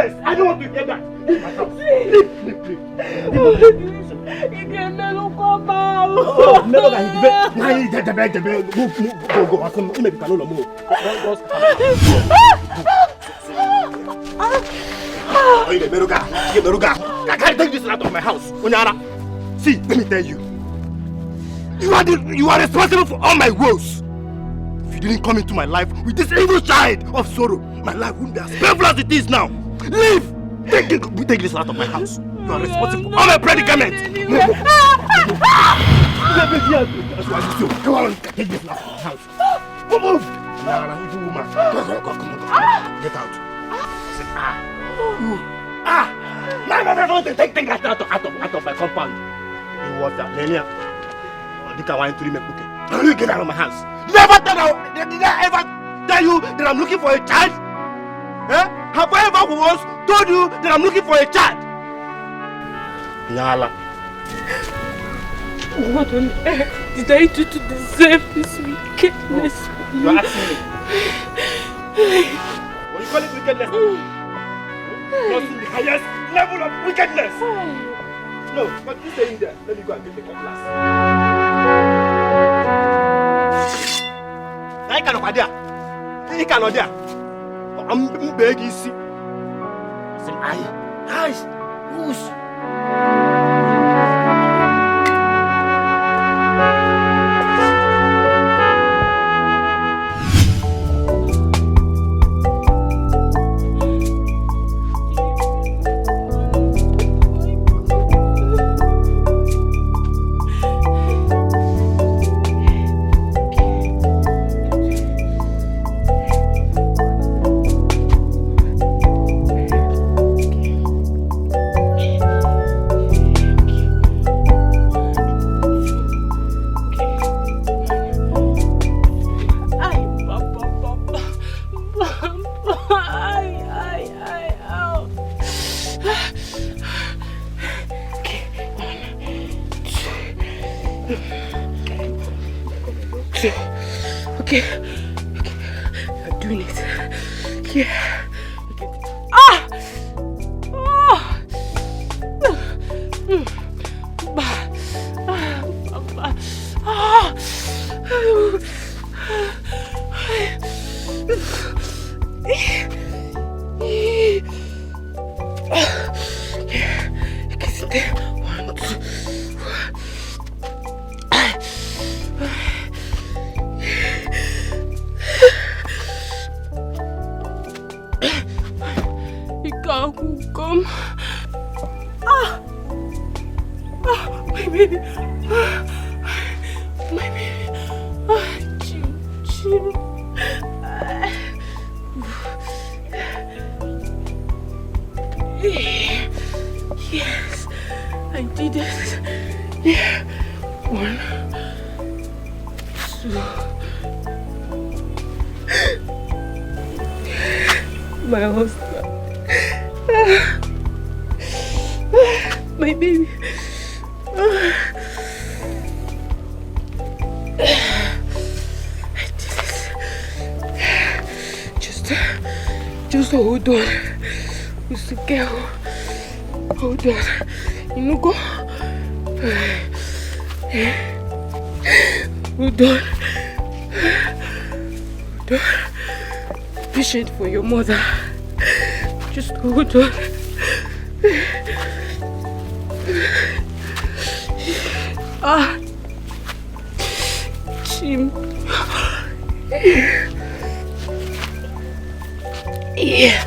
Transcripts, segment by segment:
nonsense! I don't want to hear that! Leave my house! Leave! You can never come out! Oh, never that go, you may be canola move. Oh, you Meruga! I can't take this out of my house! Onyara! See, let me tell you. You are responsible for all my woes. If you didn't come into my life with this evil child of sorrow, my life wouldn't be as painful as it is now. Leave! Take this out of my house. You are responsible for all my predicaments. Come on, take this out of my house. Move! Evil woman. Come on. Get out. No, take that out of my compound. You was that, Lenia. Did I get out of my house? Did I ever tell you that I'm looking for a child? Eh? Have I ever once told you that I'm looking for a child? Nyala. What on earth did I do to deserve this wickedness? You're asking me. What do you call it wickedness? You're in the highest level of wickedness. No, but you stay in there. Let me go and get the cutlass. I cannot idea. He cannot idea. I'm begging you. Say, aye, whoosh. Okay. You're doing it. Yeah. Yes, I did it. Yeah. 1, 2. My husband. My baby. I did it. Just hold on. Who's the girl? Hold on. You know, go. Hold on. Hold on. Patient for your mother. Just hold on. Jim. Yeah.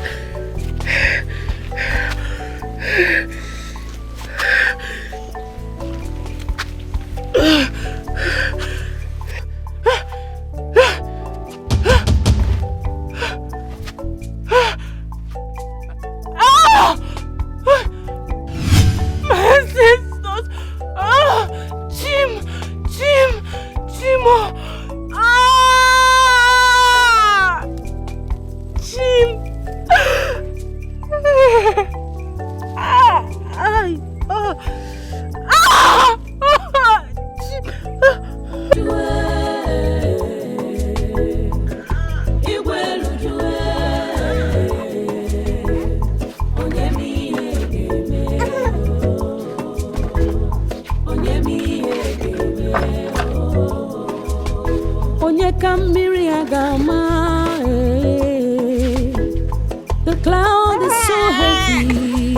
world is so heavy.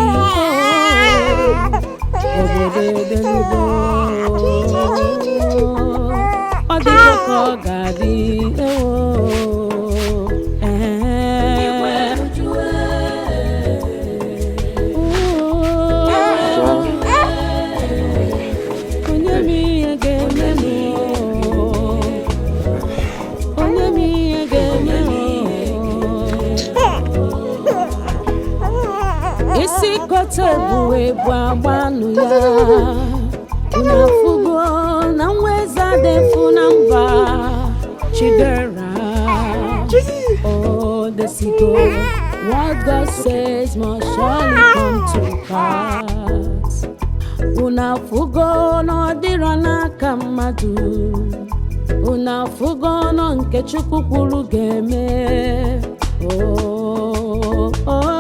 Tebuwe bwabanu ya unafugo na mweza defu namba chidera. Oh, the sequel, what God says must surely come to pass. Unafugo no dirana kamadu, unafugo no nke chukukulu geme. Oh, oh.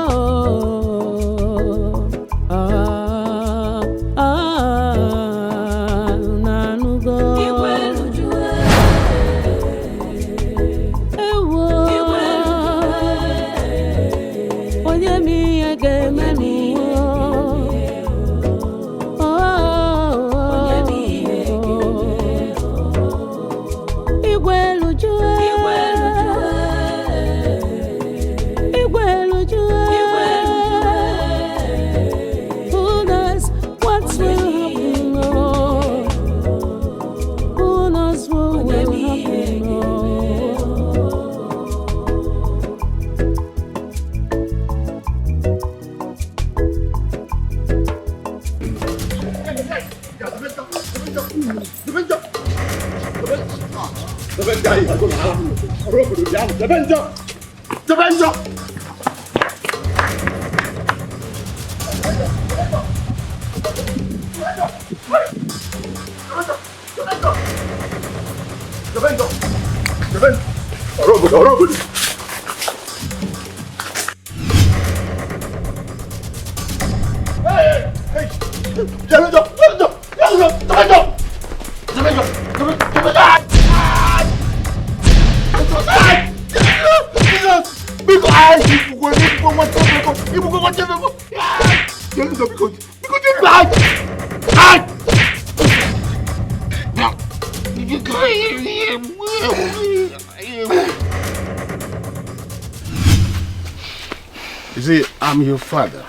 You see, I'm your father.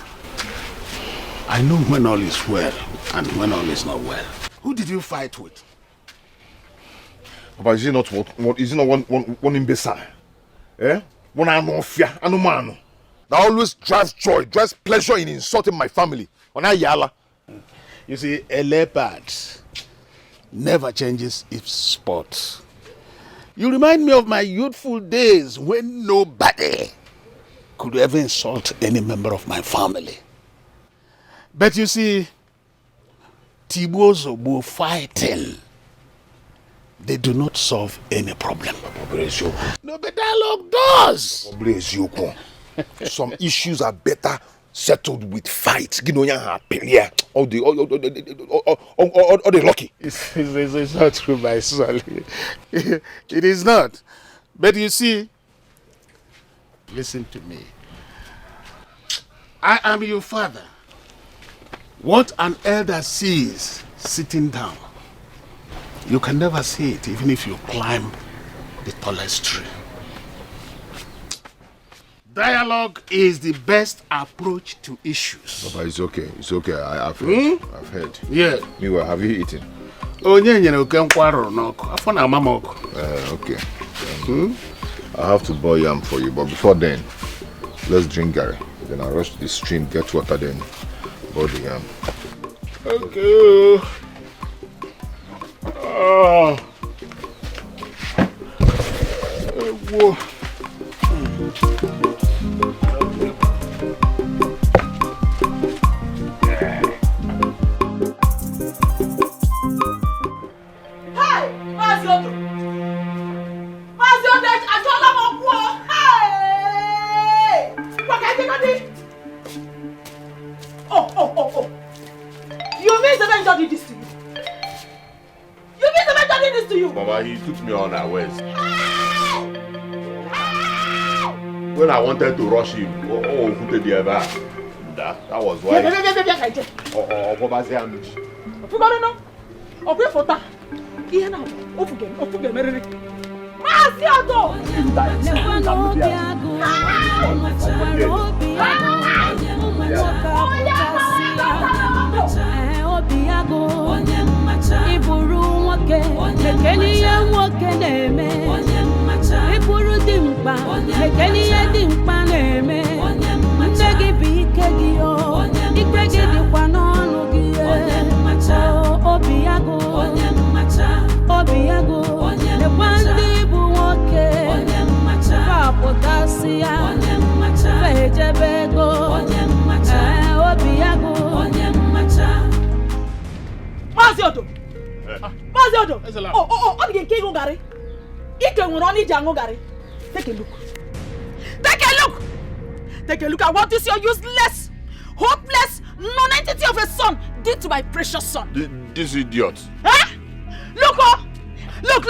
I know when all is well and when all is not well. Who did you fight with? Papa, is it not one imbecile? Eh? One anofia, anumano. That always drives joy, drives pleasure in insulting my family. Yala. You see, a leopard never changes its spot. You remind me of my youthful days when nobody could ever insult any member of my family. But you see, Tibozobo fighting, they do not solve any problem. No, but dialogue does. Some issues are better settled with fight. All the lucky. It's not true, my son. It is not. But you see, listen to me. I am your father. What an elder sees sitting down, you can never see it even if you climb the tallest tree. Dialogue is the best approach to issues. Papa, it's okay. It's okay. I've heard. I've heard. Yeah. Meanwhile, have you eaten? Okay. I have to boil yam for you, but before then, let's drink Gary. Then I'll rush to the stream, get water, then boil the yam. Okay. Whoa. Oh. You mean the man did this to you? You mean the man did this to you? Mama, he took me unawares. when I wanted to rush him, put the other. That was why. Take a look. Take a look! Take a look at what this your useless, hopeless, non-entity of a son did to my precious son. This idiot. Huh? Look, oh! Look.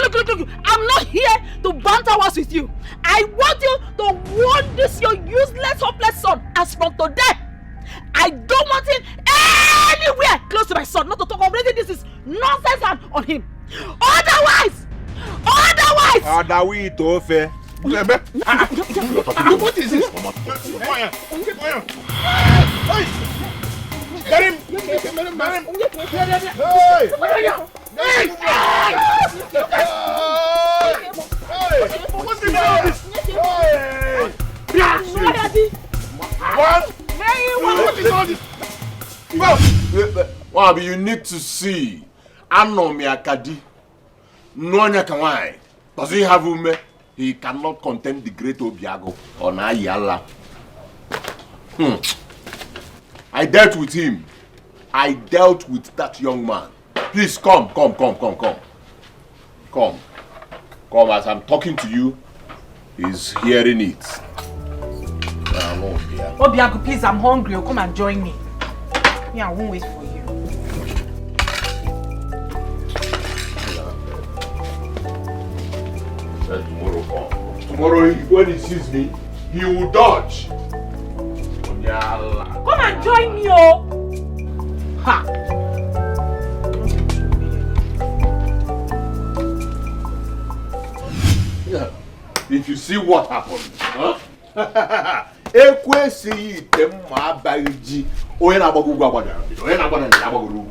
I'm not here to banter words with you. I want you to warn this your useless, hopeless son. As from today, I don't want him anywhere close to my son. Not to talk of raising this is nonsense on him. Otherwise! What is this? Hey! Get him! What's all this? Well, you need to see. Anomi Akadi. Nonya Kawai. Does he have ume? He cannot contain the great Obiago. Ona Yala. I dealt with him. I dealt with that young man. Please come. Come as I'm talking to you. He's hearing it. Obiago, please, I'm hungry. Come and join me. Yeah, I won't wait for you. Tomorrow, when he sees me, he will dodge. Come and join me, oh! Ha! Yeah. If you see what happened, huh? Ekwesi dem ma bagiji oye na gbogbogbo agbada oye na agbada ni agbogoro.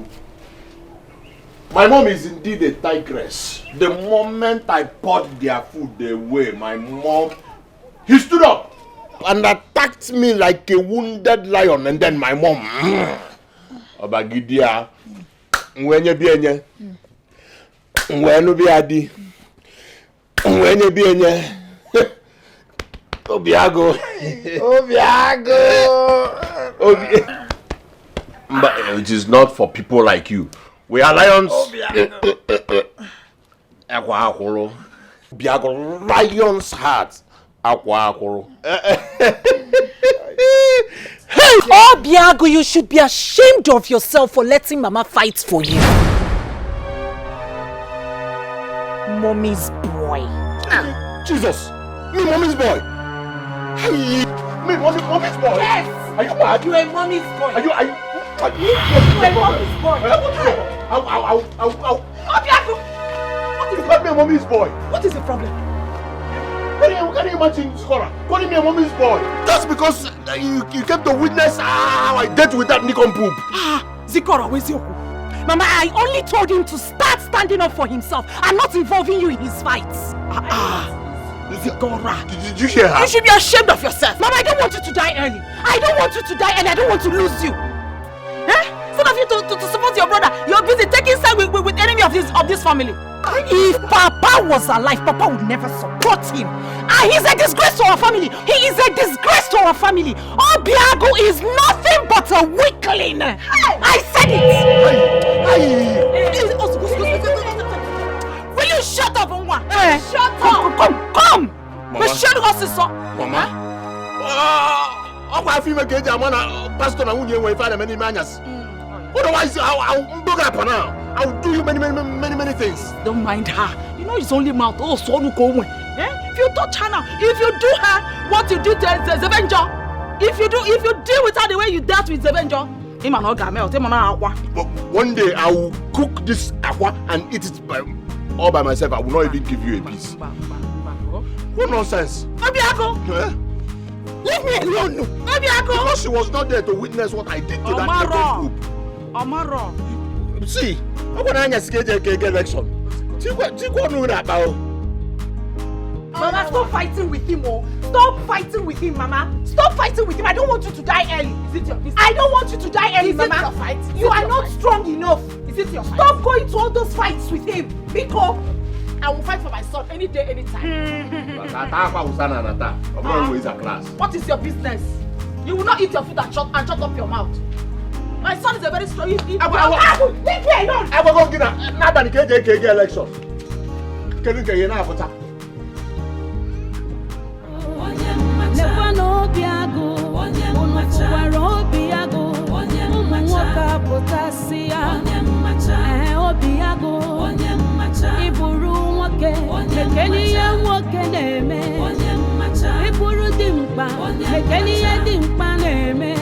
My mom is indeed a tigress. The moment I poured their food away, my mom, he stood up and attacked me like a wounded lion. And then my mom, Obagidia, Mwenye bienye, Mwenu biadi, Mwenye bienye, Obiago. But it is not for people like you. We are lions. Biago, lion's heart. Oh, Biago, you should be ashamed of yourself for letting Mama fight for you. Mommy's boy. Jesus! Me, Mommy's boy! Hey! Me, Mommy's boy! Yes! Are you mad? You are Mommy's boy! You are Mommy's boy! Ow! Biago! You called me a Mommy's boy! What is the problem? Can you imagine, Scholar? Calling me a Mommy's boy? Just because you came to witness how I dealt with that nincompoop. Zikora, where's your Mama, I only told him to start standing up for himself and not involving you in his fights. Zikora. Did you hear her? You should be ashamed of yourself. Mama, I don't want you to die early. I don't want you to die and I don't want to lose you. Instead of you to support your brother, you're busy taking side with enemy of this family. If Papa was alive, Papa would never support him. He's a disgrace to our family. He is a disgrace to our family. Obiago is nothing but a weakling. I said it. Will you shut up, Onwa? Shut up. Come. We're shutting us this up. Mama? I feel like Pastor na unye we find many manners. Otherwise, I'll do you many things. Don't mind her. You know it's only mouth. Oh, so no go. you touch her now, if you do her what you did to Zevenjo, if you deal with her the way you dealt with Zevenjo, but one day I will cook this aqua and eat it all by myself. I will not even give you a piece. What nonsense? Obiago! Leave me alone! Obiago! Because she was not there to witness what I did to that group. Omaro! See, I'm going to get election. Mama, stop fighting with him, oh. Stop fighting with him, Mama. Stop fighting with him. I don't want you to die early. Is it your business? I don't want you to die early, Mama. Is it your fight? You are not strong enough. Is it your fight? Stop going to all those fights with him. Because I will fight for my son any day, anytime. What is your business? You will not eat your food and shut up your mouth. My son is a very strong. Leave me alone. I will go get a election. Can you get an Never know Biago, Biago, Umuaka Potasia, Obiago, Iburu Wake, Kenya Wakeneme, Iburu Dimpa, Kenya Dimpa Neme,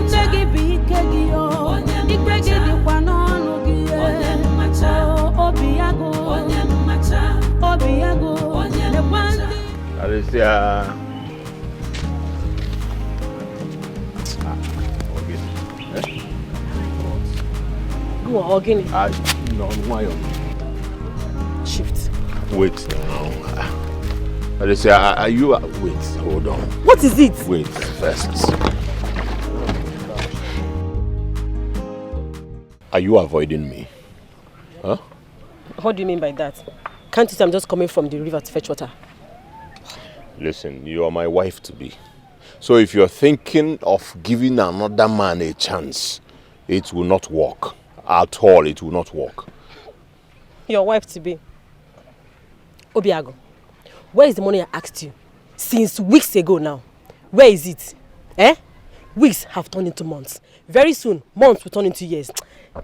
Negi Bikegio, Ikegi Dipanologi, Obiago, Obiago, the one. Alicia. Who are organic? No, why? Shift. Wait now. Alicia, are you? Wait, hold on. What is it? Wait first. Are you avoiding me? Huh? What do you mean by that? Can't you see I'm just coming from the river to fetch water? Listen, you are my wife to be. So if you're thinking of giving another man a chance, it will not work. At all, it will not work. Your wife to be. Obiago, where is the money I asked you? Since weeks ago now. Where is it? Eh? Weeks have turned into months. Very soon, months will turn into years.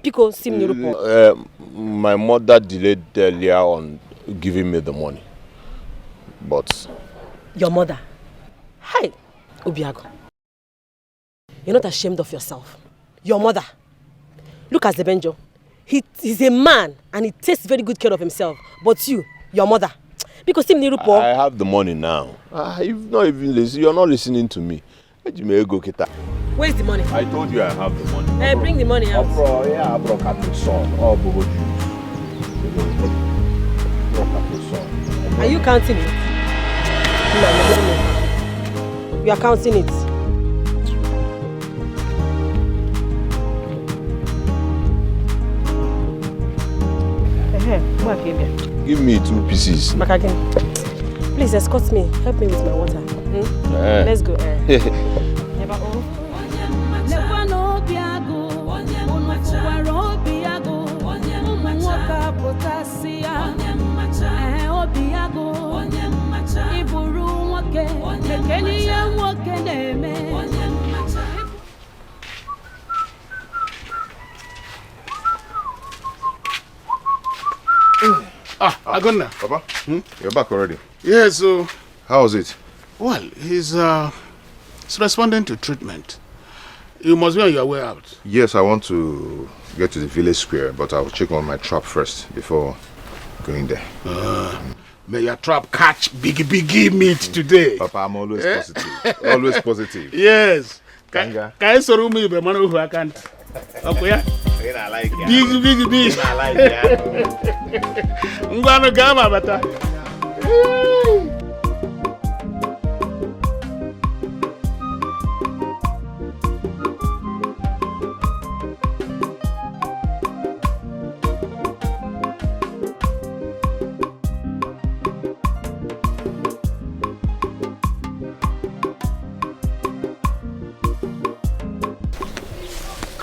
Because my mother delayed earlier on giving me the money. But your mother? Hi, Obiago. You're not ashamed of yourself. Your mother. Look at Zebenjo. He's a man and he takes very good care of himself. But you, your mother. Because I have the money now. You've not even listened. You're not listening to me. Where's the money? I told you I have the money. Hey, bring the money out. Are you counting it? No. You are counting it. Give me 2 pieces. Please escort me. Help me with my water. Let's go. Agonna. Papa, you're back already. Yeah, so... How was it? Well, he's responding to treatment. You must be on your way out. Yes, I want to get to the village square, but I'll check on my trap first before going there. May your trap catch biggie meat today. Papa, I'm always positive. Always positive. Yes. Kanga. Can you sorry me, but man who I can't. Okay, yeah? I like it. Big. I like it. I'm gonna go, Bata.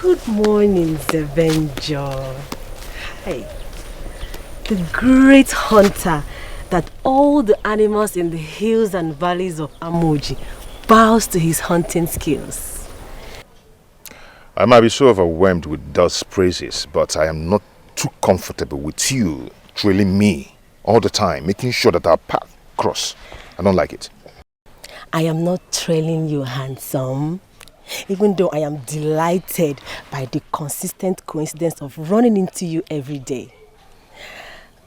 Good morning, Zevenjo. Hi. The great hunter that all the animals in the hills and valleys of Amoji bows to his hunting skills. I might be so overwhelmed with those praises, but I am not too comfortable with you trailing me all the time, making sure that our path cross. I don't like it. I am not trailing you, handsome. Even though I am delighted by the consistent coincidence of running into you every day.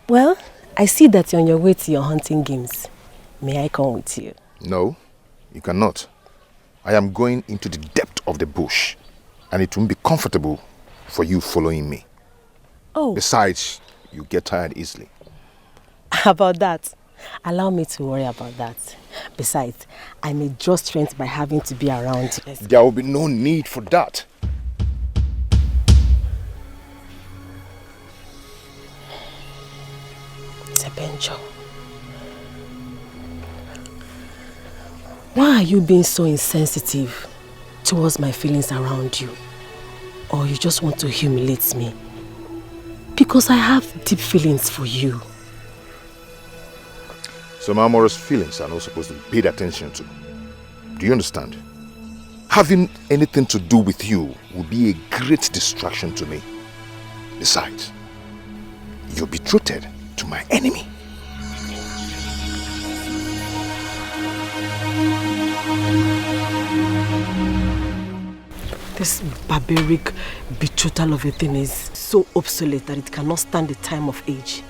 Well, I see that you're on your way to your hunting games. May I come with you? No, you cannot. I am going into the depth of the bush, and it won't be comfortable for you following me. Oh. Besides, you get tired easily. About that, allow me to worry about that. Besides, I may draw strength by having to be around you. There will be no need for that. Sebenjo, why are you being so insensitive towards my feelings around you? Or you just want to humiliate me? Because I have deep feelings for you. Some amorous feelings are not supposed to be paid attention to. Do you understand? Having anything to do with you will be a great distraction to me. Besides, you're betrothed to my enemy. This barbaric betrothal of a thing is so obsolete that it cannot stand the time of age.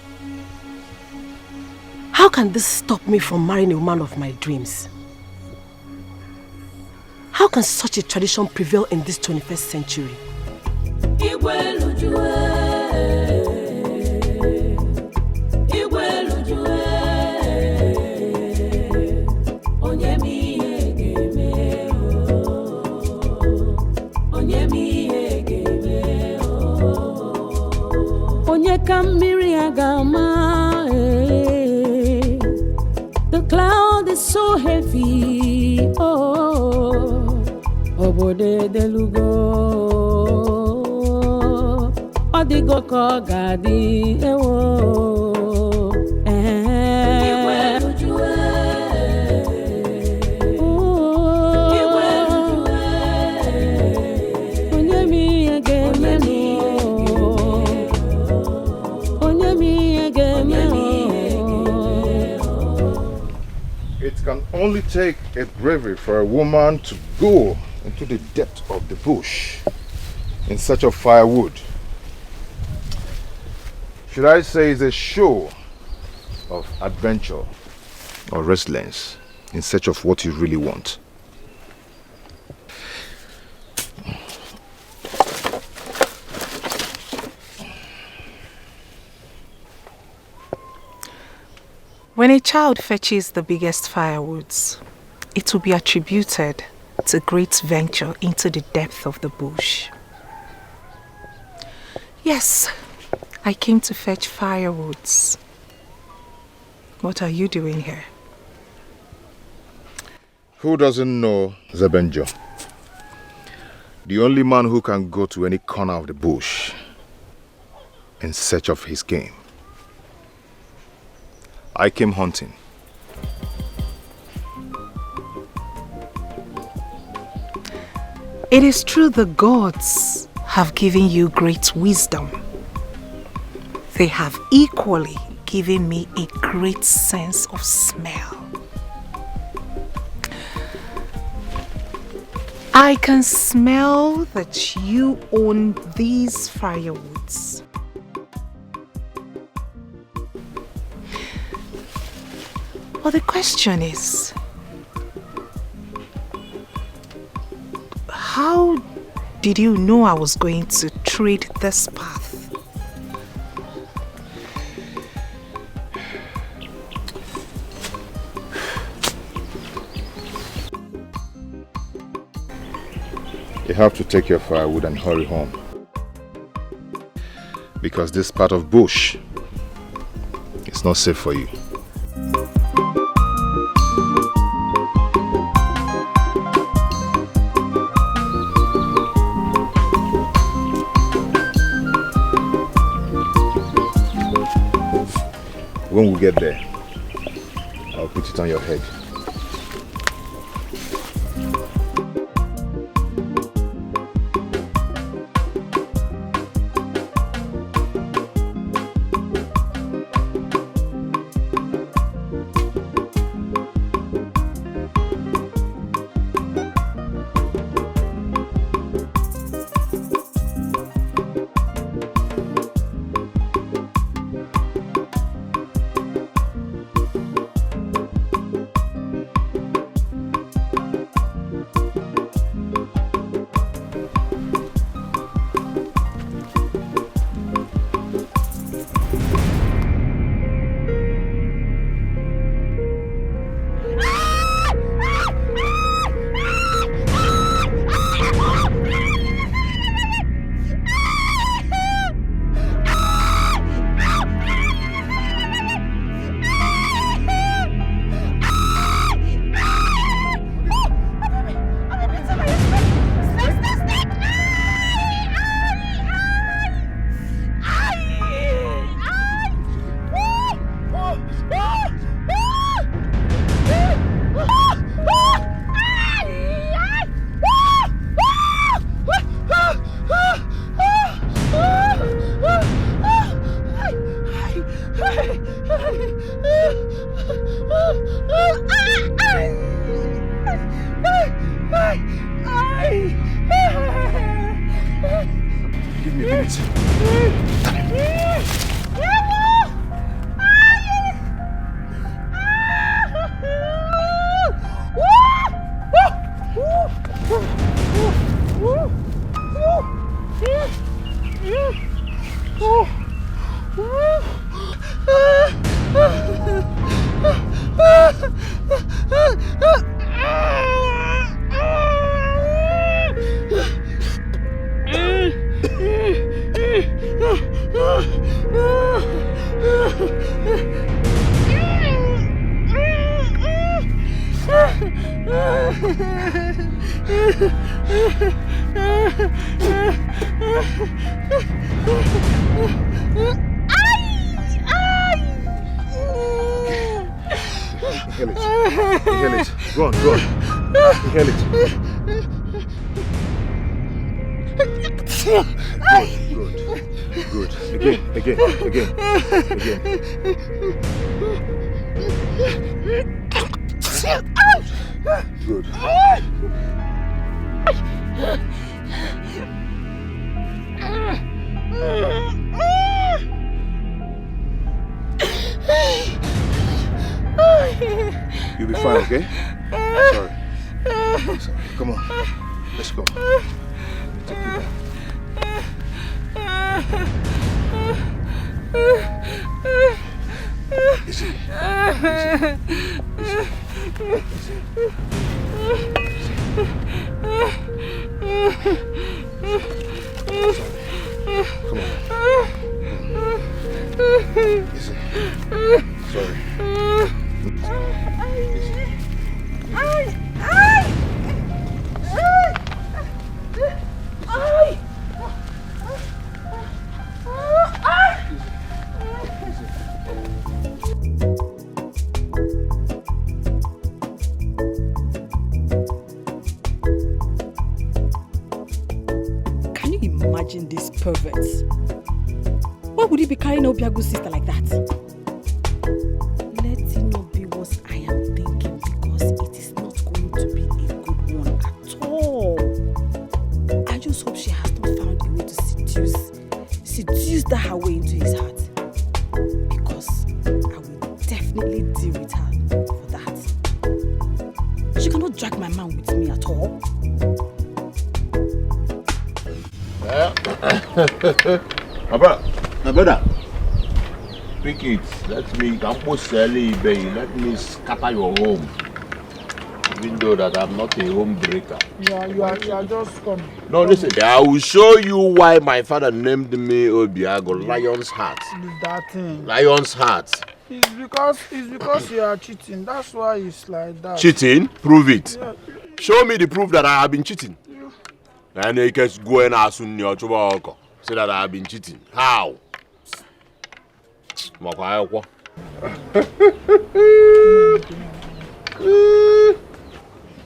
How can this stop me from marrying a woman of my dreams? How can such a tradition prevail in this 21st century? The cloud is so heavy. Oh, obode delugo. Odigo kogadi ewo. It can only take a bravery for a woman to go into the depth of the bush in search of firewood. Should I say it's a show of adventure or resilience in search of what you really want? When a child fetches the biggest firewoods, it will be attributed to great venture into the depth of the bush. Yes, I came to fetch firewoods. What are you doing here? Who doesn't know Zebenjo? The only man who can go to any corner of the bush in search of his game. I came hunting. It is true the gods have given you great wisdom. They have equally given me a great sense of smell. I can smell that you own these firewoods. Well, the question is, how did you know I was going to tread this path? You have to take your firewood and hurry home. Because this part of bush is not safe for you. When we get there, I'll put it on your head. it. Inhale it. Go on. Inhale it. Good. Again. Good. You'll be fine, okay? Sorry. Come on. Let's go. Take you back. Easy. Come on. Easy. Sorry. Can you imagine these perverts? Why would he be carrying Obiagu's sister like that? Let it not be what I am thinking, because it is not going to be a good one at all. I just hope she has not found a way to seduce that her way into his heart. Because I will definitely deal with her for that. She cannot drag my man with me at all. My brother, pick it. Let me scatter your home. Even though that I'm not a home breaker. Yeah, you are just coming. No, listen. I will show you why my father named me Obiago, Lion's Heart. That thing. Lion's Heart. It's because you are cheating. That's why it's like that. Cheating? Prove it. Yeah. Show me the proof that I have been cheating. Yeah. And you can go and ask me say that I have been cheating. How?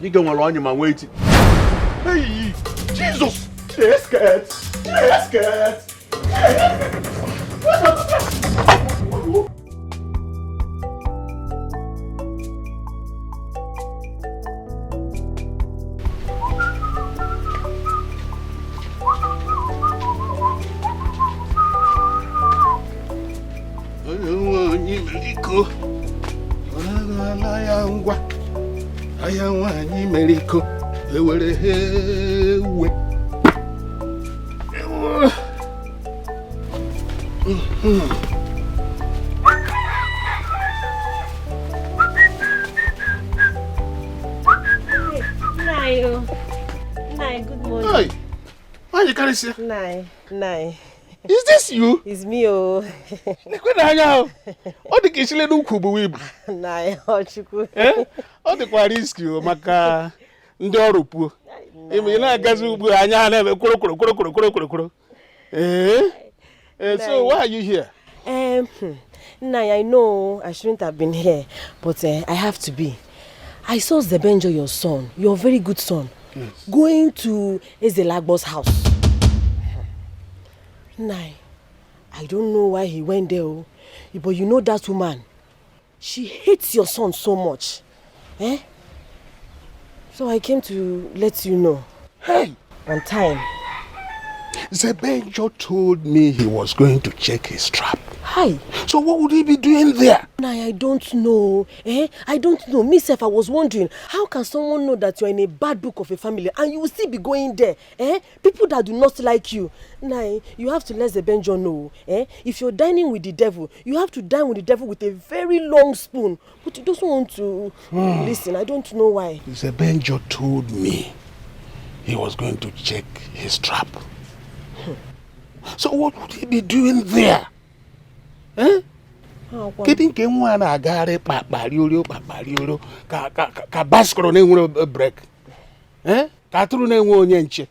You can run your man waiting. Hey, Jesus! Yes, cat. Nai, good morning. Hey, why you carry here? Nai. Is this you? It's me, oh. All the kids let you Nai, Ochuku. All the risk you, Amaka. Ndoropu. Imina gazubu anya na kuro. So why are you here? Nai, I know I shouldn't have been here, but I have to be. I saw Zebenjo, your son, your very good son, going to Ezelagbo's house. Nai, I don't know why he went there, but you know that woman, she hates your son so much. So I came to let you know. Hey! On time. Zebenjo told me he was going to check his trap. Hi. So what would he be doing there? I don't know. I don't know. Myself, I was wondering, how can someone know that you're in a bad book of a family and you will still be going there? People that do not like you. You have to let Zebenjo know. If you're dining with the devil, you have to dine with the devil with a very long spoon. But he doesn't want to listen. I don't know why. Zebenjo told me he was going to check his trap. So what would he be doing there? Keeping nwa na-agagharị kpakparioro ka baskoro na-enwere break. Ka atụrụ na-enwe onye nche.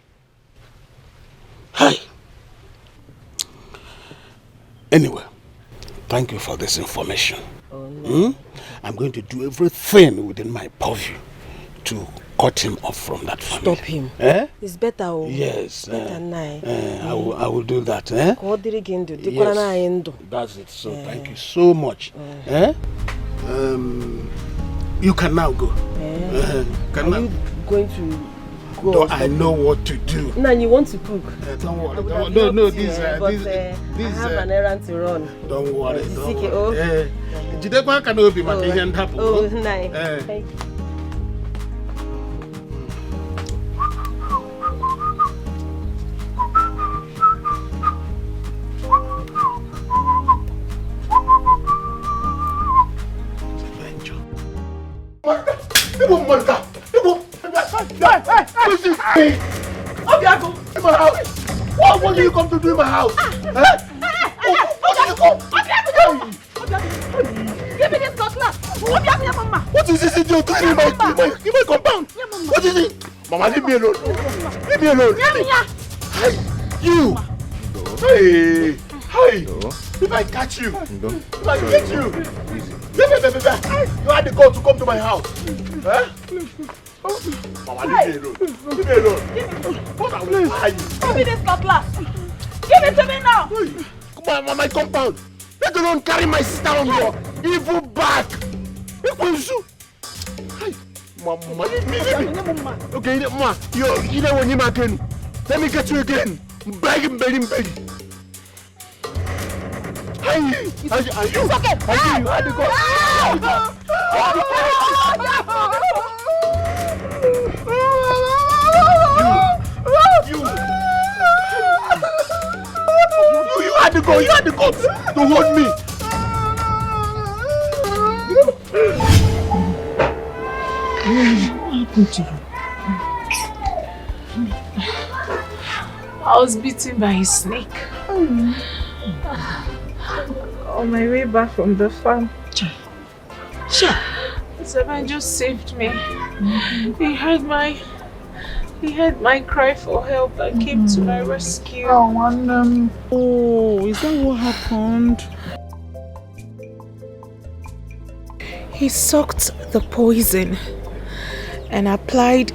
Anyway, thank you for this information. I'm going to do everything within my purview to cut him off from that family. Stop him. It's better. Yes. Better I will do that. Yes. That's it. So thank you so much. You can now go. You going to go? I know what to do. No, you want to cook? Don't worry. No. This I have an errand to run. Don't worry. Thank you. What do you come to do in my house? What do you come? Give me this cutlass. What is this idiot doing in my compound? What is it? Mama, leave me alone. Leave me alone. Hey, you. Hey. If I catch you, if I get you, you had the call to come to my house. Mama, leave me alone. Leave me alone. What are we? Give me this cutlass. Give it to me now. Come on, my compound. Let alone carry my sister on your evil back. Mama, leave me. Okay, Mama, you know when you again. Let me get you again. Begging. Hey, are you? It's okay. You had to go. You had to go. You had to go to hold me. What happened to you? I was bitten by a snake. On my way back from the farm. Zebenjo saved me. He heard my cry for help and came to my rescue. Oh, is that what happened? He sucked the poison and applied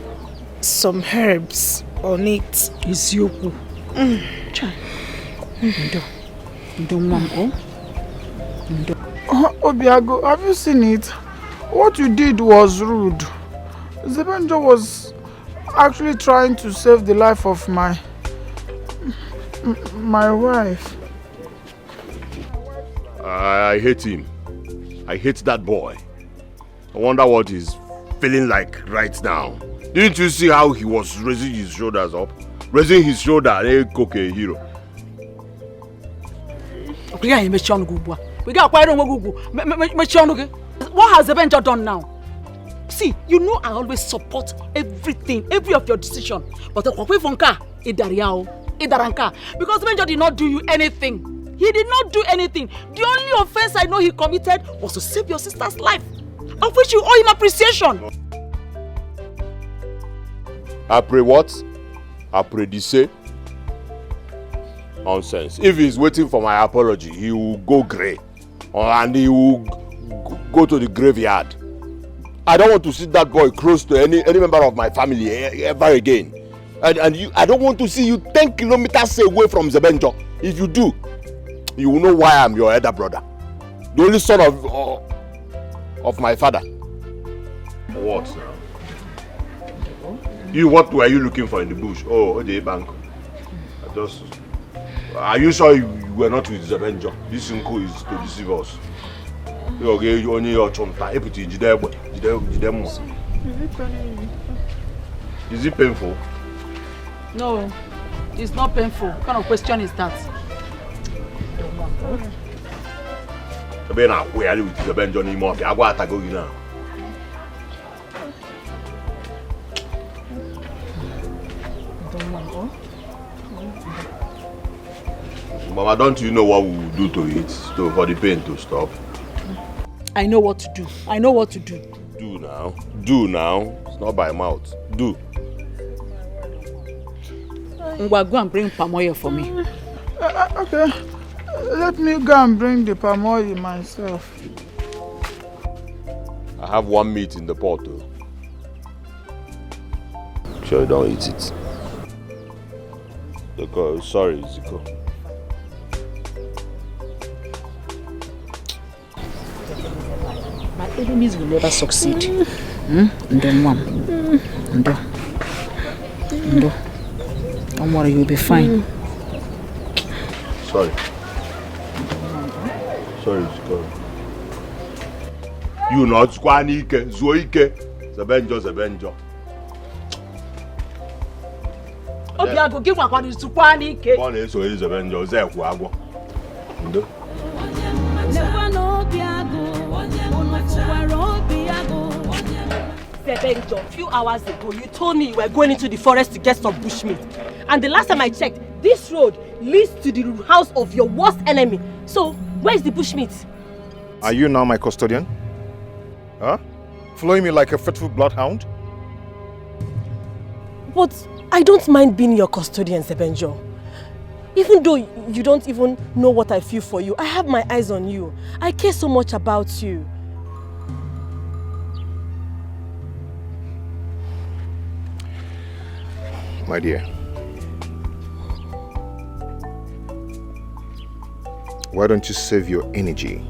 some herbs on it. Isiokwu. Obiago, have you seen it? What you did was rude. Zebenjo was actually trying to save the life of my wife. I hate him. I hate that boy. I wonder what he's feeling like right now. Didn't you see how he was raising his shoulders up? Raising his shoulder, hey, cook a hero. What has Zebenjo done now? See, you know I always support everything, every of your decision. But because Zebenjo did not do you anything. He did not do anything. The only offense I know he committed was to save your sister's life, of which you owe him appreciation. I pray what? I pray this. Nonsense. If he's waiting for my apology, he will go grey. And he will go to the graveyard. I don't want to see that boy close to any member of my family ever again. And you, I don't want to see you 10 kilometers away from Zebenjo. If you do, you will know why I'm your elder brother. The only son of my father. What now? You, what were you looking for in the bush? Oh, the bank. Just... Are you sure you were not with Zebenjo? This uncle is to deceive us. Okay, only your chonta. Is it painful? No, it's not painful. What kind of question is that? Where are you with Zebenjo anymore? I want to go now. Mama, don't you know what we will do to it for the pain to stop? I know what to do. I know what to do. Do now. Do now. It's not by mouth. Do. Ngwa, go and bring palm oil for me. Okay. Let me go and bring the palm oil myself. I have one meat in the pot though. Sure you don't eat it. Sorry, Ziko. My enemies will never succeed. Ndo. Don't worry, you'll be fine. Sorry. Sorry, Ziko. You not Squanike, Zoike, Zebenjo. Obiago, give one to Squanike. One is Zebenjo, Zekwago. Ndo. Sebenjo, a few hours ago, you told me you were going into the forest to get some bushmeat. And the last time I checked, this road leads to the house of your worst enemy. So, where's the bushmeat? Are you now my custodian? Huh? Following me like a faithful bloodhound? But I don't mind being your custodian, Sebenjo. Even though you don't even know what I feel for you, I have my eyes on you. I care so much about you. My dear, why don't you save your energy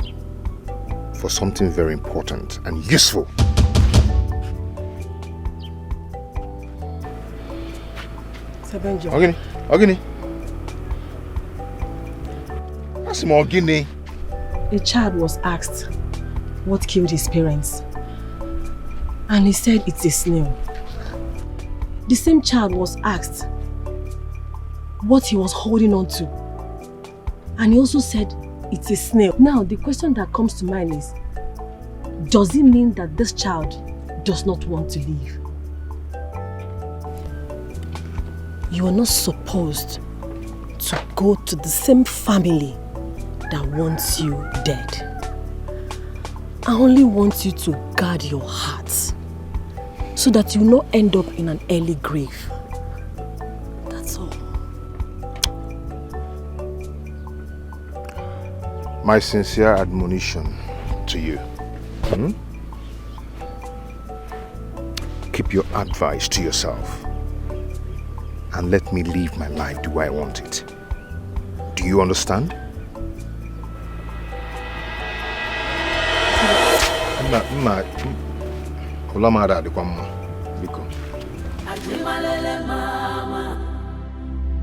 for something very important and useful? Sebenjo. Ogini. That's more Ogini. A child was asked what killed his parents. And he said it's a snail. The same child was asked what he was holding on to. And he also said it's a snail. Now, the question that comes to mind is, does it mean that this child does not want to live? You are not supposed to go to the same family that wants you dead. I only want you to guard your heart so that you will not end up in an early grave. That's all. My sincere admonition to you. Keep your advice to yourself and let me live my life the way I want it. Do you understand?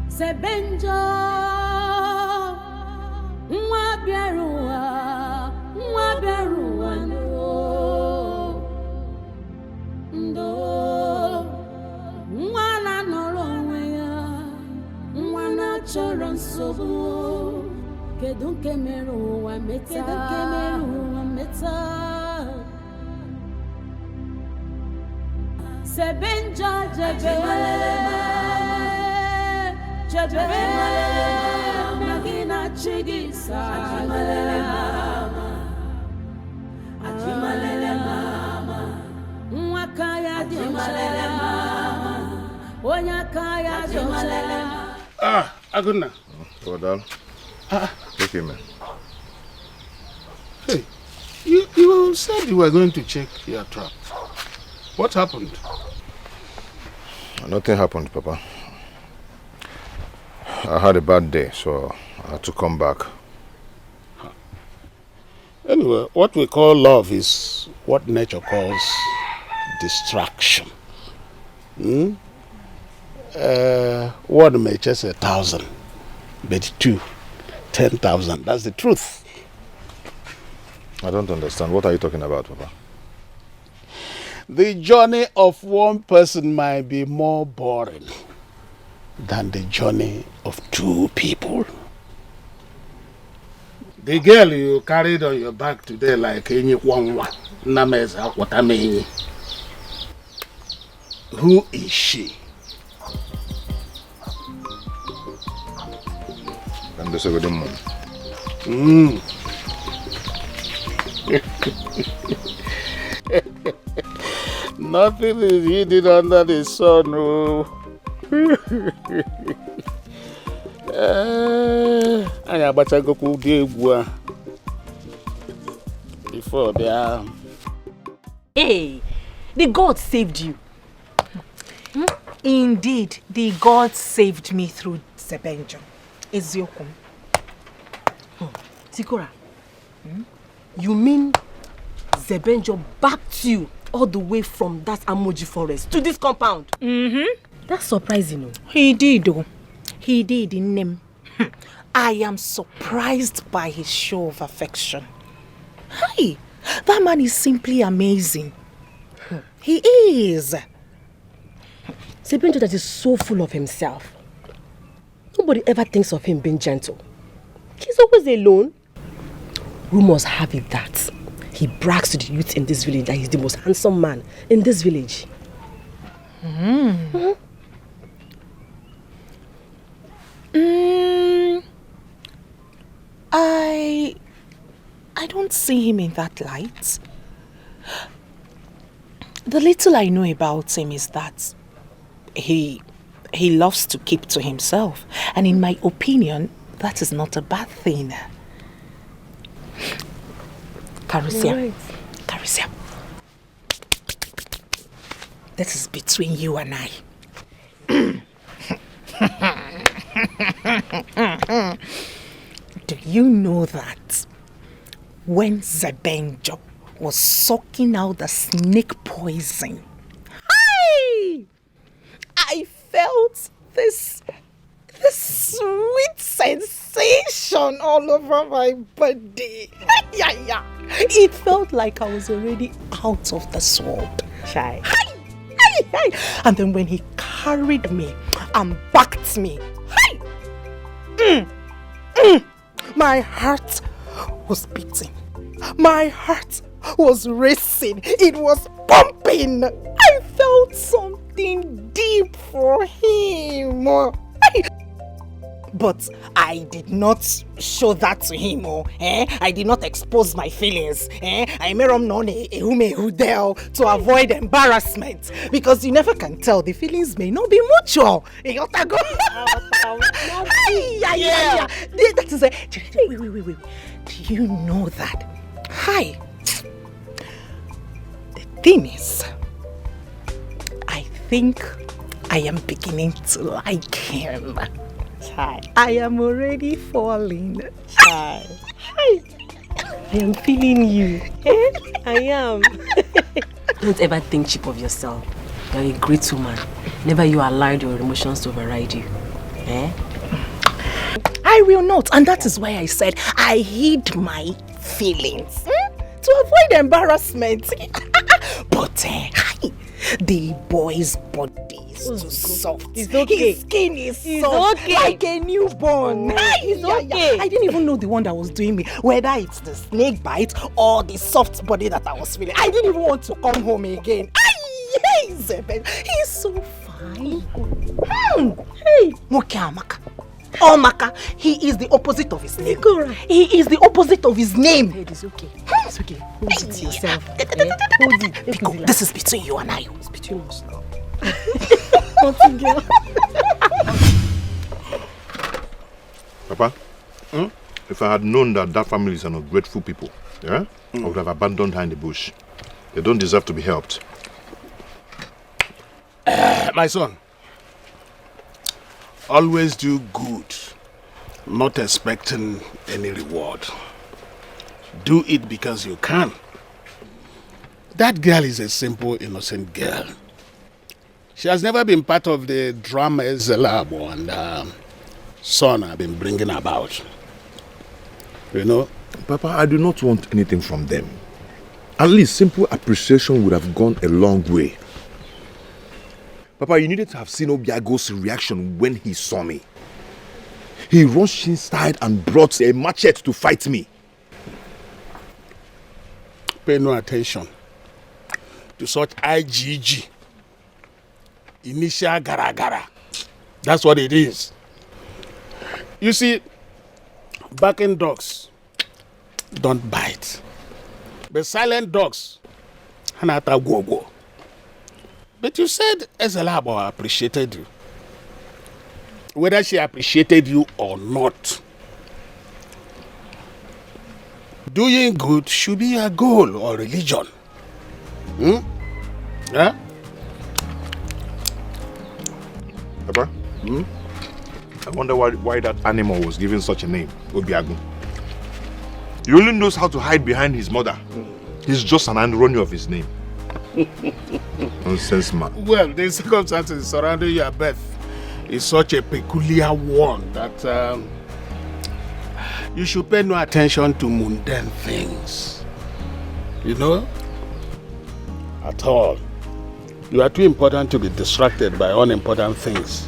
Sebenjo nwa bịaruwa ndo nwa na nọrọ onwe ya nwa na chọrọ nsogbu kedu nke mere ụwa meta Sebenjo jebe magina chigisa ajimalele mama nwa kaya ajimalele mama onya kaya ajimalele Ah, Aguna. Godal. Take him, man. Hey, you said you were going to check your trap. What happened? Nothing happened, Papa. I had a bad day, so I had to come back. Anyway, what we call love is what nature calls distraction. One may chase 1,000, but 2, 10,000. That's the truth. I don't understand. What are you talking about, Papa? The journey of one person might be more boring than the journey of 2 people. The girl you carried on your back today like any one nameza watamei. Who is she? And this is the Nothing is hidden under the sun. Oh. Before they are. Hey, the God saved you. Indeed, the God saved me through Zebenjo. Eziokum. Sikora, you mean Zebenjo backed you all the way from that Amoji forest to this compound? That's surprising. No? He did, though. He did in name. I am surprised by his show of affection. Hi, that man is simply amazing. He is. Zebenjo that is so full of himself. Nobody ever thinks of him being gentle. He's always alone. Rumors have it that he brags to the youth in this village that he's the most handsome man in this village. I don't see him in that light. The little I know about him is that he loves to keep to himself. And in my opinion, that is not a bad thing. Carussia. Right. Carussia. This is between you and I. Do you know that when Zebenjo was sucking out the snake poison, I felt this sweet sensation all over my body. It felt like I was already out of the swamp. Shy. And then when he carried me and backed me, my heart was beating. My heart was racing. It was pumping. I felt something deep for him. But I did not show that to him. I did not expose my feelings. I made him known to avoid embarrassment. Because you never can tell. The feelings may not be mutual. That is it. Wait. Do you know that? The thing is, I think I am beginning to like him. I am already falling. I am feeling you. I am. Don't ever think cheap of yourself. You're a great woman. Never you allowed your emotions to override you. I will not. And that is why I said I hid my feelings. To avoid embarrassment. But the boy's body is too soft. It's okay. His skin is soft, like a newborn. It's okay. I didn't even know the one that was doing me, whether it's the snake bite or the soft body that I was feeling. I didn't even want to come home again. He's so fine. Amaka. Amaka, he is the opposite of his name. He is the opposite of his name. It's okay. It's okay. Hold it to yourself. Hold it. Because this is between you and I. It's between us now. Nothing, girl. Papa, if I had known that that family is an ungrateful people, I would have abandoned her in the bush. They don't deserve to be helped. My son, always do good, not expecting any reward. Do it because you can. That girl is a simple, innocent girl. She has never been part of the drama Zelabo and son have been bringing about. You know? Papa, I do not want anything from them. At least simple appreciation would have gone a long way. Papa, you needed to have seen Obiago's reaction when he saw me. He rushed inside and brought a machete to fight me. Pay no attention to such IGG. Initial gara-gara. That's what it is. You see, barking dogs don't bite. But silent dogs, hanata go-go. But you said Ezelabo appreciated you. Whether she appreciated you or not, doing good should be a goal or religion. Yeah? Papa? I wonder why that animal was given such a name, Obiago. He only knows how to hide behind his mother. He's just an irony of his name. Nonsense, man. Well, the circumstances surrounding your birth is such a peculiar one that you should pay no attention to mundane things. You know? At all. You are too important to be distracted by unimportant things.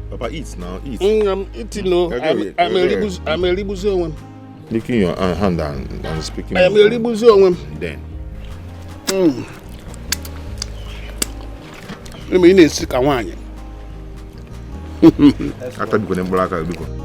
Papa, eat now, eat. I'm eating, no. I'm a ribuzo. Licking your hand and speaking. I am a ribuzo. Then. Let me need sick away. After becoming black, I'll become.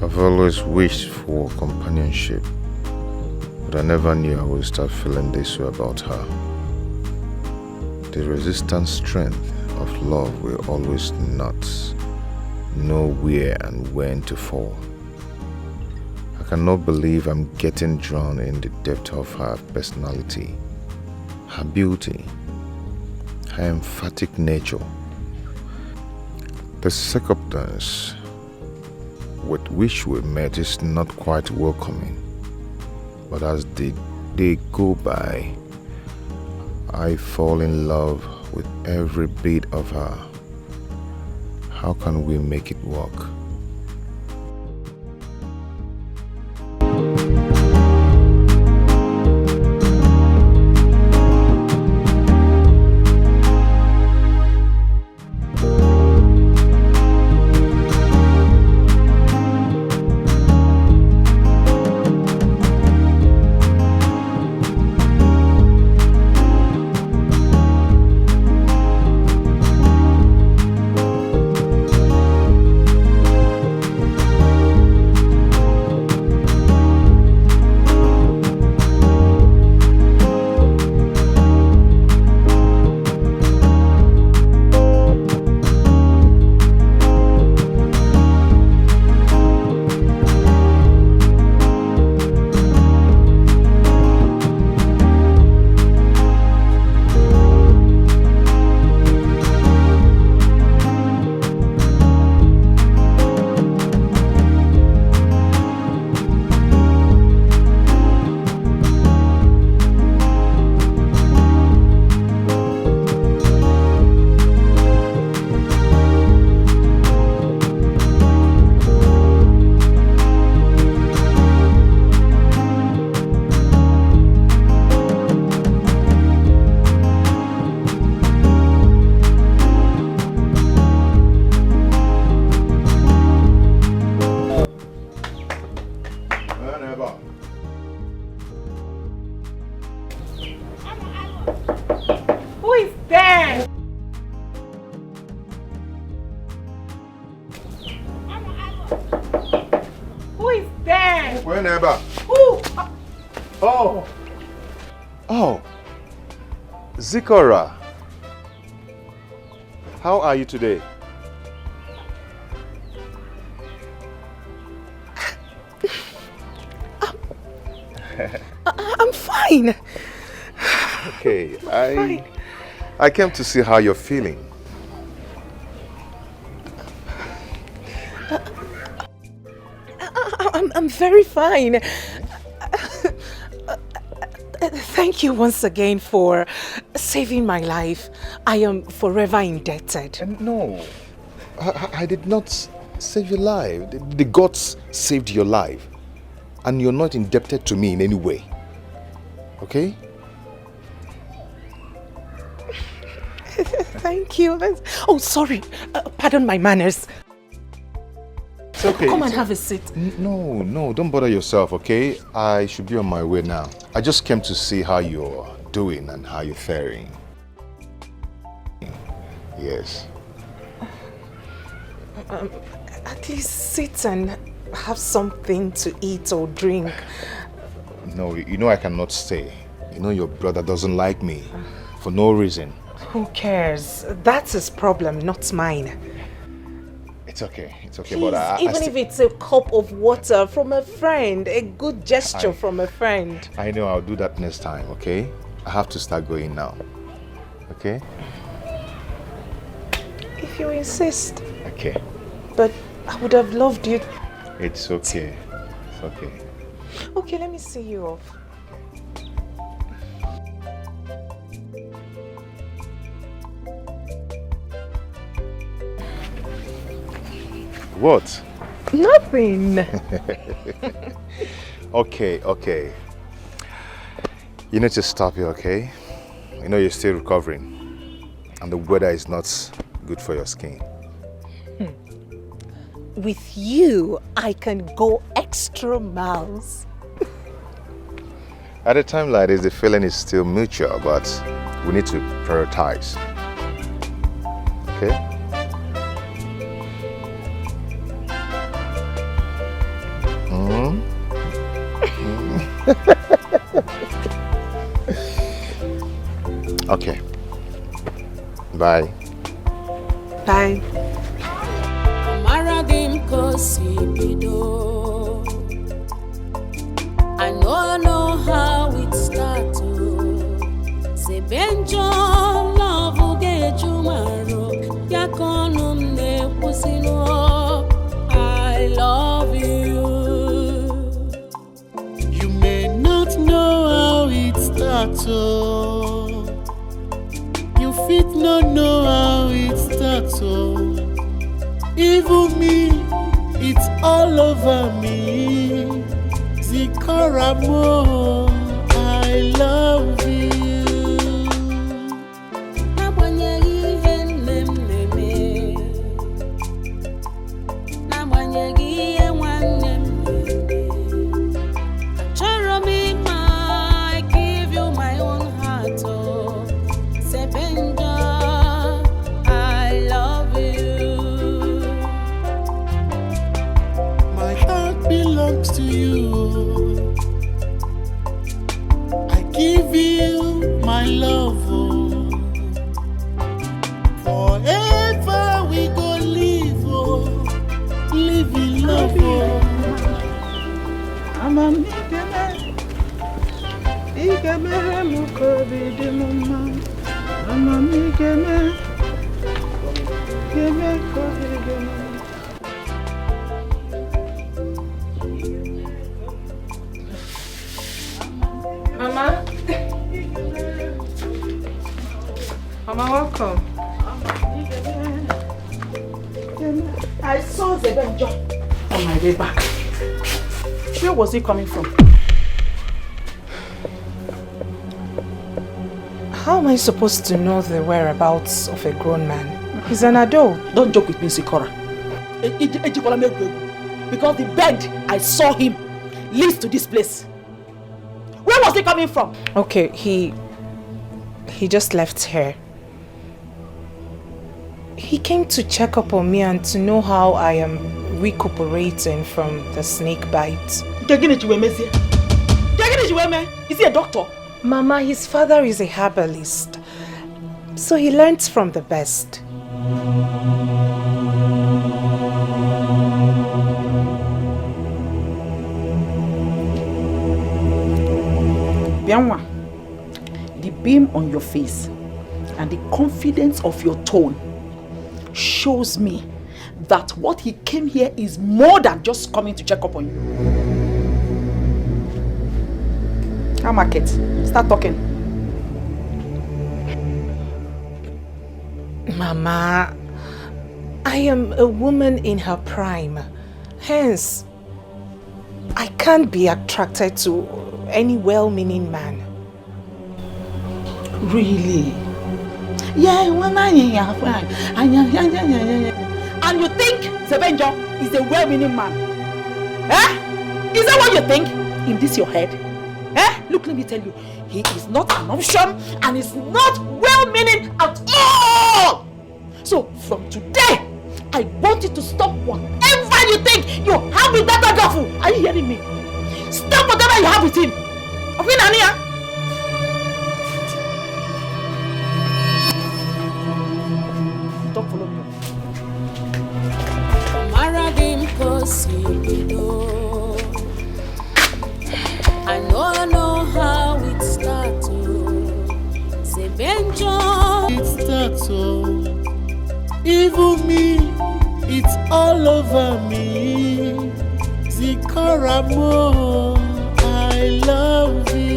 I've always wished for companionship, but I never knew I would start feeling this way about her. The resistant strength of love will always not know where and when to fall. I cannot believe I'm getting drawn in the depth of her personality, her beauty, her emphatic nature. The circumstance with which we met is not quite welcoming, but as the day go by, I fall in love with every bit of her. How can we make it work? Whenever. Oh, Zikora, how are you today? I'm fine. Okay, I came to see how you're feeling. I'm very fine. Thank you once again for saving my life. I am forever indebted. No, I did not save your life. The gods saved your life. And you're not indebted to me in any way. Okay? Thank you. Oh, sorry. Pardon my manners. It's okay. Come and have a seat. No, don't bother yourself, okay? I should be on my way now. I just came to see how you're doing and how you're faring. Yes. At least sit and have something to eat or drink. No, you know I cannot stay. You know your brother doesn't like me for no reason. Who cares? That's his problem, not mine. It's okay, Please, but even if it's a cup of water from a friend, a good gesture from a friend. I know, I'll do that next time, okay? I have to start going now, okay? If you insist. Okay. But I would have loved you. It's okay, it's okay. Okay, let me see you off. What? Nothing. Okay. You need to stop here, okay? You know you're still recovering. And the weather is not good for your skin. With you, I can go extra miles. At a time like this, the feeling is still mutual, but we need to prioritize. Okay? Okay. Bye. Bye. I know how it starts. Say Benjo love get you maro. Yakonum ne pusino. I love you. You may not know how it starts. You fit not know how it starts. Even me, it's all over me. Zikaramo, I love you. To you, I give you my love. Forever we go live, live in love. I'm a Mama? Mama, welcome. I saw the Benjo on my way back. Where was he coming from? How am I supposed to know the whereabouts of a grown man? He's an adult. Don't joke with me, Sikora. Because the bed I saw him leads to this place. Where was he coming from? Okay, he just left here. He came to check up on me and to know how I am recuperating from the snake bite. Is he a doctor? Mama, his father is a herbalist, so he learns from the best. Bianwa, the beam on your face and the confidence of your tone shows me that what he came here is more than just coming to check up on you. Amaka, start talking. Mama, I am a woman in her prime. Hence, I can't be attracted to any well-meaning man. Really? Yeah, and you think Sebenjo is a well-meaning man? Eh? Is that what you think? In this your head? Eh? Look, let me tell you, he is not an option and is not well-meaning at all! So, from today, I want you to stop whatever you think you have with that girl. Are you hearing me? Stop whatever you have with him. Okay, Nania? Don't follow me. I know how it starts. It starts even me, it's all over me. Zikaramo, I love you.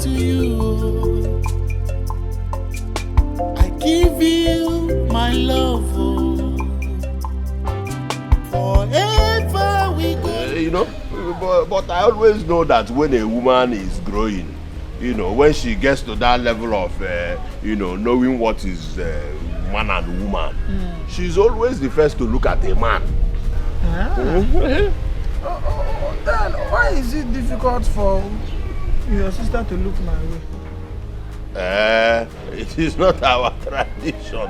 To you, I give you my love, forever we go. You know, but I always know that when a woman is growing, you know, when she gets to that level of, you know, knowing what is man and woman, she's always the first to look at a man. Then why is it difficult for your sister to look my way? It is not our tradition.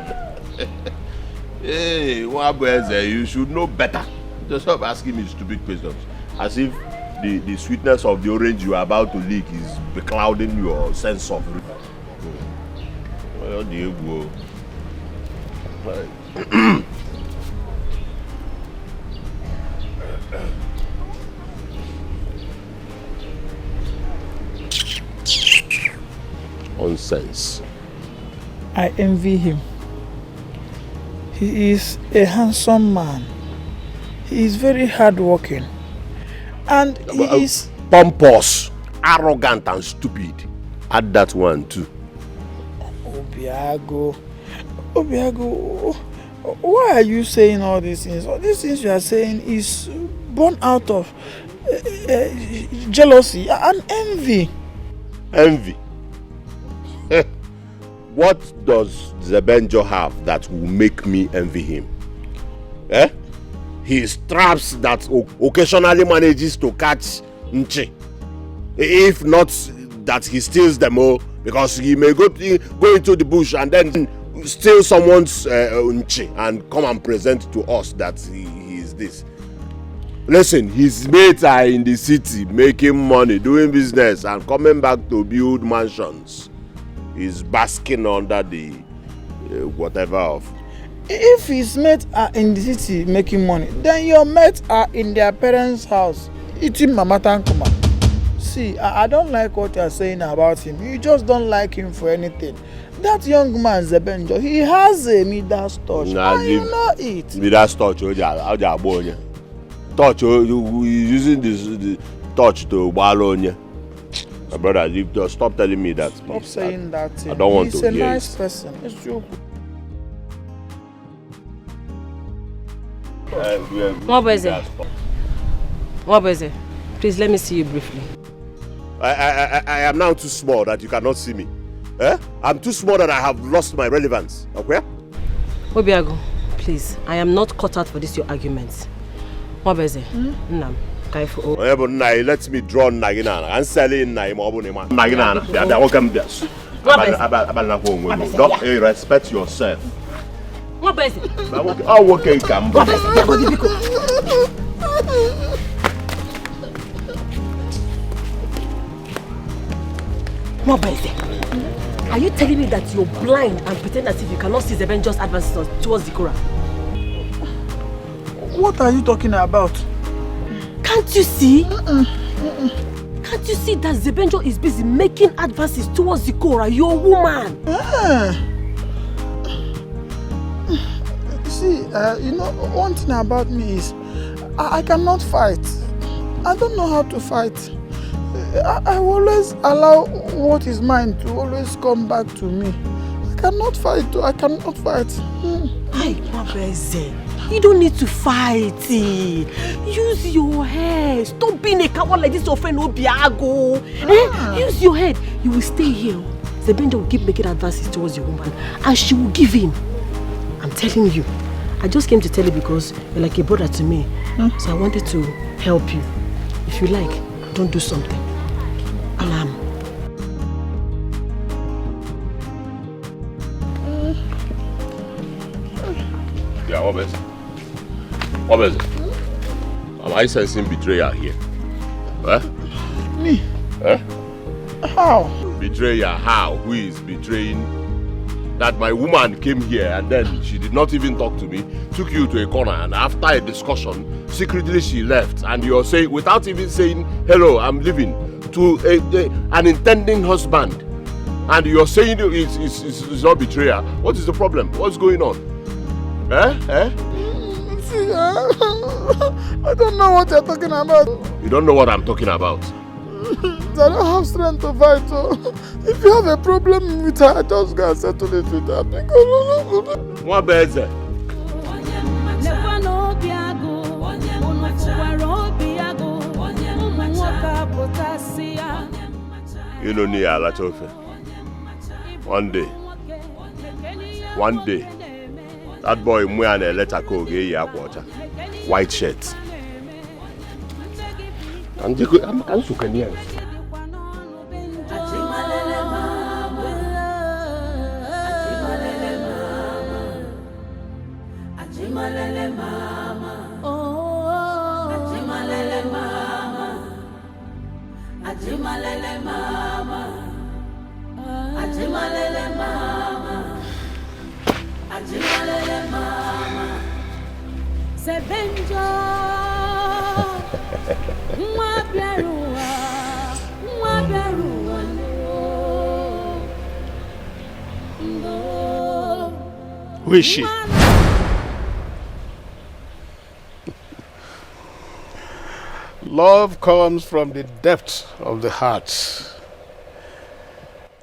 Hey, Wabweze, you should know better. Just stop asking me stupid questions. As if the sweetness of the orange you are about to lick is beclouding your sense of... Where do you go? Nonsense. I envy him. He is a handsome man. He is very hardworking. And he is... pompous, arrogant and stupid. Add that one too. Obiago, why are you saying all these things? All these things you are saying is born out of jealousy and envy. Envy? What does Zebenjo have that will make me envy him? Eh? He straps that occasionally manages to catch Nchi. If not that he steals them all, because he may go into the bush and then steal someone's Nchi and come and present to us that he is this. Listen, his mates are in the city making money, doing business and coming back to build mansions. He's basking under the whatever of. If his mates are in the city making money, then your mates are in their parents' house eating mama tankuma. See, I don't like what you are saying about him. You just don't like him for anything. That young man, Zebenjo, he has a Midas touch. Nah, and you know it. Midas touch, touch, using the touch to balloon. My brother, you just stop telling me that. Stop saying that. I don't want to hear it. He's a nice person. It's true. Mwabweze, please let me see you briefly. I am now too small that you cannot see me. Eh? I'm too small that I have lost my relevance. Okay? Obiago, please, I am not cut out for this your arguments. Mwabweze, Nam. Let me draw Nagina and sell in Nagina. Don't respect yourself. Oh, okay, come. Mwabeze, are you telling me that you're blind and pretend as if you cannot see Zebenjo's advances towards Zikora? What are you talking about? Can't you see? Can't you see that Zebenjo is busy making advances towards Zikora, your woman? See, you know, one thing about me is I cannot fight. I don't know how to fight. I always allow what is mine to always come back to me. I cannot fight. I cannot fight. Hey, Mabeze, you don't need to fight. Use your head. Stop being a coward like this, your friend Obiago. Use your head. You will stay here. Zebenjo will keep making advances towards your woman and she will give in. I'm telling you. I just came to tell you because you're like a brother to me. So I wanted to help you. If you like, don't do something. Alarm. Yeah, what is it? What is it? Am I sensing betrayal here? Huh? Me? Huh? How? Betrayal, how? Who is betraying? That my woman came here and then she did not even talk to me, took you to a corner, and after a discussion, secretly she left. And you're saying, without even saying, hello, I'm leaving, to an intending husband. And you're saying it's not betrayal. What is the problem? What's going on? See, I don't know what you're talking about. You don't know what I'm talking about? I don't have strength to fight. So if you have a problem with her, just go and settle it with her. What is it? You know, Nia Latofe. One day, that boy Mwana let her go get water. White shirt. And you I'm Sukania. Who is she? Love comes from the depths of the heart.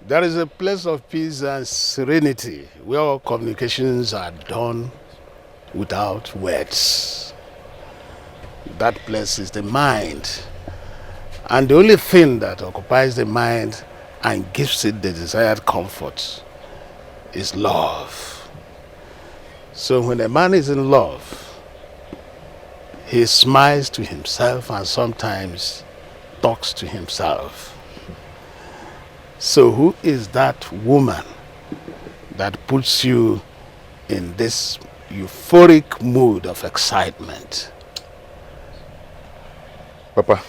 There is a place of peace and serenity where all communications are done without words. That place is the mind. And the only thing that occupies the mind and gives it the desired comfort is love. So when a man is in love, he smiles to himself and sometimes talks to himself. So who is that woman that puts you in this euphoric mood of excitement? Papa,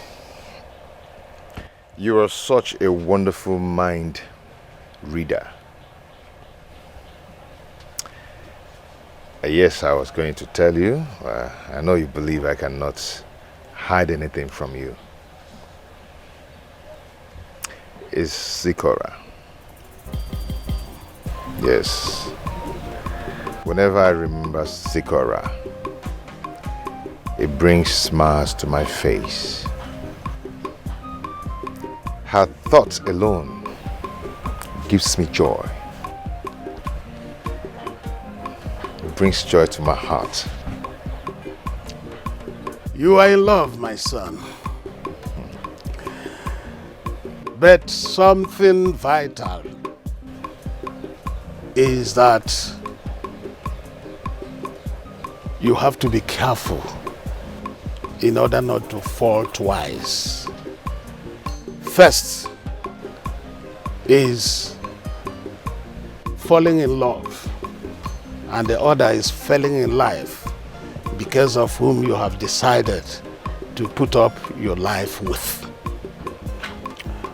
you are such a wonderful mind reader. Yes, I was going to tell you. I know you believe I cannot hide anything from you. It's Zikora. Yes. Whenever I remember Zikora, it brings smiles to my face. Her thoughts alone gives me joy. It brings joy to my heart. You are in love, my son. But something vital is that you have to be careful in order not to fall twice. First is falling in love, and the other is falling in life because of whom you have decided to put up your life with.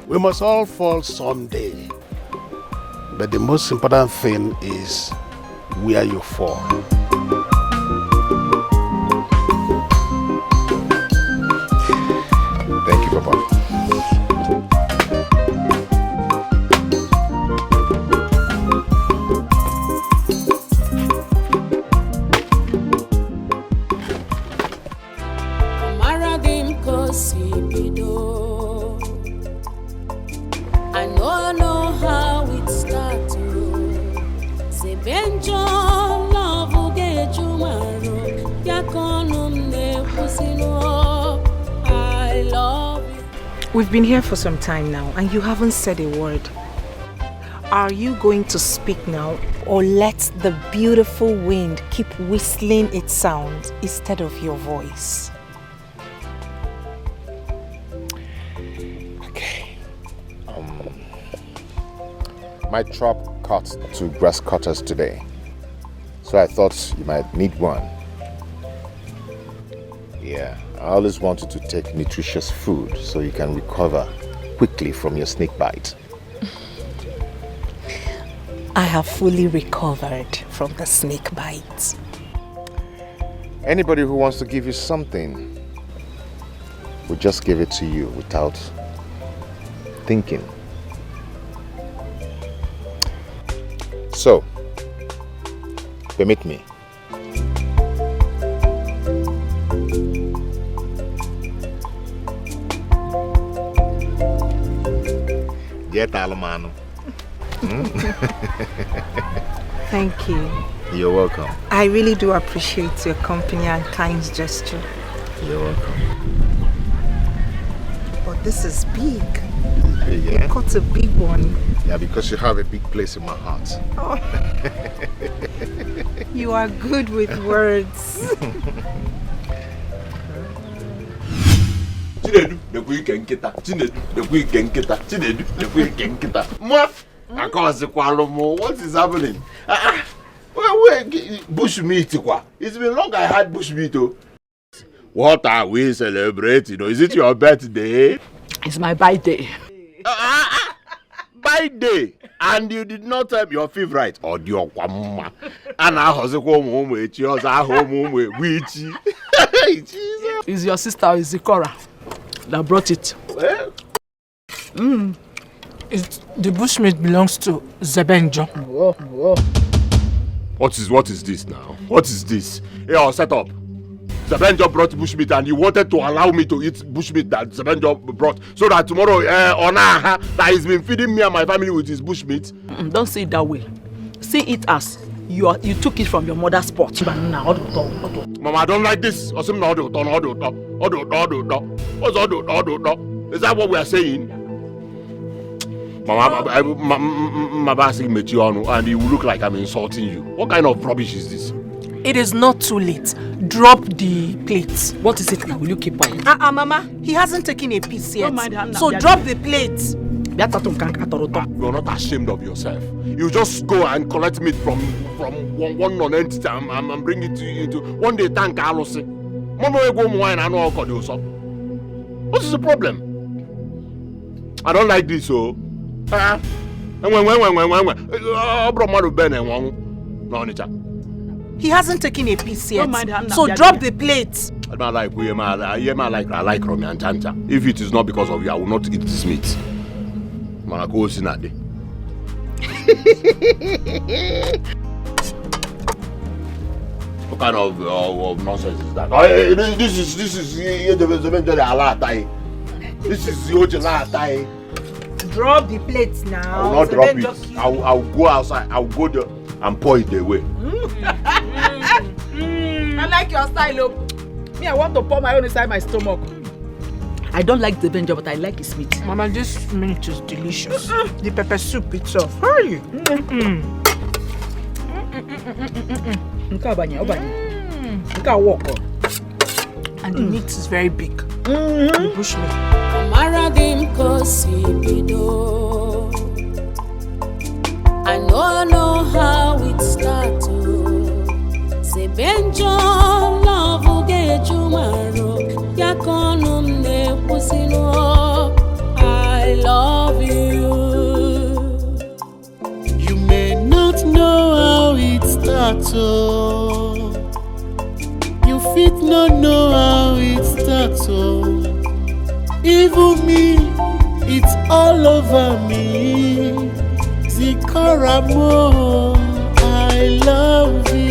We must all fall someday. But the most important thing is where you fall. Thank you, Papa. I know how it started. Say Benjo, love will get you married. I love you. We've been here for some time now and you haven't said a word. Are you going to speak now or let the beautiful wind keep whistling its sound instead of your voice? My truck cut 2 grass cutters today, so I thought you might need one. Yeah, I always wanted to take nutritious food so you can recover quickly from your snake bite. I have fully recovered from the snake bite. Anybody who wants to give you something will just give it to you without thinking. So, permit me. Thank you. You're welcome. I really do appreciate your company and kind gesture. You're welcome. But this is big. Big, yeah? You got a big one. Yeah, because you have a big place in my heart. Oh. You are good with words. The weekend kita. The weekend kita. The weekend kita. What is happening? Bushmeat. It's been long I had bushmeat. What are we celebrating? Is it your birthday? It's my birthday. Birthday, and you did not tell your favorite or your kwamma. And I was home with you, home with you. It's your sister Izikora that brought it. The bushmeat belongs to Zebenjo. What is this now? What is this? Hey, set up. Zebenjo brought bushmeat and you wanted to allow me to eat bushmeat that Zebenjo brought so that tomorrow Onaha that he's been feeding me and my family with his bushmeat. Don't see it that way. See it as you took it from your mother's pot. Mama, I don't like this. What's that what we are saying? Mama, and you look like I'm insulting you. What kind of rubbish is this? It is not too late. Drop the plates. What is it now? Will you keep quiet? Mama, he hasn't taken a piece yet. So drop the plates. You're not ashamed of yourself. You just go and collect meat from one non-entity and bring it to you into one day thank Carlos. What is the problem? I don't like this, so. He hasn't taken a piece yet. So drop the plates. I like Romy and Tanta. If it is not because of you, I will not eat this meat. What kind of nonsense is that? This is Drop the plates now. I will not drop it. I will go outside. I will go there and pour it away. I like your style. Me, I want to pour my own inside my stomach. I don't like the Benja, but I like his meat. Mama, this meat is delicious. The pepper soup itself. Hurry. And the meat is very big. The bushmeat. I know how it started. Say Benjo, love will get you married. I love not know how it starts, oh. You fit not know how it starts, oh. Even me, it's all over me. Zikoramo, I love you.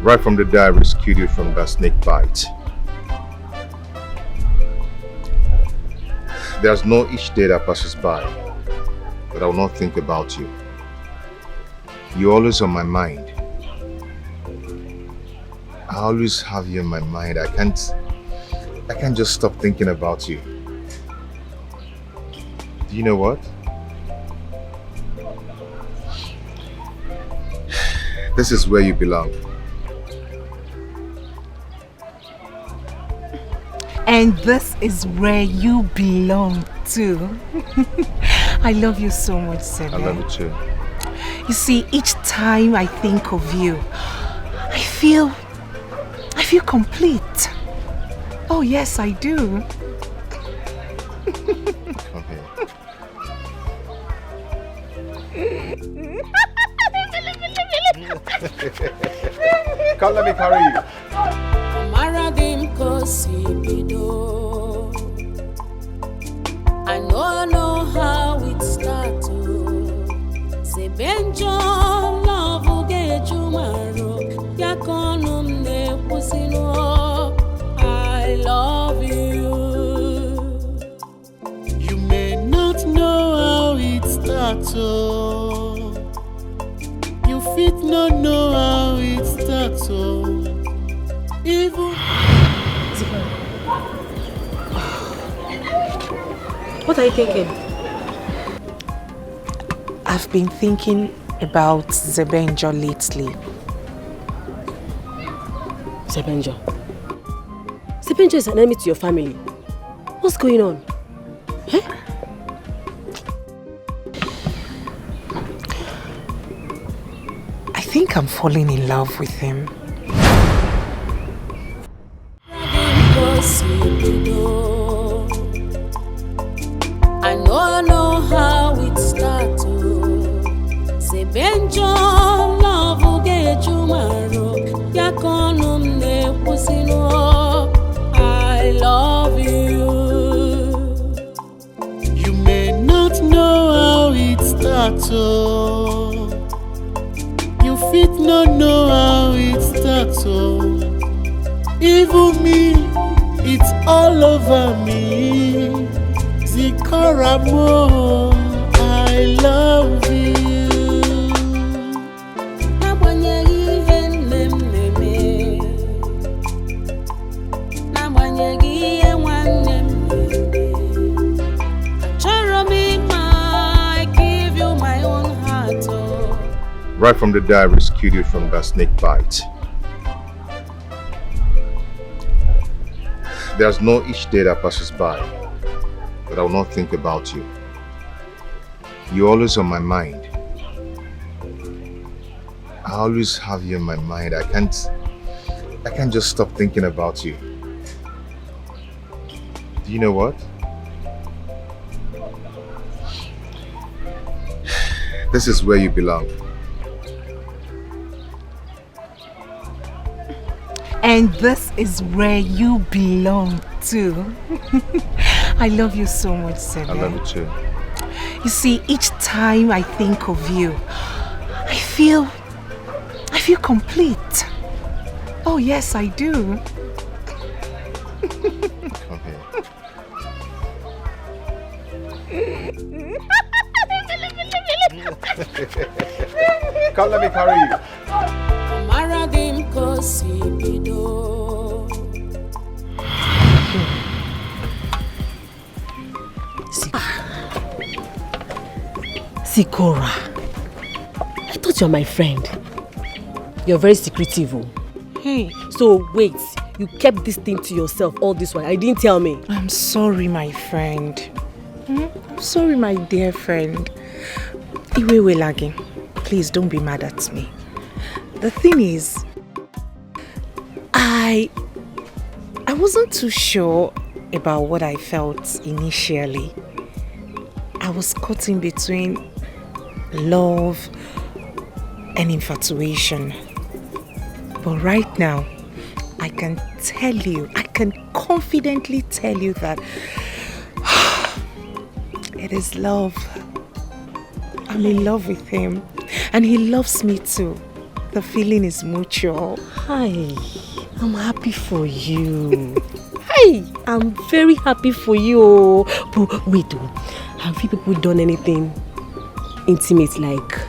Right from the day I rescued you from that snake bite. There's no each day that passes by that I will not think about you. You're always on my mind. I always have you in my mind. I can't just stop thinking about you. Do you know what? This is where you belong. And this is where you belong too. I love you so much, Sebe. I love you too. You see, each time I think of you, I feel complete. Oh yes, I do. Okay. Come, let me carry you. I know how it starts. Say Benjo love get you maro. Yakonum ne pusino. I love you. You may not know how it starts, oh. You fit not know how it starts, oh. Even What are you thinking? I've been thinking about Zebenjo lately. Zebenjo? Zebenjo is an enemy to your family. What's going on? Eh? I think I'm falling in love with him. I know how it starts. Say Benjo love get you maro. Yakonum ne pusino. I love you. you may not know how it starts, oh. You fit not know how it starts, oh. Even me, it's all over me. Zikoramo, I love you. Right from the day I rescued you from that snake bite. There's no each day that passes by that I will not think about you. You're always on my mind. I always have you in my mind. I can't just stop thinking about you. Do you know what? This is where you belong. And this is where you belong too. I love you so much, Sebe. I love you too. You see, each time I think of you, I feel complete. Oh yes, I do. Okay. Come, let me carry you. Sikora, I thought you're my friend. You're very secretive. Oh. Hey. So wait, you kept this thing to yourself all this while. I didn't tell me. I'm sorry, my friend. I'm sorry, my dear friend. Iwe lagging. please don't be mad at me. The thing is, I wasn't too sure about what I felt initially. I was caught in between love and infatuation. But right now, I can confidently tell you that it is love. I'm in love with him and he loves me too. The feeling is mutual. Hi, I'm happy for you. Hi, I'm very happy for you. But wait, have you people done anything intimate like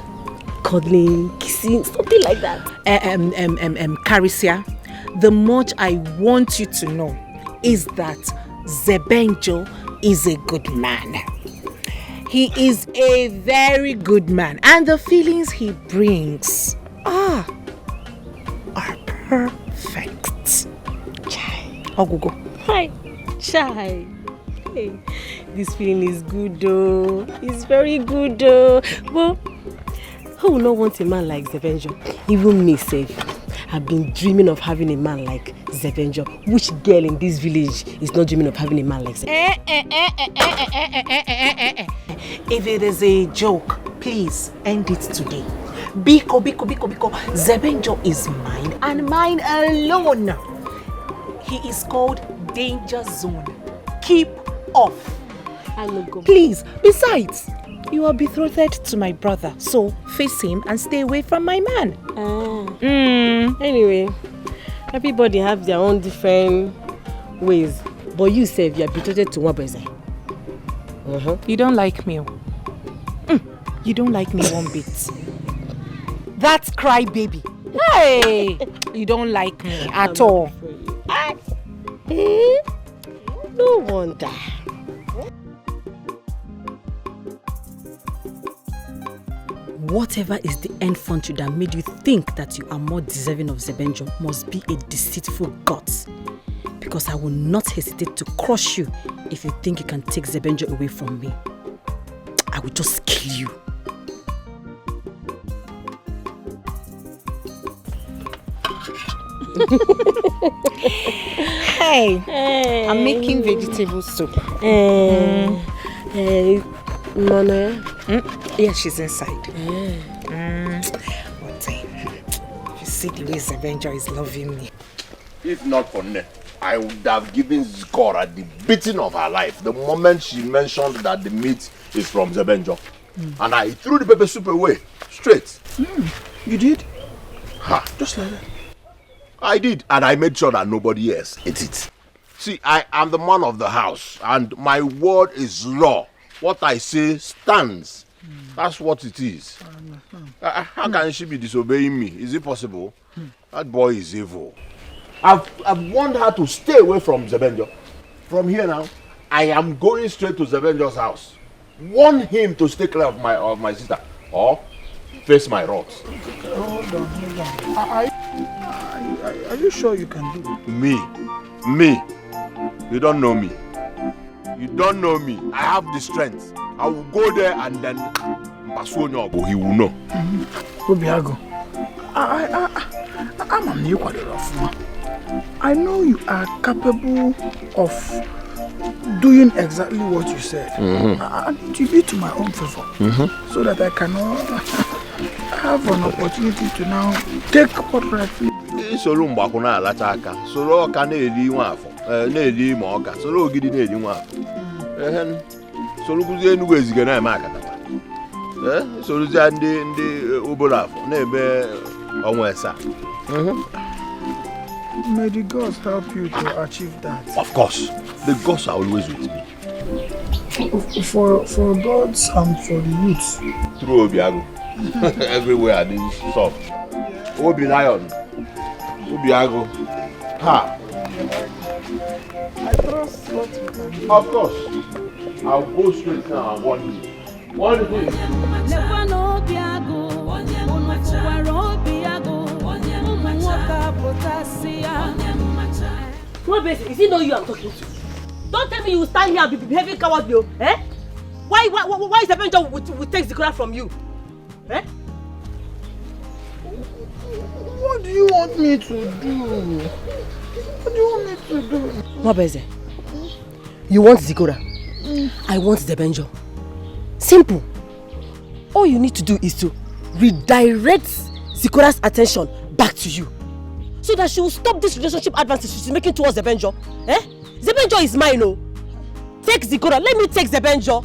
cuddling, kissing, something like that? Carisia, the much I want you to know is that Zebenjo is a good man. He is a very good man and the feelings he brings are perfect. Chai. Ogugo. Hi, Chai. Hey, this feeling is good though. It's very good though. But who would not want a man like Zebenjo? Even me, safe. I've been dreaming of having a man like Zebenjo. Which girl in this village is not dreaming of having a man like Zebenjo? If it is a joke, please end it today. Biko. Zebenjo is mine and mine alone. He is called Danger Zone. Keep off. Please, besides, you are betrothed to my brother, so face him and stay away from my man. Anyway, everybody have their own different ways. But you say you are betrothed to one brother. You don't like me. You don't like me one bit. That's crybaby. Hey, you don't like me at all. No wonder. Whatever is the end frontier that made you think that you are more deserving of Zebenjo must be a deceitful gut. Because I will not hesitate to crush you if you think you can take Zebenjo away from me. I will just kill you. Hey, I'm making vegetable soup. Mona? Yeah, she's inside. What time? You see the way Zebenjo is loving me. If not for Ne, I would have given Zikora the beating of her life the moment she mentioned that the meat is from Zebenjo. And I threw the pepper soup away, straight. You did? Ha. Just like that. I did, and I made sure that nobody else ate it. See, I am the man of the house, and my word is law. What I say stands. That's what it is. How can she be disobeying me? Is it possible? That boy is evil. I've warned her to stay away from Zebenjo. From here now, I am going straight to Zebenjo's house. Warn him to stay clear of my sister, or face my wrath. Hold on. Are you sure you can do it? Me. You don't know me. You don't know me. I have the strength. I will go there and then he will know. Obiago, I know you are capable of doing exactly what you said. I need to be to my own favor so that I cannot have an opportunity to now take what rightfully. Solo mbakuna alachaka. Solo kaneli nwafo. Na-eri ma ọka. Solo ogidi na-eri nwafo. Solo kuzie Enugu eziga na eme akatapa. Solo zia ndị obolo afọ na-eme ọnwa esa. May the gods help you to achieve that. Of course. The gods are always with me. For gods and for the youths. Through Obiago. Everywhere this is soft. Obi Lion. Obiago. Ha. I trust what you can do. Of course. I'll go straight now and warn you. One thing. What is it not you I'm talking to? Don't tell me you stand here and be behaving cowardly, eh? Why is Zebenjo will take the color from you? Eh? What do you want me to do? What do you want me to do? Mabeze, you want Zikora? I want Zebenjo. Simple. All you need to do is to redirect Zikora's attention back to you, so that she will stop this relationship advances she's making towards Zebenjo. Eh? Zebenjo is mine, oh. Take Zikora, let me take Zebenjo.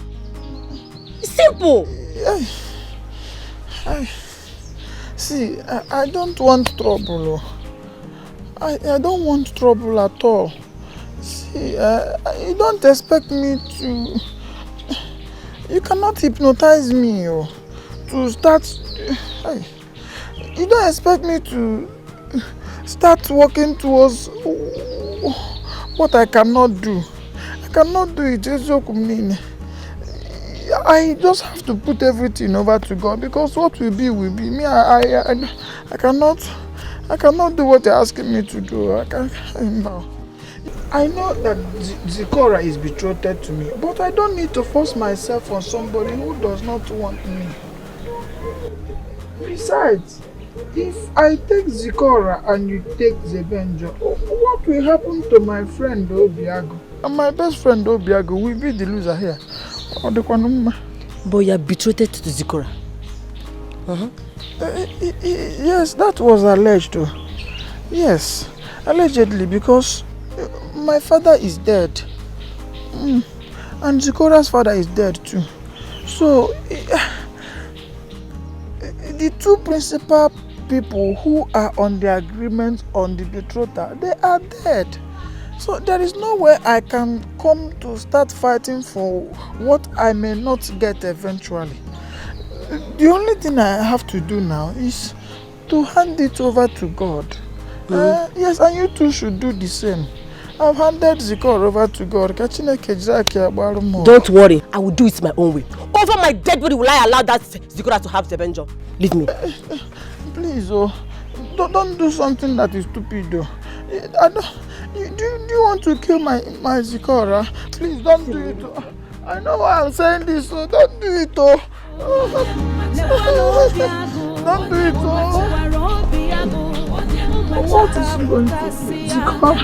It's simple. See, I don't want trouble. I don't want trouble at all. See, you don't expect me to... You cannot hypnotize me to start... You don't expect me to start working towards what I cannot do. I cannot do it. I just have to put everything over to God, because what will be will be. Me, I cannot do what you're asking me to do. I know that Zikora is betrothed to me, but I don't need to force myself on somebody who does not want me. Besides, if I take Zikora and you take Zebenjo, what will happen to my friend Obiago? And my best friend Obiago will be the loser here. But you are betrothed to Zikora. Yes, that was alleged. Yes, allegedly, because my father is dead. And Zikora's father is dead too. So, the two principal people who are on the agreement on the betrothal, they are dead. So there is no way I can come to start fighting for what I may not get eventually. The only thing I have to do now is to hand it over to God. Yes, and you too should do the same. I've handed Zikora over to God. Don't worry, I will do it my own way. Over my dead body will I allow that Zikora to have Zebenjo. Leave me. Please, don't do something that is stupid. Do you want to kill my Zikora? Please don't do it. I know why I'm saying this, so don't do it. Don't do it. What is she going to do? Zikora?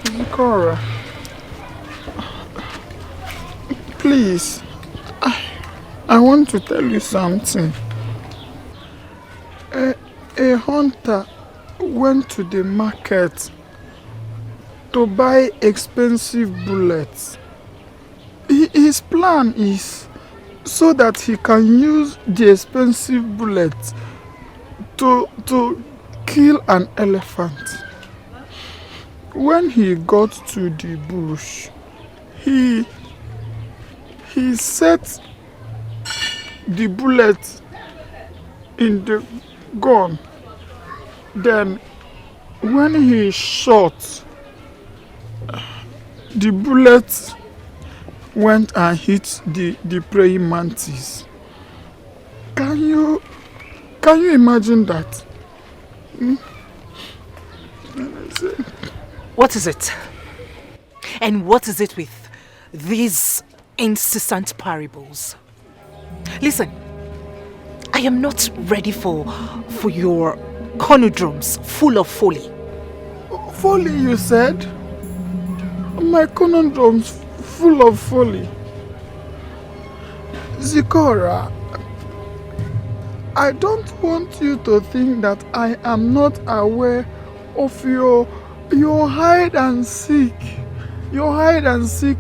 Zikora, please, I want to tell you something. A hunter went to the market to buy expensive bullets. His plan is so that he can use the expensive bullets to kill an elephant. When he got to the bush, he set the bullet in the gun. Then when he shot, the bullet went and hit the praying mantis. Can you imagine that? What is it? And what is it with these incessant parables? Listen, I am not ready for your conundrums full of folly. Folly, you said? My conundrums full of folly. Zikora, I don't want you to think that I am not aware of your hide and seek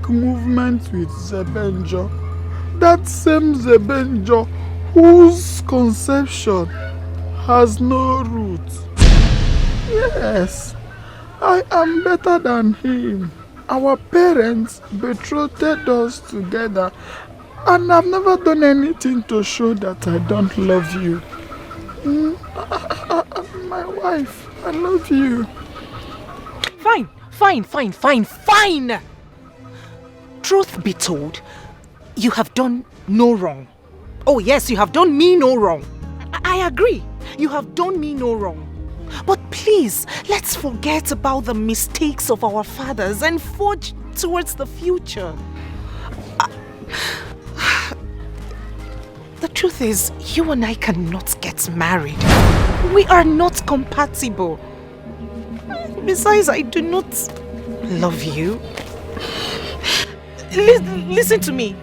movement with Zebenjo. That same Zebenjo whose conception has no root. Yes, I am better than him. Our parents betrothed us together And I've never done anything to show that I don't love you. My wife, I love you. Fine. Truth be told, you have done no wrong. Oh yes, you have done me no wrong. I agree. You have done me no wrong. But please, let's forget about the mistakes of our fathers and forge towards the future. The truth is, you and I cannot get married. We are not compatible. Besides, I do not love you. Listen to me.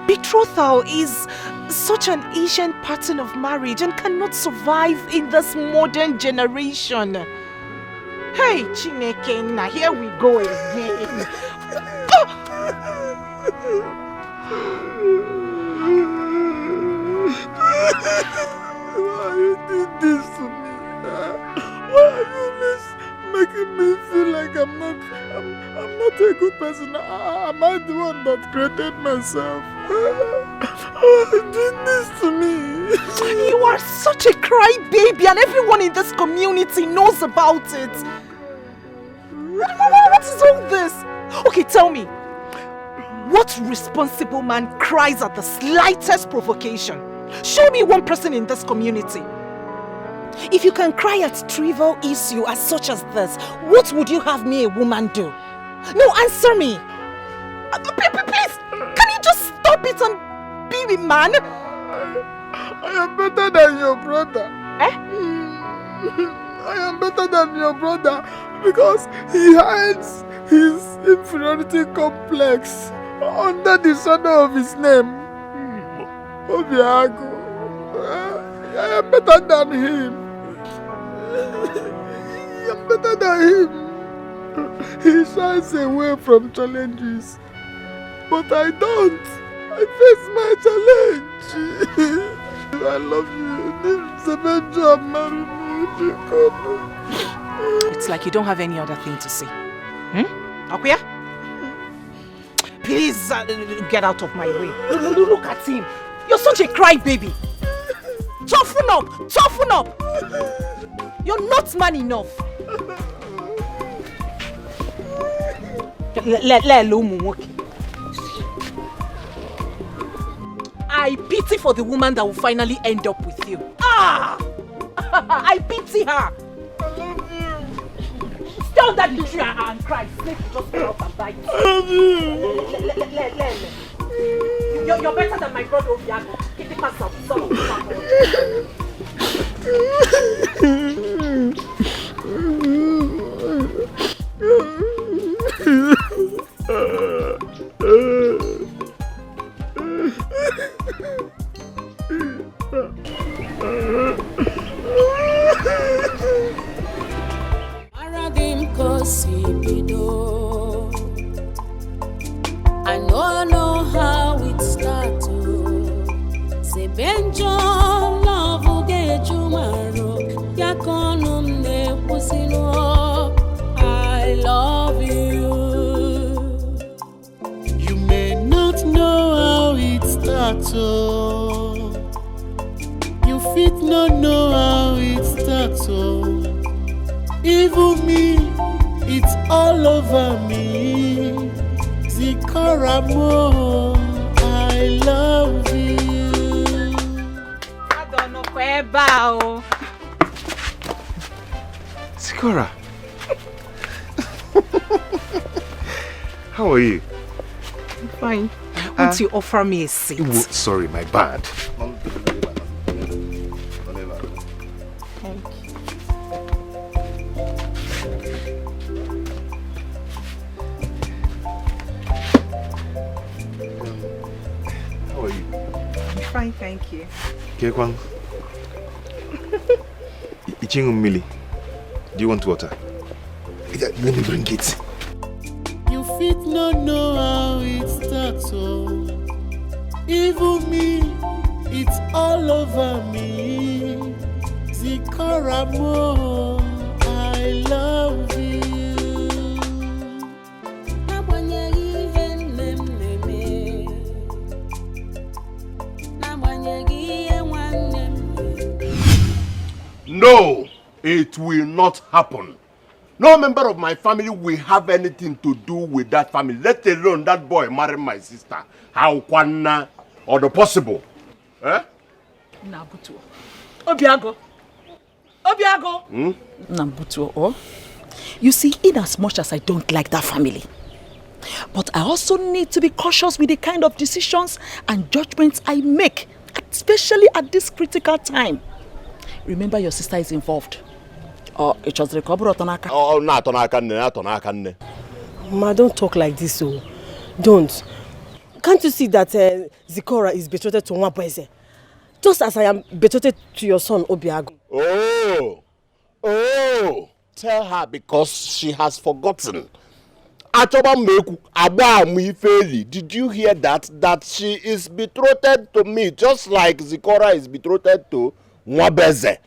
Betrothal is such an ancient pattern of marriage and cannot survive in this modern generation. Hey, Chineke, now here we go again. Why you did this to me? Why are you always making me feel like I'm not a good person? Am I the one that created myself? Why you did this to me? You are such a crybaby and everyone in this community knows about it. What is all this? Okay, tell me. What responsible man cries at the slightest provocation? Show me one person in this community. If you can cry at trivial issue as such as this, what would you have me, a woman, do? No, answer me. Please, can you just stop it and be a man? I am better than your brother. Eh? I am better than your brother because he hides his inferiority complex under the shadow of his name. Obiago. I am better than him. I am better than him. He shies away from challenges. But I don't. I face my challenge. I love you. This is a bad job, marry me. It's like you don't have any other thing to say. Okija? Please get out of my way. Look at him. You're such a crybaby. Toughen up. You're not man enough. I pity for the woman that will finally end up with you. I pity her. I love you. Stay on that tree and cry. Snake just go out and bite. I love you. You're better than my brother Obiago. Get the pass out. Son of a I know how it starts. Say Benjo love get you maro. Yakonum pusino. I love you. You may not know how it starts. You fit not know how it starts. Even me, it's all over me. Zikoramo, I love you. I don't know where bow. Zikora. How are you? I'm fine. Won't you offer me a seat? Sorry, my bad. Thank you. How are you? I'm fine, thank you. Kekwang. Ichingumili. Do you want water? Let me bring it. You fit not know how it starts. Even me, it's all over me. Zikoramo, I love you. No, it will not happen. No member of my family will have anything to do with that family, let alone that boy marrying my sister. How kwana or the possible? Eh? Nabutu. Obiago. Obiago. Nabutu. Oh. You see, in as much as I don't like that family, but I also need to be cautious with the kind of decisions and judgments I make, especially at this critical time. Remember, your sister is involved. Oh, it was the recovery of Tonaka. Oh, not Tonaka. Ma, don't talk like this, oh. Don't. Can't you see that Zikora is betrothed to Nwapweze? Just as I am betrothed to your son, Obiago. Oh. Tell her because she has forgotten. Did you hear that? That she is betrothed to me, just like Zikora is betrothed to Nwabeze.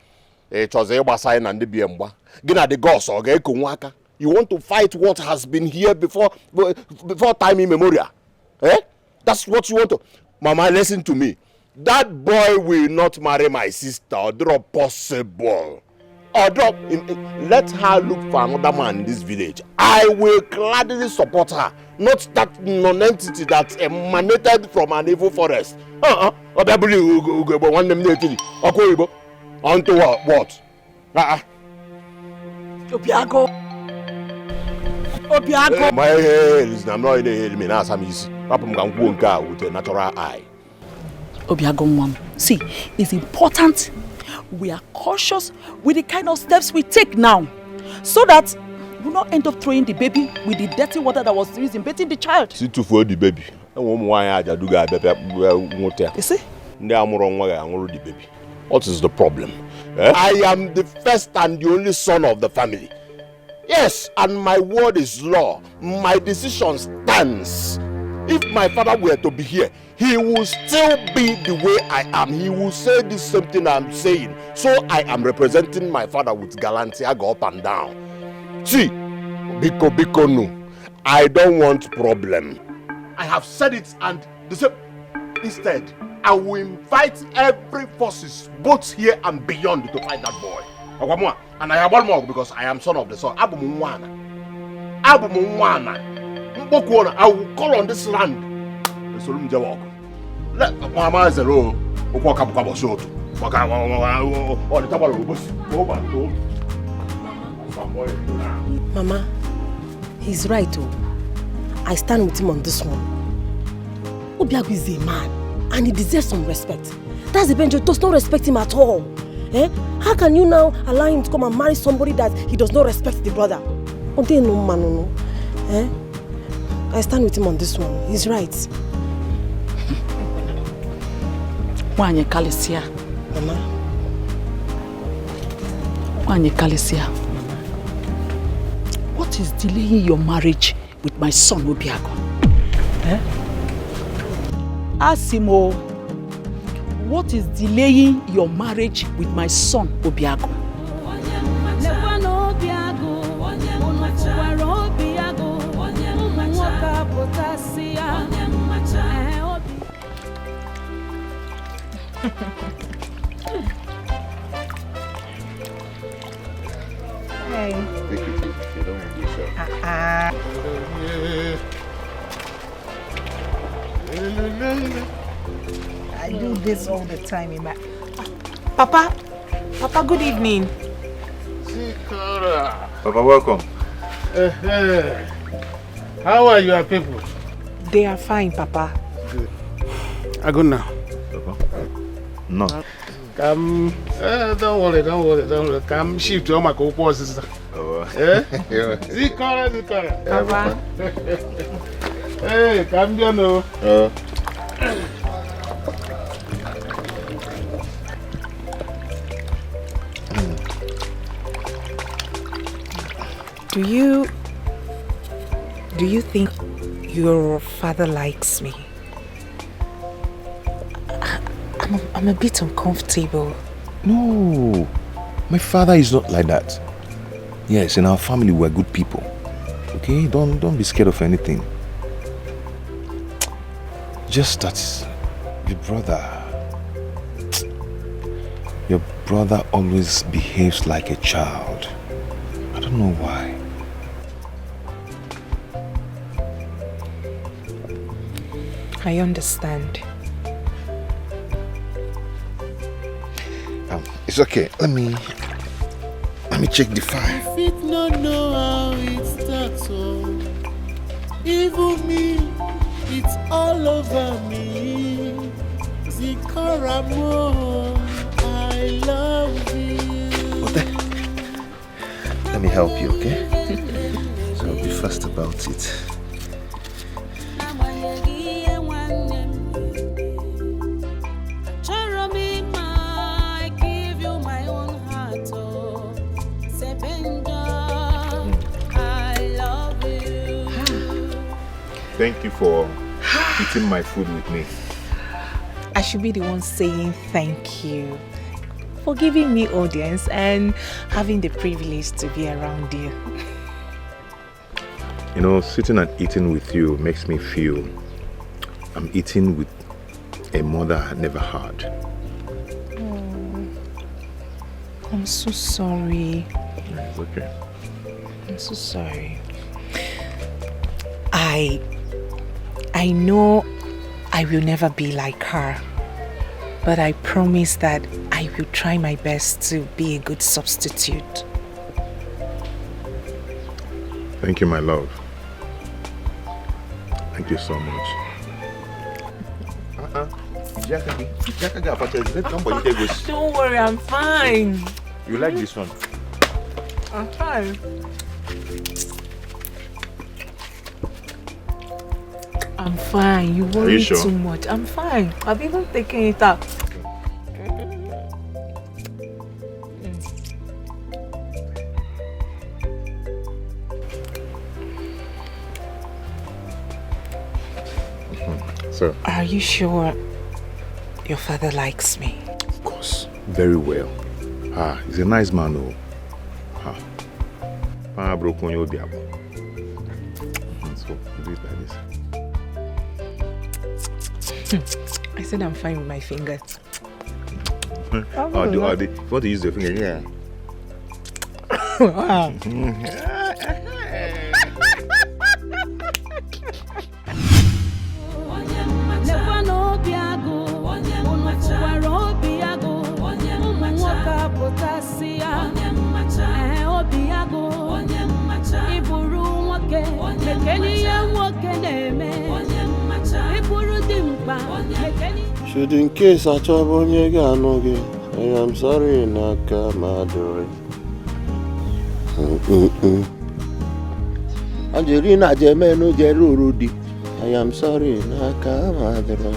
It was a sign and the Biemba. Gina the gods or Gekunwaka. You want to fight what has been here before time immemorial. Eh? That's what you want to. Mama, listen to me. That boy will not marry my sister or drop possible. Or drop. Let her look for another man in this village. I will gladly support her. Not that non-entity that emanated from an evil forest. Onto what? Obiago. Obiago. My listen, I'm not in the me now. Some easy. Papa can go with a natural eye. Obiago, mom. See, it's important we are cautious with the kind of steps we take now, so that we will not end up throwing the baby with the dirty water that was used in bathing the child. See to for the baby. You see? The baby. What is the problem? I am the first and the only son of the family. Yes, and my word is law. My decision stands. If my father were to be here, he will still be the way I am. He will say the same thing I'm saying. So I am representing my father with gallantry. I go up and down. See, Biko no. I don't want problem. I have said it and the same. Instead, I will invite every forces, both here and beyond, to fight that boy. And I have one more because I am son of the sun. I will call on this land. Let Mama Zero walk up a short. Mama, he's right, oh. I stand with him on this one. Obiago is a man and he deserves some respect. That's the Benjo does not respect him at all. Eh? How can you now allow him to come and marry somebody that he does not respect the brother? No. Eh? I stand with him on this one. He's right. Wanye Kalisia. Mama. Wanye Kalisia. What is delaying your marriage with my son Obiago? Eh? Asimo, what is delaying your marriage with my son Obiago? Hey. Take it easy. You don't want yourself. I do this all the time in my... Papa, good evening. Papa, welcome. How are your people? They are fine, Papa. Good. I go now. Papa? No. Come, don't worry. Come shift to my co-poor sister. Zikora. Papa. Hey, come here now. Do you think your father likes me? I'm a bit uncomfortable. No, my father is not like that. Yes, in our family we're good people. Okay, don't be scared of anything. Just that your brother always behaves like a child. I don't know why. I understand. It's okay. Let me check the file. If it no know how it starts, oh, even me, it's all over me. Zikaramo, I love you. Let me help you, okay? So be fast about it. Thank you for eating my food with me. I should be the one saying thank you for giving me audience and having the privilege to be around you. You know, sitting and eating with you makes me feel I'm eating with a mother I never had. Oh, I'm so sorry. It's okay. I'm so sorry. I know I will never be like her, but I promise that I will try my best to be a good substitute. Thank you, my love. Thank you so much. Don't worry, I'm fine. You like this one? I'm fine. I'm fine. You worry too much. I'm fine. I've even taken it out. So, are you sure your father likes me? Of course. Very well. He's a nice man, though. Broke on your diabo. So, do it like this. I said I'm fine with my fingers. You want to use your finger? Yeah. Wow. Should in case I trouble you again, I am sorry, Naka Maduri. Angelina Gemeno Gerudi. I am sorry, Naka Maduri.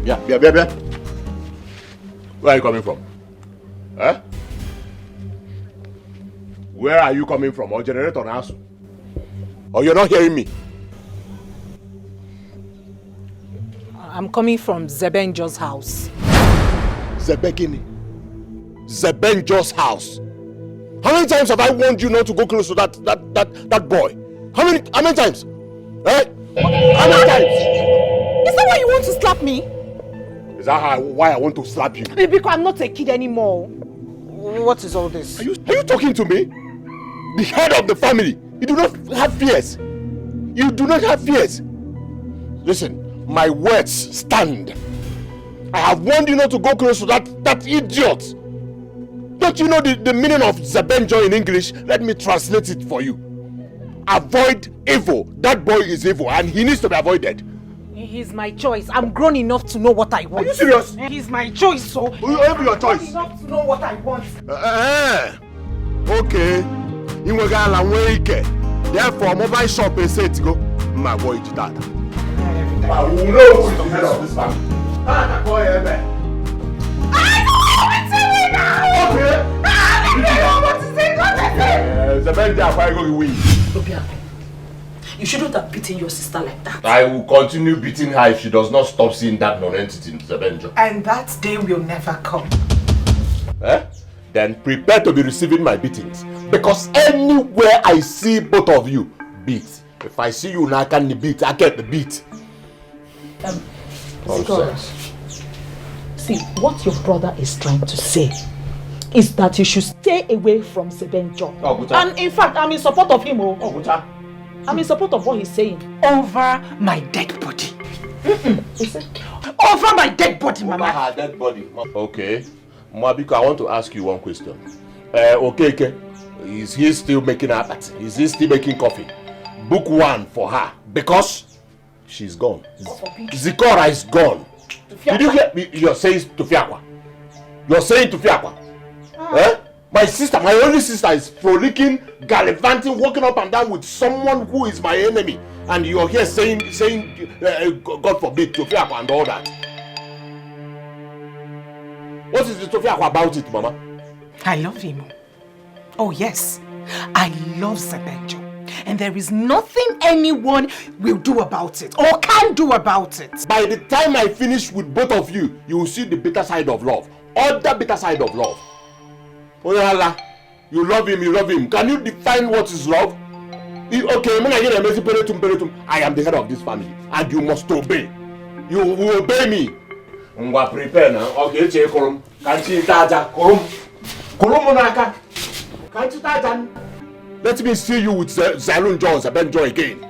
Yeah. Where are you coming from? Huh? Where are you coming from? Or generator on house? Or you're not hearing me? I'm coming from Zebenjo's house. Zebenjo's house? How many times have I warned you not to go close to that boy? How many times? Eh? How many times? Is that why you want to slap me? Is that why I want to slap you? Because I'm not a kid anymore. What is all this? Are you talking to me? The head of the family. You do not have fears. You do not have fears. Listen, my words stand. I have warned you not to go close to that idiot. Don't you know the meaning of Zebenjo in English? Let me translate it for you. Avoid evil. That boy is evil and he needs to be avoided. He's my choice. I'm grown enough to know what I want. Are you serious? He's my choice, so... Whatever your choice. I'm grown enough to know what I want. Okay. Therefore, mobile shop is set to go. My boy, that. I will know who is the head of this family. I don't want to say you shouldn't have beaten your sister like that. I will continue beating her if she does not stop seeing that non-entity in Zebenjo. And that day will never come. Then prepare to be receiving my beatings. Because anywhere I see both of you, beat. If I see you now, I can beat, I get the beat. Nonsense. See, what your brother is trying to say is that you should stay away from Sebenjo. And in fact, I'm in support of him. I'm in support of what he's saying. Over my dead body. Over my dead body, Mama. Over her dead body. Okay. Mabiko, I want to ask you one question. Okay. Is he still making appetite? Is he still making coffee? Book one for her. Because she's gone. Zikora is gone. Did you hear me? You're saying Tufiakwa. You're saying Tufiakwa. My sister, my only sister is frolicking, gallivanting, walking up and down with someone who is my enemy. And you're here saying God forbid, Tufiakwa and all that. What is the Tufiakwa about it, Mama? I love him. Oh yes, I love Sebenjo. And there is nothing anyone will do about it or can do about it. By the time I finish with both of you, you will see the bitter side of love. Other bitter side of love. Oyala, you love him. Can you define what is love? Okay, I am the head of this family and you must obey. You will obey me. Ngwa prepare now. Okay, che korum. Kanchi taja korum. Korum monaka. Kanchi taja. Let me see you with Zalun Jones, Sebenjo again.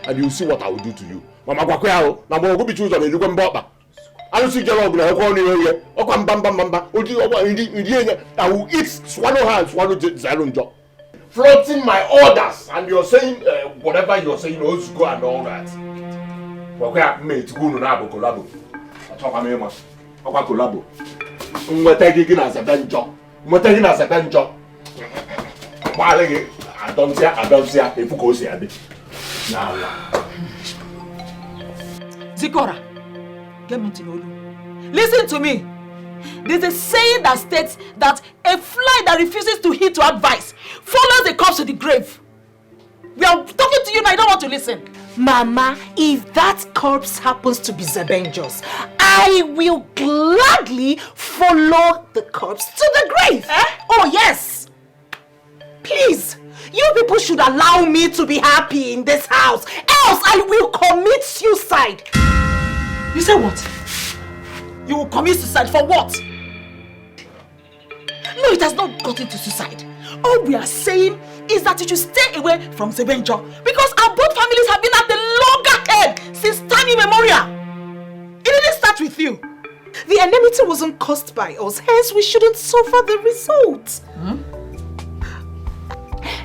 And you see what I will do to you. Mama Kwakwao, Namo go be choose of a Lugan Baba. I don't see Jalog, I will eat, swallow her and swallow Zalun Jones. Flaunting my orders, and you're saying whatever you're saying, also go and all that. Kwakwa mate, go no nabo collabo. I talk a mema. Kwakwa collabo. Taking as a benjo. Taking as a benjo. I don't see if you go see it. Now, Zikora, get me to know you. Listen to me. There's a saying that states that a fly that refuses to heed to advice follows the corpse to the grave. We are talking to you now, I don't want to listen. Mama, if that corpse happens to be Sebenjo's, I will gladly follow the corpse to the grave. Oh yes. Please, you people should allow me to be happy in this house, else I will commit suicide. You say what? You will commit suicide for what? No, it has not gotten to suicide. All we are saying is that you should stay away from Sebenjo because our both families have been at the loggerhead since time immemorial. It didn't start with you. The enmity wasn't caused by us, hence we shouldn't suffer the results.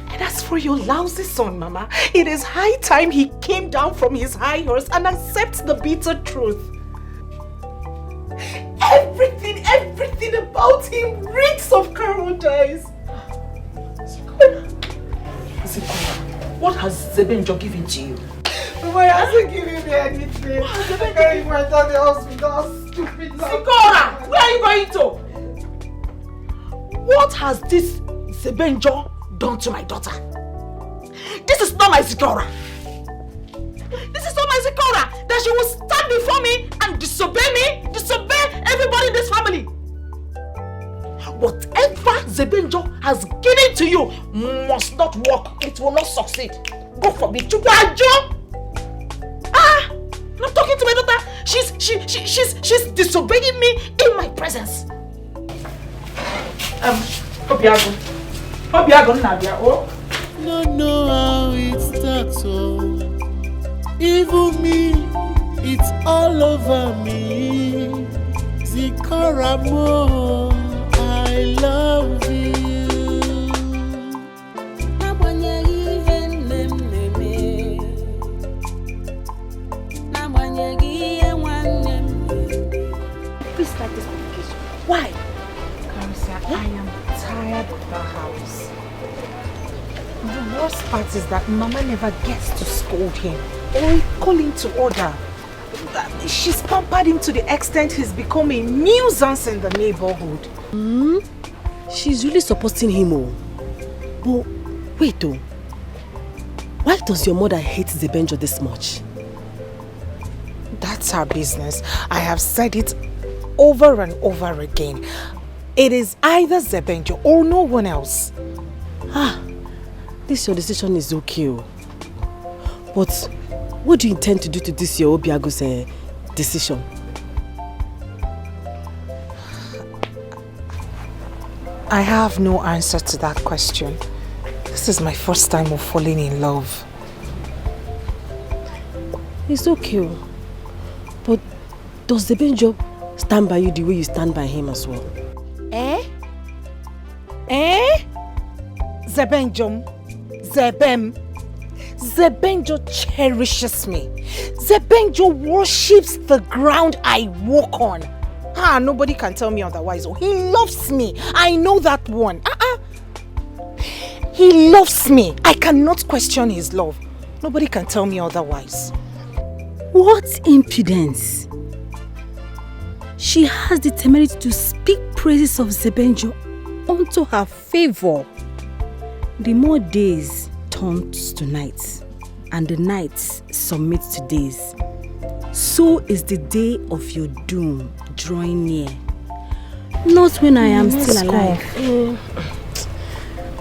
And as for your lousy son, Mama, it is high time he came down from his high horse and accepts the bitter truth. Everything about him reeks of cowardice. Zikora, what has Sebenjo given to you? Mama, he hasn't given me anything. I can't even enter the hospital. Stupid. Zikora, where are you going to? What has this Sebenjo done to my daughter? This is not my Zikora. This is not my Zikora, that she will stand before me and disobey everybody in this family. Whatever Sebenjo has given to you must not work. It will not succeed. God forbid. I'm talking to my daughter. She's disobeying me in my presence. Obiago, Nadia. Oh. No know how it starts, oh. Even me, it's all over me. Zikora mo, I love you. Please start this communication. Why? Carissa, I am tired of the house. The worst part is that Mama never gets to scold him or call him to order. She's pampered him to the extent he's become a nuisance in the neighborhood. She's really supporting him, oh. But wait, oh. Why does your mother hate Sebenjo this much? That's her business. I have said it over and over again. It is either Sebenjo or no one else. This your decision is okay, oh. But what do you intend to do to this your Obiago's decision? I have no answer to that question. This is my first time of falling in love. It's okay. But does the Benjo stand by you the way you stand by him as well? Zebenjo cherishes me. Zebenjo worships the ground I walk on. Nobody can tell me otherwise. He loves me. I know that one. He loves me. I cannot question his love. Nobody can tell me otherwise. What impudence! She has the temerity to speak praises of Zebenjo unto her favor. The more days turns to nights, and the nights submit to days. So is the day of your doom drawing near. Not when I am still alive.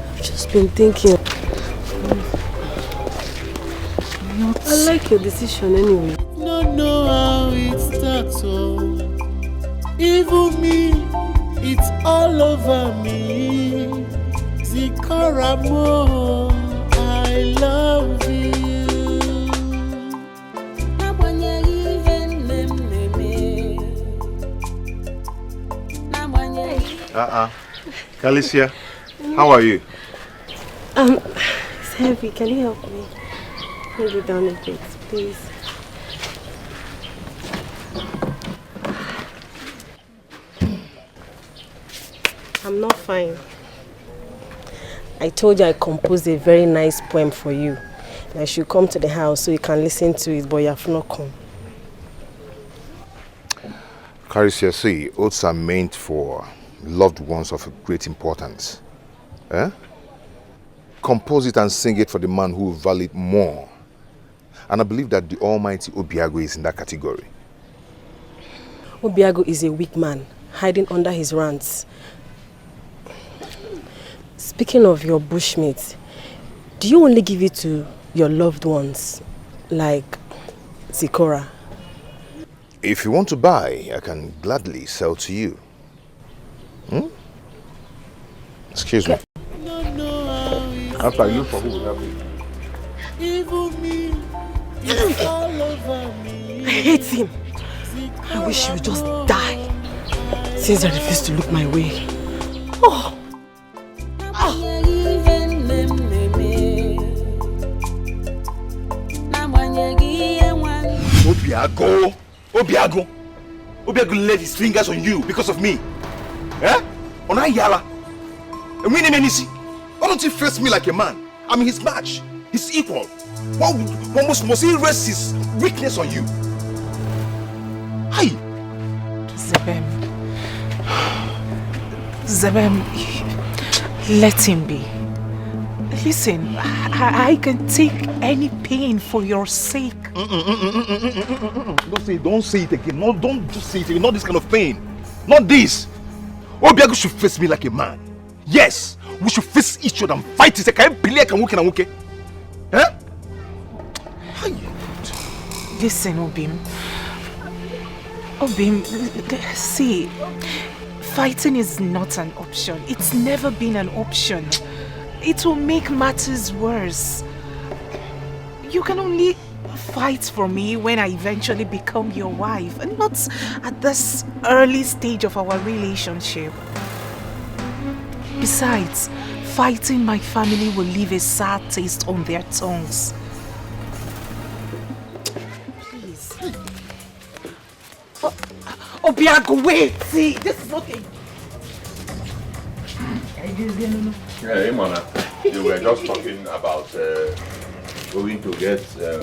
I've just been thinking. I like your decision anyway. Don't know how it starts, oh. Even me, it's all over me. Zikoramo, I love you. Calicia, how are you? It's heavy. Can you help me? Hold it down a bit, please. I'm not fine. I told you I composed a very nice poem for you. I should come to the house so you can listen to it, but you have not come. Calicia, see, oaths are meant for loved ones of great importance. Compose it and sing it for the man who will value it more. And I believe that the almighty Obiago is in that category. Obiago is a weak man, hiding under his rants. Speaking of your bushmates, do you only give it to your loved ones, like Zikora? If you want to buy, I can gladly sell to you. Excuse me. After you for who will help you? I hate him. I wish he would just die. Since I refuse to look my way. Obiago laid his fingers on you because of me. Ona Yala. And we name Nisi. Why don't you face me like a man? I'm his match, his equal. Why must he rest his weakness on you? Hi. Zebem, let him be. Listen, I can take any pain for your sake. Don't say it again. No, don't just say it again. Not this kind of pain. Not this. Obiago should face me like a man. Yes, we should face each other and fight. It's a kind of plea. Listen, Obim, see, fighting is not an option. It's never been an option. It will make matters worse. You can only fight for me when I eventually become your wife, and not at this early stage of our relationship. Besides, fighting my family will leave a sour taste on their tongues. Please. Obiago, wait! See, this is not a... Hey, Mana, you were just talking about going to get a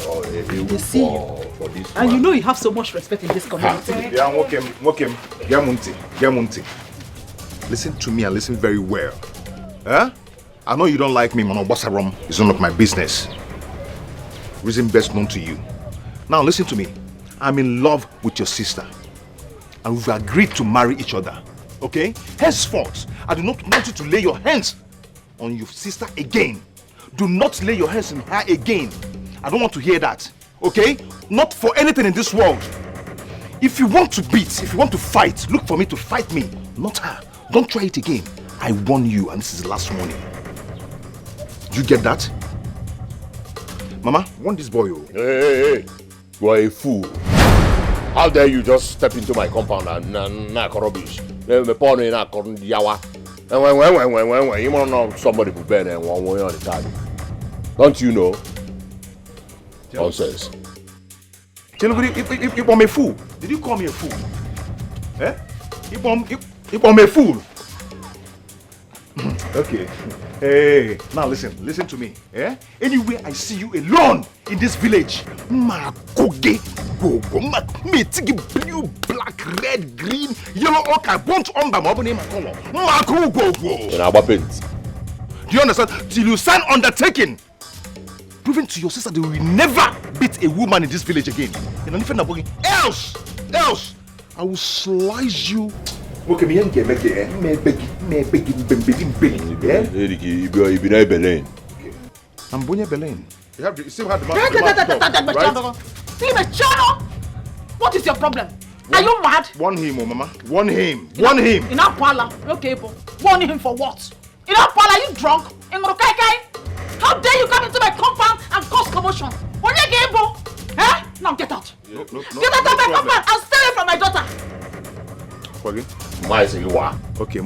bill for this And one. you know you have so much respect in this community. Yeah, Mokem, Yamunti. Listen to me and listen very well. I know you don't like me, Mano Basarom. It's none of my business. Reason best known to you. Now listen to me. I'm in love with your sister. And we've agreed to marry each other. Okay? Henceforth, I do not want you to lay your hands on your sister again. Do not lay your hands on her again. I don't want to hear that. Okay? Not for anything in this world. If you want to beat, if you want to fight, look for me to fight me, not her. Don't try it again. I warn you, and this is the last warning. You get that? Mama, warn this boy. Hey. You are a fool. How dare you just step into my compound and knock rubbish? And when you know somebody who been and one way on the target. Don't you know? Nonsense. Tell me if I'm a fool. Did you call me a fool? Eh? If I'm a fool. Okay. Hey, now listen to me. Eh? Anywhere I see you alone in this village, blue, black, red, green, yellow, okay, bunch on by my name and color. In our paint. Do you understand? Till you sign undertaking, proving to your sister that you will never beat a woman in this village again. You know, else, I will slice you. Okay, me and make it. I'm Bonya Belen. You still have the right? What is your problem? Are you mad? Warn him, oh mama. Warn him. In our parlor. Okay, but warn him for what? In our parlor, are you drunk? How dare you come into my compound and cause commotion? When you get able? Eh? Now get out. Get out of my compound and stay away from my daughter. Okay. Okay,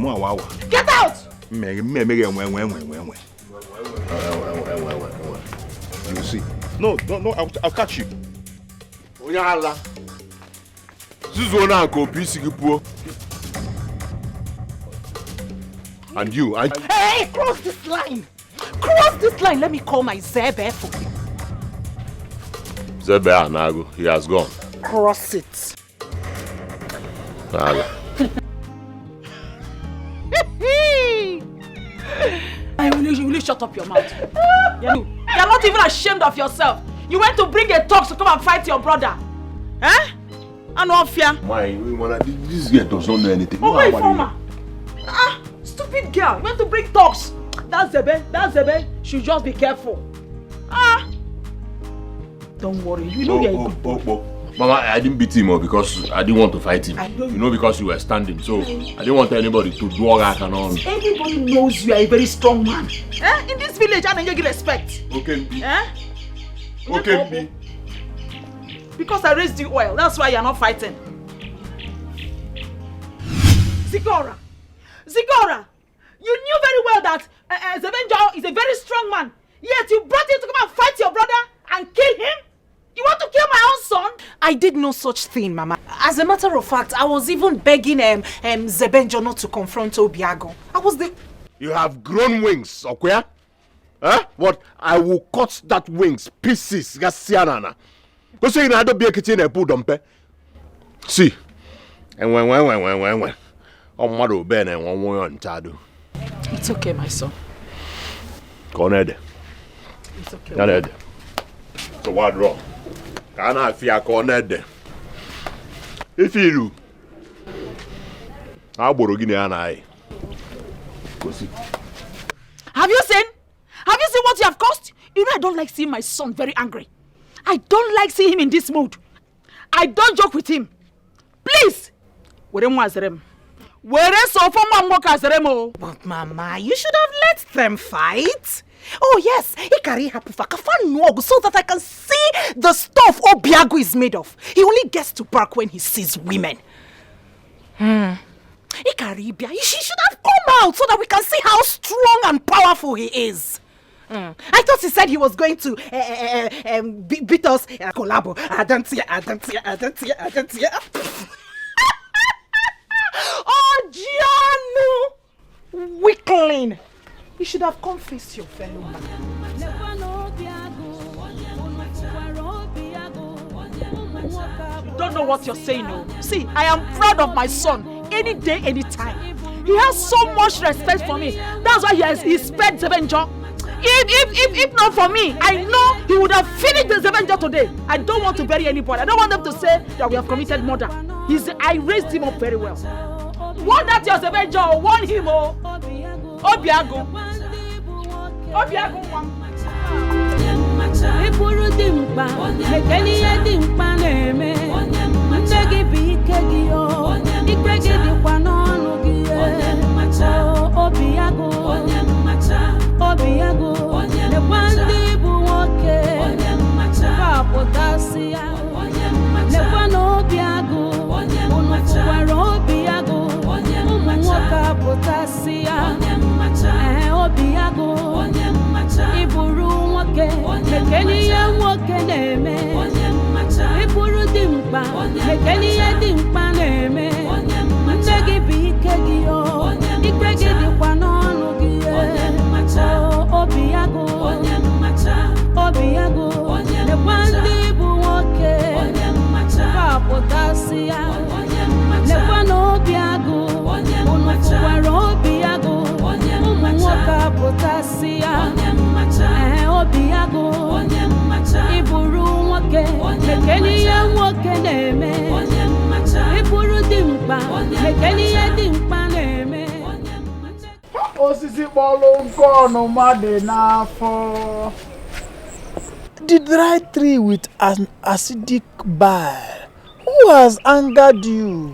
get out! You see. No, I'll catch you. And you, Hey, cross this line! Cross this line, let me call my Zebe for you. Zebe Anago, he has gone. Cross it. Will you shut up your mouth? You're not even ashamed of yourself. You went to bring a talk to come and fight your brother. Eh? I know fear. This girl does not know anything. Oh, wait, former. Stupid girl. You went to bring talks. That's Zebe. Should just be careful. Don't worry. You know you're a good boy. Mama, I didn't beat him because I didn't want to fight him. You know, because you were standing. So I didn't want anybody to do all that and all. Everybody knows you are a very strong man. Eh? In this village, I don't get respect. Okay. Eh? Okay. Because I raised you well. That's why you're not fighting. Zigora, you knew very well that Zebenjo is a very strong man. Yet you brought him to come and fight your brother and kill him? You want to kill my own son? I did no such thing, Mama. As a matter of fact, I was even begging Zebenjo not to confront Obiago. You have grown wings, okay? Huh? What? I will cut that wings pieces. Go say you don't be a kitchen and put them. See. And when. Oh, mother Ben and one more on Tado. It's okay, my son. Coned. It's okay. Coned. So what wrong? Can I fear Coned? If you do, I'll borrow Guinea and I. Go see. Have you seen what you have caused? You know I don't like seeing my son very angry. I don't like seeing him in this mood. I don't joke with him. Please. But Mama, you should have let them fight. Oh yes, so that I can see the stuff Obiago is made of. He only gets to bark when he sees women. She should have come out so that we can see how strong and powerful he is. I thought he said he was going to beat us. Collabo. Oh, Gianno! Weakling! You should have confessed your fellow man. You don't know what you're saying, no? See, I am proud of my son. Any day, any time. He has so much respect for me. That's why he spared Zebenjo. If not for me, I know he would have finished the Zebenjo today. I don't want to bury anybody. I don't want them to say that we have committed murder. I raised him up very well. Warn that your Zebenjo, warn him, oh. Obiago. Obiago. potasia. Never no biago. Unufuwaro biago. Umuwoka potasia. Obiago. Iburu woke. Mekeni ya woke neme. Iburu dimpa. Mekeni ya dimpa neme. Ndegi bikegi yo. Ikegi dikwa nonu giye. Obiago. Obiago. Nekwandi buwoke. Potasia. Never no biago. Unufuwaro obiago. Umuwoka potasia. Obiago. Iburu woke. Mekeni ya woke neme. Iburu dimpa. Mekeni ya dimpa neme. Osisi kpọrọ nkọnụ mmadụ n'afọ. The dry tree with an acidic bile. Who has angered you?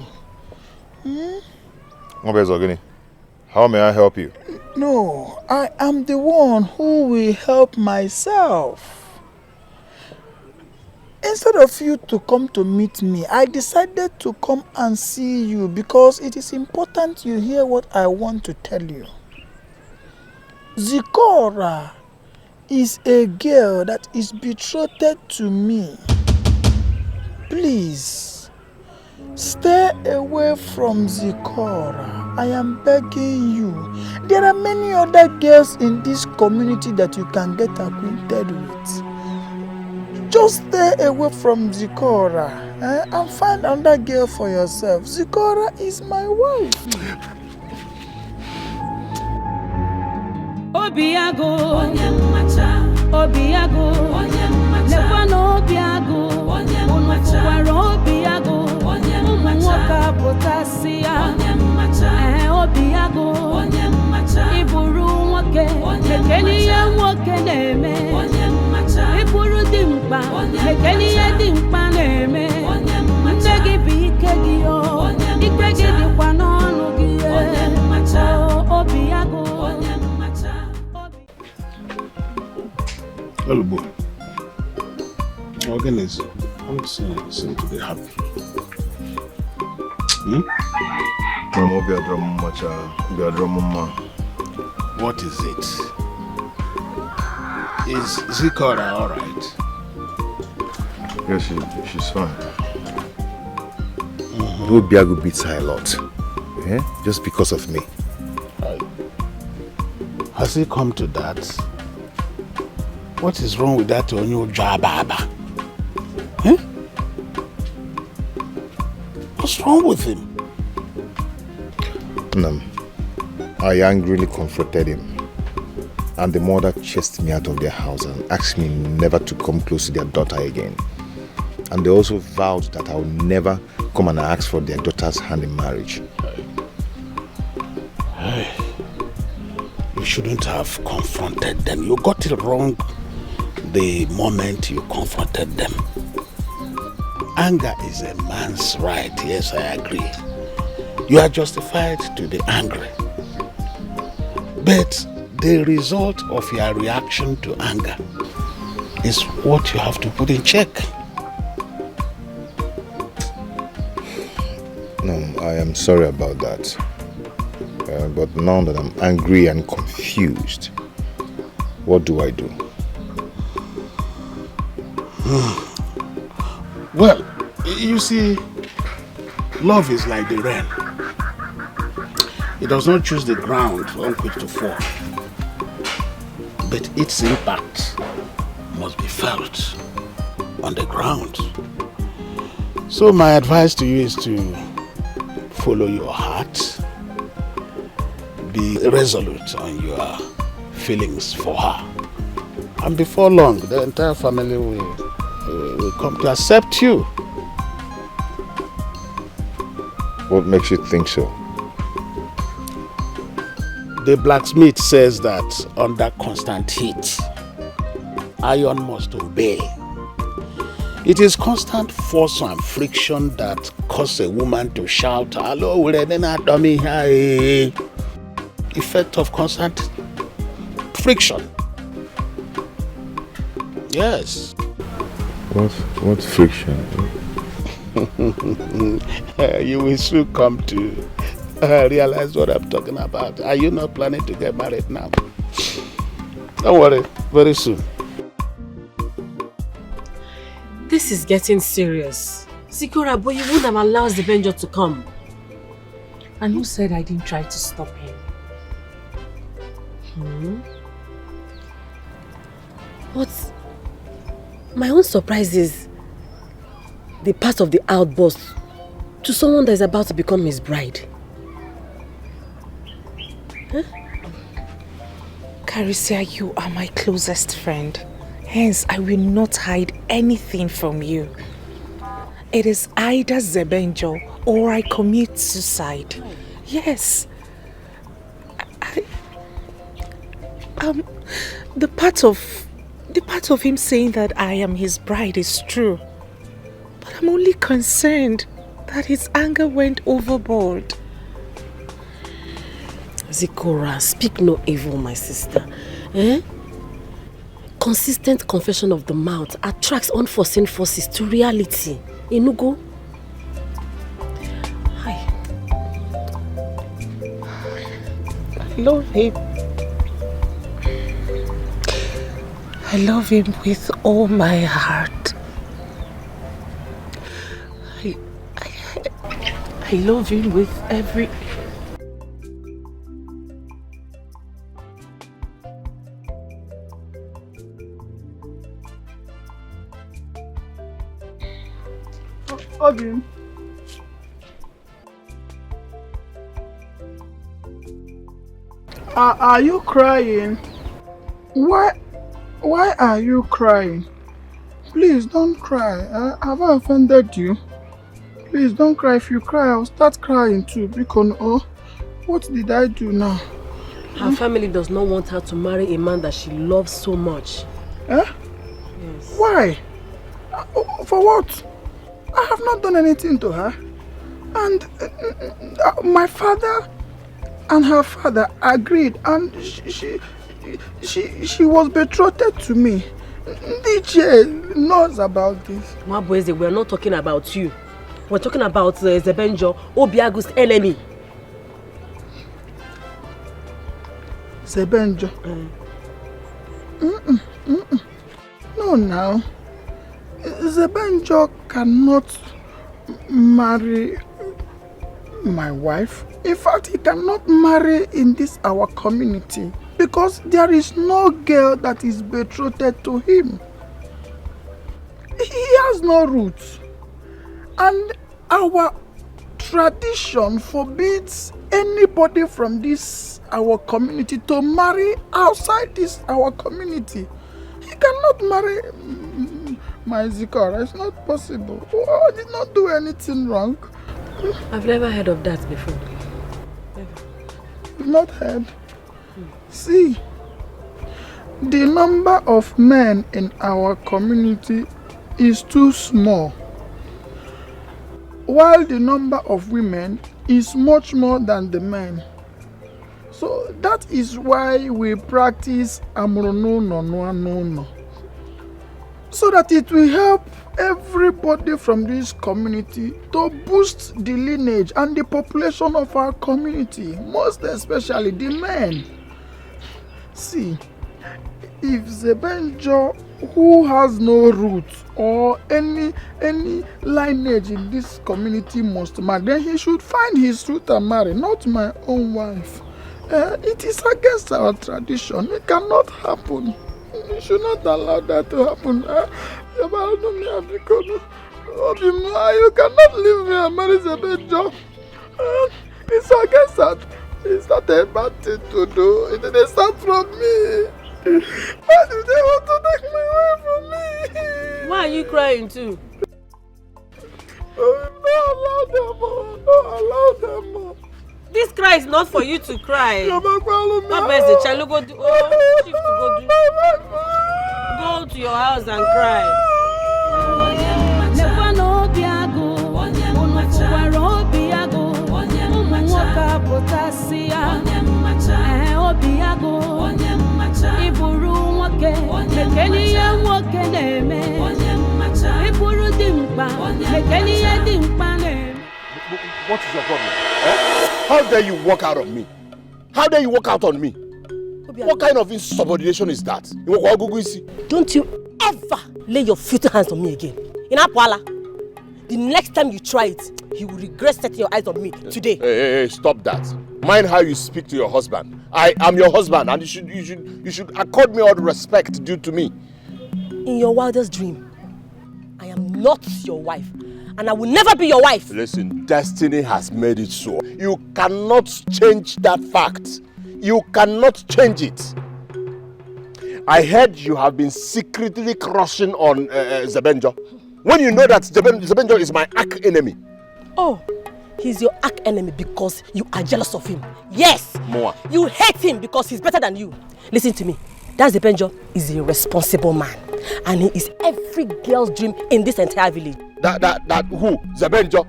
How may I help you? No, I am the one who will help myself. Instead of you to come to meet me, I decided to come and see you because it is important you hear what I want to tell you. Zikora is a girl that is betrothed to me. Please, stay away from Zikora. I am begging you. There are many other girls in this community that you can get acquainted with. Just stay away from Zikora and find another girl for yourself. Zikora is my wife. Obiago, Obiago, never no Obiago, Unufuwaro Obiago, Umuwoka potasia, Obiago, Iburu woke, Mekeni ya woke neme, Iburu dimpa, Mekeni ya dimpa neme, Ndegi bikegi yo, Ikegi dikwa nonu giye, Obiago. Hello, boy. Organism. I'm seem to be happy. What is it? Is Zikora all right? Yes, she's fine. Obiago beats her a lot. Just because of me. Has it come to that? What is wrong with that Onyo Jababa? What's wrong with him? I angrily confronted him. And the mother chased me out of their house and asked me never to come close to their daughter again. And they also vowed that I would never come and ask for their daughter's hand in marriage. You shouldn't have confronted them. You got it wrong the moment you confronted them. Anger is a man's right. Yes, I agree. You are justified to be angry. But the result of your reaction to anger is what you have to put in check. No, I am sorry about that. But now that I'm angry and confused, what do I do? Well, you see, love is like the rain. It does not choose the ground on which to fall. But its impact must be felt on the ground. So my advice to you is to follow your heart. Be resolute on your feelings for her. And before long, the entire family will come to accept you. What makes you think so? The blacksmith says that under constant heat, iron must obey. It is constant force and friction that cause a woman to shout, "Hello, effect of constant friction." Yes. What friction? You will soon come to realize what I'm talking about. Are you not planning to get married now? Don't worry, very soon. This is getting serious. Sikora, but you wouldn't have allowed Zebenjo to come. And who said I didn't try to stop him? But my own surprise is the part of the outburst to someone that is about to become his bride. Huh? Carissa, you are my closest friend. Hence, I will not hide anything from you. It is either Zebenjo or I commit suicide. Yes. The part of him saying that I am his bride is true. But I'm only concerned that his anger went overboard. Zikora, speak no evil, my sister. Eh? Consistent confession of the mouth attracts unforeseen forces to reality. Inugo? I love him. I love him with all my heart. I love him with every... Obin. Are you crying? Why are you crying? Please don't cry. Have I offended you? Please don't cry. If you cry, I'll start crying too. Because what did I do now? Her family does not want her to marry a man that she loves so much. Eh? Yes. Why? For what? I have not done anything to her. And my father and her father agreed, and she was betrothed to me. DJ knows about this. Mabweze, we're not talking about you. We're talking about Zebenjo, Obiagu's enemy. Zebenjo? No, now. Zebenjo cannot marry my wife. In fact, he cannot marry in this our community because there is no girl that is betrothed to him. He has no roots. And our tradition forbids anybody from this our community to marry outside this our community. He cannot marry my Zikora. It's not possible. I did not do anything wrong. I've never heard of that before. You've not heard? See, the number of men in our community is too small, while the number of women is much more than the men. So that is why we practice Amrono, so that it will help everybody from this community to boost the lineage and the population of our community, most especially the men. See, if Zebenjo, who has no roots or any lineage in this community must marry, then he should find his root and marry, not my own wife. It is against our tradition. It cannot happen. You should not allow that to happen. You cannot leave me and marry Zebenjo. It's against that. It's not a bad thing to do. It didn't start from me. Why do they want to take my wife from me? Why are you crying too? Don't allow them. This cry is not for you to cry. Go to your house and cry. What is your problem? How dare you walk out on me? How dare you walk out on me? What kind of insubordination is that? Don't you ever lay your filthy hands on me again. In Apwala, the next time you try it, you will regret setting your eyes on me today. Hey, stop that. Mind how you speak to your husband. I am your husband, and you should accord me all the respect due to me. In your wildest dream, I am not your wife, and I will never be your wife. Listen, destiny has made it so. You cannot change that fact. You cannot change it. I heard you have been secretly crushing on Zebenjo. When you know that Zebenjo is my arch enemy. Oh, he's your arch enemy because you are jealous of him. Yes. More. You hate him because he's better than you. Listen to me. That Zebenjo is a responsible man, and he is every girl's dream in this entire village. That who? Zebenjo?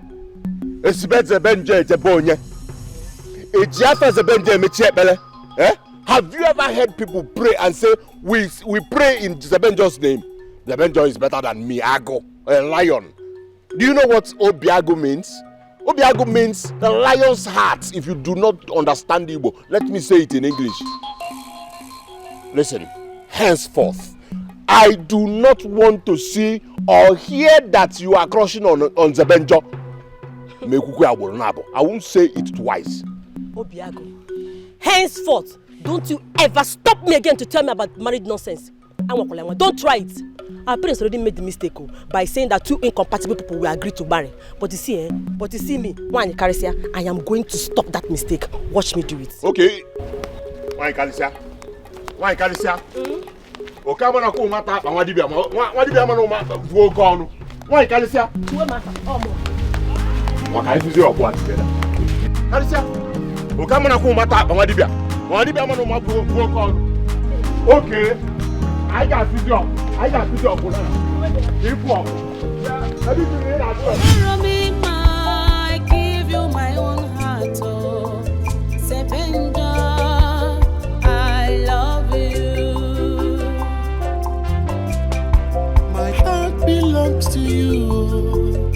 Zebenjo Jebonye. Eh? Have you ever heard people pray and say, we pray in Zebenjo's name? Zebenjo is better than me, Ago, a lion. Do you know what Obiago means? Obiago means the lion's heart. If you do not understand Igbo, let me say it in English. Listen, henceforth, I do not want to see or hear that you are crushing on Zebenjo. I won't say it twice. Obiago, henceforth, don't you ever stop me again to tell me about marriage nonsense. Don't try it. Our parents already made the mistake by saying that two incompatible people will agree to marry. But you see me, one Carisia, I am going to stop that mistake. Watch me do it. Okay. One Carisia. Okamana ko mata awadibia no ma fuo gonu. One Carisia. What can you do about it? Carisia. Okamana ko mata awadibia. Awadibia no ma fuo gonu. Okay. I got video. If what? I give you my own heart, oh, Zebenjo, I love you. My heart belongs to you.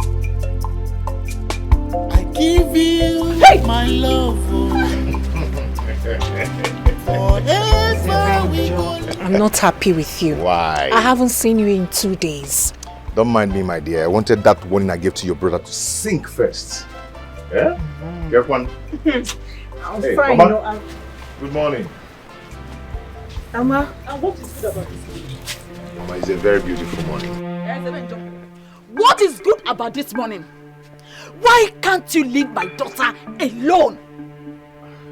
I give you my love. Forever we go. I'm not happy with you. Why? I haven't seen you in 2 days. Don't mind me, my dear. I wanted that warning I gave to your brother to sink first. Yeah? Get one. I'm hey, fine. Mama. No, good morning. Amma, what is good about this morning? Mama, it's a very beautiful morning. What is good about this morning? Why can't you leave my daughter alone?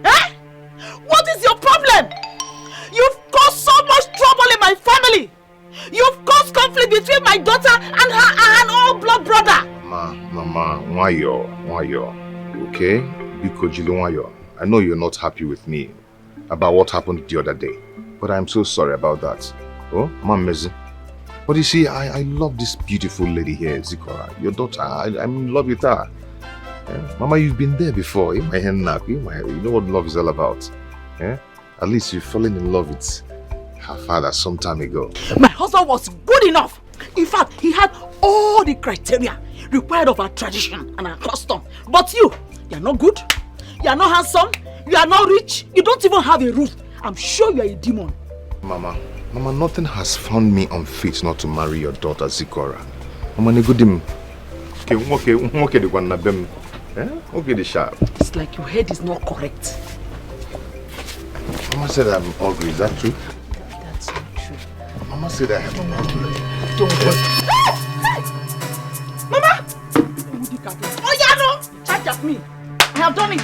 Eh? What is your problem? You've caused so much trouble in my family. You've caused conflict between my daughter and her own blood brother. Mama, why you? Okay? Because you don't. I know you're not happy with me about what happened the other day, but I'm so sorry about that. Oh, Mama Mezi. But you see, I love this beautiful lady here, Zikora, your daughter. I'm in love with her. Yeah? Mama, you've been there before. In my hand now, you know what love is all about. Yeah? At least you've fallen in love with her father some time ago. My husband was good enough. In fact, he had all the criteria required of our tradition and our custom. But you're not good. You're not handsome. You are not rich. You don't even have a roof. I'm sure you're a demon. Mama, nothing has found me unfit not to marry your daughter, Zikora. Mama, negudim. Okay, the one nabem. Okay, the sharp. It's like your head is not correct. Mama said I'm ugly. Is that true? That's not true. Mama said I am ugly. Don't worry. Hey! Mama! Oh, yeah, no! Charge at me. I have done it.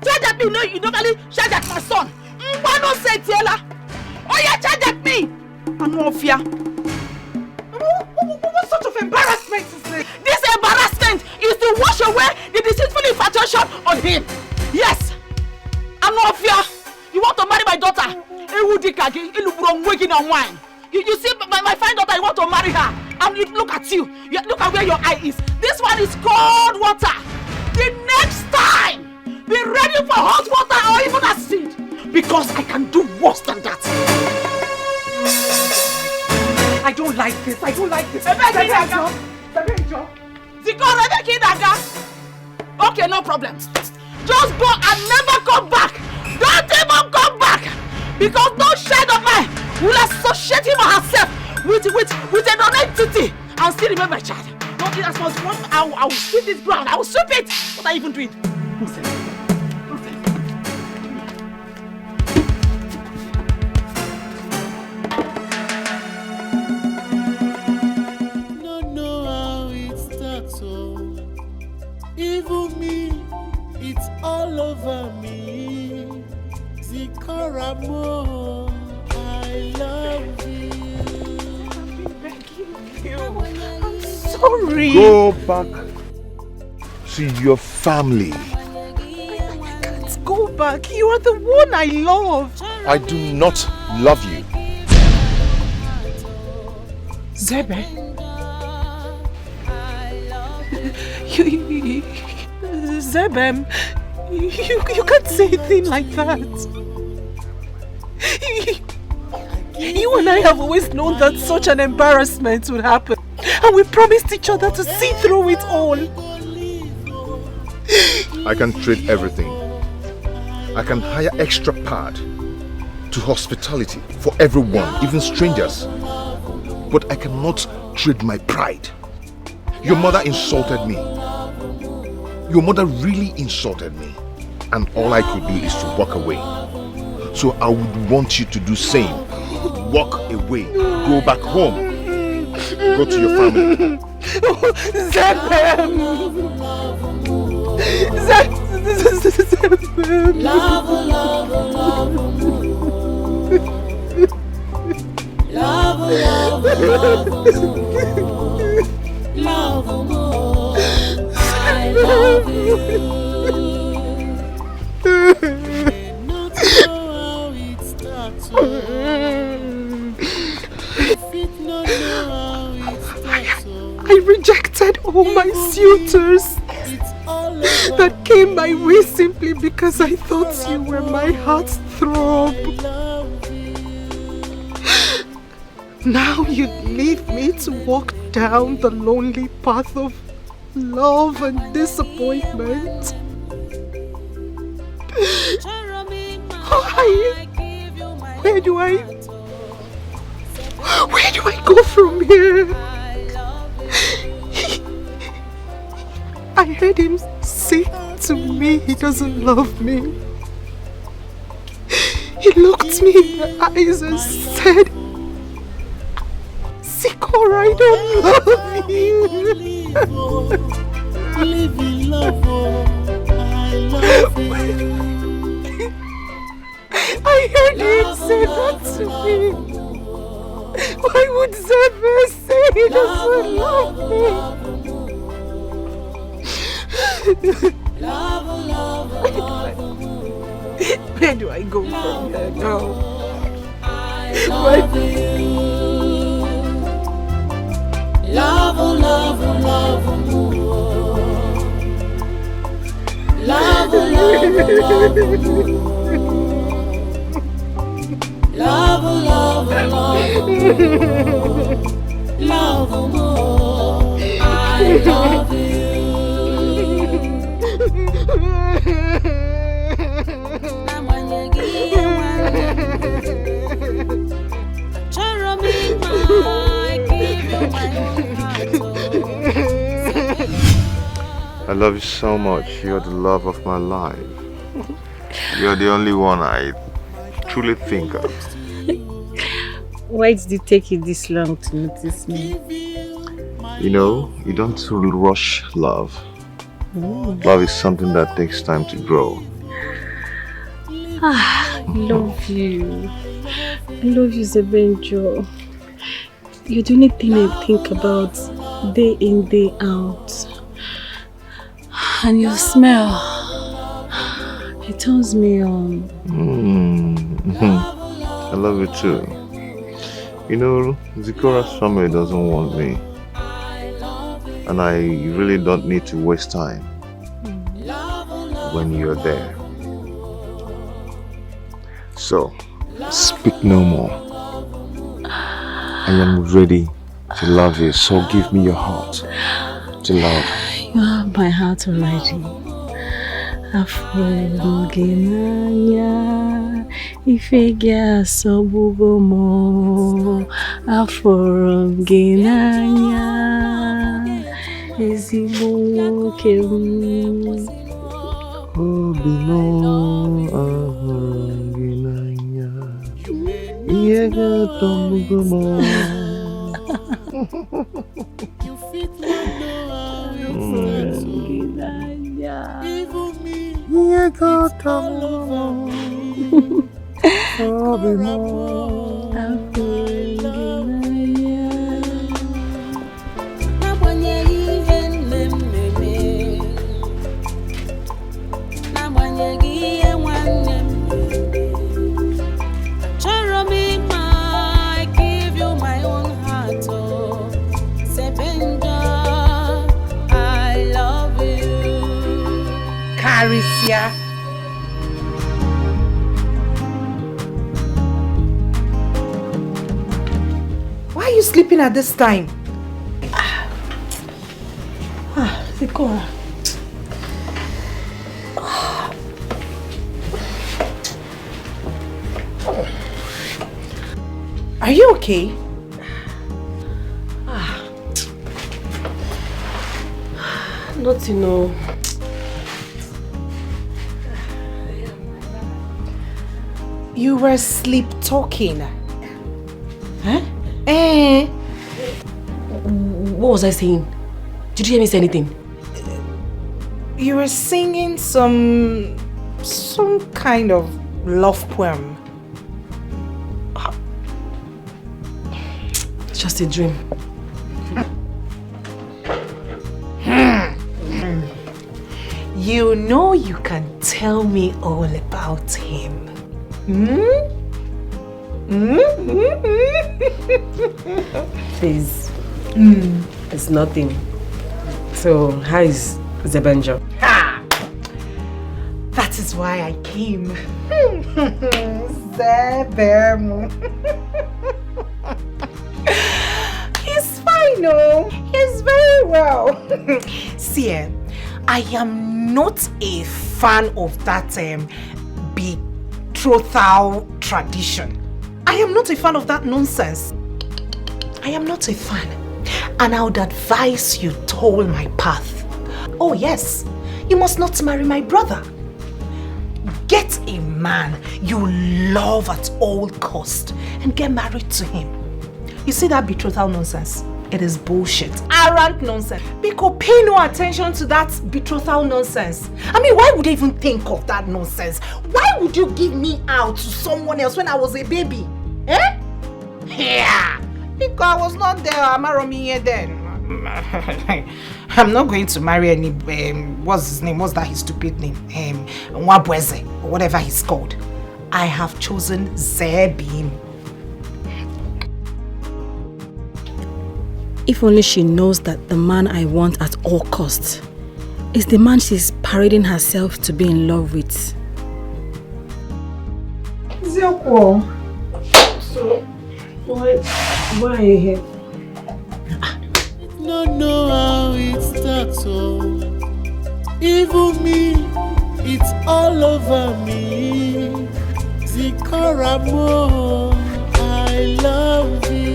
Charge at me. No, you normally charge at my son. Why not say Tiela? Oh, yeah, charge at me. I'm not fear. What sort of embarrassment is this? This embarrassment is to wash away the deceitful infatuation on him. Yes. I'm not fear. You want to marry my daughter? You see my fine daughter, you want to marry her. And look at you. Look at where your eye is. This one is cold water. The next time, be ready for hot water or even acid. Because I can do worse than that. I don't like this. Okay, no problem. Just go and never come back. Don't even come back. Because no child of mine will associate him or herself with a non-entity and still remember my child. Don't do that. I will sweep this ground. I will sweep it. What are you even doing? Don't know how it starts, oh. Even me, it's all over me. Zikaramo, I love you. I'm sorry. Go back to your family. I can't go back. You are the one I love. I do not love you. Zebe. Zebem, you can't say a thing like that. You and I have always known that such an embarrassment would happen. And we promised each other to see through it all. I can trade everything. I can hire extra pad to hospitality for everyone, even strangers. But I cannot trade my pride. Your mother insulted me. Your mother really insulted me. And all I could do is to walk away. So I would want you to do same. Walk away. Go back home. Go to your family. Zebem! Zebem! Love, love, love, love, love, love, I love you. Not know how it starts. I rejected all my suitors that came my way simply because I thought you were my heart's throb. Now you leave me to walk down the lonely path of love and disappointment. Where do I go from here? I heard him say to me he doesn't love me. He looked me in the eyes and said, Sikora, I don't love you. Live in love, I love you. I heard him say that to me. Why would Zebe say he doesn't love me? Where do I go from here now? Love, love, love, love, love, love, love, love, I love you. I love you so much. You're the love of my life. You're the only one I truly think of. Why did it take you this long to notice me? You know, you don't rush love. Love is something that takes time to grow. I love you. I love you, Zebenjo. You're the only thing I think about day in, day out. And your smell, it turns me on. I love you too. You know, Zikora's family doesn't want me. And I really don't need to waste time when you're there. So, speak no more. I am ready to love you, so give me your heart. Pretty loud. You have my heart already. Afrogenanya, ifegia sobugomo. Afrogenanya, ezigbo kem. Obino Afrogenanya, iega tomugomo. Arisia. Why are you sleeping at this time? Sikora. Are you okay? Not, You were sleep talking. Huh? What was I saying? Did you hear me say anything? You were singing some kind of love poem. It's just a dream. You know you can tell me all about him. Please. It's nothing. So, how is Zebenjo? That is why I came. Zebemu. He's fine, no? He's very well. See, I am not a fan of that betrothal tradition. I am not a fan of that nonsense. I am not a fan. And I would advise you toil my path. Oh yes, you must not marry my brother. Get a man you love at all cost and get married to him. You see that betrothal nonsense? It is bullshit. Arrant nonsense. Because pay no attention to that betrothal nonsense. I mean, why would you even think of that nonsense? Why would you give me out to someone else when I was a baby? Eh? Yeah. Because I was not there. Amaromi then. I'm not going to marry any, what's his name? What's that his stupid name? Nwabweze, or whatever he's called. I have chosen Zebim. If only she knows that the man I want at all costs is the man she's parading herself to be in love with. Zeko. So, why are you here? Don't know how it starts, oh. Even me, it's all over me. Zikoramo, I love you.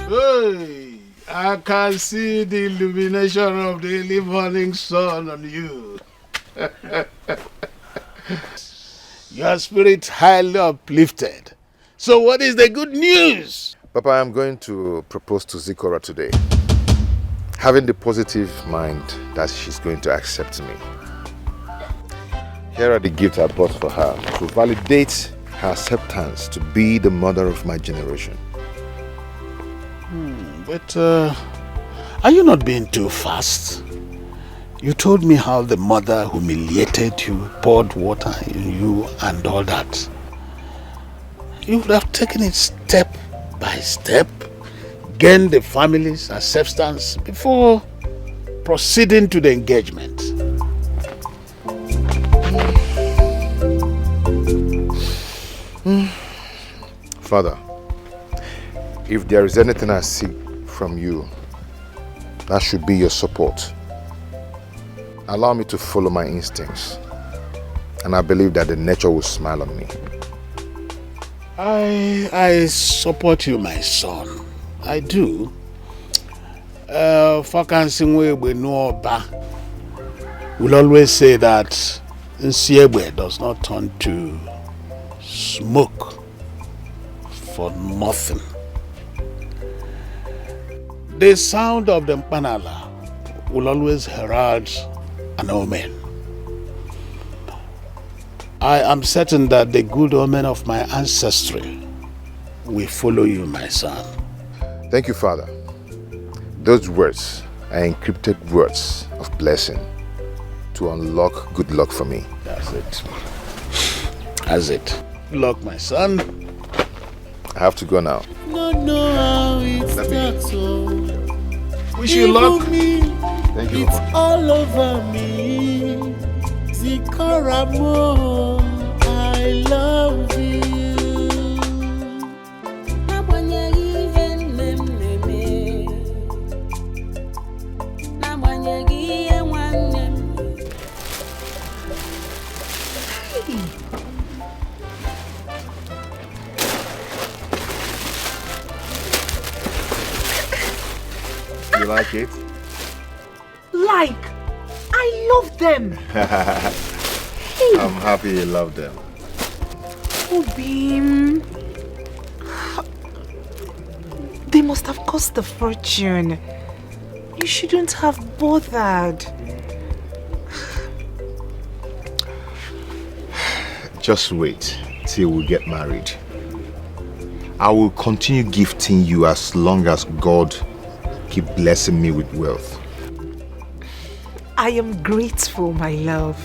Hey, I can see the illumination of the early morning sun on you. Your spirit highly uplifted. So what is the good news? Papa, I'm going to propose to Zikora today, having the positive mind that she's going to accept me. Here are the gifts I bought for her to validate her acceptance to be the mother of my generation. But are you not being too fast? You told me how the mother humiliated you, poured water in you and all that. You would have taken it step by step, gain the family's acceptance before proceeding to the engagement. Father, if there is anything I seek from you, That should be your support. Allow me to follow my instincts. And I believe that the nature will smile on me. I support you, my son. I do. Fakansingwe Nuoba will always say that Nsiegwe does not turn to smoke for nothing. The sound of the mpanala will always herald an omen. I am certain that the good omen of my ancestry will follow you, my son. Thank you, Father. Those words are encrypted words of blessing to unlock good luck for me. That's it. That's it. Good luck, my son. I have to go now. No, how it starts. Wish you luck. Thank you. It's all over me. Zikoramo, I love you. You like it? Like, I love them. I'm happy you love them. Oh, Beam. They must have cost a fortune. You shouldn't have bothered. Just wait till we get married. I will continue gifting you as long as God keep blessing me with wealth. I am grateful, my love.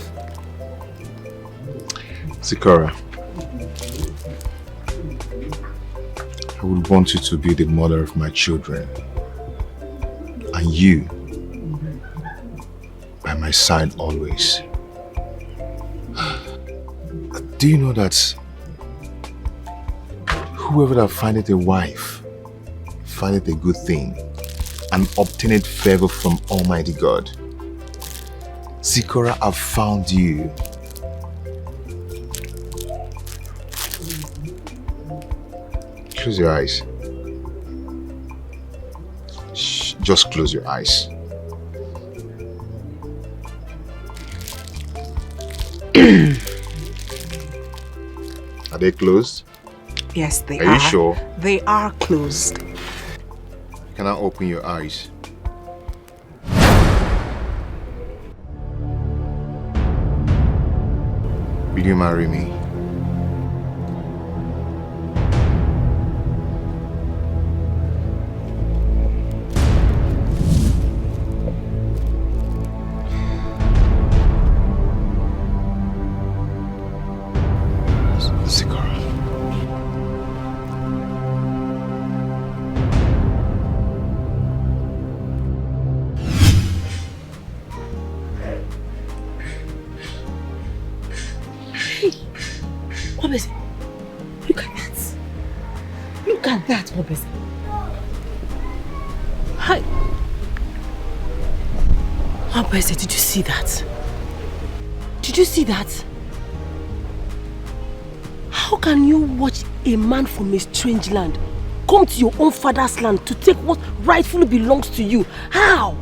Sikora, I would want you to be the mother of my children. And you, by my side always. Do you know that whoever that findeth a wife, findeth a good thing, and obtaineth favor from Almighty God? Sikora, I've found you. Close your eyes. Shh, just close your eyes. Are they closed? Yes, they are. Are you sure? They are closed. Can I open your eyes? Will you marry me? Look at that, Obese. Hi. Obese, did you see that? Did you see that? How can you watch a man from a strange land come to your own father's land to take what rightfully belongs to you? How?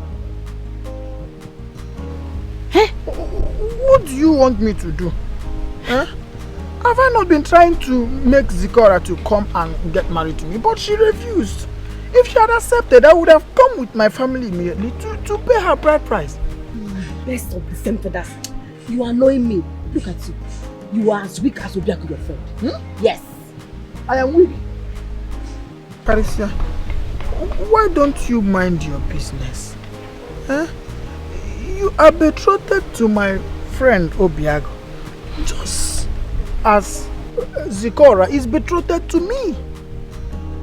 Eh? What do you want me to do? Eh? Have I not been trying to make Zikora to come and get married to me? But she refused. If she had accepted, I would have come with my family immediately to pay her bride price. Best of the same feathers. You are annoying me. Look at you. You are as weak as Obiaku, your friend. Yes. I am weak. Patricia, why don't you mind your business? Eh? You are betrothed to my friend Obiago, just as Zikora is betrothed to me.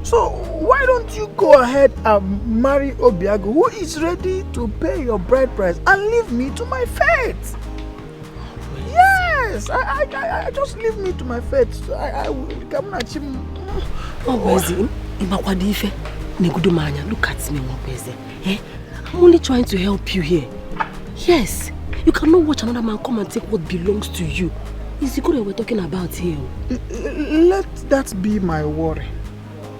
So why don't you go ahead and marry Obiago, who is ready to pay your bride price, and leave me to my fate? Yes, I just leave me to my fate. I will come at him. Obese, look at me, Obese. Eh? I'm only trying to help you here. Yes, you cannot watch another man come and take what belongs to you. It's the good we're talking about here. Let that be my worry,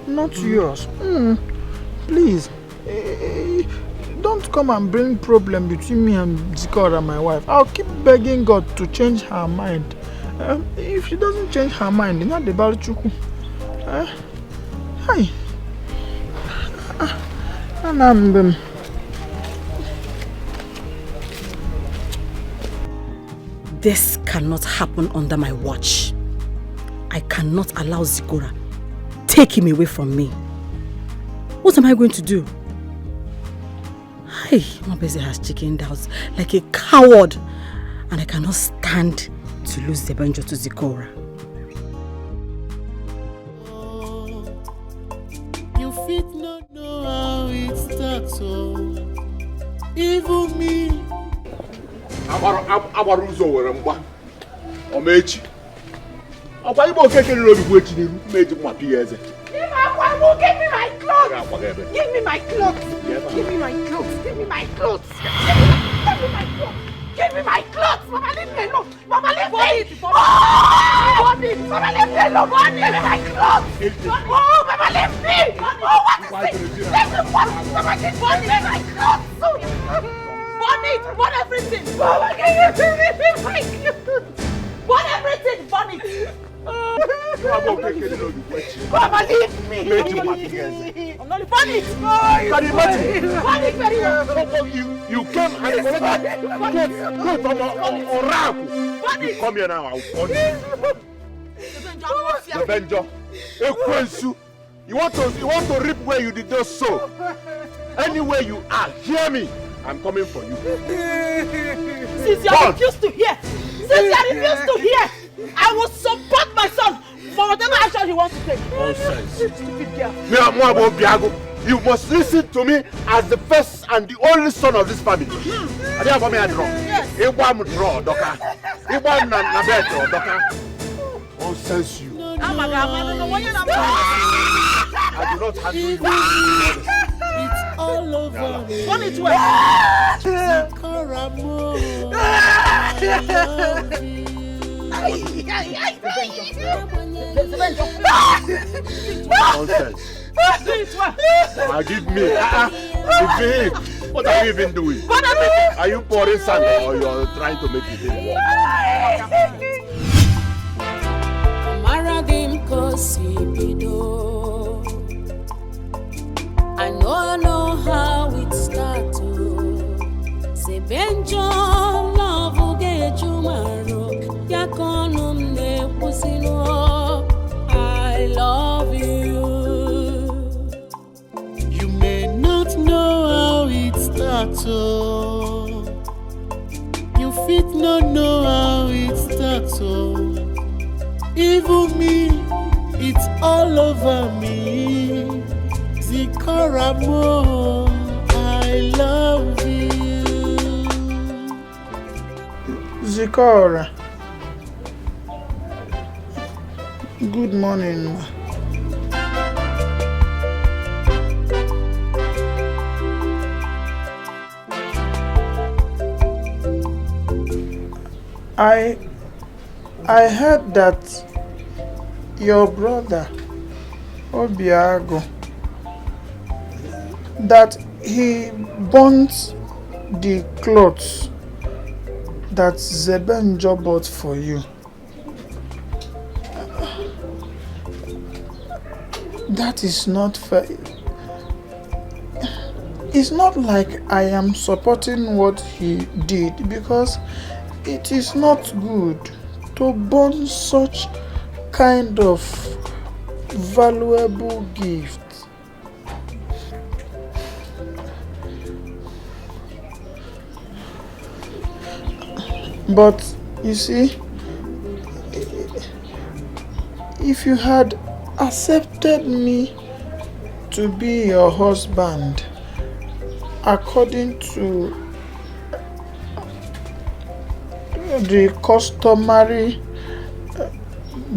not yours. Please, don't come and bring problem between me and Zikora, my wife. I'll keep begging God to change her mind. If she doesn't change her mind, then not the Balchuku. Hi. This cannot happen under my watch. I cannot allow Zikora take him away from me. What am I going to do? Hey, Mabeze has chickened out like a coward, and I cannot stand to lose Zebenjo to Zikora. You fit not know how it starts, oh. Even me. Abaruzo were mgba. Omechi. Ọkwa ibo keke nro bi gwechi ni meji ma pieze. Give me my clothes. Give me my clothes. Give me my clothes. Give me my clothes. Give me my clothes. Give me my clothes. Mama, leave me alone. Mama, leave me. Mama, leave me alone. Give me my clothes. Oh, Mama, leave me. Oh, what is this? Leave me. Mama, give me my clothes. Burn it. Burn everything. Mama, give me my clothes. Burn everything. Burn it. Mama, leave me. I'm not funny. Burn it very well. You came and collected from Oraku. You come here now. I'll burn you. Zebenjo. Ekwensu. You want to reap where you did not sow. Anywhere you are, hear me. I'm coming for you. Since you refuse to hear, I will support my son for whatever action he wants to take. Nonsense. Stupid girl. You must listen to me as the first and the only son of this family. I didn't have a draw. Nonsense you. I do not handle you. It's all over me. Burn it well. Nonsense. Give me. What are you even doing? Are you pouring sand or you're trying to make it work? I know how it starts. Zebenjo love get you maro. Yakonum ne pusino. I love you. You may not know how it starts. You fit not know how it starts. Even me, it's all over me. Zikora mo, I love you. Zikora. Good morning. I heard that your brother Obiago, that he burnt the clothes that Zebenjo bought for you. That is not fair. It's not like I am supporting what he did, because it is not good to burn such kind of valuable gift. But you see, if you had accepted me to be your husband according to the customary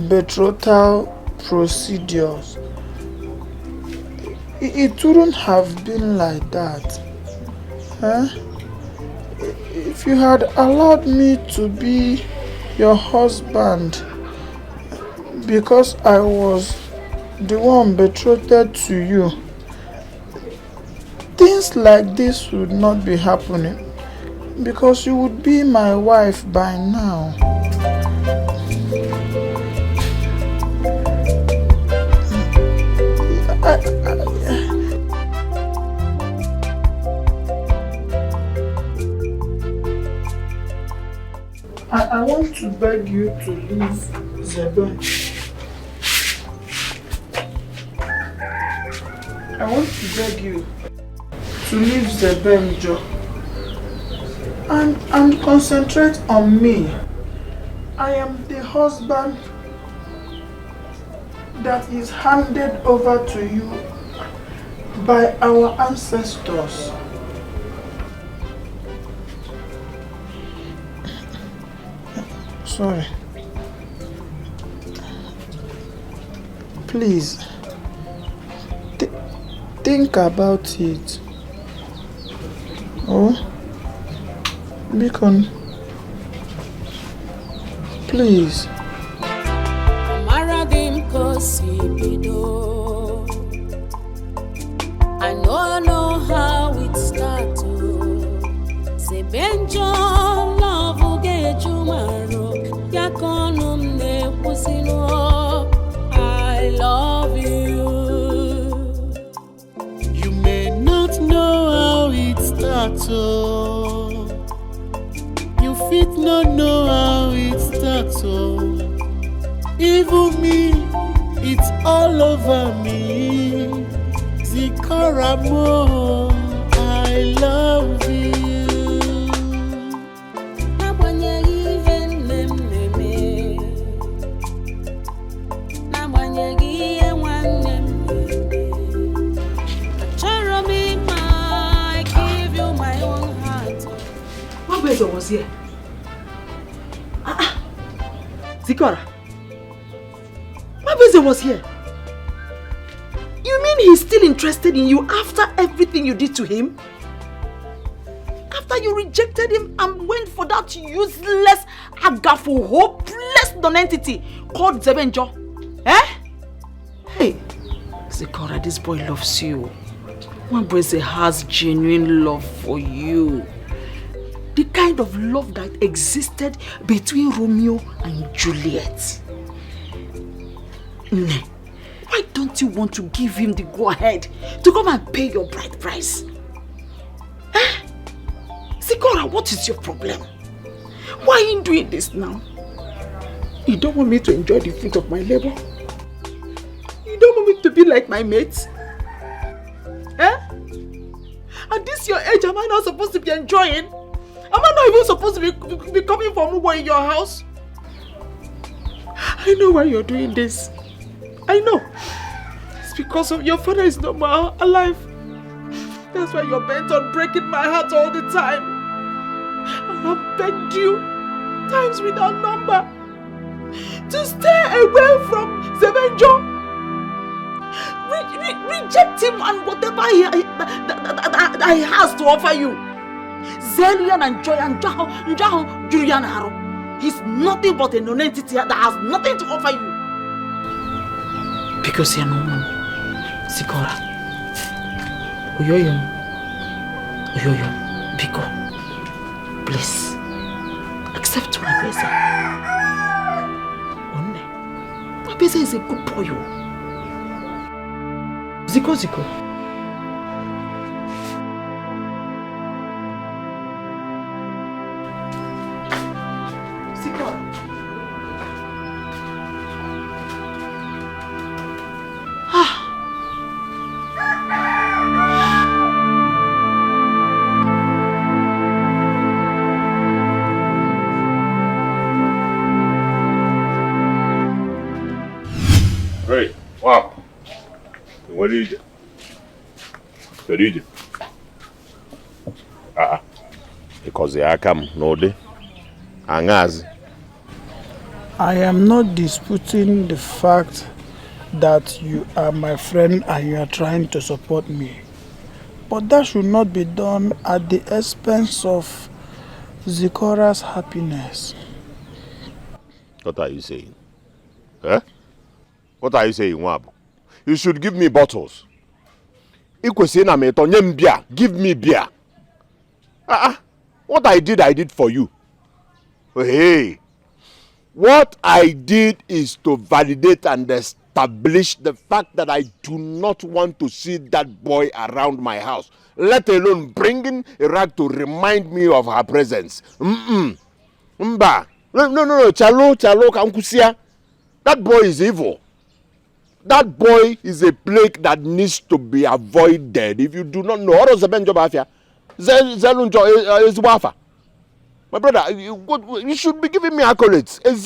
betrothal procedures, it wouldn't have been like that. Huh? If you had allowed me to be your husband because I was the one betrothed to you, things like this would not be happening because you would be my wife by now. I want to beg you to leave Zeben. I want to beg you to leave Zebenjo and concentrate on me. I am the husband that is handed over to you by our ancestors. Sorry. Please, think about it. Oh, Beacon, please. I know how it starts. Say Benjo, love will get you married. I love you. You may not know how it starts. You fit not know how it starts. Even me, it's all over me. Zikoramo, I love you. What was here? Zikora, Mabuzo was here. You mean he's still interested in you after everything you did to him? After you rejected him and went for that useless, agafo, hopeless nonentity called Zebenjo? Eh? Hey, Zikora, this boy loves you. Mabuzo has genuine love for you. The kind of love that existed between Romeo and Juliet. Why don't you want to give him the go-ahead to come and pay your bride price? Eh? Zikora, what is your problem? Why are you doing this now? You don't want me to enjoy the fruit of my labor? You don't want me to be like my mates? Eh? At this your age, am I not supposed to be enjoying? Am I not even supposed to be coming for Mugo in your house? I know why you're doing this. I know. It's because of your father is no more alive. That's why you're bent on breaking my heart all the time. I have begged you, times without number, to stay away from Zebenjo. Reject him and whatever he has to offer you. Zelian and Joy and Jaho, Julian Haro. He's nothing but a non-entity that has nothing to offer you. Because you're no man. Zikora. Uyoyo, Biko. Please. Accept my blessing. One. Mabeza is a good boy. Ziko. Hey, wow. What did you do? What did you do? Because I come no day. Angazi. I am not disputing the fact that you are my friend and you are trying to support me. But that should not be done at the expense of Zikora's happiness. What are you saying? Eh? What are you saying, Wabu? You should give me bottles. Give me beer. What I did for you. Hey, what I did is to validate and establish the fact that I do not want to see that boy around my house, let alone bringing a rag to remind me of her presence. No, Chalo, Kankusia. That boy is evil. That boy is a plague that needs to be avoided. If you do not know, what is the Benjo Bafia? Zelunjo is Wafa. My brother, you should be giving me accolades. Is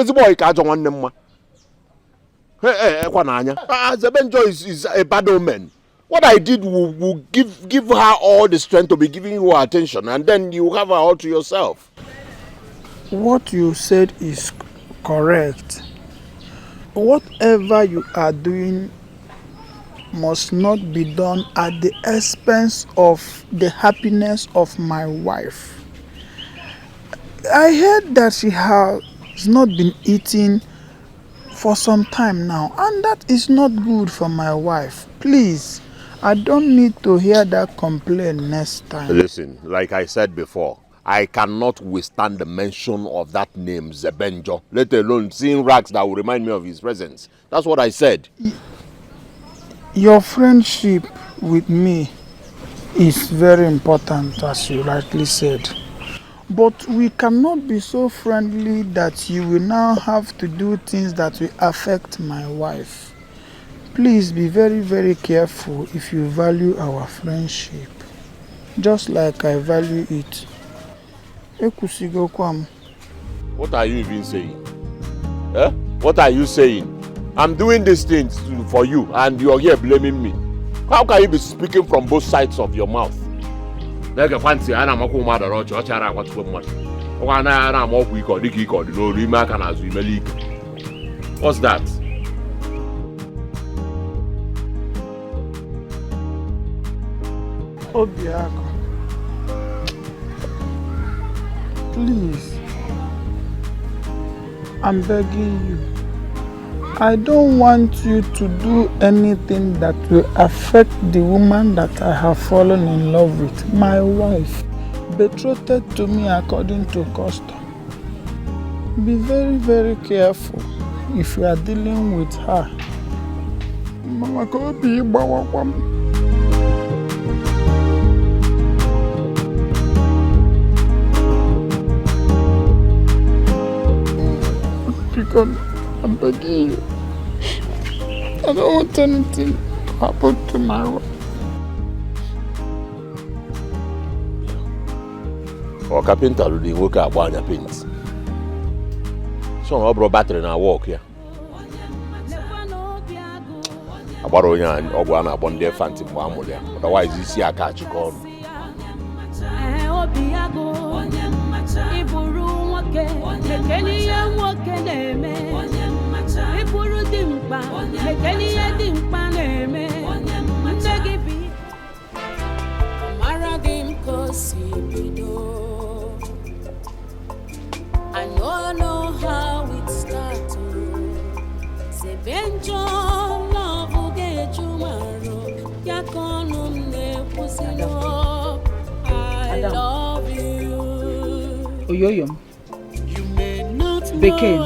the boy catch on them? Zebenjo is a bad omen. What I did will give her all the strength to be giving you attention, and then you have her all to yourself. What you said is correct. Whatever you are doing must not be done at the expense of the happiness of my wife. I heard that she has not been eating for some time now, and that is not good for my wife. Please, I don't need to hear that complaint next time. Listen, like I said before, I cannot withstand the mention of that name, Zebenjo, let alone seeing rags that will remind me of his presence. That's what I said. Your friendship with me is very important, as you rightly said. But we cannot be so friendly that you will now have to do things that will affect my wife. Please be very, very careful if you value our friendship, just like I value it. What are you even saying? Eh? What are you saying? I'm doing these things for you and you're here blaming me. How can you be speaking from both sides of your mouth? What's that? Obiako, please, I'm begging you. I don't want you to do anything that will affect the woman that I have fallen in love with, my wife, betrothed to me according to custom. Be very, very careful if you are dealing with her. Mama, go be because I'm begging you. I don't want anything to happen to my wife. Or carpenter will be working at one paint. So I brought battery and walk here. I borrow you and Ogwana upon their fancy Mamulia. Otherwise, you see a catch you call. I don't know how it started. Sebenjo love get you maro. I love you. Oyoyo. Beke,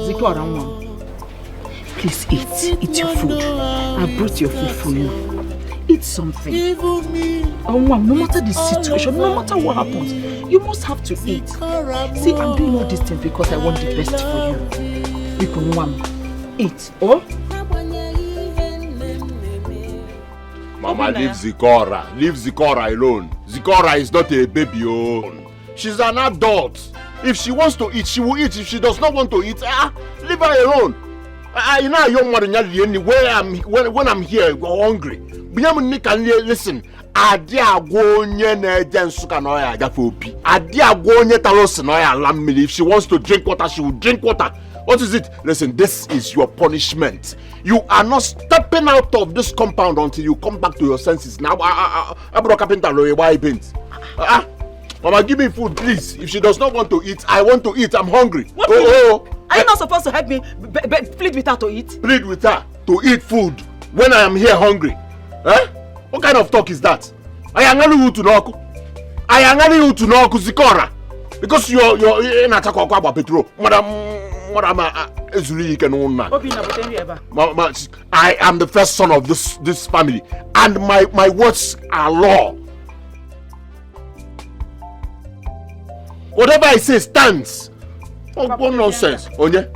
Zikora, please eat your food. I brought your food for you. Eat something. Oh, no matter the situation, no matter what happens, you must have to eat. See, I'm doing all these things because I want the best for you. You can eat. Oh? Mama, leave Zikora. Leave Zikora alone. Zikora is not a baby. Oh. She's an adult. If she wants to eat, she will eat. If she does not want to eat, leave her alone. You know, young man, when I'm here, hungry. Listen. If she wants to drink water, she will drink water. What is it? Listen, this is your punishment. You are not stepping out of this compound until you come back to your senses. Now, I brought carpenter why paint. Mama, give me food, please. If she does not want to eat, I want to eat. I'm hungry. What Are you not supposed to help me plead with her to eat? Plead with her to eat food when I am here hungry? What kind of talk is that? I am telling you to knock. I am telling you to knock, Zikora. Because you're in a talk about petrol. Madam, I am the first son of this family, and my words are law. Whatever I say stands. What nonsense, Onye?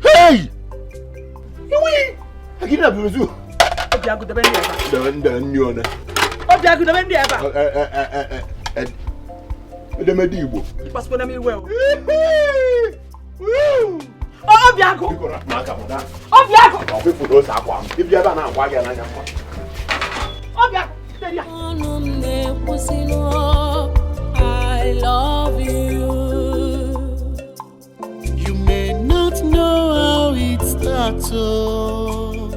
Hey! I get up with you. The Medibo. I love you. You may not know how it starts, oh.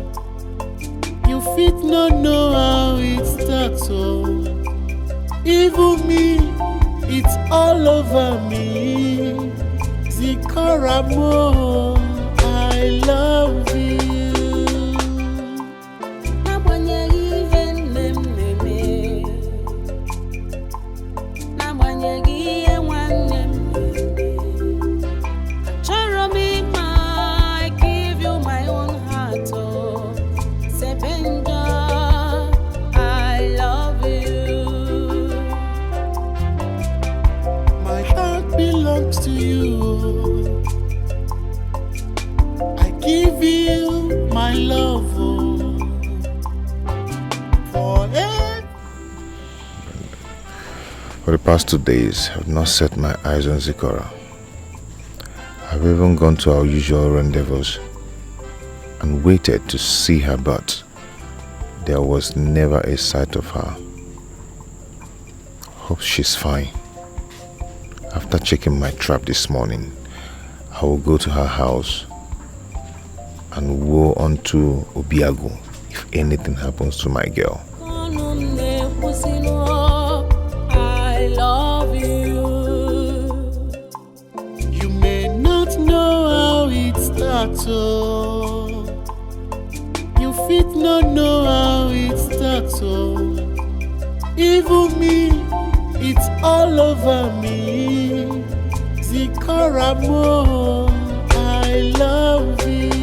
You fit not know how it starts, oh. Even me, it's all over me. Zikaramo, I love you. To you, I give you my love forever. For the past 2 days, I've not set my eyes on Zikora. I've even gone to our usual rendezvous and waited to see her, but there was never a sight of her. Hope she's fine. After checking my trap this morning, I will go to her house and woe unto Obiago if anything happens to my girl. I love you. You may not know how it starts, oh. You fit not know how it starts, oh. Even me, it's all over me. Zikaramo, I love you.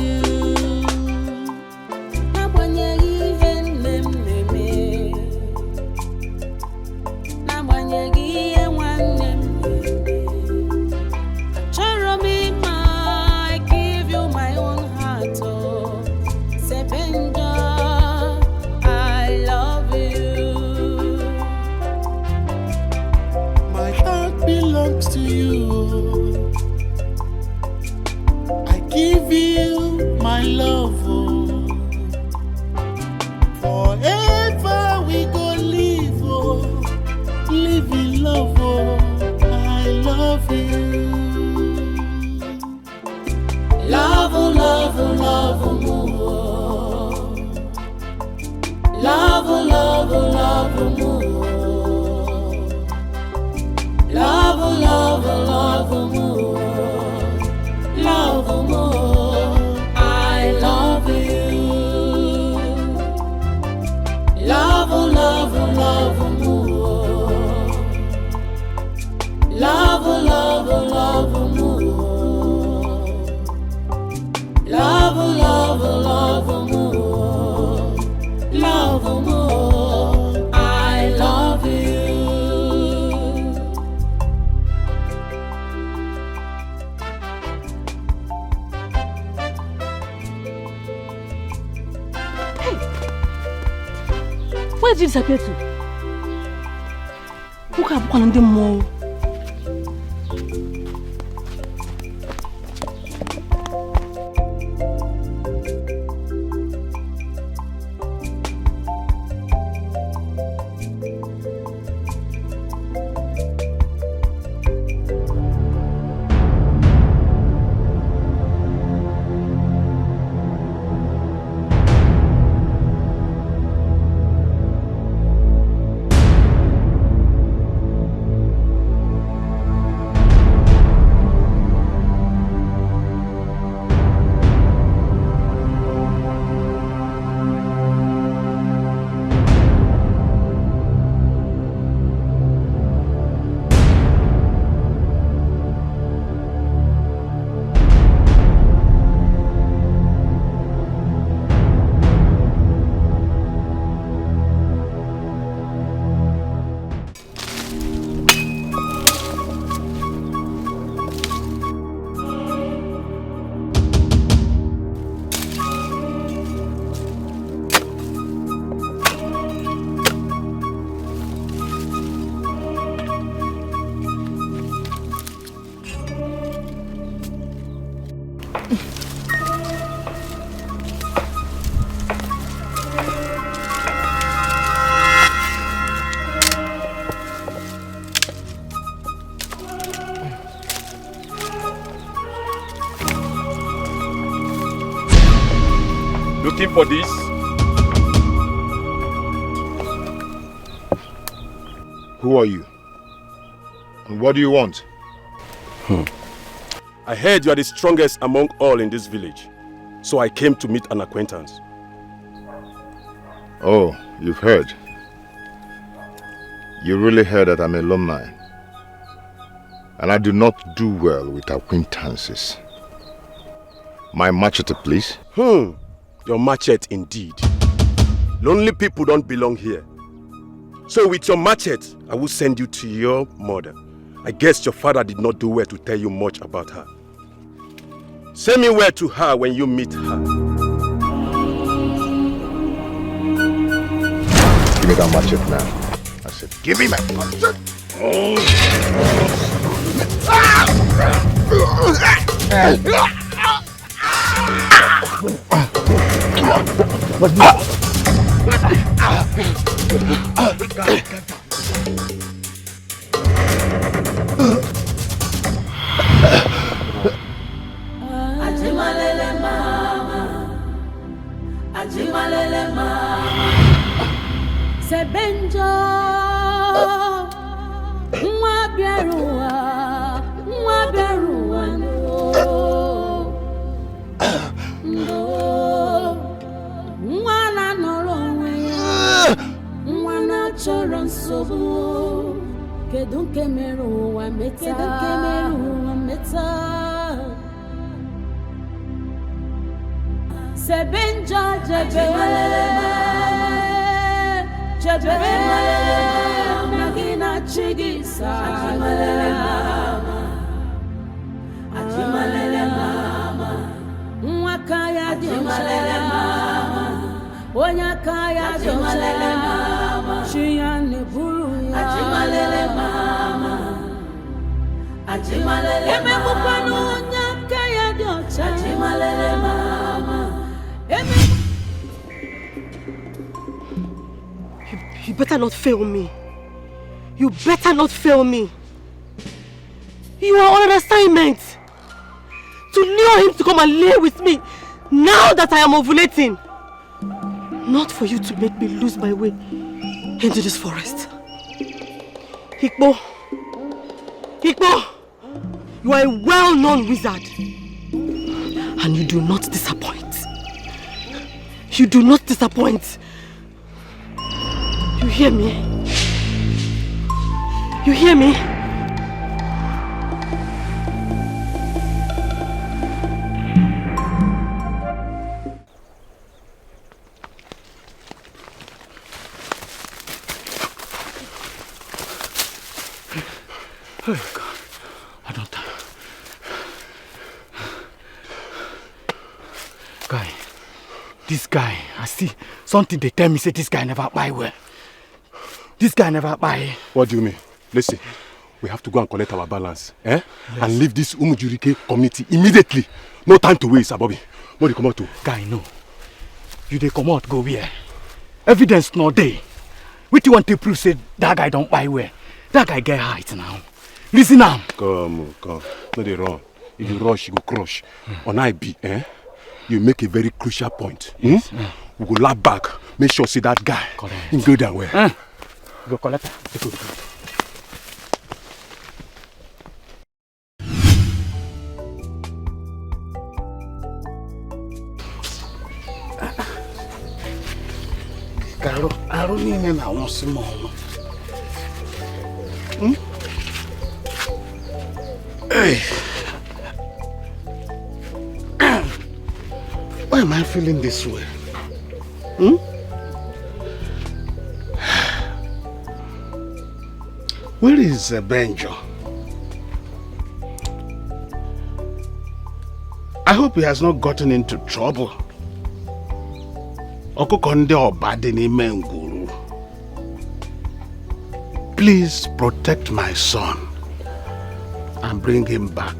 To you, I give you my love, oh. Forever we go live, oh. Live in love, oh. I love you. Love, love, love, more. Love, love, love, more. Love, love, love more. Love more. I love you. Love, love, love more. Love, love, love more. Love, love, love more. Love more. I love you. Where did you disappear to? Who can call them more? waiting for this? Who are you? And what do you want? I heard you are the strongest among all in this village. So I came to meet an acquaintance. Oh, you've heard. You really heard that I'm a lone man. And I do not do well with acquaintances. My machete, please. Your machete indeed. Lonely people don't belong here. So with your machete, I will send you to your mother. I guess your father did not do well to tell you much about her. Send me word to her when you meet her. Give me that machete now. I said, give me my machete. Ajimalele mama, Ajimalele mama, Sebenjo, Mwabiarua, no, Mwana nolowe, Mwana choron sobu, Kedunke meru wa meta, Sebenja jebe magina chigisa Ajimalele mama Mwakaya Ajimalele mama Onyakaya Ajimalele mama Chiyane buru ya Ajimalele mama Ajimalele mama Eme mupanu nyakaya diocha Ajimalele mama You better not fail me. You better not fail me. You are on an assignment to lure him to come and lay with me now that I am ovulating. Not for you to make me lose my way into this forest. Hikbo, you are a well-known wizard. And you do not disappoint. You do not disappoint. You hear me? You hear me? Oh God, I don't. This guy, I see something they tell me say this guy never buy well. This guy never buy. What do you mean? Listen, we have to go and collect our balance, Yes. And leave this Umujurike community immediately. No time to waste, Bobby. What do you come out to? Guy, no. You they come out, go where? Evidence no day. What you want to prove say that guy don't buy well? That guy get height now. Listen now. Come. No they run. If you rush, you go crush. On IB, you make a very crucial point. Yes. We go lap back. Make sure see that guy. Correct. In good and well. Go collect. I don't need I want some more. Hey. Why am I feeling this way? Where is Benjo? I hope he has not gotten into trouble. Please protect my son and bring him back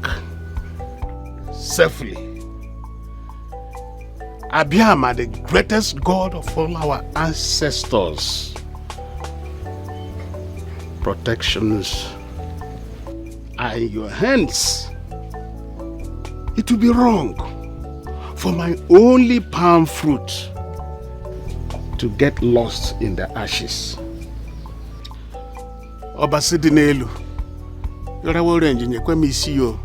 safely. Abiyama, the greatest God of all our ancestors, protections are in your hands. It will be wrong for my only palm fruit to get lost in the ashes. Obasi dị n'elu. Yorawo range nyekwe m isi yo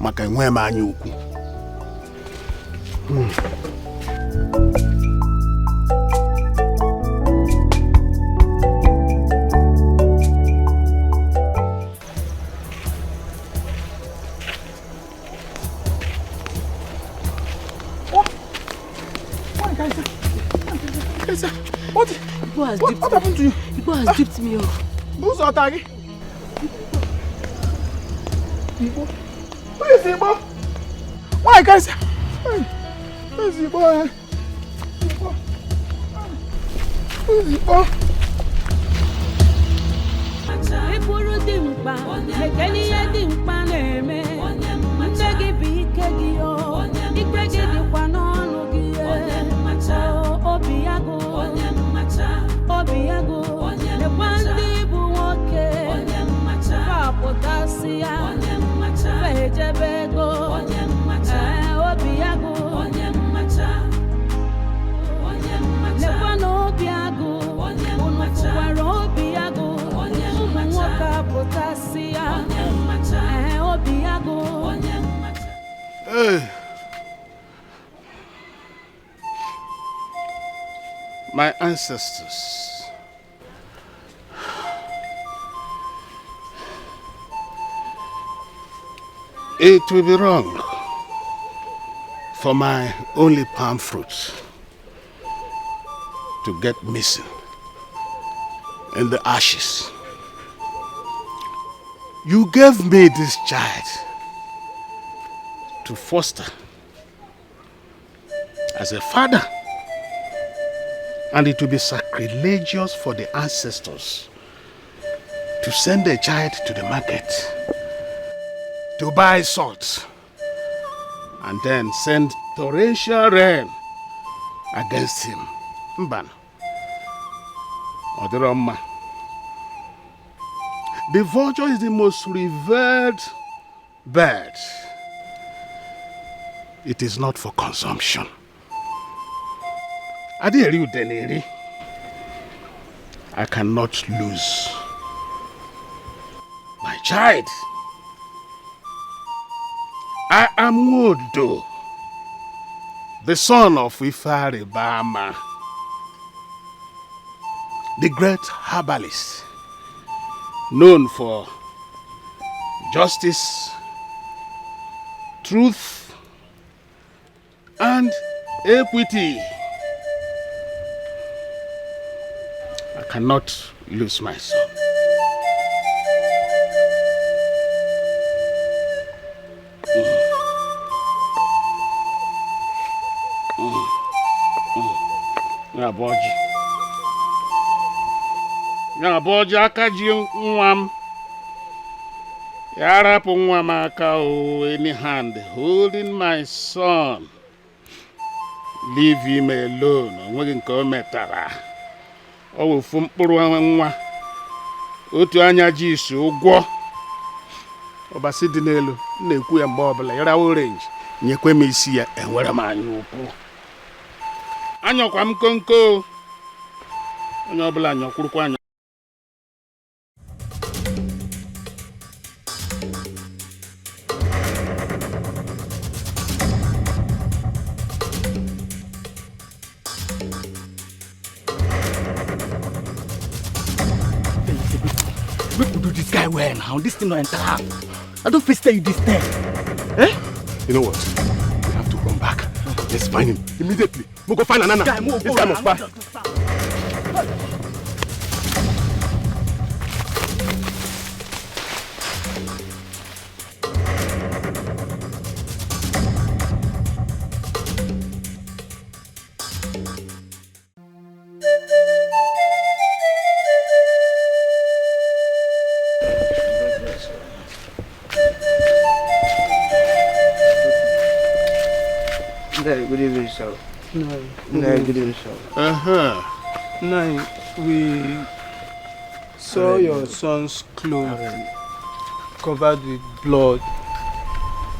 maka enwe m anya ukwu. What happened to you? People has dipped me off. Who's our target? Where is Igbo? Why, guys? Where is Igbo? Where is Igbo? My ancestors. It will be wrong for my only palm fruit to get missing in the ashes. You gave me this child to foster as a father, and it will be sacrilegious for the ancestors to send a child to the market to buy salt and then send torrential rain against him. Mbana. Odiroma. The vulture is the most revered bird. It is not for consumption. I cannot lose my child. I am Wodo, the son of Ifari Bama, the great herbalist, known for justice, truth, and equity. I cannot lose my son. Boji akaji nwam. Yarapu nwam aka o any hand holding my son. Leave him alone. Onwegi nke o metara. O will mkpụrụ nwa. Otu anya ji isi ụgwọ. Obasi dị n'elu na-ekwu ya mgbe ọbụla yara orange nyekwe m isi ya enwere m anya ukwu. Anyọkwa m konko. Onye ọbụla anyọkwurukwa anya. We could do this guy well now. This thing no enter. I don't face you this time. Eh? You know what? We have to run back. Let's find him immediately. We'll go find Anana. This guy must pass. Good evening, sir. No. Good evening, sir. No, we saw your son's clothes covered with blood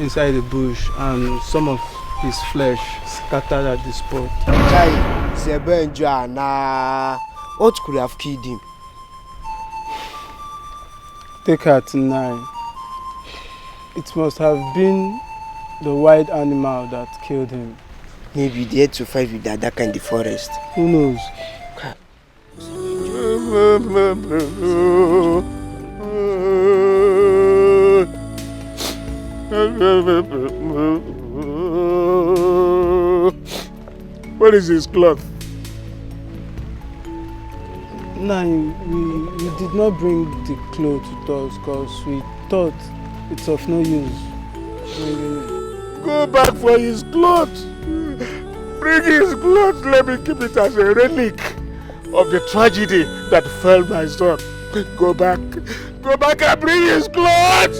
inside the bush and some of his flesh scattered at the spot. Chai, Zebenjo, nah. What could have killed him? Take her to 9. It must have been the wild animal that killed him. Maybe they had to fight with that in the forest. Who knows? Where is his cloth? No, we did not bring the clothes with us because we thought it's of no use. Go back for his clothes. Bring his clothes. Let me keep it as a relic of the tragedy that fell my son. Go back. Go back and bring his clothes.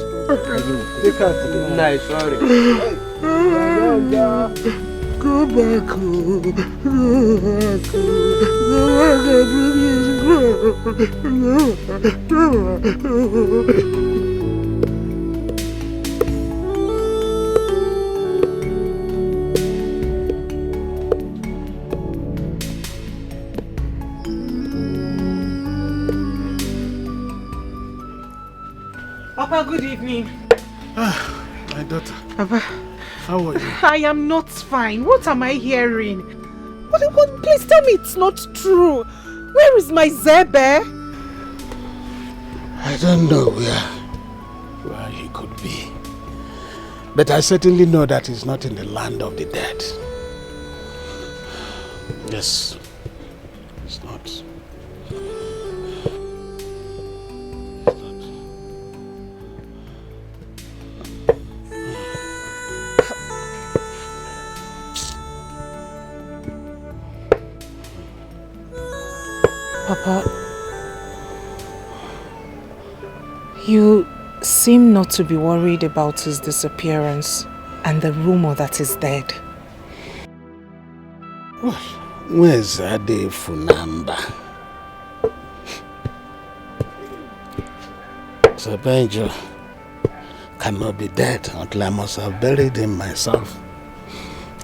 Take her to the nice, sorry. Go back. Go back. Go back and bring his clothes. Papa, good evening. My daughter. Papa. How are you? I am not fine. What am I hearing? What, please tell me it's not true. Where is my Zebe? I don't know where he could be. But I certainly know that he's not in the land of the dead. Yes. It's not. Papa, you seem not to be worried about his disappearance and the rumor that he's dead. Well, where's Ade Funamba? Zebenjo cannot be dead until I must have buried him myself.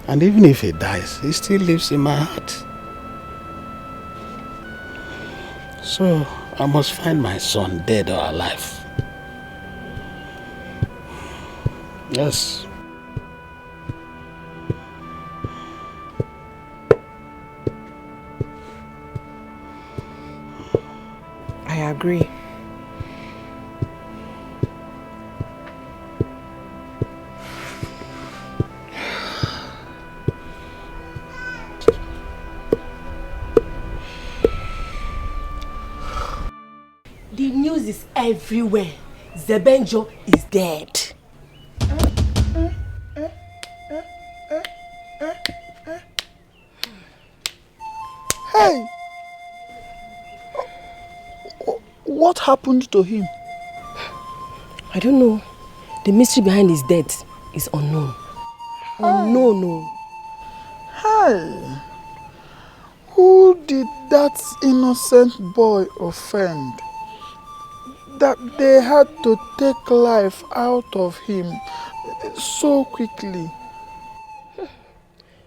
And even if he dies, he still lives in my heart. So, I must find my son dead or alive. Yes. I agree. The news is everywhere. Zebenjo is dead. Hey! What happened to him? I don't know. The mystery behind his death is unknown. Unknown. Hey! Who did that innocent boy offend? That they had to take life out of him so quickly?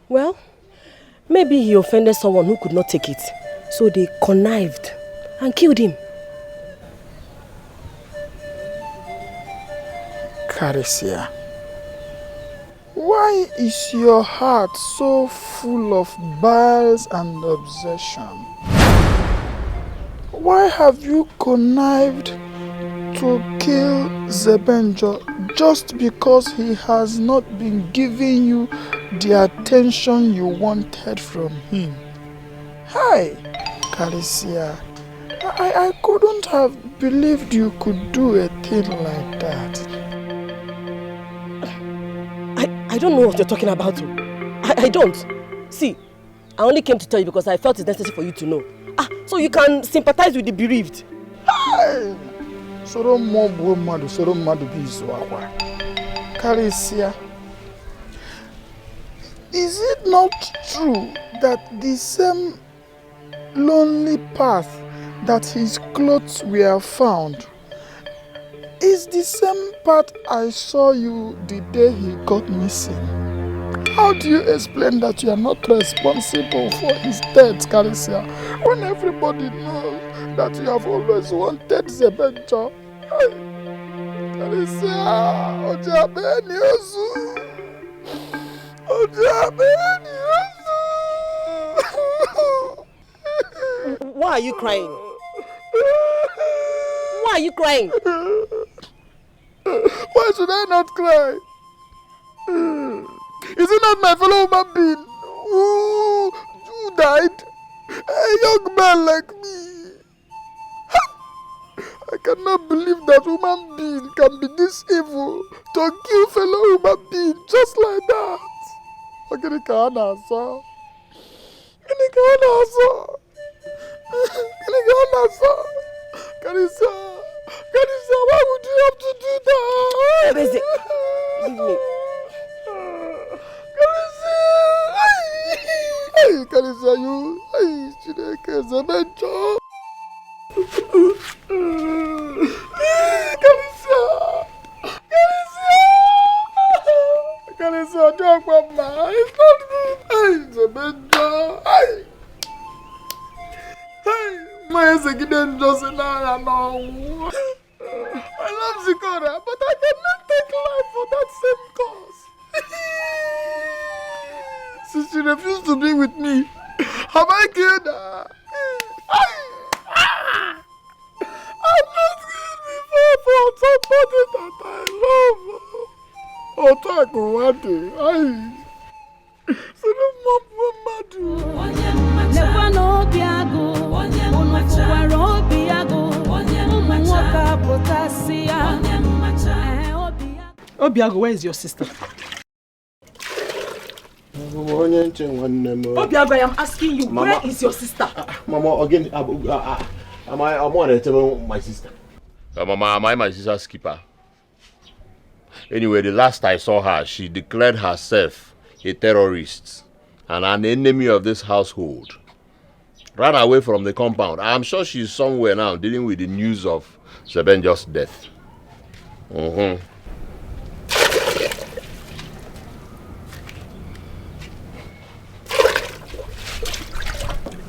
Well, maybe he offended someone who could not take it. So they connived and killed him. Caricia, why is your heart so full of biles and obsession? Why have you connived to kill Zebenjo just because he has not been giving you the attention you wanted from him? Hi, Caricia. I couldn't have believed you could do a thing like that. I don't know what you're talking about. I don't. See, I only came to tell you because I felt it's necessary for you to know. So you can sympathize with the bereaved. Hey! Soro mobu madu, soro madu bizwa. Caricia, is it not true that the same lonely path that his clothes were found is the same path I saw you the day he got missing? How do you explain that you are not responsible for his death, Carissa, when everybody knows that you have always wanted Zebenjo? Carissa, Ojabeni Ozu. Ojabeni Ozu. Why are you crying? Why are you crying? Why should I not cry? Is it not my fellow human being who died? A young man like me. I cannot believe that human being can be this evil to kill fellow human being just like that. Carissa, why would you have to do that? Leave me. Carissa, you. Chineke, Zebenjo. Carissa, don't come now. It's not good. Zebenjo. My second just I love Zikora, but I cannot take life for that same cause. Since she refused to be with me, have I killed her? I'm not killed before for somebody that I love. Otaku Wadi. So the mom will mad. Never know Biago. Obiago, where is your sister? Obiago, I am asking you, Mama, where is your sister? Mama, again, am I want to tell my sister? Mama, am I my sister's keeper? Anyway, the last I saw her, she declared herself a terrorist and an enemy of this household. Ran away from the compound. I'm sure she's somewhere now dealing with the news of Zebenjo's death.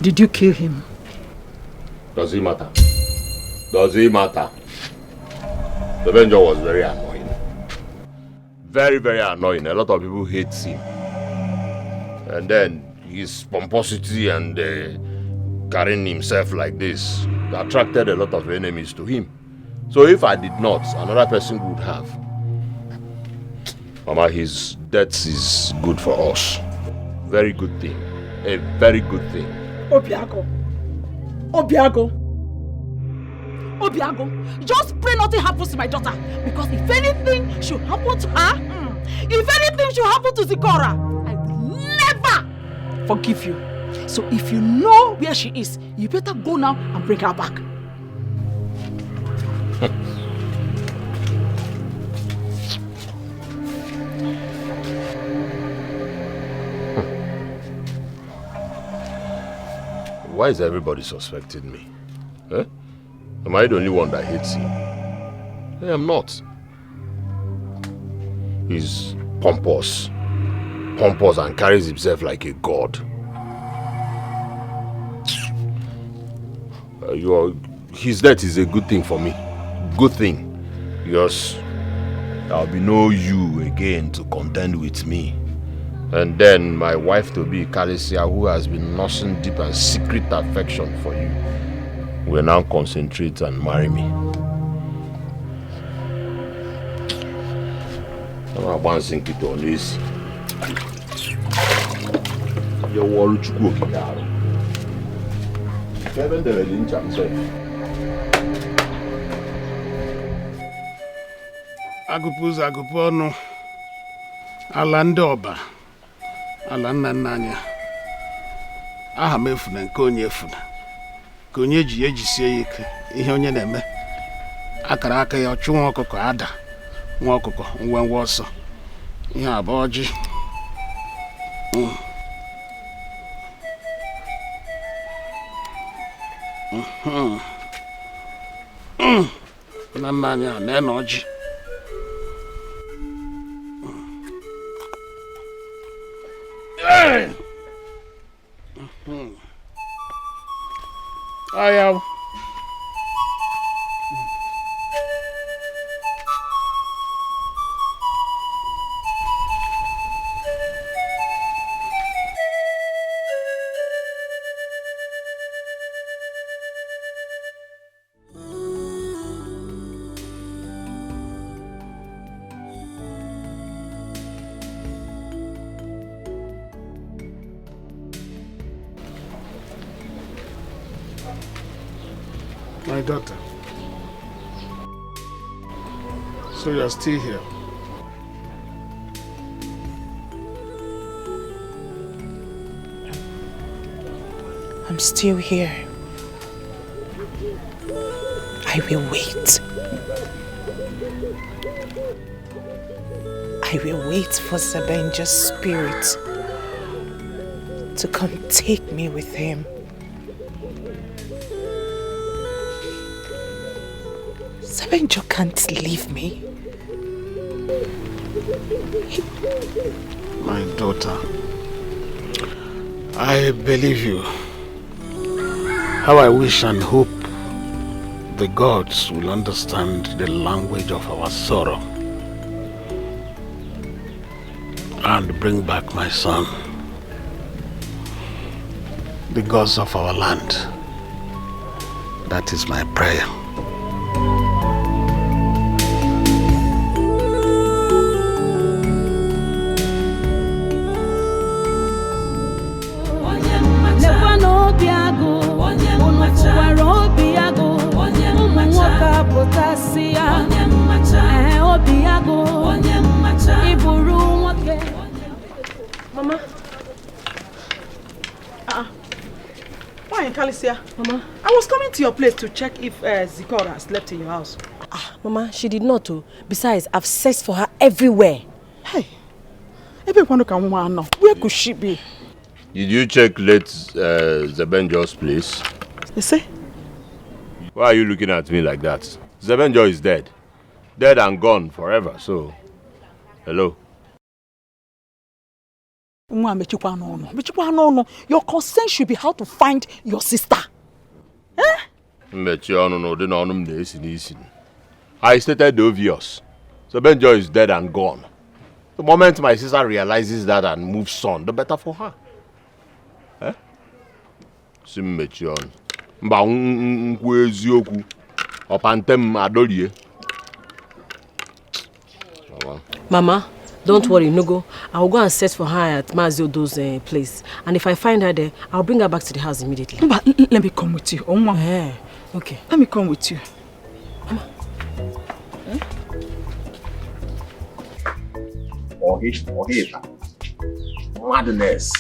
Did you kill him? Does it matter? Does it matter? Zebenjo was very annoying. Very, very annoying. A lot of people hate him. And then his pomposity and carrying himself like this attracted a lot of enemies to him. So if I did not, another person would have. Mama, his death is good for us. Very good thing. A very good thing. Obiago, just pray nothing happens to my daughter. Because if anything should happen to her, if anything should happen to Zikora, I will never forgive you. So if you know where she is, you better go now and bring her back. Why is everybody suspecting me? Eh? Am I the only one that hates him? I am not. He's pompous and carries himself like a god. His death is a good thing for me. Good thing. Because there'll be no you again to contend with me. And then my wife to be Kalesia, who has been nursing deep and secret affection for you, will now concentrate and marry me. I'm not bouncing it on this. Your wall to go. Kevin the Lynch himself. Agụpụ ọnụ ala ndị ọba ala nna nna anya aha m efuna nke onye efuna ka onye ji ejisie ya ike ihe onye na-eme akara aka ya ọchụ nwa ọkụkọ ada nwa ọkụkọ ngwangwa ọsọ ihe abụọ ọjị na nna anya na ọjị I am. My daughter. So you are still here? I'm still here. I will wait. I will wait for Zebenjo's spirit to come take me with him. Zebenjo can't leave me. My daughter, I believe you. How I wish and hope the gods will understand the language of our sorrow and bring back my son. The gods of our land. That is my prayer. Mama. Why, Kalicia? Mama. I was coming to your place to check if Zikora has slept in your house. Mama, she did not. Besides, I've searched for her everywhere. Hey, everyone can want know. Where could she be? Did you check late Zebenjo's place? You see? Why are you looking at me like that? Zebenjo is dead. Dead and gone forever, so... Hello? Your concern should be how to find your sister. I stated the obvious. Zebenjo is dead and gone. The moment my sister realizes that and moves on, the better for her. Eh? Simmechion. Mba nkwu eziokwu. Opantem adolie. Mama, don't worry, Nugo. I'll go and search for her at Maziodo's place. And if I find her there, I'll bring her back to the house immediately. But let me come with you. Okay. Let me come with you. Mama. Ohita. Madness.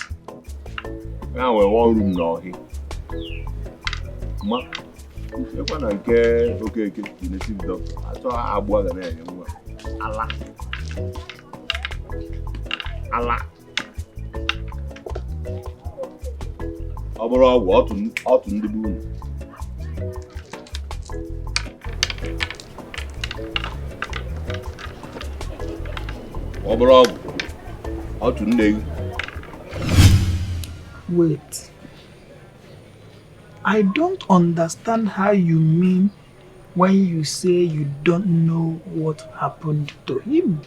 Now we're one room now. Ma, you're gonna get okay, you need to doctor. I saw Abu Allah. Allah. Abura what out in the moon. Abura out in the Wait. I don't understand how you mean when you say you don't know what happened to him.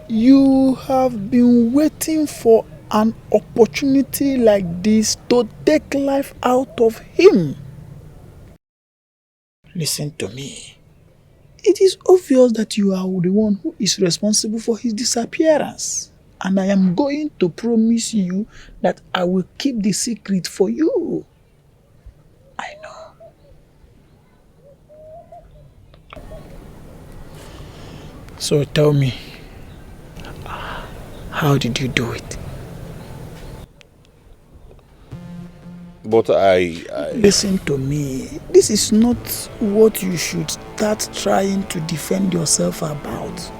You have been waiting for an opportunity like this to take life out of him. Listen to me. It is obvious that you are the one who is responsible for his disappearance. And I am going to promise you that I will keep the secret for you. I know. So tell me, how did you do it? But I... Listen to me. This is not what you should start trying to defend yourself about.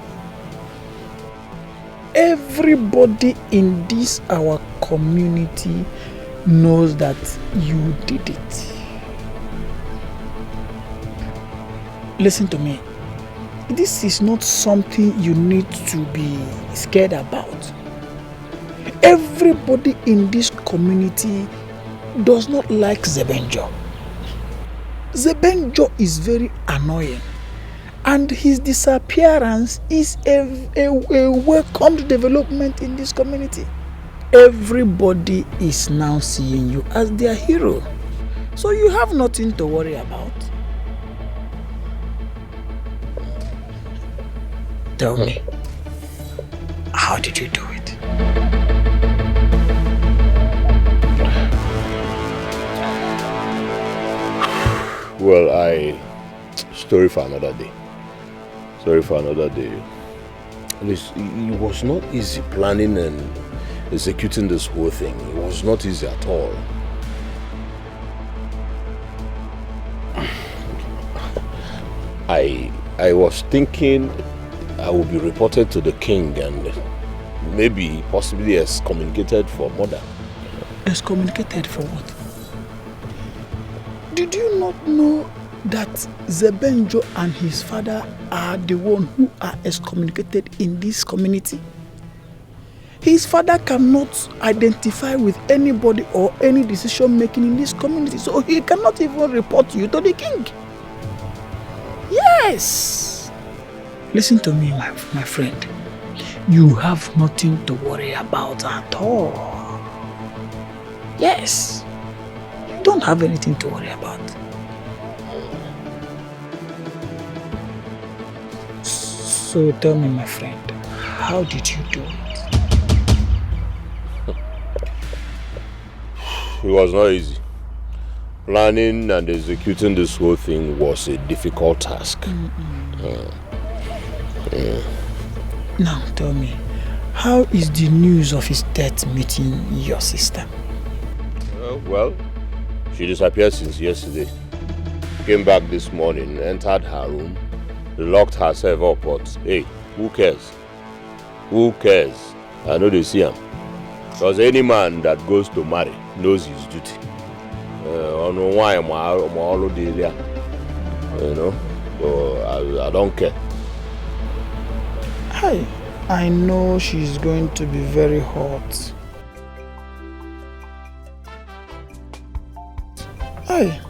Everybody in this our community knows that you did it. Listen to me. This is not something you need to be scared about. Everybody in this community does not like Zebenjo. Zebenjo is very annoying, and his disappearance is a welcomed development in this community. Everybody is now seeing you as their hero, so you have nothing to worry about. Tell me, how did you do it? Well, story for another day. And it was not easy planning and executing this whole thing. It was not easy at all. I was thinking I would be reported to the king and maybe possibly excommunicated for murder. Excommunicated for what? Did you not know that Zebenjo and his father are the one who are excommunicated in this community? His father cannot identify with anybody or any decision making in this community, so he cannot even report you to the king. Yes! Listen to me, my friend. You have nothing to worry about at all. Yes. You don't have anything to worry about. So tell me, my friend, how did you do it? It was not easy. Planning and executing this whole thing was a difficult task. Now tell me, how is the news of his death meeting your sister? Well, she disappeared since yesterday. Came back this morning, entered her room, locked herself up, but hey, who cares? Who cares? I know they see him. Because any man that goes to marry knows his duty. I don't know why I'm all there. You know, so I don't care. Hi, I know she's going to be very hot. Hi.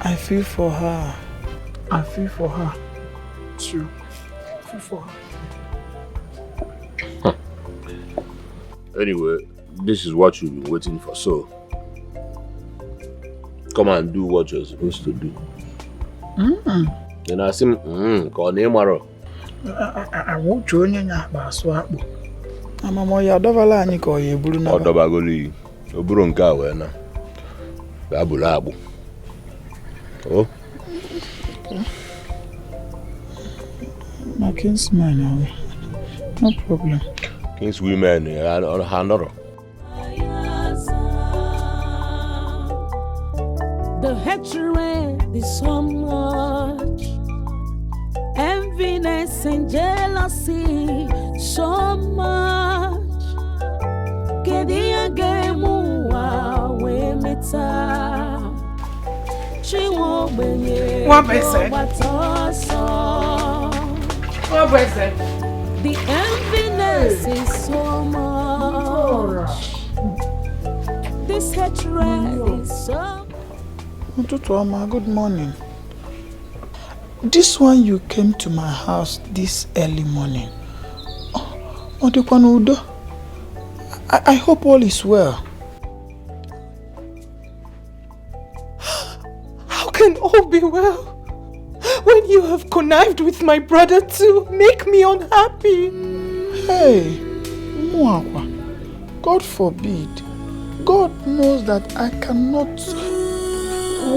I feel for her. I feel for her too. I feel for her. Anyway, this is what you've been waiting for, so come and do what you're supposed to do. Then I say, call Neymar. I won't join you now, but swap. I'm a more Yadovala and you call you Bruno. Odobagoli, Obrunka, when Babulabu. Oh, my kinsman, no problem. King's women on Hanoro. The hatred is so much, enviness and jealousy so much. Kedia gemu we meta. What is it? What is it? The enviness is so much. This hatred is so. Mama, good morning. This one you came to my house this early morning. I hope all is well. How can all be well when you have connived with my brother to make me unhappy? Hey, Muakwa, God forbid. God knows that I cannot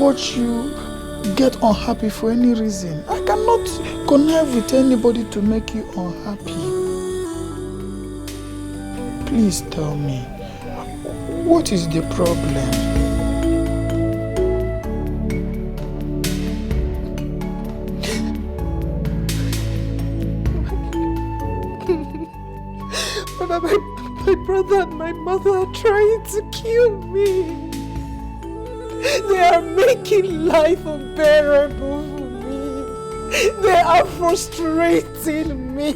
watch you get unhappy for any reason. I cannot connive with anybody to make you unhappy. Please tell me, what is the problem? My brother and my mother are trying to kill me. They are making life unbearable for me. They are frustrating me.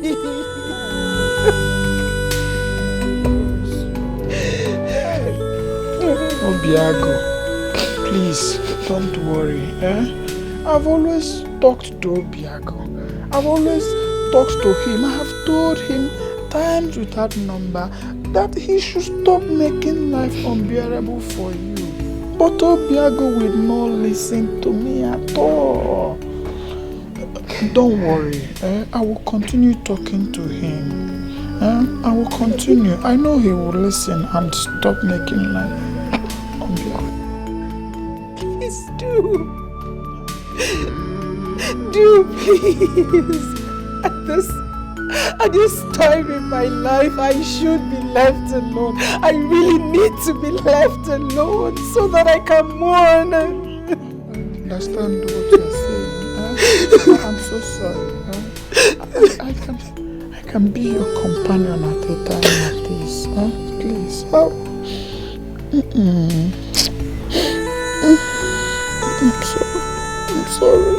Obiago, please don't worry. I've always talked to Obiago. I've always talked to him. I have told him times without number that he should stop making life unbearable for you. But Obiago will not listen to me at all. Don't worry. I will continue talking to him. I will continue. I know he will listen and stop making life unbearable. Please do. Do please. At this time in my life, I should be left alone. I really need to be left alone so that I can mourn. I understand what you're saying. I'm so sorry. I can be your companion at a time like this. Please. I'm sorry.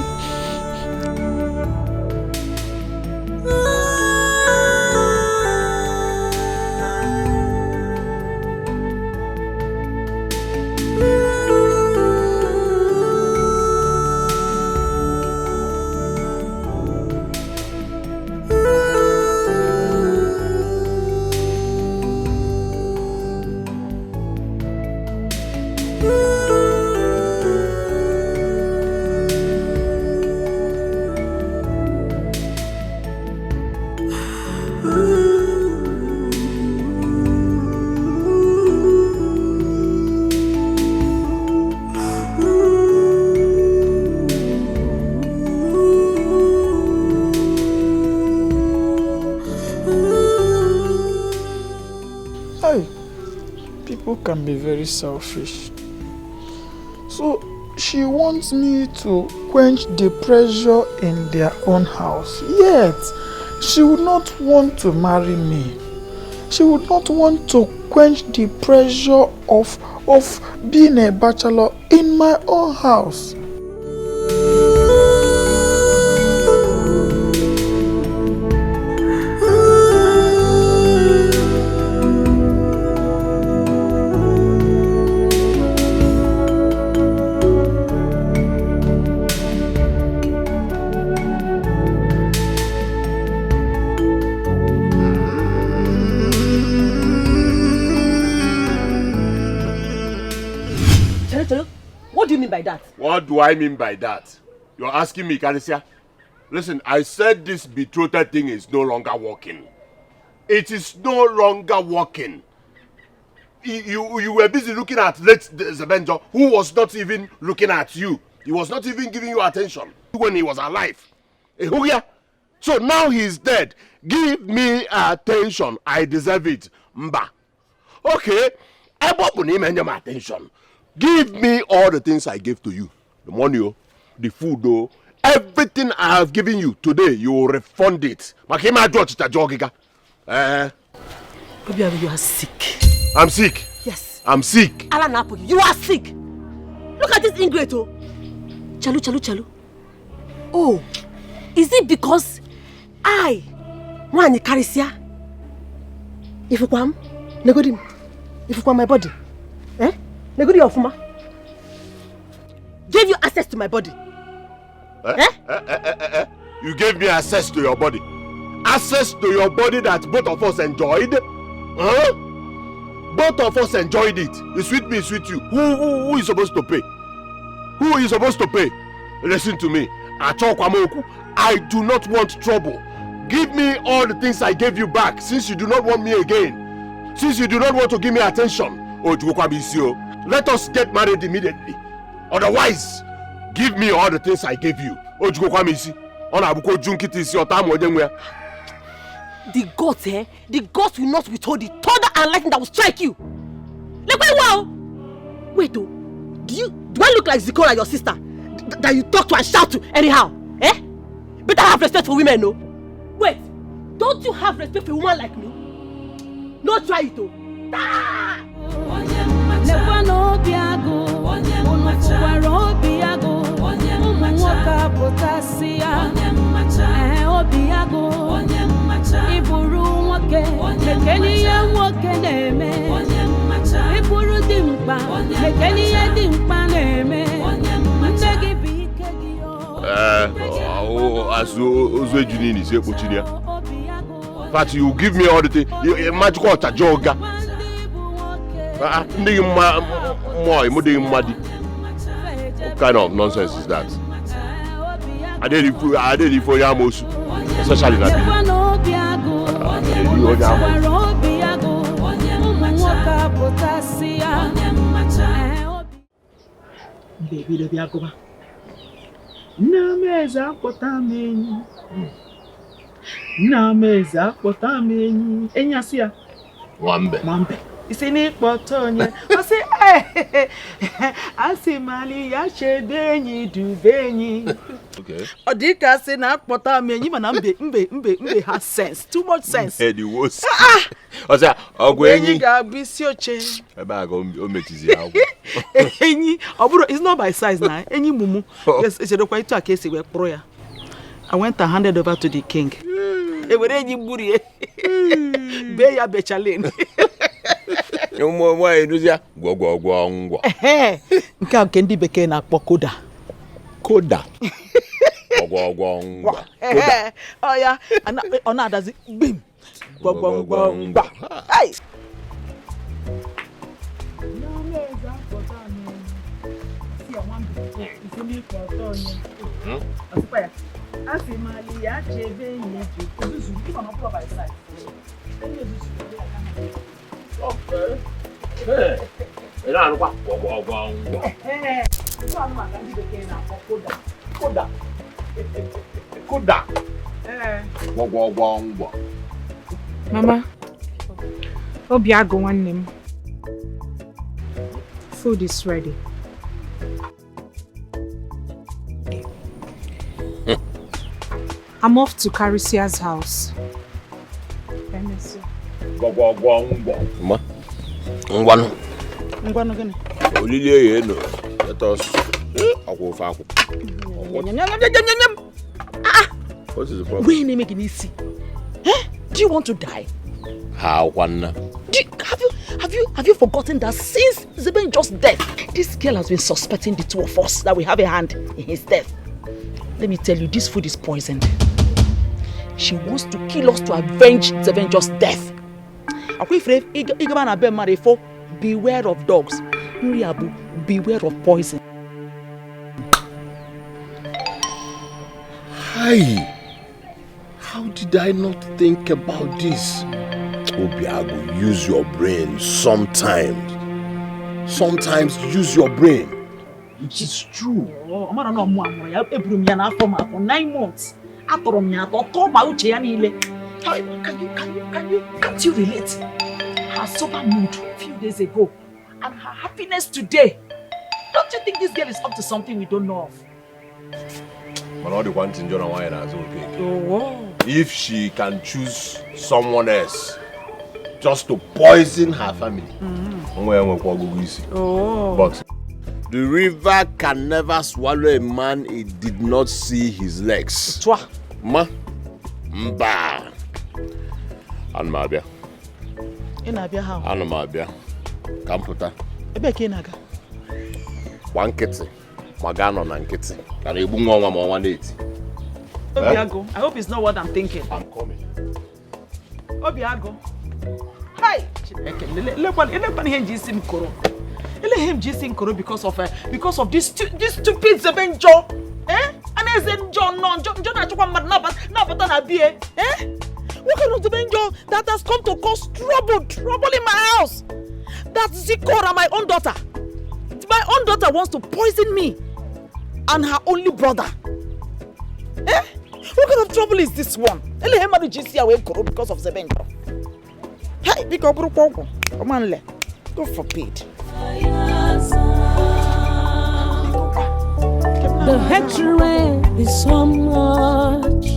Can be very selfish. So she wants me to quench the pressure in their own house. Yet she would not want to marry me. She would not want to quench the pressure of being a bachelor in my own house. By that? What do I mean by that? You're asking me, Kanisia? Listen, I said this betrothed thing is no longer working. It is no longer working. You were busy looking at late Zebenjo, who was not even looking at you. He was not even giving you attention when he was alive. So now he's dead. Give me attention. I deserve it. Mba. Okay. I bought him and my attention. Give me all the things I gave to you. The money, the food, everything I have given you today, you will refund it. Obiago, you are sick. I'm sick. Yes. I'm sick. Alan Apple, you are sick. Look at this ingrate. Chalu. Oh, is it because I want to carry here? If you come, negodim. If you come my body, Negudi Ofuma gave you access to my body. You gave me access to your body. Access to your body that both of us enjoyed. Both of us enjoyed it. It's with me, it's with you. Who is supposed to pay? Who is supposed to pay? Listen to me. I do not want trouble. Give me all the things I gave you back, since you do not want me again. Since you do not want to give me attention. Let us get married immediately. Otherwise, give me all the things I gave you. The gods, the gods will not withhold the thunder and lightning that will strike you. Wait, do I look like Zikora, your sister, that you talk to and shout to anyhow? Better have respect for women, no? Wait, don't you have respect for a woman like me? No, try it, though. as Ozwe Junini say Pochinia. But you give me all the thing. You magical joga. What kind of nonsense is that? I did it for Yamos, especially that. Baby, the Biagoba. Nameza potami. Nameza potami. Enyasia. Wambe. Isini potonye. I say mali ya shedenyi dubenyi. Okay. Odika say na potami nyi mana mbe has sense. Too much sense. The worst. O say ogwenyi ga bisi oche. Ebe aga o mechizi awu. Enyi oburo it's not by size na. Enyi mumu. Yes, it's the quite to akesi we pro ya. I went and handed over to the king. E were enyi mburi be ya bechalin. Mwa eduzia gwogwogwo ngwa. Nke ndị bekee na-akpọ koda. Koda. Gwogwogwo ngwa. Koda. Oh ya, ọ na-adazi bim. Gwogwogwo ngwa. Ai. Okay. Hey. Ina anukwa gwogwogwo ngwa. So anu maka ndị bekee na-akpọ koda. Koda. Gwogwogwo ngwa. Mama. Obiago nwanne m. Food is ready. I'm off to Caricia's house. Gwogwogwo ngwa. Ma. Ngwanu gini? Olilie ye no. Let us akwofa akwo. What is the problem? Where are making easy? Do you want to die? How one? Have you forgotten that since Zebenjo's death, this girl has been suspecting the two of us that we have a hand in his death. Let me tell you, this food is poisoned. She wants to kill us to avenge Zebenjo's death. Beware of dogs. Beware of poison. Hi. How did I not think about this? Obiago, use your brain sometimes. Sometimes use your brain. It is true. I'm not know more. I for 9 months. Can't you relate? Her sober mood a few days ago and her happiness today. Don't you think this girl is up to something we don't know of? But all the one thing John Wine is okay. Oh, wow. If she can choose someone else just to poison her family. Oh. But the river can never swallow a man it did not see his legs. Toi. Ma. Mba. Anmabia. Inabia how? Anmabia. Kamputa. Ebe ke naga. Wankete. Magano na nkete. Kana ebu nwa ma 180. Obiago, I hope it's not what I'm thinking. I'm coming. Obiago. Hi. Let him jisim koro. Let him jisim koro because of this stupid Zebenjo. And as in John achukwa mad na bata na bie. What kind of Zebenjo that has come to cause trouble in my house? That's Zikora, my own daughter. My own daughter wants to poison me and her only brother. What kind of trouble is this one? Because of Zebenjo. Hey, big up, come on, God forbid. The hatred is so much,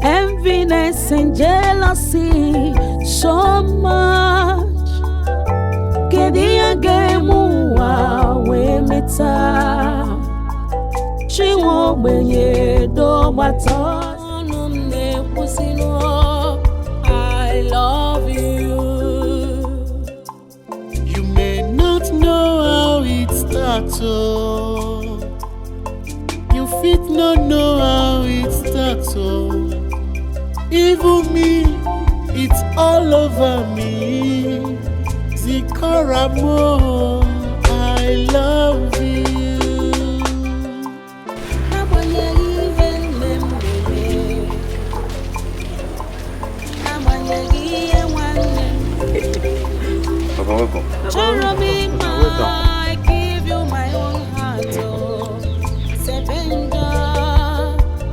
enviness and jealousy so much. Kedia gemu we meta, she won't be do mata. I love you. You may not know how it starts. You feel fit no know how it starts, oh. Even me, it's all over me. Zikoramo, I love you. Papa, welcome. I give you my own heart, oh. Sebenja,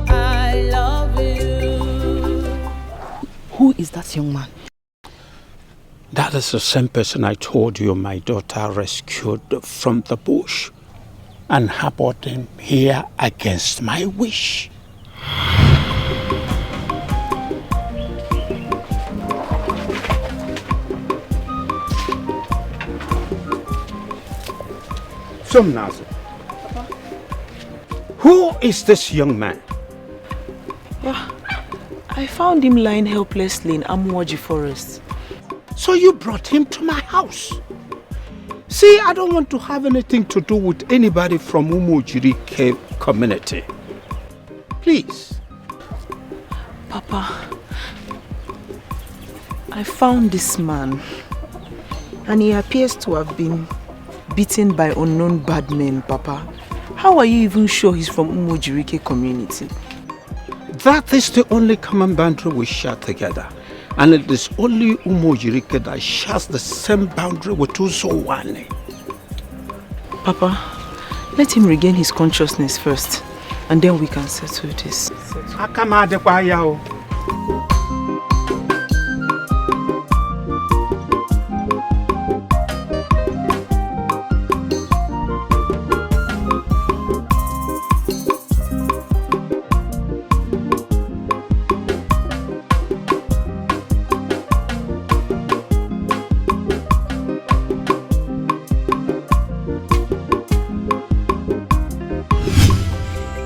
I love you. Who is that young man? That is the same person I told you my daughter rescued from the bush and harbored him here against my wish. Somnazo, who is this young man? I found him lying helplessly in Amuwaji forest. So you brought him to my house? See, I don't want to have anything to do with anybody from Umujiri community. Please. Papa, I found this man and he appears to have been beaten by unknown bad men, Papa. How are you even sure he's from Umujiri community? That is the only common boundary we share together. And it is only Umujiri that shares the same boundary with Uzowane. Papa, let him regain his consciousness first, and then we can settle this.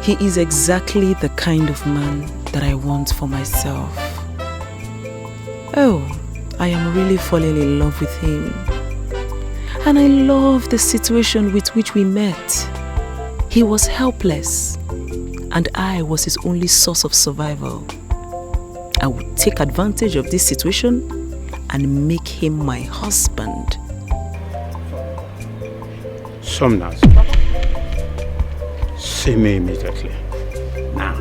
He is exactly the kind of man that I want for myself. Oh, I am really falling in love with him. And I love the situation with which we met. He was helpless, and I was his only source of survival. I would take advantage of this situation and make him my husband. Somnaz. See me immediately. Now.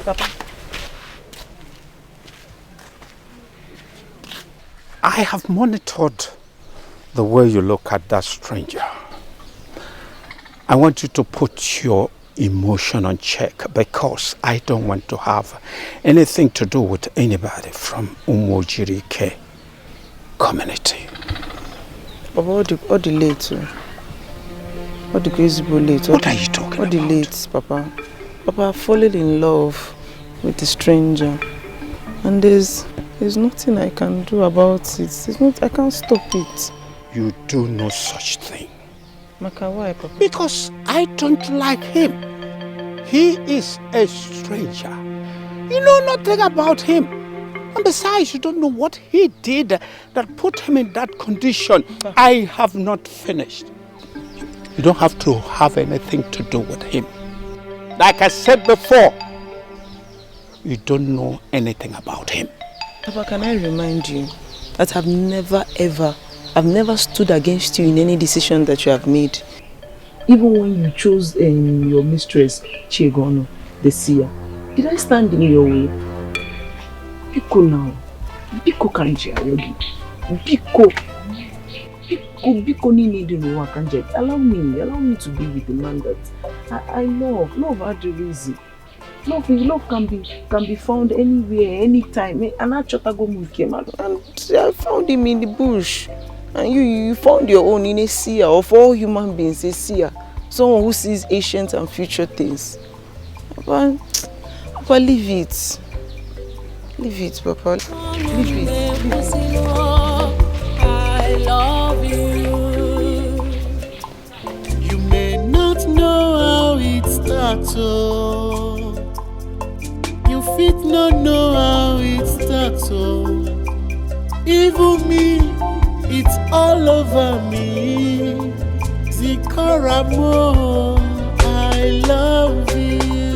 Papa. I have monitored the way you look at that stranger. I want you to put your emotion on check because I don't want to have anything to do with anybody from Umojiri community. Papa, what the late? What the crazy late? What are you talking about? What the late, Papa? Papa, I've fallen in love with a stranger, and there's nothing I can do about it. I can't stop it. You do no such thing. Maka, why, Papa? Because I don't like him. He is a stranger. You know nothing about him. And besides, you don't know what he did that put him in that condition. I have not finished. You don't have to have anything to do with him. Like I said before, you don't know anything about him. Papa, can I remind you that I've never stood against you in any decision that you have made. Even when you chose your mistress, Chiegono, the seer, did I stand in your way? Biko now. Biko kanji ayogi. Biko ni need no one kanji. Allow me to be with the man that I love. Love had the reason. Love can be found anywhere, anytime. And I came out and I found him in the bush. And you found your own in a seer. Of all human beings, a seer. Someone who sees ancient and future things. Papa, leave it. Leave it, Papa. Leave it. I love you. You may not know how it starts, oh. You fit not know how it starts, oh. Even me, it's all over me. Zikoramo, I love you.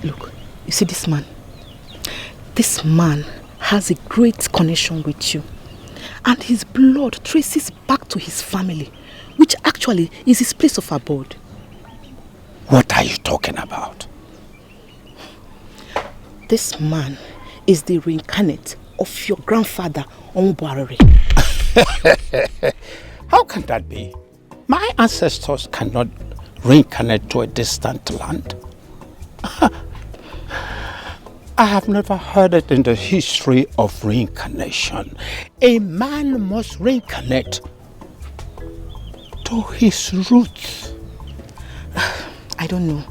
Look, you see this man? This man has a great connection with you. And his blood traces back to his family, which actually is his place of abode. What are you talking about? This man is the reincarnate of your grandfather, Onbuarere. How can that be? My ancestors cannot reincarnate to a distant land. I have never heard it in the history of reincarnation. A man must reincarnate to his roots. I don't know,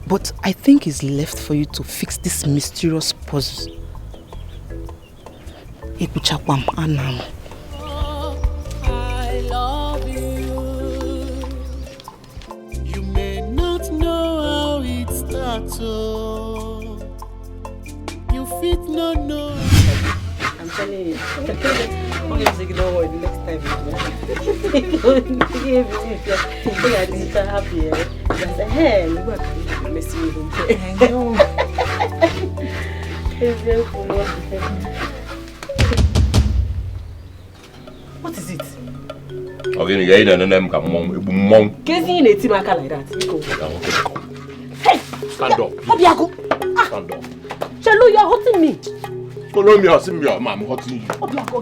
but I think it's left for you to fix this mysterious puzzle. I love you. You may not know how it starts, oh. You fit not know. I'm telling you. Don't worry, the next time you are happy. I say, hey, look what you're messing with him. I know. What is it? Okay, you ain't name come mom. Kezi in a timaka like that. Hey! Stand up. Obiago! Stand up. Chalo, you're hurting me. Follow me, I'll see me, I'm hurting you. Obiago,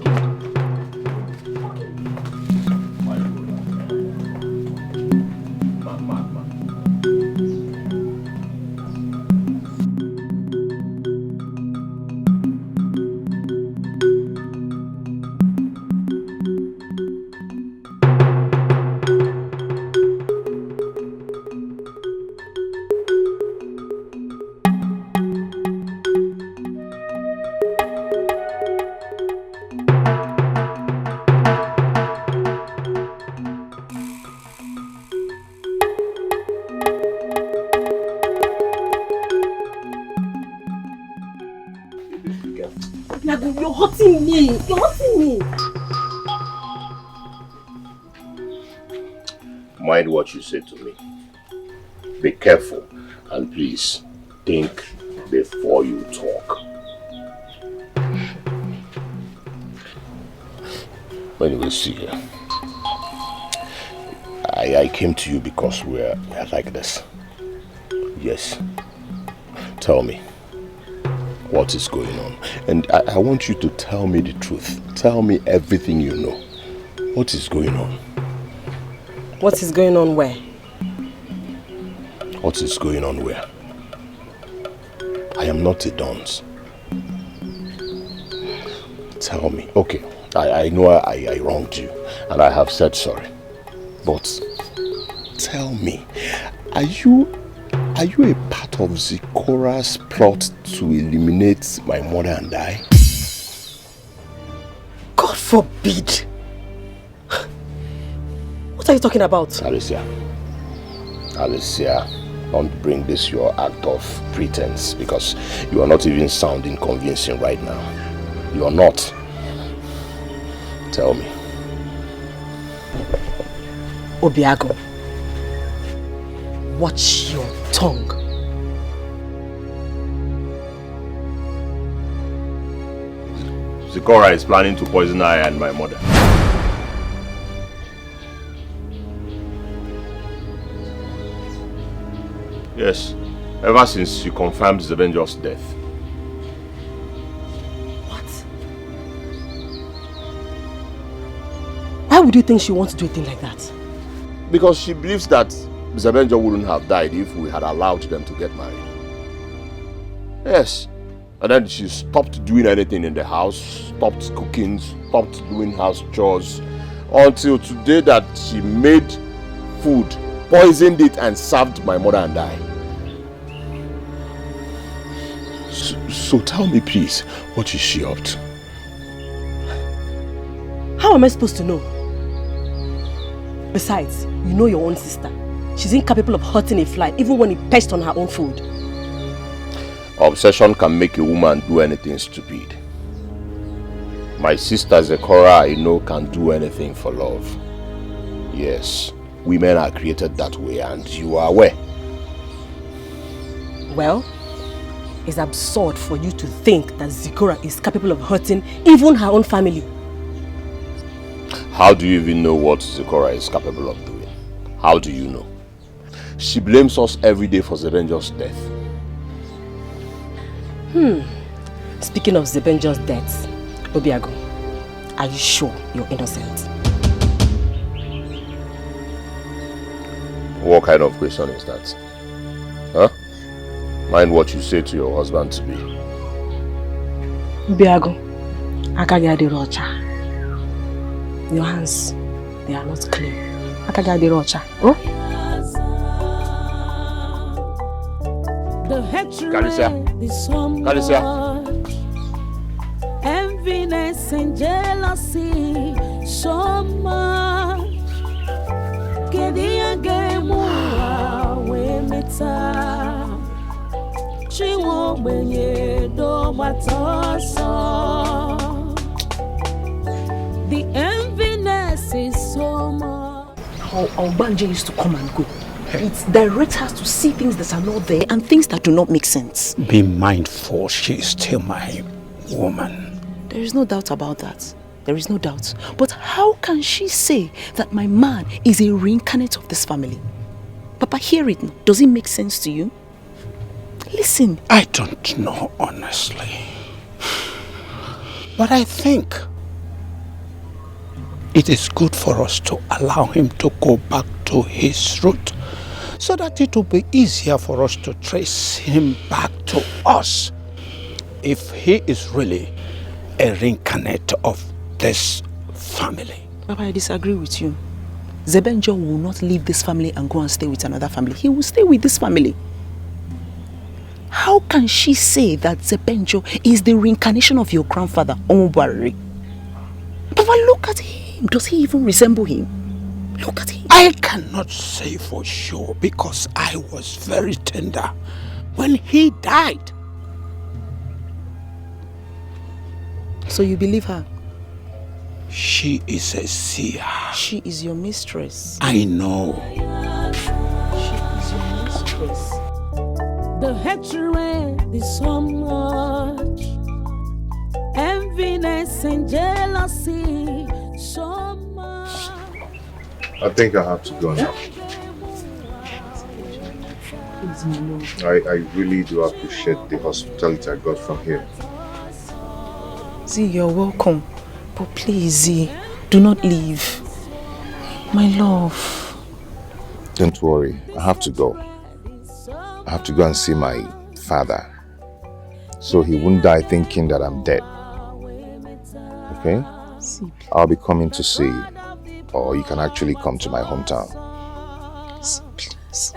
you're hurting me. You're hurting me. Mind what you say to me. Be careful and please think before you talk. Anyway, see, I came to you because we're like this. Yes. Tell me. What is going on? And I want you to tell me the truth. Tell me everything you know. What is going on? What is going on where? What is going on where? I am not a dunce. Tell me. Okay, I know I wronged you and I have said sorry. But tell me, are you a part of Zikora's plot to eliminate my mother and I? God forbid! What are you talking about? Alicia, don't bring this your act of pretense because you are not even sounding convincing right now. You are not. Tell me. Obiago, watch your tongue. Zikora is planning to poison I and my mother. Yes, ever since she confirmed Zebenjo's death. What? Why would you think she wants to do a thing like that? Because she believes that Zebenjo wouldn't have died if we had allowed them to get married. Yes. And then she stopped doing anything in the house, stopped cooking, stopped doing house chores, until today that she made food, poisoned it and served my mother and I. So tell me please, what is she up to? How am I supposed to know? Besides, you know your own sister. She's incapable of hurting a fly even when it perched on her own food. Obsession can make a woman do anything stupid. My sister Zekora, I know, can do anything for love. Yes, women are created that way and you are aware. Well, it's absurd for you to think that Zekora is capable of hurting even her own family. How do you even know what Zekora is capable of doing? How do you know? She blames us every day for Zebenjo's death. Speaking of Zebenjo's death, Obiago, are you sure you're innocent? What kind of question is that? Huh? Mind what you say to your husband to be. Obiago, Okija dị ọcha. Your hands, they are not clean. Okija dị ọcha. Oh? The hatred Kalicia. is so Kalicia. much. Enviness and jealousy so much. Kedia gemura we meta. Chiwo benye do matoso. The enviness is so much. How Banje used to come and go. It directs us to see things that are not there and things that do not make sense. Be mindful, she is still my woman. There is no doubt about that. There is no doubt. But how can she say that my man is a reincarnate of this family? Papa, hear it. Does it make sense to you? Listen. I don't know, honestly. But I think it is good for us to allow him to go back to his root, so that it will be easier for us to trace him back to us if he is really a reincarnate of this family. Papa, I disagree with you. Zebenjo will not leave this family and go and stay with another family. He will stay with this family. How can she say that Zebenjo is the reincarnation of your grandfather, Omubari? Papa, look at him. Does he even resemble him? Look at him. I cannot say for sure because I was very tender when he died. So you believe her? She is a seer. She is your mistress. I know. She is your mistress. The hatred is so much. Enviness and jealousy so much. I think I have to go now. I really do appreciate the hospitality I got from here. Z, you're welcome. But please, Z, do not leave. My love. Don't worry, I have to go. I have to go and see my father, so he won't die thinking that I'm dead. Okay? I'll be coming to see you, or you can actually come to my hometown. Please,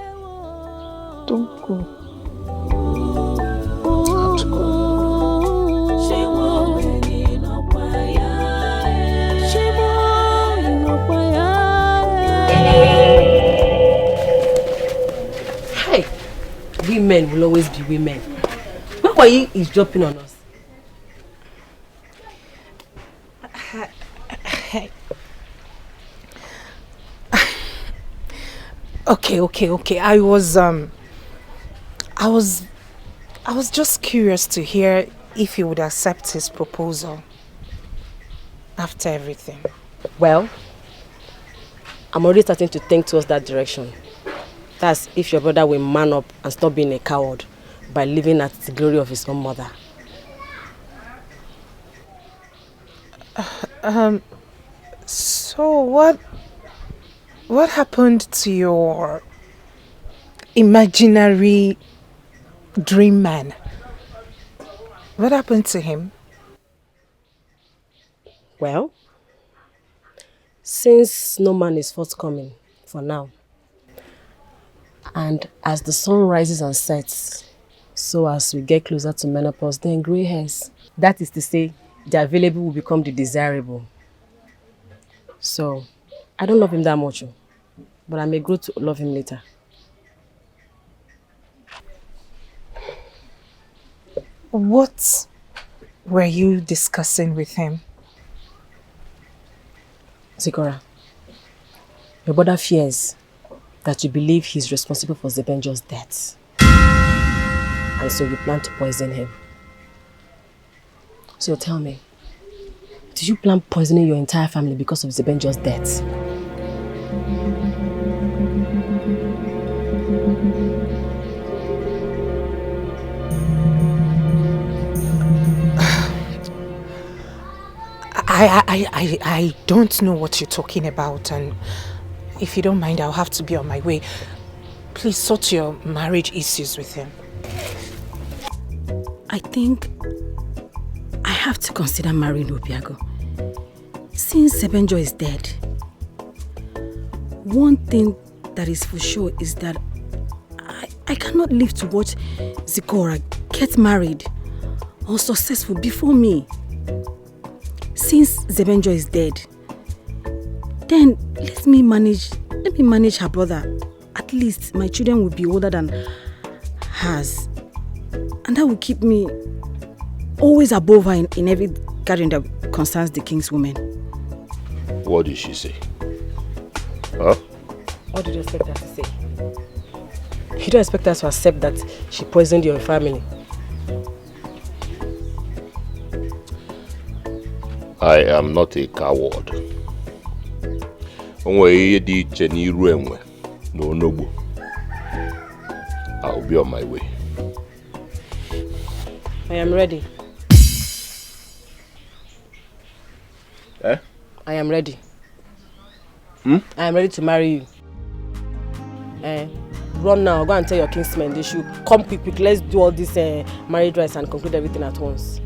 don't go. Hey, women will always be women. Why were you eavesdropping on us? Okay. I was just curious to hear if you would accept his proposal after everything. Well, I'm already starting to think towards that direction. That's if your brother will man up and stop being a coward by living at the glory of his own mother. So what happened to your imaginary dream man. What happened to him? Well, since no man is forthcoming for now, and as the sun rises and sets, so as we get closer to menopause, then grey hairs. That is to say, the available will become the desirable. So, I don't love him that much, but I may grow to love him later. What were you discussing with him? Zikora, your brother fears that you believe he's responsible for Zebenjo's death. And so you plan to poison him. So tell me, did you plan poisoning your entire family because of Zebenjo's death? I don't know what you're talking about, and if you don't mind, I'll have to be on my way. Please sort your marriage issues with him. I think I have to consider marrying Obiago. Since Zebenjo is dead, one thing that is for sure is that I cannot live to watch Zikora get married or successful before me. Since Zebenjo is dead, then let me manage her brother. At least my children will be older than hers. And that will keep me always above her in every gathering that concerns the king's women. What did she say? Huh? What did you expect her to say? You don't expect us to accept that she poisoned your family. I am not a coward. I'll be on my way. I am ready. Eh? I am ready. Hmm? I am ready to marry you. Run now, go and tell your kinsmen they should come quick. Let's do all this marriage rites and conclude everything at once.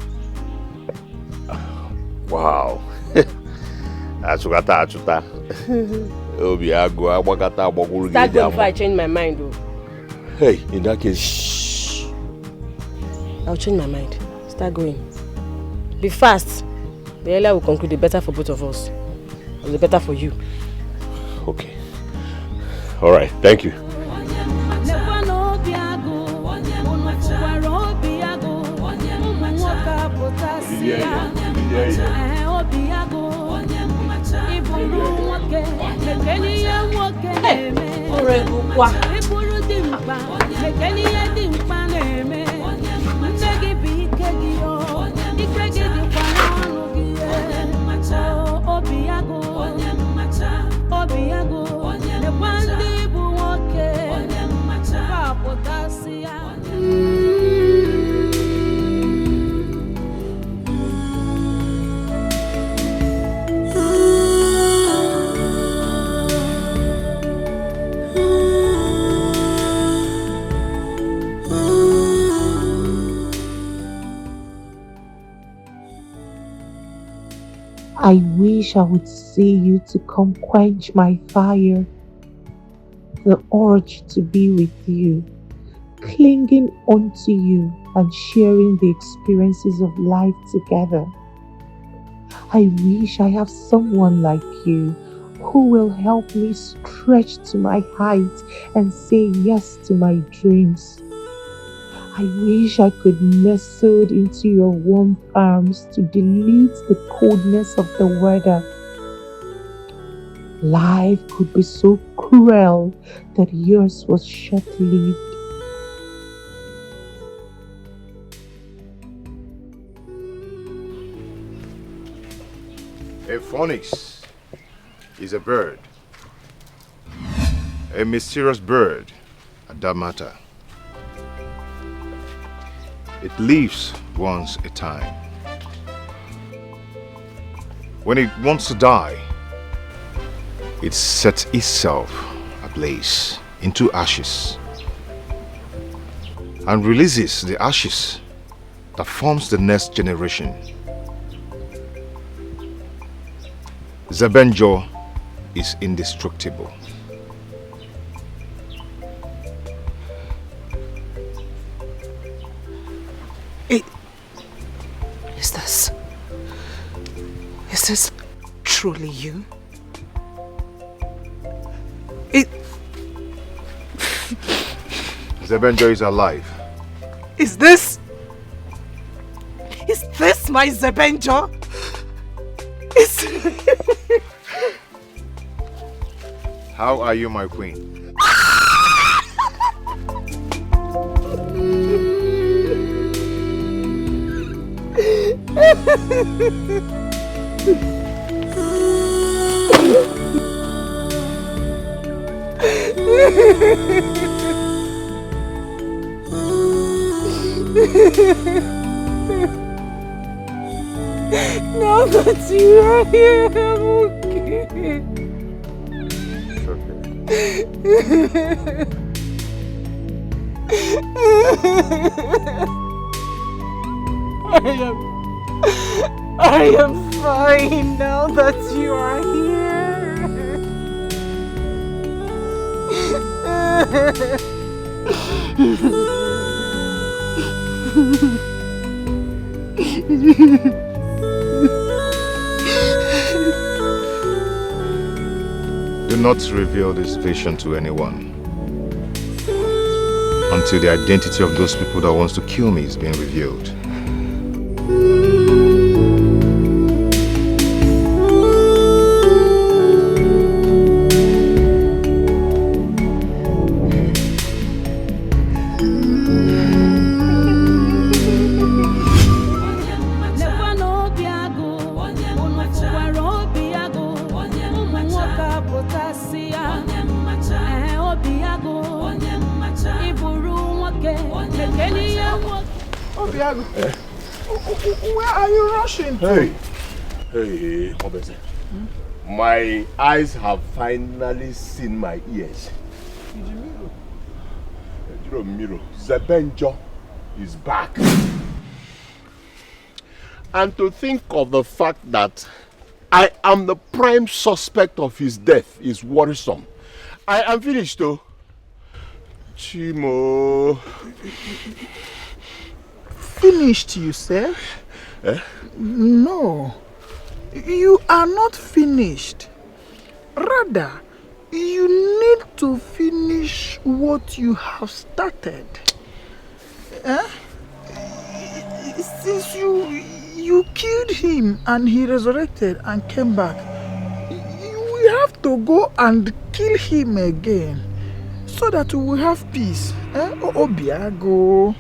Wow. Start going before I change my mind though. Hey, in that case, shh. I'll change my mind. Start going. Be fast. The earlier we conclude, the better for both of us. And the better for you. Okay. Alright, thank you. I wish I would see you to come quench my fire. The urge to be with you, clinging onto you and sharing the experiences of life together. I wish I have someone like you who will help me stretch to my height and say yes to my dreams. I wish I could nestle into your warm arms to delete the coldness of the weather. Life could be so cruel that yours was short-lived. A phoenix is a bird. A mysterious bird, at that matter. It lives once a time. When it wants to die, it sets itself ablaze into ashes and releases the ashes that forms the next generation. Zebenjo is indestructible. Is this truly you? Zebenjo is alive. Is this my Zebenjo? How are you, my queen? Now that you are here, I'm okay. I am fine now that you are here. Do not reveal this vision to anyone until the identity of those people that wants to kill me is being revealed. Where are you rushing to? Hey, Obese. My eyes have finally seen my ears. Miro, Zebenjo is back. And to think of the fact that I am the prime suspect of his death is worrisome. I am finished though. Chimo. Finished, you said? No. You are not finished. Rather, you need to finish what you have started. Since you killed him and he resurrected and came back, we have to go and kill him again so that we will have peace. Obiago.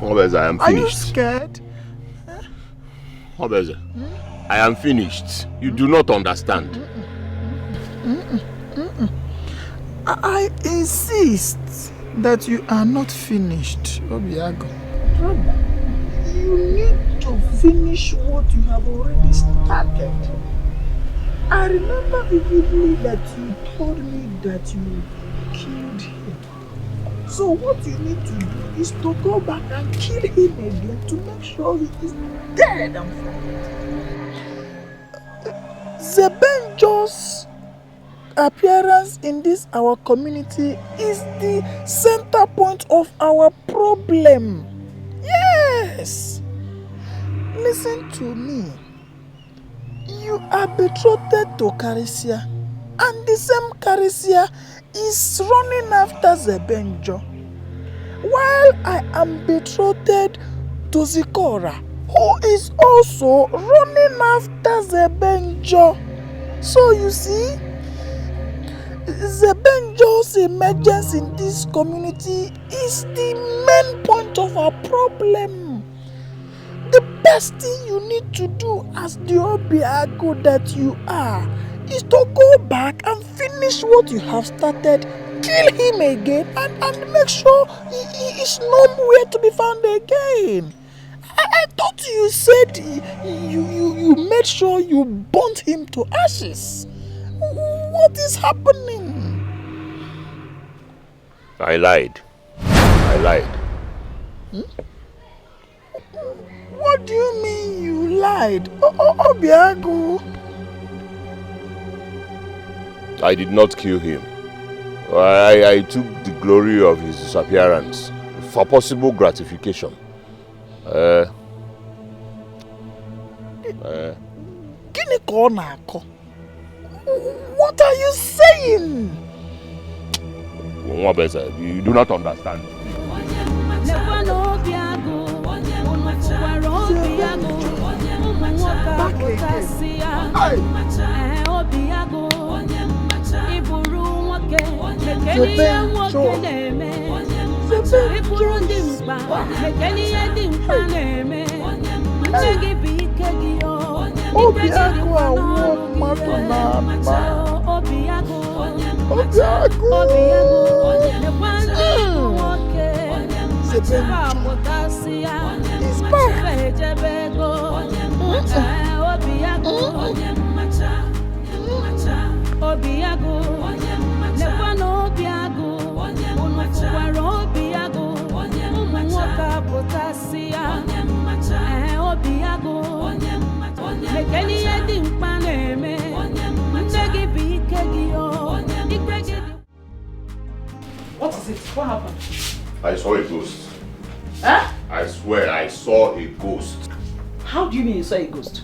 Obeze, I am finished. Are you scared? Obeze, I am finished. You do not understand. I insist that you are not finished, Obiago. You need to finish what you have already started. I remember vividly that you told me that you killed him. So what you need to do is to go back and kill him again to make sure he is dead and forgotten. Zebenjo's appearance in this our community is the center point of our problem. Yes! Listen to me. You are betrothed to Carisia, and the same Carisia is running after Zebenjo, while I am betrothed to Zikora, who is also running after Zebenjo. So you see, Zebenjo's emergence in this community is the main point of our problem. The best thing you need to do as the Obiago that you are is to go back and finish what you have started, kill him again, and make sure he is nowhere to be found again. I thought you said you made sure you burnt him to ashes. What is happening? I lied. I lied. What do you mean you lied? Obiago. I did not kill him. I took the glory of his disappearance for possible gratification. What are you saying? You do not understand. What is it? What happened? I saw a ghost. Huh? I swear I saw a ghost. How do you mean you saw a ghost?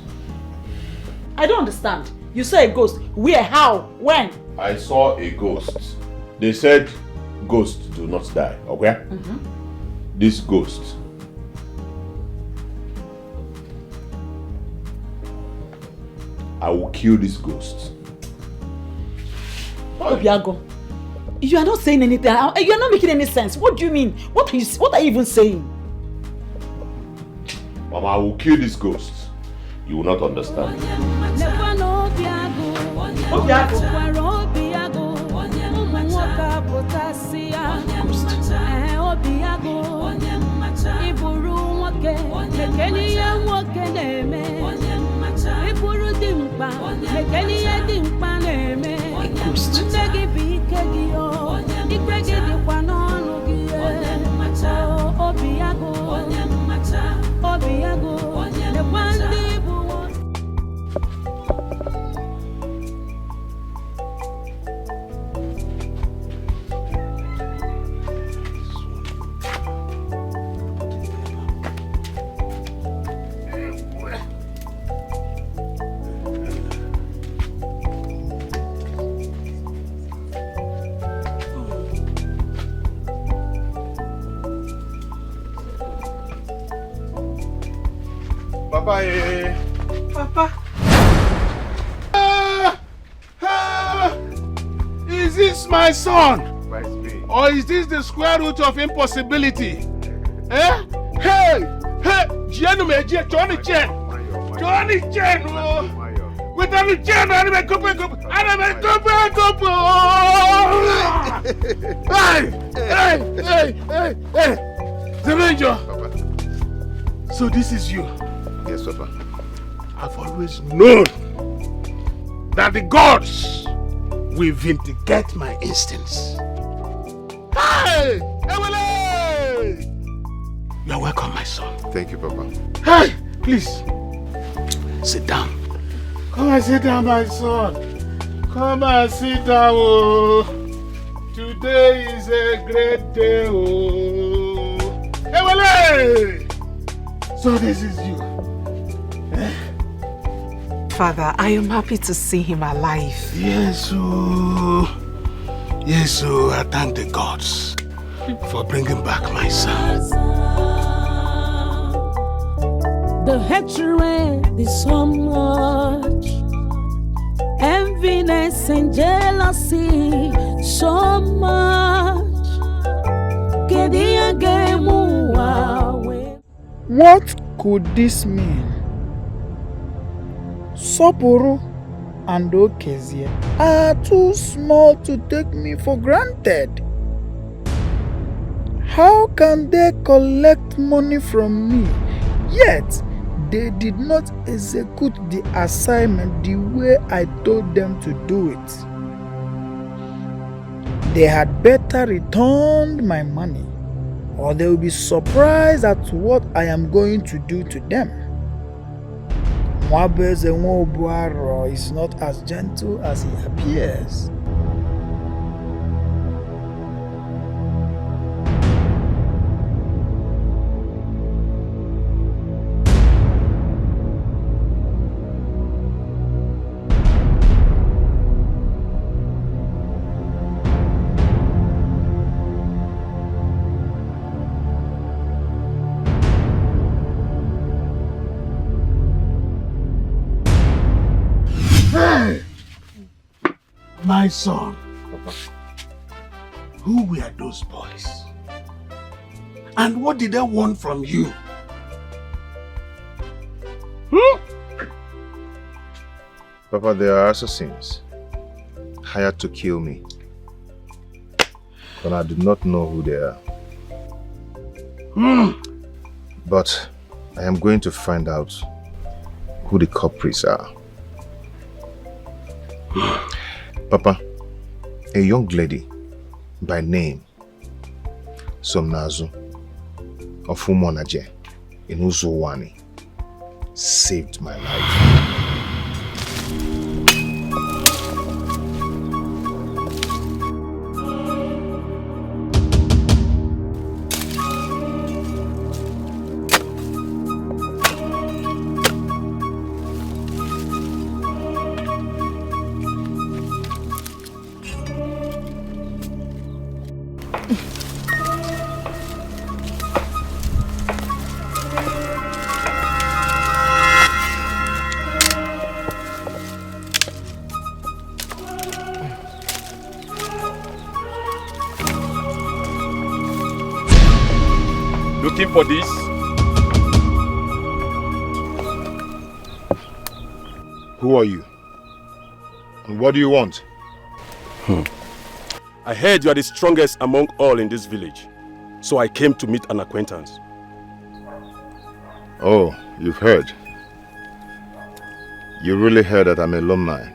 I don't understand. You saw a ghost. Where? How? When? I saw a ghost. They said ghosts do not die, okay? This ghost. I will kill this ghost. Obiago, you are not saying anything. You are not making any sense. What do you mean? What are you even saying? Mama, I will kill this ghost. You will not understand. Papa, Papa. Is this my son? Or is this the square root of impossibility? Eh? Hey! Johnny Chen! Without the Chen, I'm a couple. Hey! The Ranger! So this is you? Yes, Papa. I've always known that the gods will vindicate my instincts. Hey! Ewele! You're welcome, my son. Thank you, Papa. Hey! Please, sit down. Come and sit down, my son. Come and sit down. Oh. Today is a great day. Oh. Ewele! So this is you. Father, I am happy to see him alive. Yes, I thank the gods for bringing back my son. The hatred is so much, enviness and jealousy so much. What could this mean? Sopuru and Okija are too small to take me for granted. How can they collect money from me, yet they did not execute the assignment the way I told them to do it? They had better return my money, or they will be surprised at what I am going to do to them. Mwabeze Nwobuaro is not as gentle as he appears. My son, who were those boys? And what did they want from you? Papa, they are assassins hired to kill me. But I do not know who they are. But I am going to find out who the culprits are. Papa, a young lady by name Somnazu of Umonaje in Uzuwani saved my life. Looking for this? Who are you? And what do you want? I heard you are the strongest among all in this village. So I came to meet an acquaintance. Oh, you've heard. You really heard that I'm an alumni.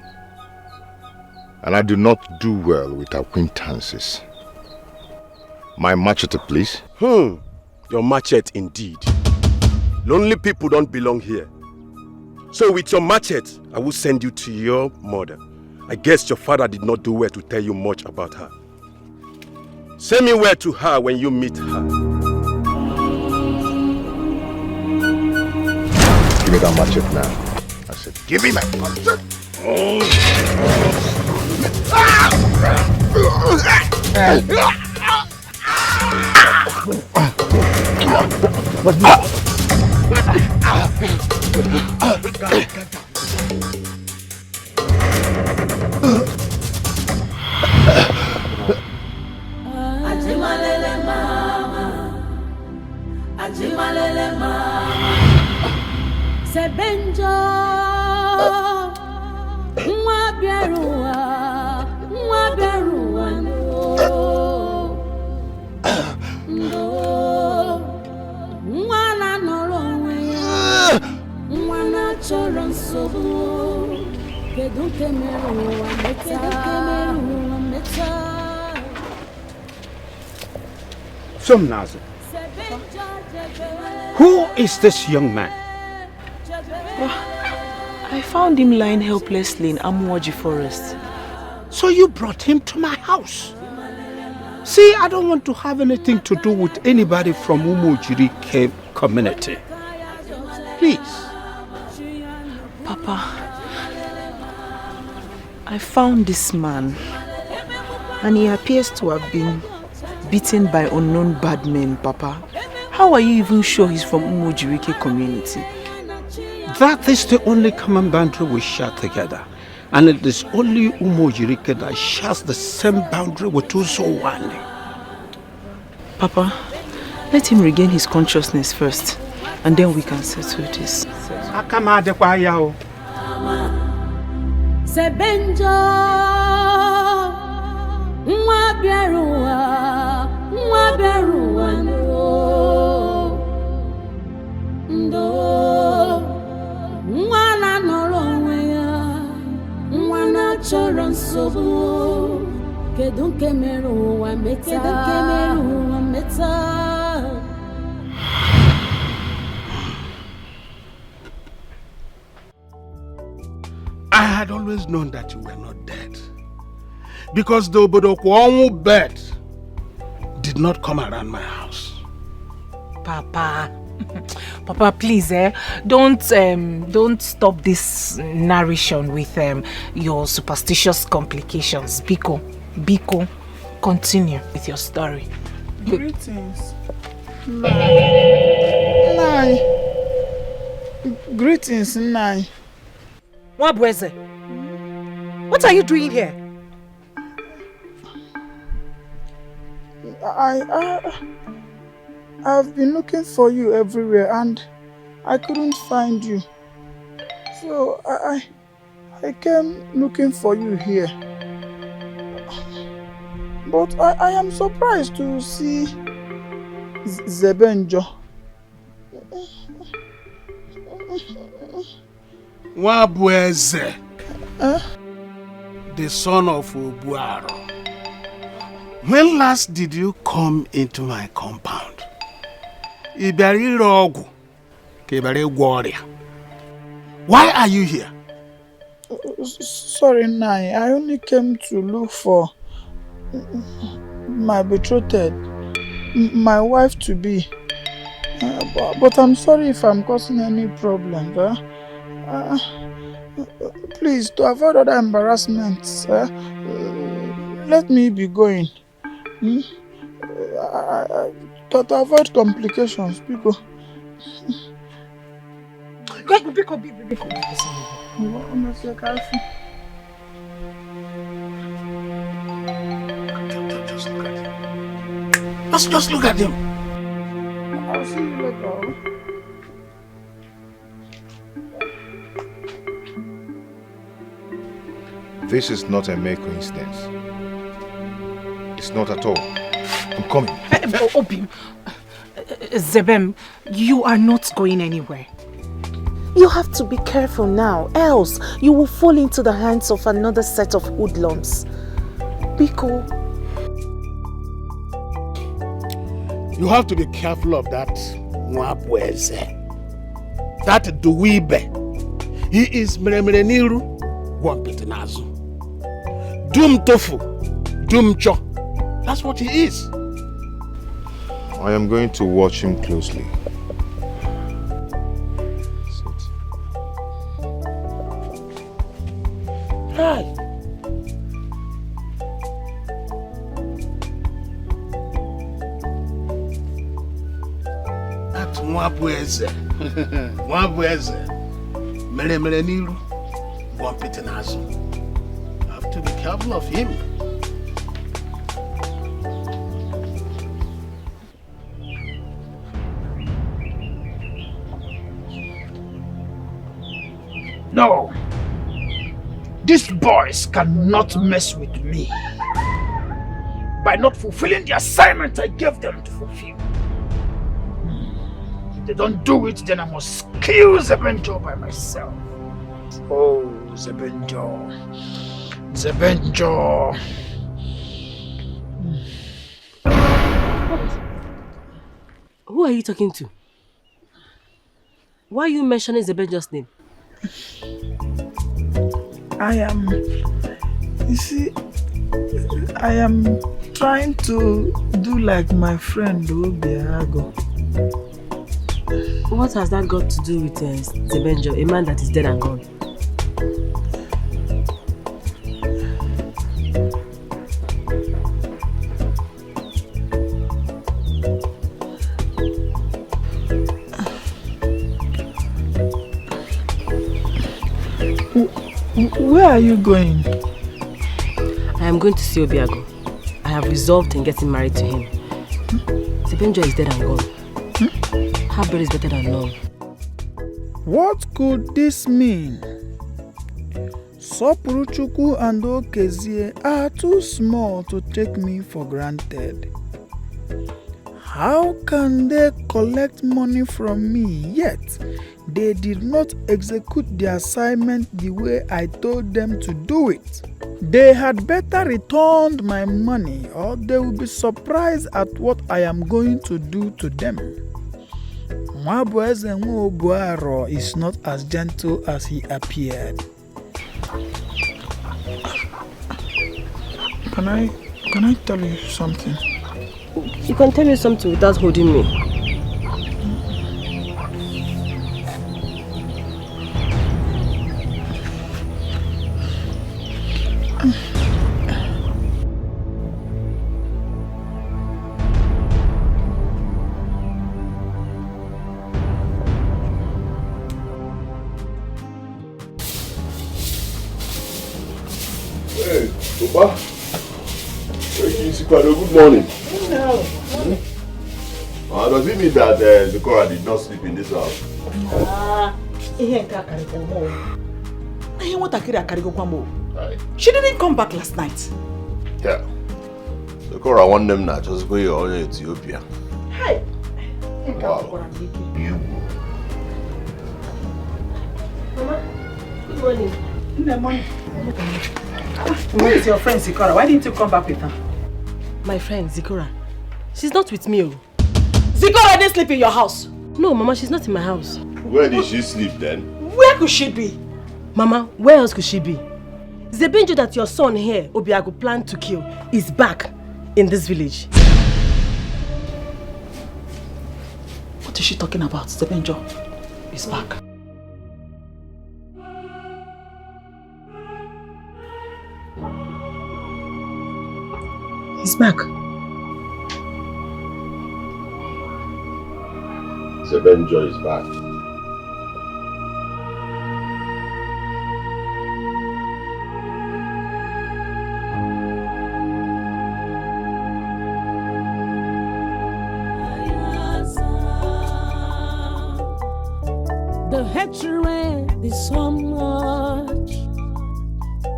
And I do not do well with acquaintances. My machete, please. Your machete indeed. Lonely people don't belong here. So with your machete, I will send you to your mother. I guess your father did not do well to tell you much about her. Send me word to her when you meet her. Give me that machete now. I said, give me my machete. Ajimalele mama, Ajimalele mama, Sebenjo, Mwaberua, no, Mwana norowe, Mwana choron sobu, Kedunke meru ameta. Somnazu, who is this young man? I found him lying helplessly in Amwoji Forest. So you brought him to my house? See, I don't want to have anything to do with anybody from Umojiri Cave community. Please. Papa, I found this man, and he appears to have been beaten by unknown bad men, Papa. How are you even sure he's from Umojirike community? That is the only common boundary we share together. And it is only Umojirike that shares the same boundary with Uzowani. Papa, let him regain his consciousness first, and then we can settle this. Sebenjo, Mwaberua, no, Mwana norowe ya, Mwana choron sobu, Kedunke meru ameta. I had always known that you were not dead. Because the Obodokwo bed did not come around my house. Papa, Papa, please, don't stop this narration with your superstitious complications. Biko, continue with your story. Greetings. Nai. Greetings, Nai. Wabweze, what are you doing here? I've been looking for you everywhere and I couldn't find you. So I came looking for you here. But I am surprised to see Zebenjo. Wabweze, the son of Obuaro. When last did you come into my compound? Why are you here? Sorry, Nai. I only came to look for my betrothed, my wife to be. But I'm sorry if I'm causing any problem. Please, to avoid other embarrassments, let me be going. To avoid complications, people. Just look at him. I'll see you later. This is not a mere coincidence. It's not at all. I'm coming. Obim, Zebem, you are not going anywhere. You have to be careful now, else you will fall into the hands of another set of hoodlums. Biko. You have to be careful of that Mwabweze. That Duwibe. He is Mremreniru Wampetinazu. Dum Tofu. Dum Cho. That's what he is. I am going to watch him closely. Hi. That's Mwabweze. Mwabweze. Mere niru. Wampetinazu. You have to be careful of him. No. These boys cannot mess with me by not fulfilling the assignment I gave them to fulfill. If they don't do it, then I must kill Zebenjo by myself. Oh, Zebenjo. Zebenjo. Who are you talking to? Why are you mentioning Zebenjo's name? I am trying to do like my friend Obiago. What has that got to do with Zebenjo, a man that is dead and gone? Where are you going? I am going to see Obiago. I have resolved in getting married to him. Zebenjo is dead and gone. Half bread is better than none. What could this mean? Sopuruchuku and Okezie are too small to take me for granted. How can they collect money from me yet they did not execute the assignment the way I told them to do it? They had better return my money or they will be surprised at what I am going to do to them. Mwabweze Obuaro is not as gentle as he appeared. Can I tell you something? You can tell me something without holding me. Hey, Papa. Good morning. No. Does it mean that Zikora did not sleep in this house? She didn't come back last night. Yeah. Zikora want them now. Just go here to Ethiopia. Hi. Wow. Mama, good morning. Good morning. Where is your friend Zikora? Why didn't you come back with her? My friend Zikora. She's not with me. Zikora didn't sleep in your house. No, Mama, she's not in my house. Where did she sleep then? Where could she be? Mama, where else could she be? Zebenjo that your son here, Obiago, planned to kill, is back in this village. What is she talking about? Zebenjo is back. He's back. Zebenjo is back. The hatred is so much,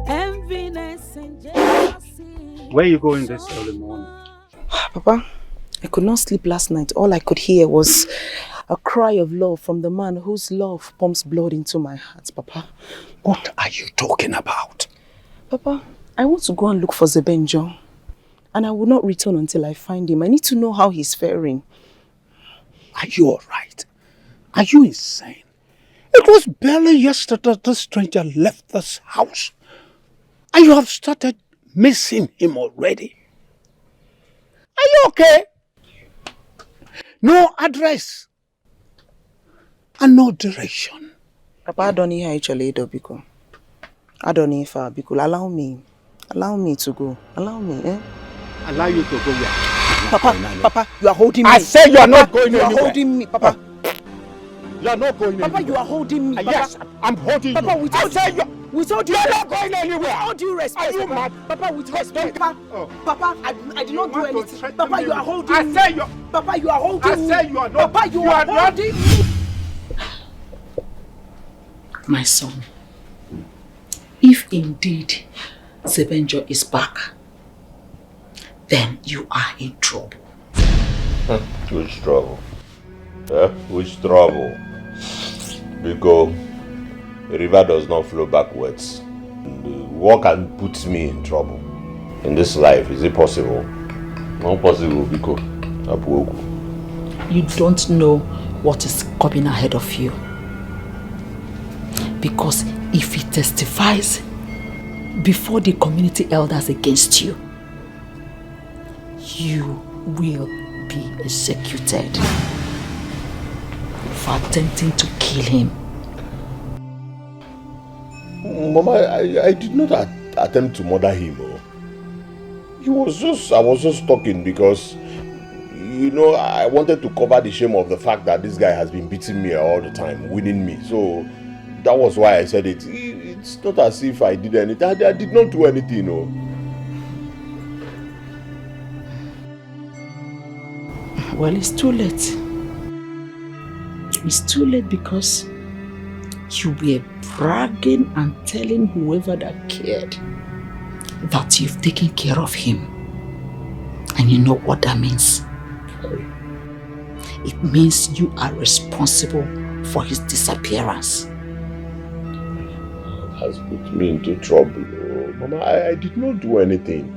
enviness and jealousy. Where are you going this early morning? Papa, I could not sleep last night. All I could hear was a cry of love from the man whose love pumps blood into my heart, Papa. What are you talking about? Papa, I want to go and look for Zebenjo. And I will not return until I find him. I need to know how he's faring. Are you all right? Are you insane? It was barely yesterday this stranger left this house. And you have started missing him already. Are you okay? No address. And no direction. Papa, I don't need her actually, Biko. I don't need her, Biko. Allow me. Allow me to go. Allow me, eh? Allow you to go where? Papa, you are holding me. I say you are not going anywhere. You are holding me, Papa. You are not going anywhere. Papa, you are holding me. Yes, I'm holding Papa, you. with all due You're respect. not going anywhere. With all due respect. Are you mad? Papa, with respect. Papa, I did not do anything. Papa, you are holding me. I say you. Papa, you are holding me. I say you are not. Papa, you are holding me. My son, if indeed Zebenjo is back, then you are in trouble. Which trouble? Which trouble? Because the river does not flow backwards. What can put me in trouble in this life? Is it possible? Not possible, because you don't know what is coming ahead of you. Because if he testifies before the community elders against you, you will be executed for attempting to kill him. Mama, I did not attempt to murder him. I was just talking because, you know, I wanted to cover the shame of the fact that this guy has been beating me all the time, winning me. So that was why I said it. It's not as if I did anything. I did not do anything, Well, it's too late. It's too late because you were bragging and telling whoever that cared that you've taken care of him. And you know what that means? It means you are responsible for his disappearance. Has put me into trouble. Oh, Mama, I did not do anything.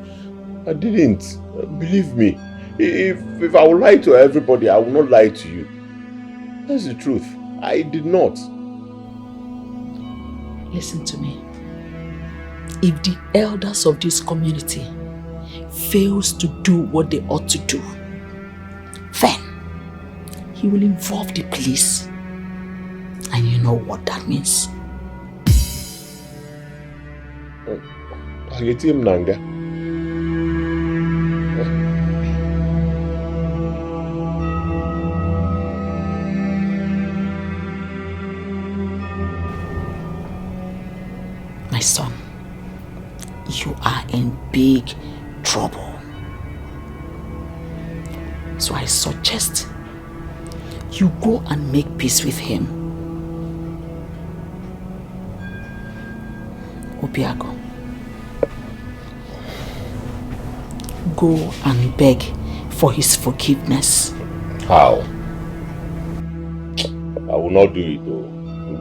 I didn't. Believe me. If I would lie to everybody, I will not lie to you. That's the truth. I did not. Listen to me. if the elders of this community fails to do what they ought to do, then he will involve the police. And you know what that means. My son, you are in big trouble. So I suggest you go and make peace with him. Obiago, go and beg for his forgiveness. How? I will not do it though. I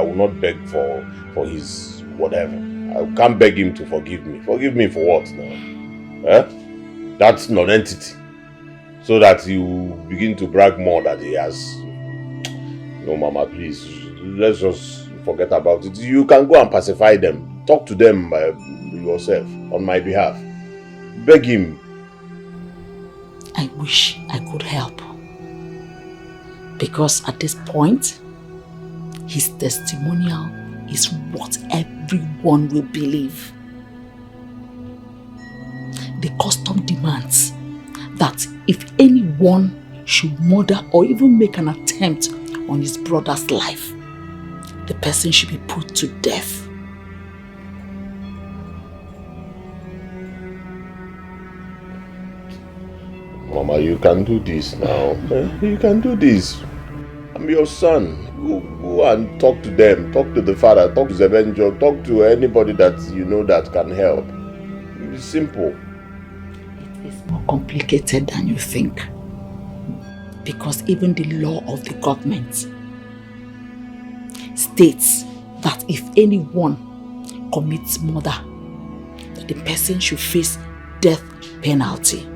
will not beg for his whatever. I can't beg him to forgive me. Forgive me for what now? Eh? That's non-entity. So that he will begin to brag more that he has. No, Mama, please. Let's just forget about it. You can go and pacify them. Talk to them yourself on my behalf. Beg him. I wish I could help. Because at this point, his testimonial is what everyone will believe. The custom demands that if anyone should murder or even make an attempt on his brother's life, the person should be put to death. Mama, you can do this now. You can do this. I'm your son. Go and talk to them. Talk to the father. Talk to Zebenjo. Talk to anybody that you know that can help. It's simple. It's more complicated than you think. Because even the law of the government states that if anyone commits murder, that the person should face death penalty.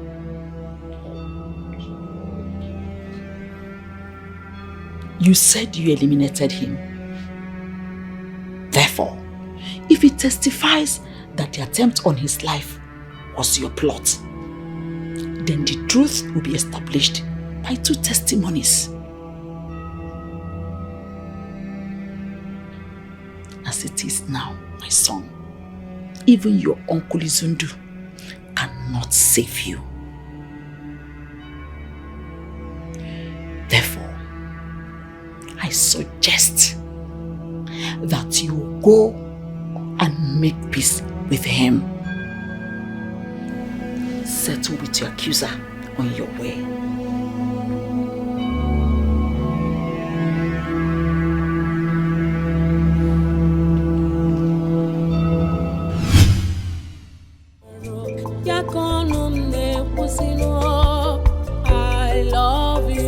You said you eliminated him. Therefore, if he testifies that the attempt on his life was your plot, then the truth will be established by 2 testimonies. As it is now, my son, even your uncle Izundu cannot save you. Therefore, I suggest that you go and make peace with him. Settle with your accuser on your way. I love you.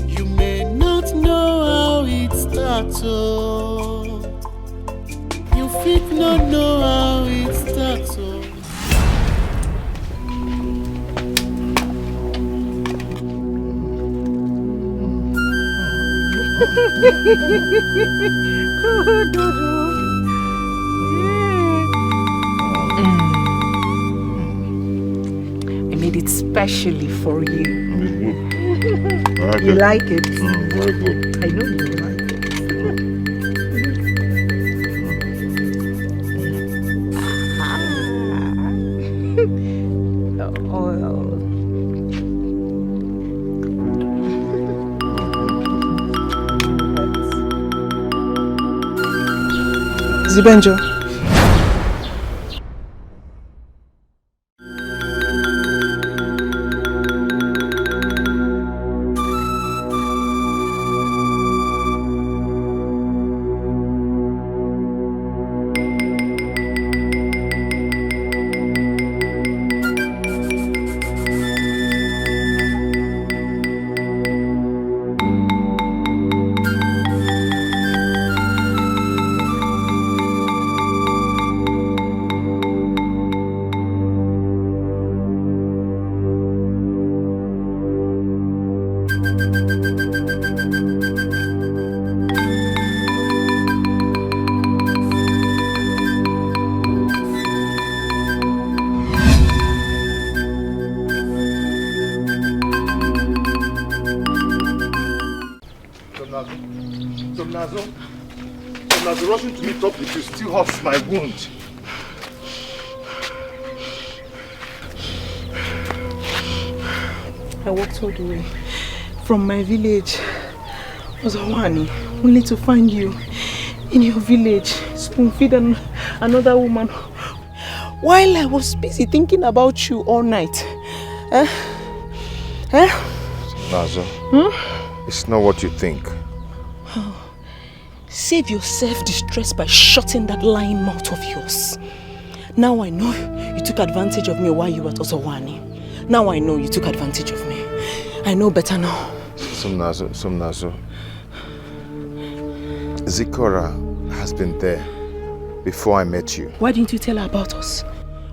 You may not know how it starts, oh. You fit not know how it starts, oh. I made it specially for you. Very You good. like it? Very good. I know you like it. Oh. Zibenjo. Sometimes rushing to meet up with you still hurts my wound. I walked all the way from my village, Ozawani, only to find you in your village, spoon-feed another woman, while I was busy thinking about you all night. Nazo, it's not what you think. Save yourself distress by shutting that lying mouth of yours. Now I know you took advantage of me while you were at Ozawani. Now I know you took advantage of me. I know better now. Somnazo. Zikora has been there before I met you. Why didn't you tell her about us?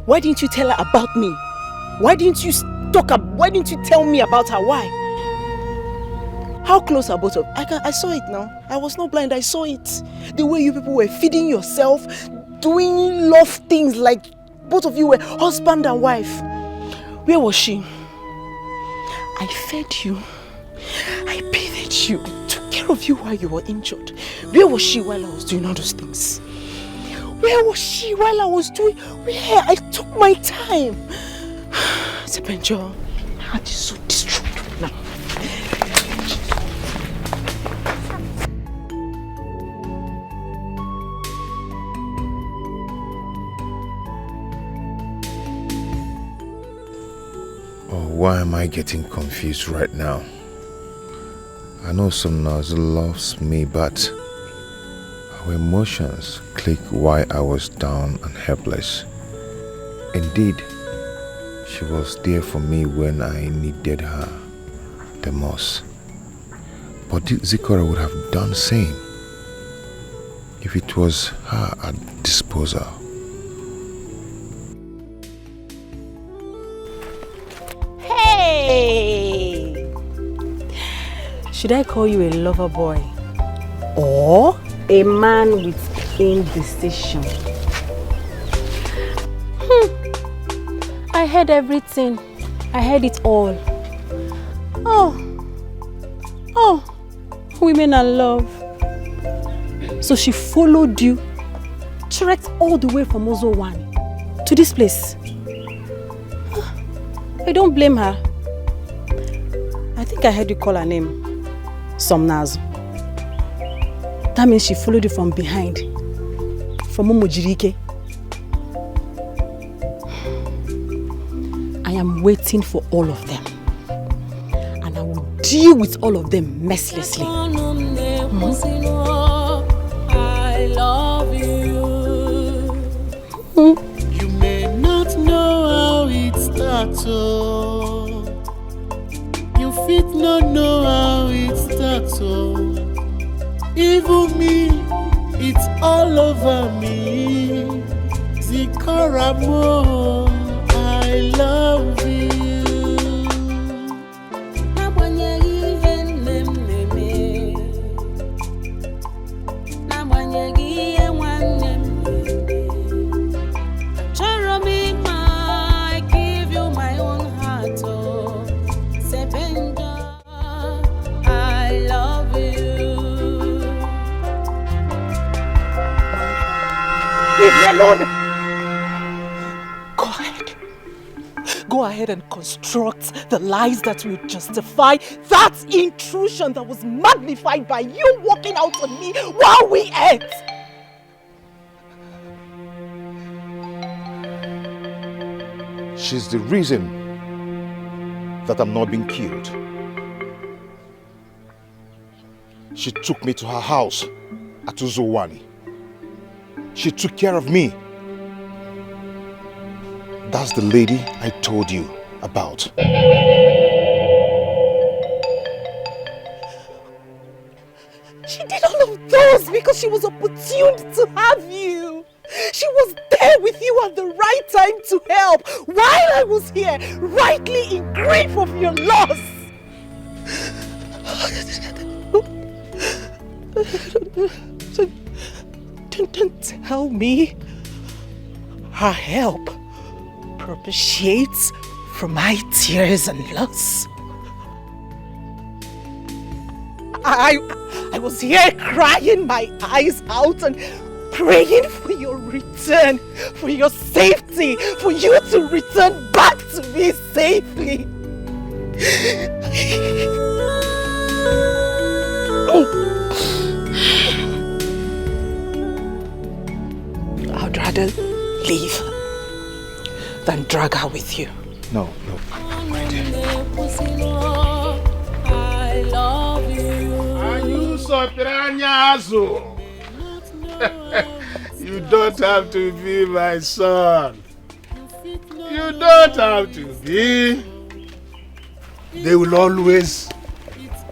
Why didn't you tell her about me? Why didn't you tell me about her? Why? How close are both of you? I saw it now. I was not blind, I saw it. The way you people were feeding yourself, doing love things like both of you were husband and wife. Where was she? I fed you. I bathed you. I took care of you while you were injured. Where was she while I was doing all those things? Where was she while I was doing... Where? I took my time. Sebenjo, my heart is so destroyed right now. Why am I getting confused right now? I know Somnazo loves me, but our emotions clicked while I was down and helpless. Indeed, she was there for me when I needed her the most. But Zikora would have done the same if it was her at disposal. Hey! Should I call you a lover boy? Or a man with indecision? I heard everything. I heard it all. Oh, women are love. So she followed you, trekked all the way from Ozawani to this place. I don't blame her. I think I heard you call her name Somnazo. That means she followed you from behind, from Momojirike. I am waiting for all of them, and I will deal with all of them mercilessly. I love you. You may not know how it starts, oh. You fit not know how it starts, oh. Even me, it's all over me. Zikora mo, I love you. Leave me alone! Go ahead and construct the lies that will justify that intrusion that was magnified by you walking out on me while we ate! She's the reason that I'm not being killed. She took me to her house at Ozawani. She took care of me. That's the lady I told you about. She did all of those because she was opportune to have you. She was there with you at the right time to help while I was here, rightly in grief of your loss. Don't tell me her help propitiates for my tears and loss. I I was here crying my eyes out and praying for your return, for your safety, for you to return back to me safely. I'd rather leave than drag her with you. No. I love you. Are you so piranhazo? You don't have to be my son. You don't have to be. They will always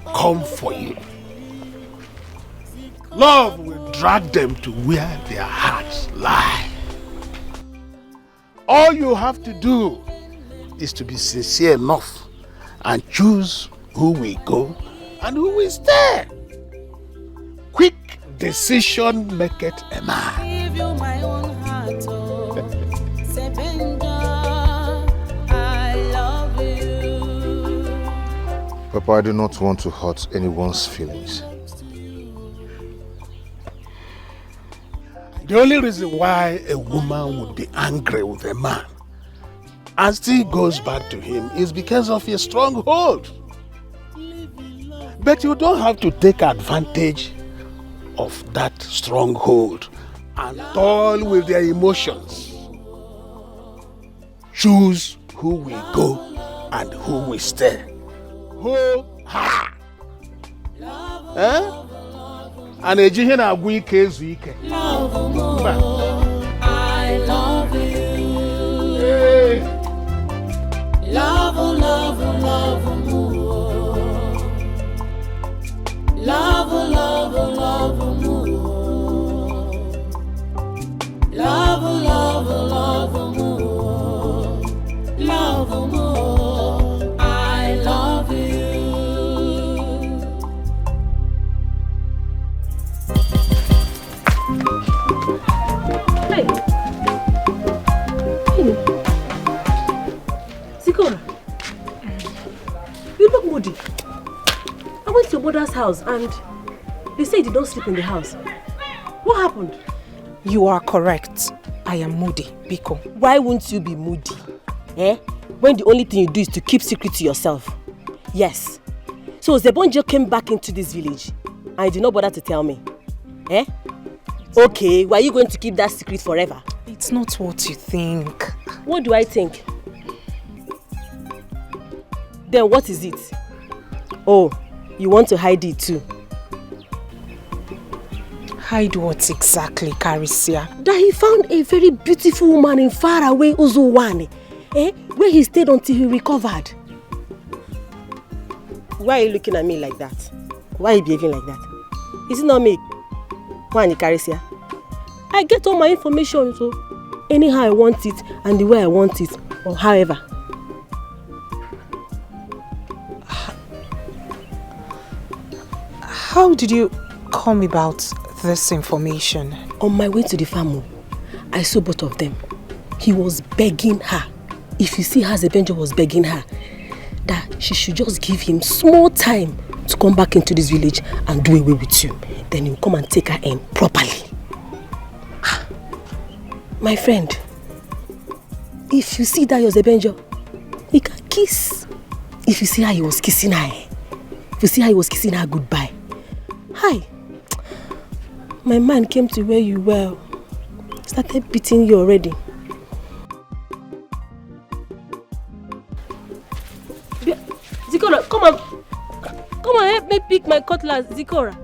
come for you. Love will drag them to where their hearts lie. All you have to do is to be sincere enough and choose who will go and who will stay. Quick decision maketh a man. Give you my own heart, oh. Sebenja, I love you. Papa, I do not want to hurt anyone's feelings. The only reason why a woman would be angry with a man and still goes back to him is because of his stronghold. But you don't have to take advantage of that stronghold and toil with their emotions. Choose who will go and who will stay. Who ha? And a jihin agwu ike ezu ike. I love you. Hey. Love, love, love, more. Love, love, love, more. Love, love, love, more. Love, more. I love you. Hey. Zikora, you look moody. I went to your mother's house and they say you did not sleep in the house. What happened? You are correct. I am moody, Biko. Why won't you be moody? When the only thing you do is to keep secret to yourself. Yes. So Zebonjo came back into this village and you did not bother to tell me. Okay, why are you going to keep that secret forever? It's not what you think. What do I think? Then what is it? Oh, you want to hide it too? Hide what exactly, Carisia? That he found a very beautiful woman in faraway Uzuwane, where he stayed until he recovered. Why are you looking at me like that? Why are you behaving like that? Is it not me? Why, Carisia? I get all my information, so anyhow I want it and the way I want it, or however. How did you come about this information? On my way to the farm, I saw both of them. He was begging her. If you see how Zebenjo was begging her, that she should just give him small time to come back into this village and do away with you. Then he'll come and take her in properly. My friend, if you see that your Zebenjo, he can kiss. If you see how he was kissing her, if you see how he was kissing her goodbye. Hi. My man came to where you were. Started beating you already. Zikora, come on help me pick my cutlass, Zikora.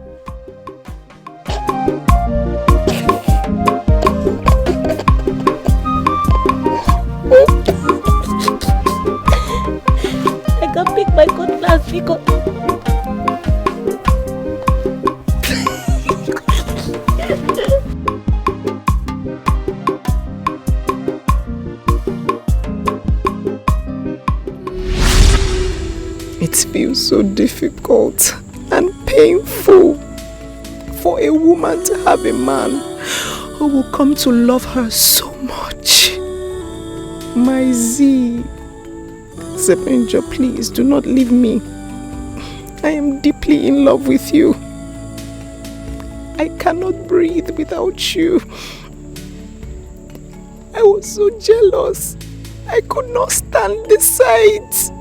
I can pick my cutlass, Zikora. It feels so difficult and painful for a woman to have a man who will come to love her so much. My Z, Zebenjo, please do not leave me. I am deeply in love with you. I cannot breathe without you. I was so jealous. I could not stand the sight.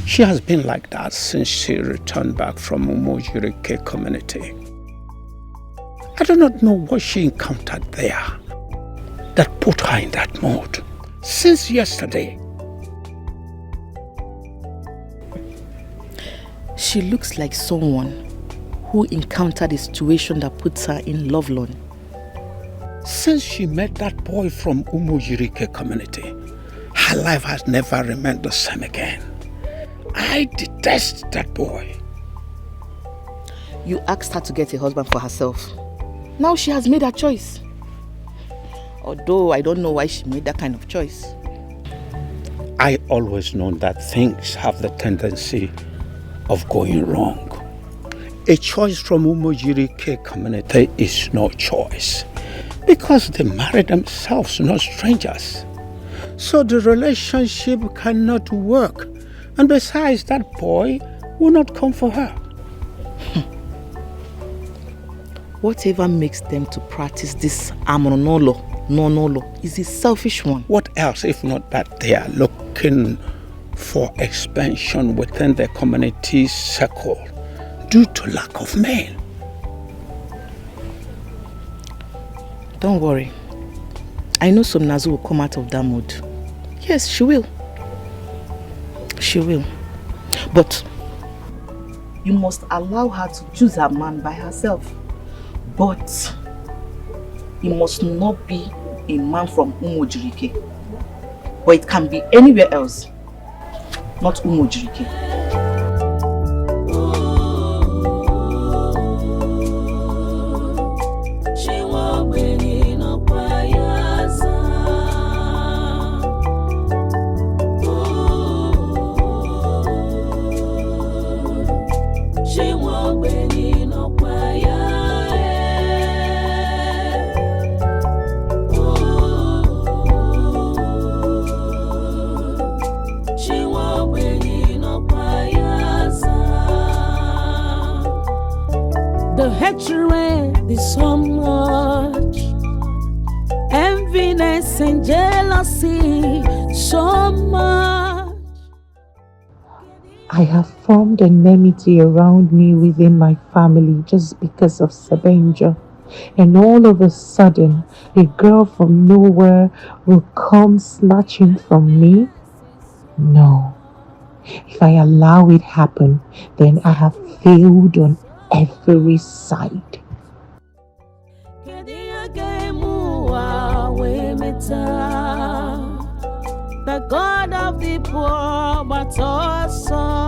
She has been like that since she returned back from Umojirike community. I do not know what she encountered there that put her in that mood. Since yesterday. She looks like someone who encountered a situation that puts her in love lone. Since she met that boy from Umojirike community, her life has never remained the same again. I detest that boy. You asked her to get a husband for herself. Now she has made her choice. Although I don't know why she made that kind of choice. I always known that things have the tendency of going wrong. A choice from Umojirike community is no choice because they marry themselves, not strangers. So the relationship cannot work. And besides, that boy will not come for her. Whatever makes them to practice this no is a selfish one. What else if not that they are looking for expansion within the community circle due to lack of men? Don't worry. I know Somnazu will come out of that mood. Yes, she will. She will. But you must allow her to choose her man by herself. But he must not be a man from Umojirike. But it can be anywhere else. Not Umojirike. The hatred is so much, enviness and jealousy so much. I have formed an enmity around me within my family just because of Sebenjo. And all of a sudden, a girl from nowhere will come snatching from me? No. If I allow it happen, then I have failed on every side. The God of the poor, but also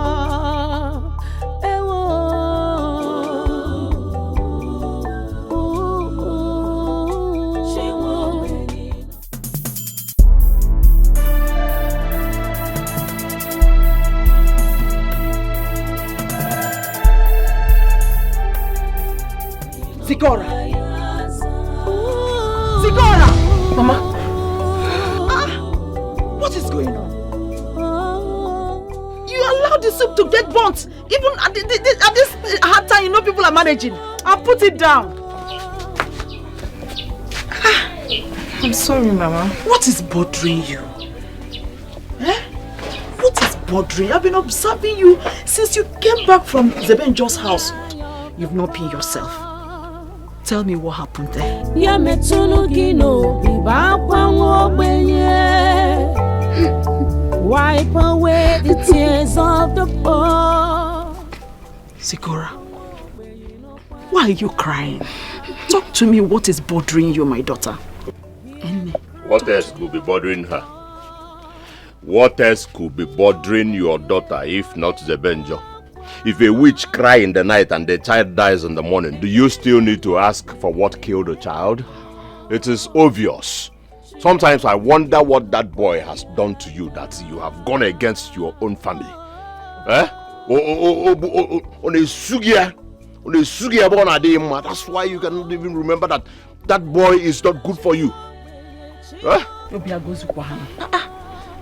Zikora! Zikora! Mama! What is going on? You allowed the soup to get burnt. Even at this hard time, you know people are managing. I'll put it down. I'm sorry, Mama. What is bothering you? Eh? What is bothering you? I've been observing you since you came back from Zebenjo's house. You've not been yourself. Tell me what happened there. Wipe away the tears of the poor. Sikora, why are you crying? Talk to me, what is bothering you, my daughter? What else could be bothering her? What else could be bothering your daughter if not Zebenjo? If a witch cries in the night and the child dies in the morning, do you still need to ask for what killed the child? It is obvious. Sometimes I wonder what that boy has done to you that you have gone against your own family. Eh? That's why you cannot even remember that that boy is not good for you. Eh?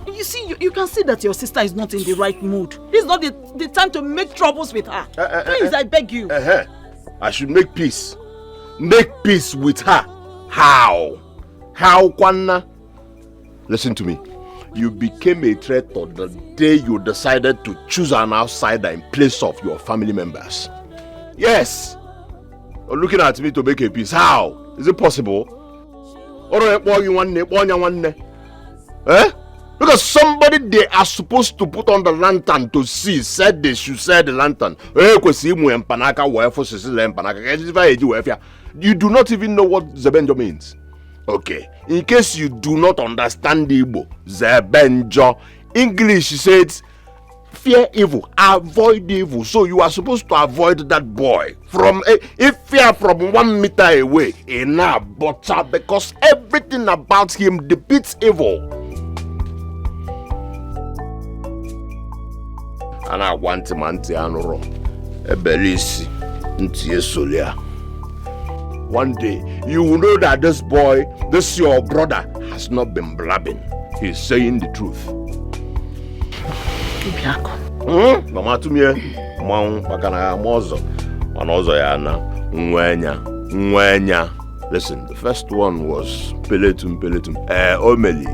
You see, you can see that your sister is not in the right mood. This is not the time to make troubles with her. Please, I beg you. I should make peace. Make peace with her. How? How, Kwana? Listen to me. You became a traitor the day you decided to choose an outsider in place of your family members. Yes. You're looking at me to make a peace. How? Is it possible? Eh? Because somebody they are supposed to put on the lantern to see said they should say the lantern. You do not even know what Zebenjo means. Okay, in case you do not understand Igbo, Zebenjo, English says fear evil, avoid evil. So you are supposed to avoid that boy from if fear from 1 meter away, enough, but because everything about him depicts evil. And I want him anti-anoro, a belisi, ntie solia. One day, you will know that this boy, this your brother, has not been blabbing. He is saying the truth. Mama to me, bakana mozo, manozo yana, nwenya. Listen, the first one was peletum, omeli,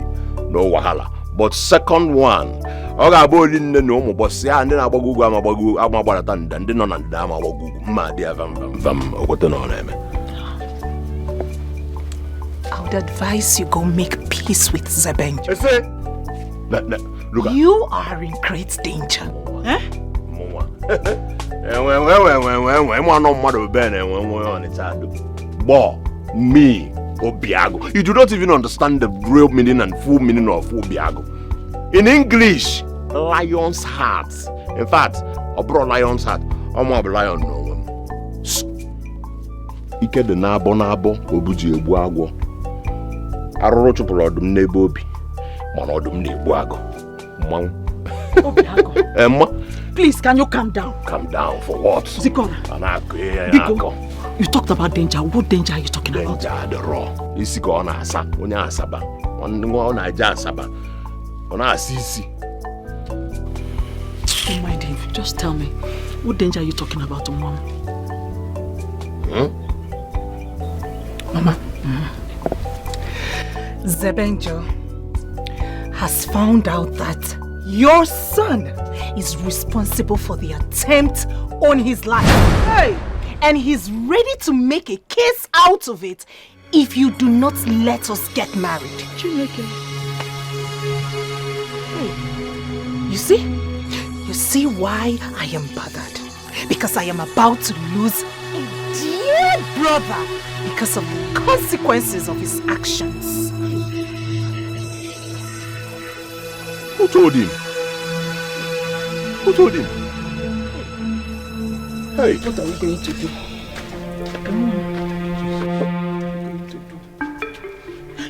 no wahala. But second one, oga boli no mo boss ya ndi na agbagugu amagbara ndi no na ndi amagbaggu ma dia vam ogote no na eme. I would advise you go make peace with Zebenjo. Look, you are in great danger. Me, Obiago. You do not even understand the real meaning and full meaning of Obiago. In English, lion's heart. In fact, I brought lion's heart. I'm a lion no. Ike de nabo obuji ebu agwo. Aroro chupolo odum na ebe obi. Mana odum na ebu agwo. Obiago. Emma. Please, can you calm down? Calm down for what? Zikora. Biko. You talked about danger. What danger are you talking about? Danger, the raw. Isiko ona asa. Onya asaba. Ona aja asaba. Ona asisi. Don't mind him. Just tell me. What danger are you talking about, Mom? Mama. Zebenjo has found out that your son is responsible for the attempt on his life. Hey! And he's ready to make a case out of it if you do not let us get married. You see? You see why I am bothered? Because I am about to lose a dear brother because of the consequences of his actions. Who told him? Who told him? Hey. What are we going to do?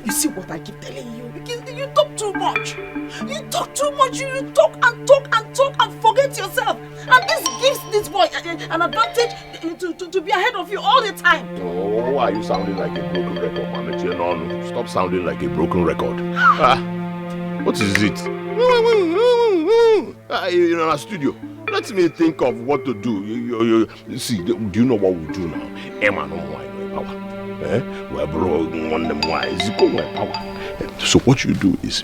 You see what I keep telling you? You talk too much. You talk too much. You talk and forget yourself. And this gives this boy an advantage to be ahead of you all the time. Oh, why are you sounding like a broken record, Mama? No, stop sounding like a broken record. What is it? You're in a studio. Let me think of what to do. You see, do you know what we do now? Emma no more power. We're broken on the wise. Power. So what you do is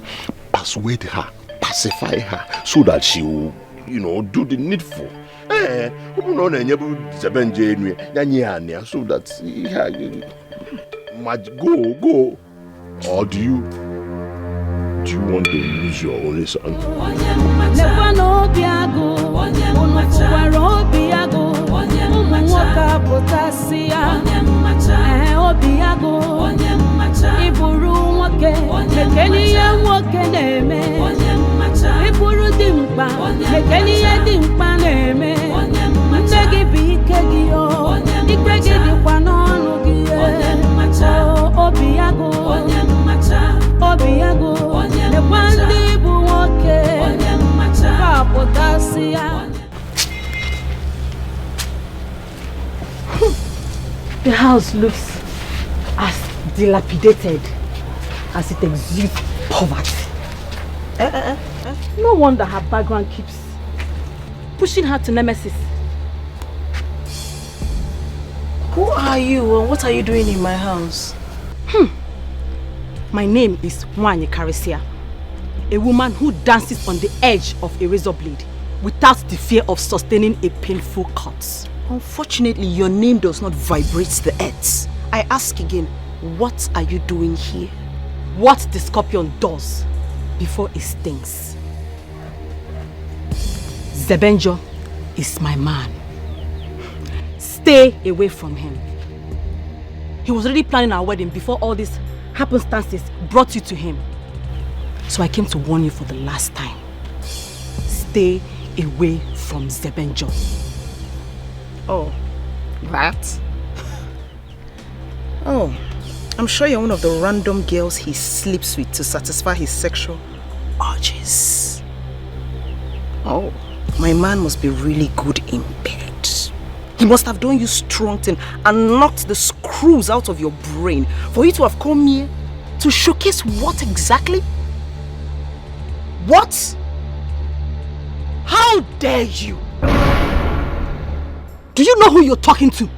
persuade her, pacify her, so that she will, do the needful. So that go. Or do you want to lose your only son? Never know Biago, potasia, Obiago, Iburu wake, Mekenia wake neme, Iburu dimpa, Mekenia dimpa neme, Ndegi bikegio, Ikegi dikwanonu gie, Obiago, The house looks as dilapidated as it exudes poverty. No wonder her background keeps pushing her to nemesis. Who are you and what are you doing in my house? My name is Wanye Karisia, a woman who dances on the edge of a razor blade without the fear of sustaining a painful cut. Unfortunately, your name does not vibrate the earth. I ask again, what are you doing here? What the scorpion does before it stings. Zebenjo is my man. Stay away from him. He was already planning our wedding before all these happenstances brought you to him. So I came to warn you for the last time. Stay away from Zebenjo. Oh, that? Oh, I'm sure you're one of the random girls he sleeps with to satisfy his sexual urges. Oh, my man must be really good in bed. He must have done you strong thing and knocked the screws out of your brain for you to have come here to showcase what exactly? What? How dare you? Do you know who you're talking to?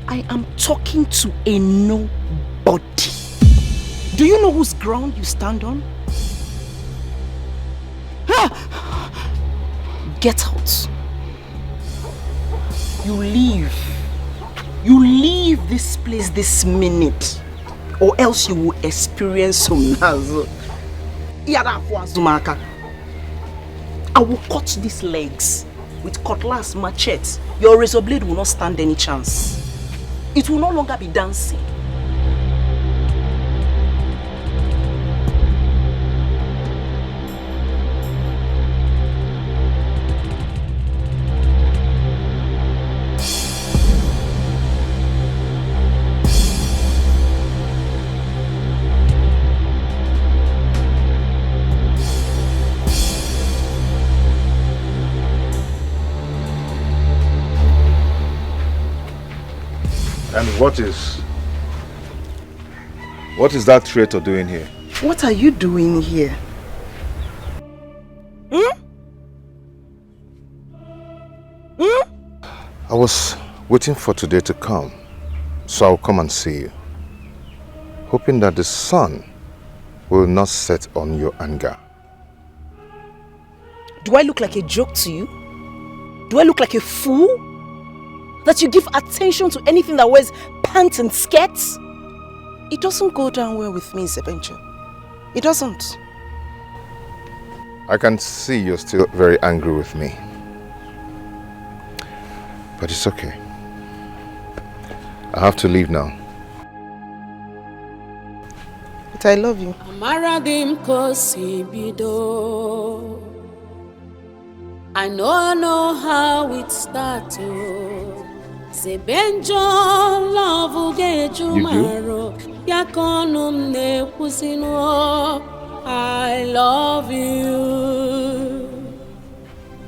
I am talking to a nobody. Do you know whose ground you stand on? Get out. You leave. You leave this place this minute, or else you will experience some nazo. I will cut these legs with cutlass, machete. Your razor blade will not stand any chance. It will no longer be dancing. And what is that traitor doing here? What are you doing here? I was waiting for today to come, so I'll come and see you, hoping that the sun will not set on your anger. Do I look like a joke to you? Do I look like a fool? That you give attention to anything that wears pants and skirts? It doesn't go down well with me, Zebenjo. It doesn't. I can see you're still very angry with me. But it's okay. I have to leave now. But I love you. I know how it started. Zebenjo love Gejumaro. Yakonum ne kusino. I love you.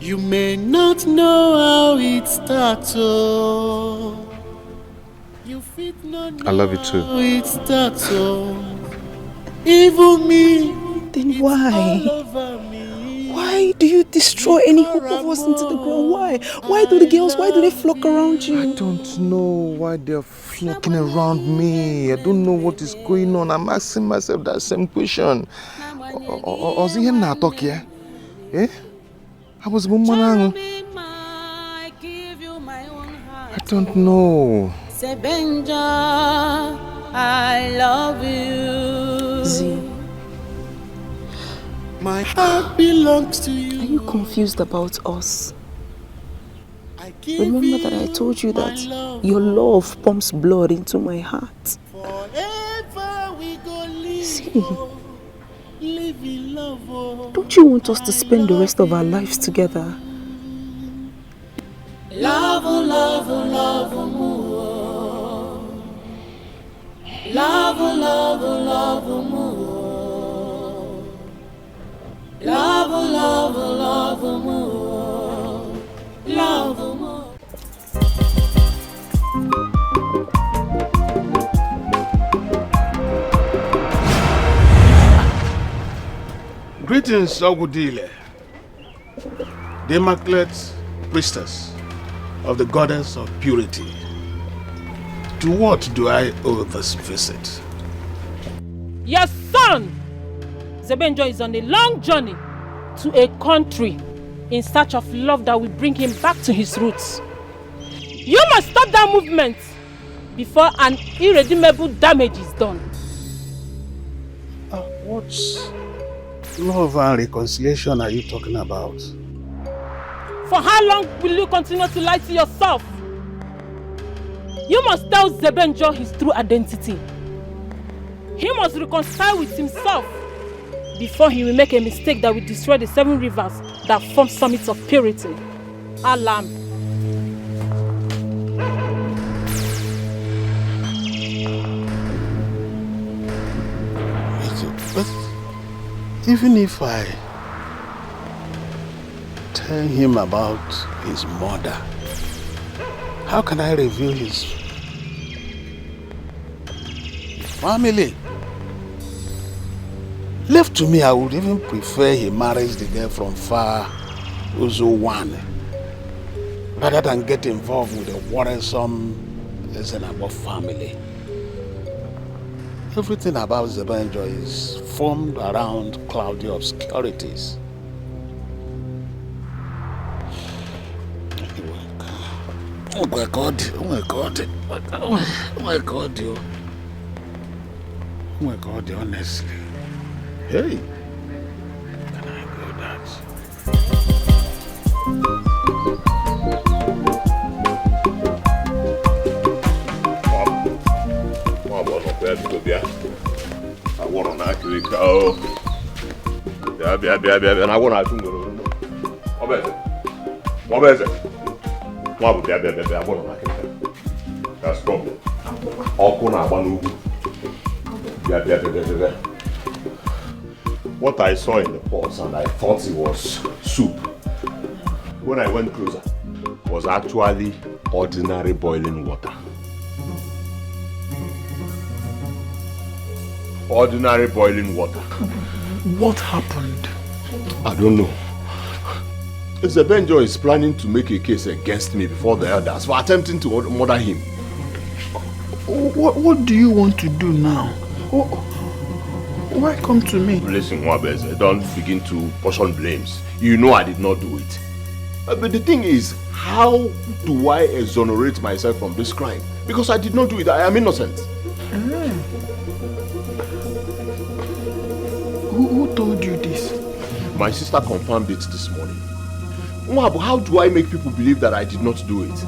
You may not know how it started. I love you too. How it started. Even me. Then why? Why do you destroy any hope of us into the ground? Why? Why do the girls, why do they flock around you? I don't know why they're flocking around me. I don't know what is going on. I'm asking myself that same question. Was he not talking? Eh? I was woman. I don't know. Zebenjo, I love you. Z. My heart belongs to you. Are you confused about us? Remember that I told you that your love pumps blood into my heart. See, don't you want us to spend the rest of our lives together? Love, love, love, Love, love, love more. Love, love, love more. Love more. Greetings, Ogudile, the immaculate priestess of the goddess of purity. To what do I owe this visit? Your son, Zebenjo, is on a long journey to a country in search of love that will bring him back to his roots. You must stop that movement before an irredeemable damage is done. What love and reconciliation are you talking about? For how long will you continue to lie to yourself? You must tell Zebenjo his true identity. He must reconcile with himself before he will make a mistake that will destroy the 7 rivers that form summits of purity. Alam. But even if I tell him about his mother, how can I reveal his family? Left to me, I would even prefer he marries the girl from far Uzo-1 rather than get involved with a worrisome Ezenabo family. Everything about Zebenjo is formed around cloudy obscurities. Oh my God, oh my God, oh my God, yo. Oh my God, honestly. Hey, can I go that? I want to actually go. Yeah, and I want to do it. What is it? That's problem. What I saw in the pot and I thought it was soup. When I went closer, it was actually ordinary boiling water. Ordinary boiling water. What happened? I don't know. Zebenjo is planning to make a case against me before the elders for attempting to murder him. What do you want to do now? Why come to me? Listen, Wabeze, don't begin to portion blames. You know I did not do it. But the thing is, how do I exonerate myself from this crime? Because I did not do it. I am innocent. Who told you this? My sister confirmed it this morning. Mwabo, how do I make people believe that I did not do it?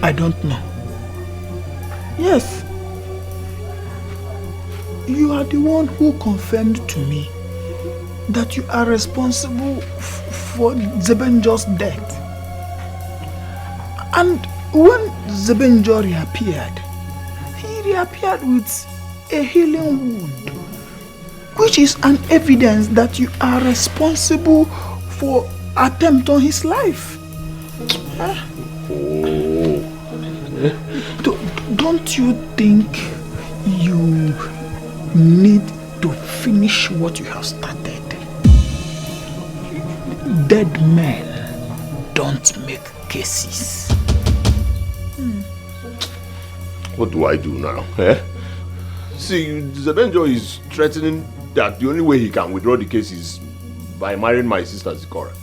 I don't know. Yes. You are the one who confirmed to me that you are responsible for Zebenjo's death. And when Zebenjo reappeared, he reappeared with a healing wound, which is an evidence that you are responsible for attempt on his life. Don't you think you need to finish what you have started? Dead men don't make cases. What do I do now? Eh? See, Zebenjo is threatening that the only way he can withdraw the case is by marrying my sister Zikora.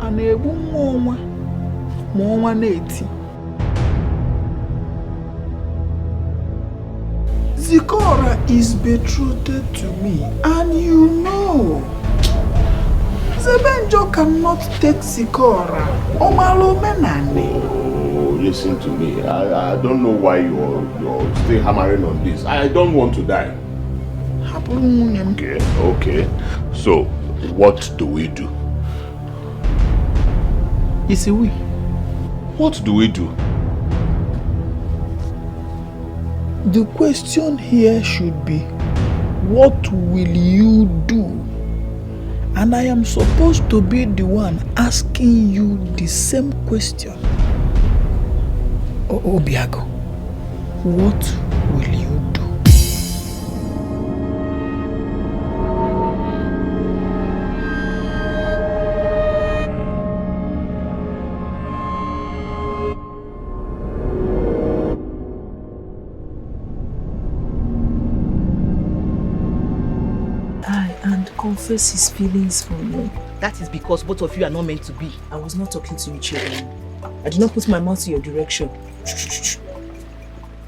Ana-egbu nwa ma ọnwa na-eti. Zikora is betrothed to me, and you know. Zebenjo cannot take Zikora. listen to me. I don't know why you're still hammering on this. I don't want to die. Okay. So, what do we do? You see, we. What do we do? The question here should be, what will you do? And I am supposed to be the one asking you the same question. Obiago, what will you do? Confess his feelings for me. That is because both of you are not meant to be. I was not talking to you, children. I did not put my mouth in your direction.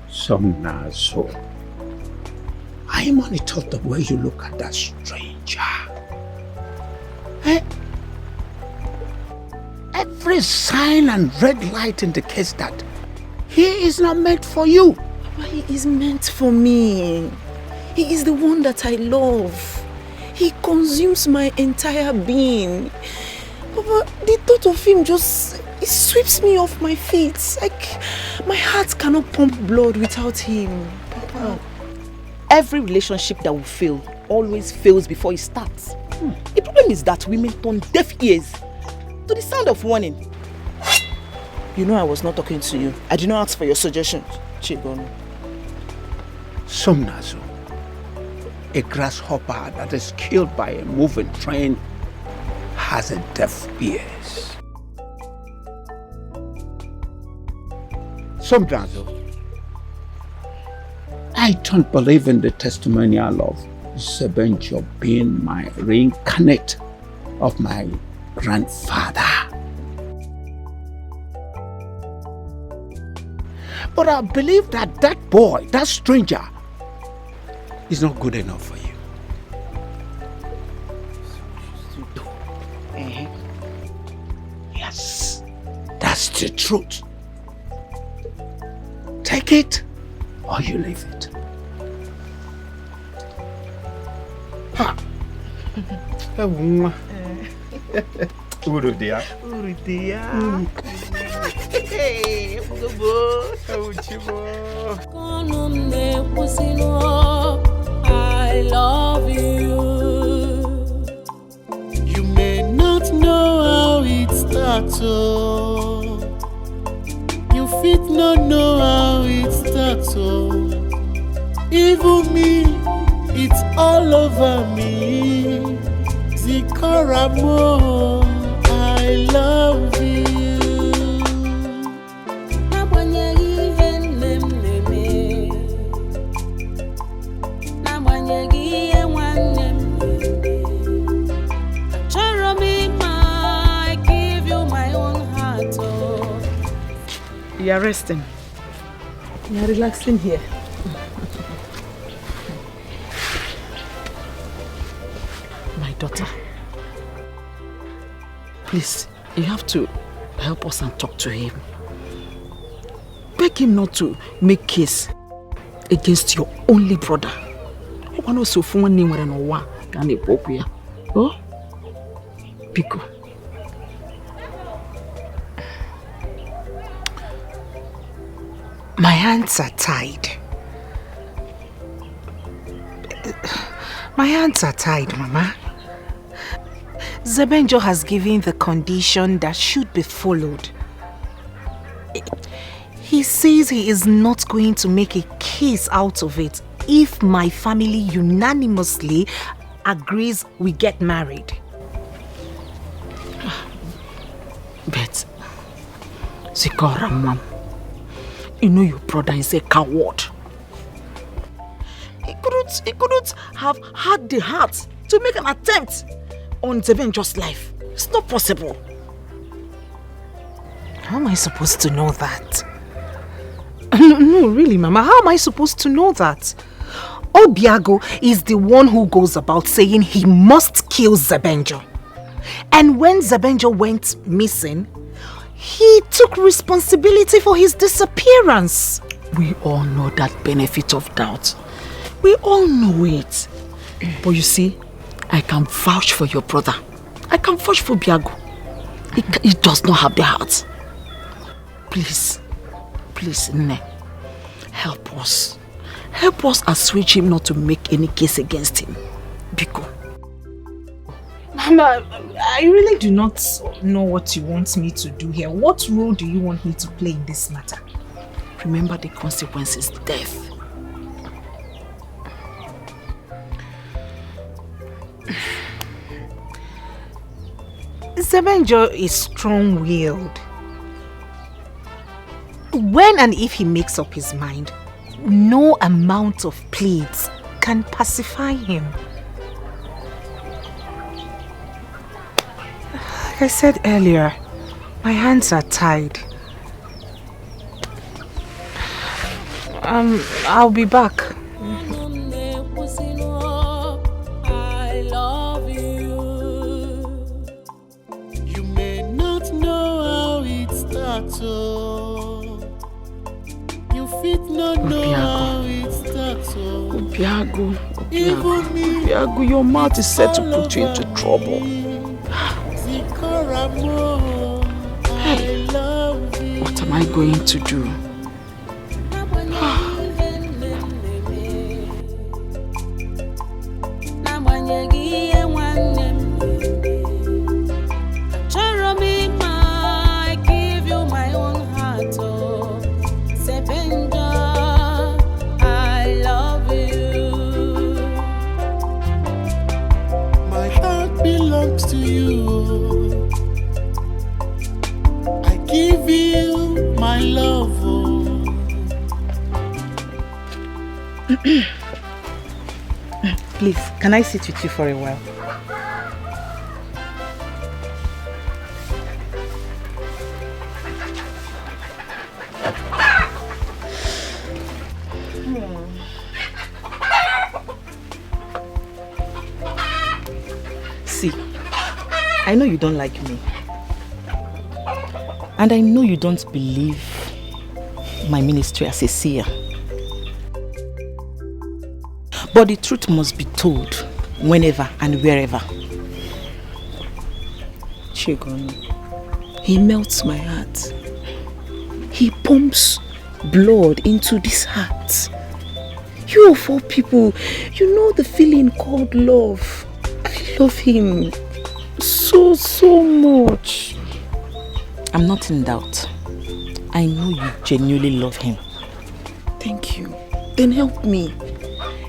So, I monitor the way you look at that stranger. Every sign and red light indicates that he is not meant for you. Papa, he is meant for me. He is the one that I love. He consumes my entire being. Papa, the thought of him it sweeps me off my feet. Like, my heart cannot pump blood without him. Papa. Every relationship that will fail always fails before it starts. The problem is that women turn deaf ears to the sound of warning. You know I was not talking to you. I did not ask for your suggestions, Chigon. Somnazo. A grasshopper that is killed by a moving train has a deaf ears. Sometimes, I don't believe in the testimonial of Sebenjo being my reincarnate of my grandfather. But I believe that that boy, that stranger, is not good enough for you. Yes, that's the truth. Take it or you leave it. Ha! Urudia. I love you. You may not know how it starts, oh. You fit not know how it starts, oh. Even me, it's all over me. Zikoramo, I love you. You are resting. You are relaxing here. My daughter, please, you have to help us and talk to him. Beg him not to make case against your only brother. Oh? Pico. My hands are tied. My hands are tied, Mama. Zebenjo has given the condition that should be followed. He says he is not going to make a case out of it if my family unanimously agrees we get married. But, Zikora, Mom, you know your brother is a coward. He couldn't have had the heart to make an attempt on Zebenjo's life. It's not possible. How am I supposed to know that? No, really, Mama, how am I supposed to know that? Obiago is the one who goes about saying he must kill Zebenjo. And when Zebenjo went missing, He took responsibility for his disappearance. We all know that benefit of doubt. We all know it. But you see, I can vouch for your brother. I can vouch for Biago. He does not have the heart. Please, Nne, help us. Help us assuage him not to make any case against him. Biko. Mama, I really do not know what you want me to do here. What role do you want me to play in this matter? Remember the consequences, death. Sebenjo is strong-willed. When and if he makes up his mind, no amount of pleas can pacify him. Like I said earlier, my hands are tied. I'll be back. I love you. You may not know how it starts. You fit not know how it starts. Biago, your mouth is set to put you into trouble. Hey, what am I going to do? To you, I give you my love. Please, can I sit with you for a while? See, I know you don't like me. And I know you don't believe my ministry as a seer. But the truth must be told whenever and wherever. Chigon, he melts my heart. He pumps blood into this heart. You of all people, you know the feeling called love. I love him so much. I'm not in doubt. I know you genuinely love him. Thank you. Then help me.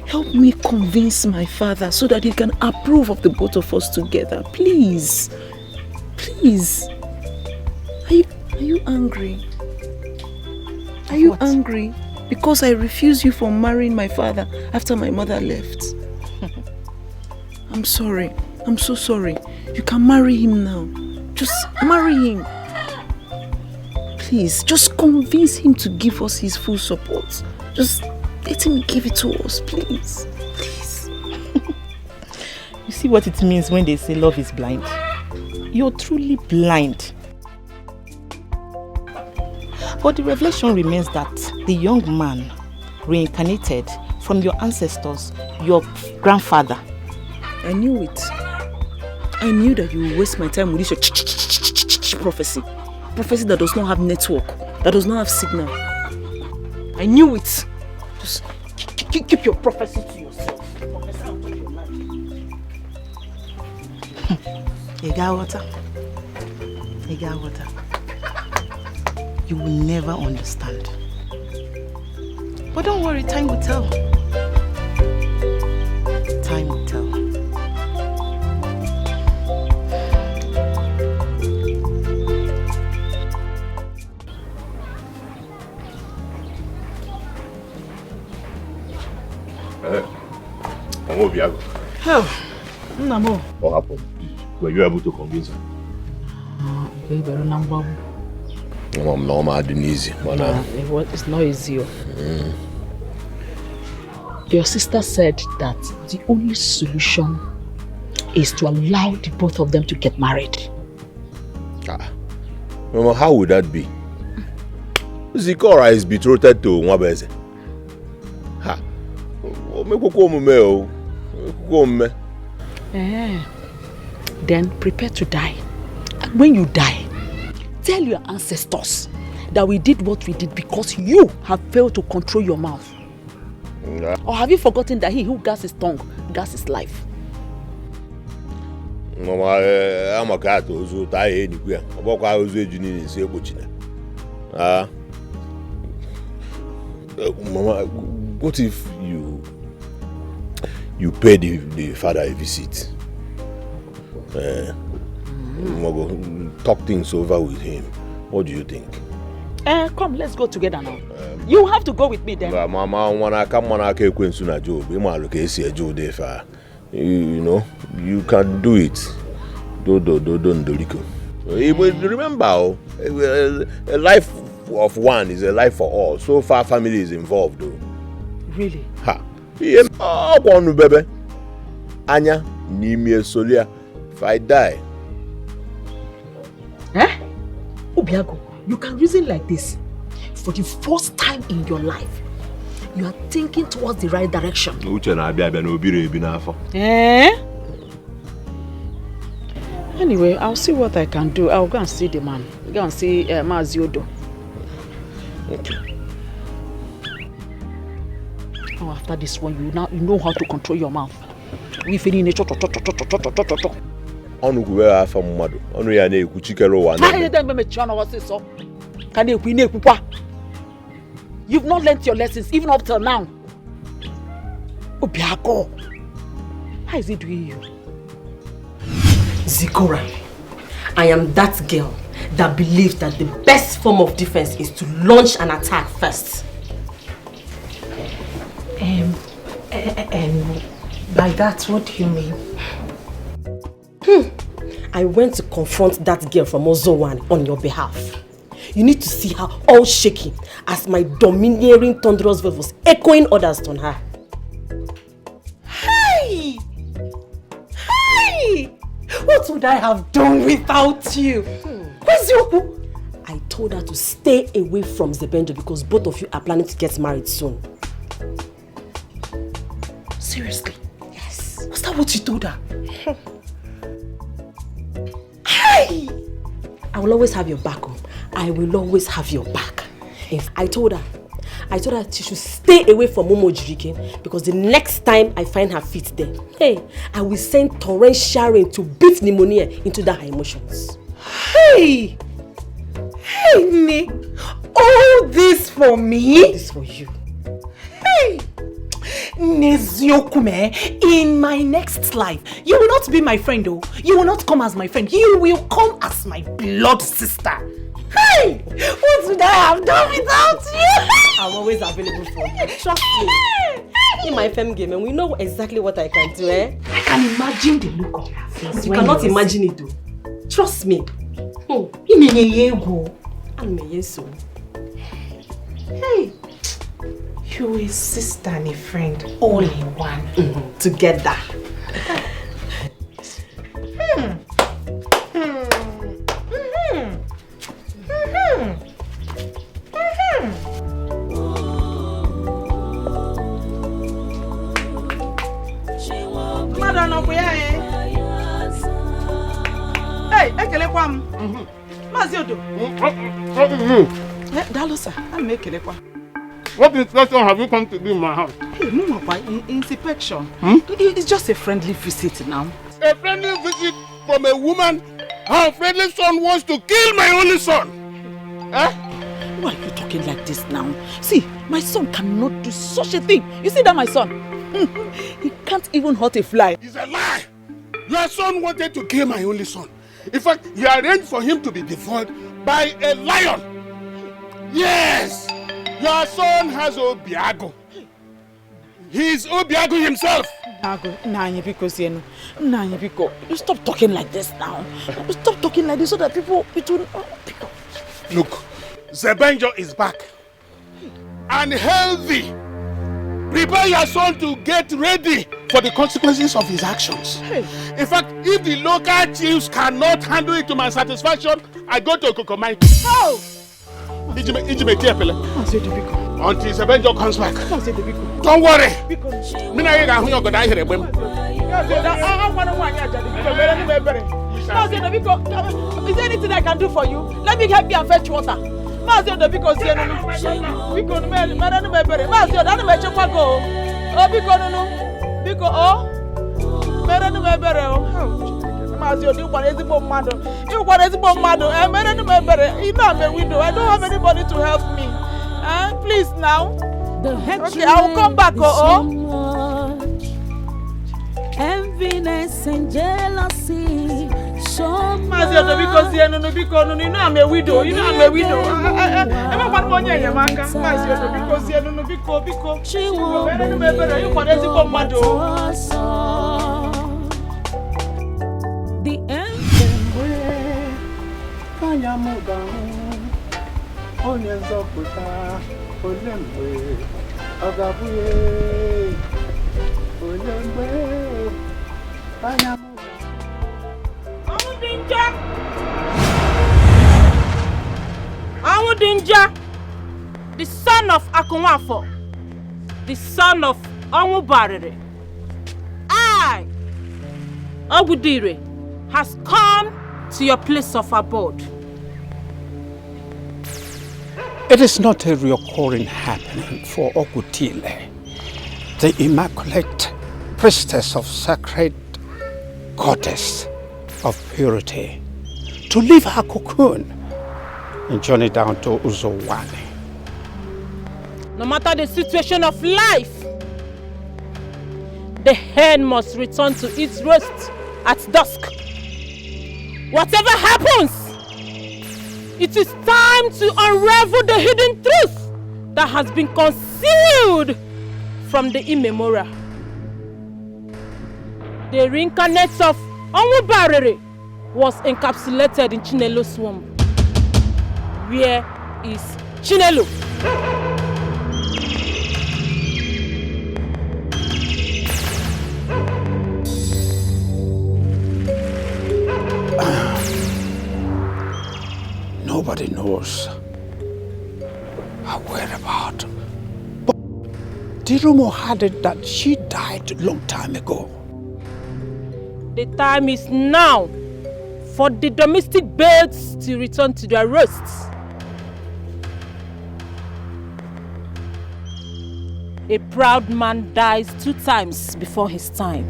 Help me convince my father so that he can approve of the both of us together. Please. Please. Are you angry? Are you angry because I refuse you from marrying my father after my mother left? I'm sorry. I'm so sorry. You can marry him now. Just marry him. Please, just convince him to give us his full support. Just let him give it to us, please. Please. You see what it means when they say love is blind? You're truly blind. But the revelation remains that the young man reincarnated from your ancestors, your grandfather. I knew it. I knew that you would waste my time with this prophecy. Prophecy that does not have network, that does not have signal. I knew it. Just keep your prophecy to yourself. Prophesy out of your life. You got water? You got water? You will never understand. But don't worry, time will tell. Time will tell. Oh, Namo. what happened? Were you able to convince her? Normal, easy. It's not easy. Your sister said that the only solution is to allow the both of them to get married. Mama, how would that be? Zikora is betrothed to Nwabeze. Ha. Then prepare to die. And when you die, tell your ancestors that we did what we did because you have failed to control your mouth. Yeah. Or have you forgotten that he who guards his tongue guards his life? Mama, Amaka to die anywhere. About I was in say Mama, what if you pay the father a visit? Talk things over with him. What do you think? Come, let's go together now. You have to go with me then. Mama, when I come on, I can't go into a job. You know, you can do it. Don't remember, a life of one is a life for all. So far, family is involved, though. Really? Ha. Oh, baby. Anya, Nimie Solia. If I die. Obiago, you can reason like this. For the first time in your life, you are thinking towards the right direction. Anyway, I'll see what I can do. I'll go and see the man. Go and see Maziodo. Okay. Oh, after this one, you know how to control your mouth. We feel nature. You've not learnt your lessons even up till now. Obiago, how is he doing you? Zikora, I am that girl that believes that the best form of defense is to launch an attack first. By that, what do you mean? I went to confront that girl from Ozowan on your behalf. You need to see her all shaking as my domineering thunderous voice was echoing orders on her. Hey! Hey! What would I have done without you? Where's Yoku? I told her to stay away from Zebenjo because both of you are planning to get married soon. Seriously? Yes. Was that what you told her? Hey! I will always have your back. I will always have your back. I told her she should stay away from Momo Jirike because the next time I find her feet there, hey, I will send torrential rain to beat pneumonia into her emotions. Hey! Hey, Nick! All this for me? All this for you. Hey! Neziokume, in my next life, you will not be my friend, though. You will not come as my friend. You will come as my blood sister. Hey! What would I have done without you? I'm always available for you. Trust me. In my femme game, and we know exactly what I can do, eh? I can imagine the look on her face. You cannot imagine it, though. Trust me. Hey! You a sister and a friend, all in one. Together. Hey, Ekelekwam. Maziodo. Dalosa, I'm Ekelekwa. What inspection have you come to do in my house? Hey, no, inspection. It's just a friendly visit now. A friendly visit from a woman? Her friendly son wants to kill my only son. Eh? Why are you talking like this now? See, my son cannot do such a thing. You see that, my son? He can't even hurt a fly. It's a lie. Your son wanted to kill my only son. In fact, he arranged for him to be devoured by a lion. Yes! Your son has Obiago. He's Obiago himself. You stop talking like this now. Stop talking like this so that people will... Look, Zebenjo is back. And healthy. Prepare your son to get ready for the consequences of his actions. Hey. In fact, if the local chiefs cannot handle it to my satisfaction, I go to Kokomai. Oh! Until Sebenjo comes back. Don't worry. Is there anything I can do for you? Let me help you and fetch water. I don't have anybody to help me. Please now. Okay, I will come back. Enviness and jealousy. So much. Because you know I'm a widow. You know I'm a widow. I'm a one year, Amaka. Because you know because she won't remember you for the end. Kanyamuga Onyenzokuta Olembe Agabuye Olembe Kanyamuga Amudinja, the son of Akunwafo, the son of Omubarere. I, Ogudire, has come to your place of abode. It is not a recurring happening for Ogutile, the immaculate priestess of sacred goddess of purity, to leave her cocoon and journey down to Uzowani. No matter the situation of life, the hen must return to its roost at dusk. Whatever happens, it is time to unravel the hidden truth that has been concealed from the immemorial. The reincarnate of Omubarere was encapsulated in Chinelo's womb. Where is Chinelo? Nobody knows her whereabouts. But the rumor had it that she died a long time ago. The time is now for the domestic birds to return to their roosts. A proud man dies 2 times before his time.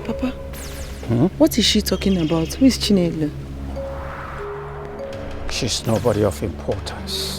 Papa, what is she talking about? Who is Chinelo? She's nobody of importance.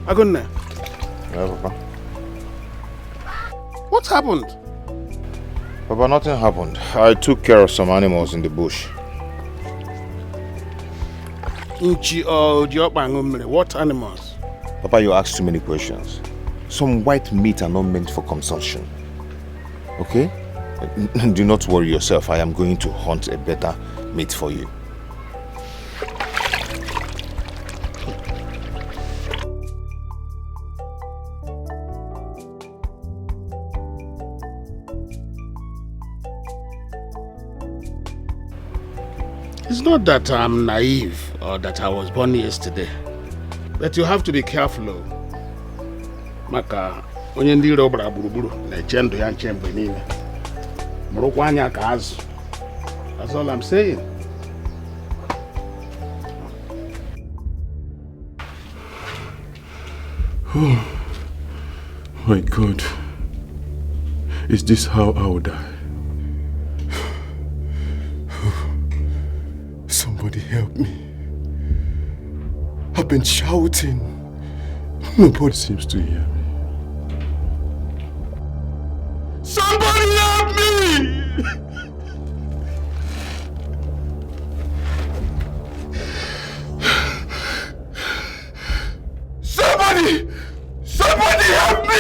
Agunne. Yeah, Papa. What happened? Papa, nothing happened. I took care of some animals in the bush. What animals? Papa, you asked too many questions. Some white meat are not meant for consumption. Okay? Do not worry yourself. I am going to hunt a better meat for you. It's not that I'm naive or that I was born yesterday, but you have to be careful. Maka, onye ndị iro gbara gburugburu na-eche ndụ ya nche mgbe niile. Mụrụkwa anya ka azụ. That's all I'm saying. Oh my God. Is this how I will die? Somebody help me. I've been shouting. Nobody seems to hear me. Somebody help me! Somebody help me!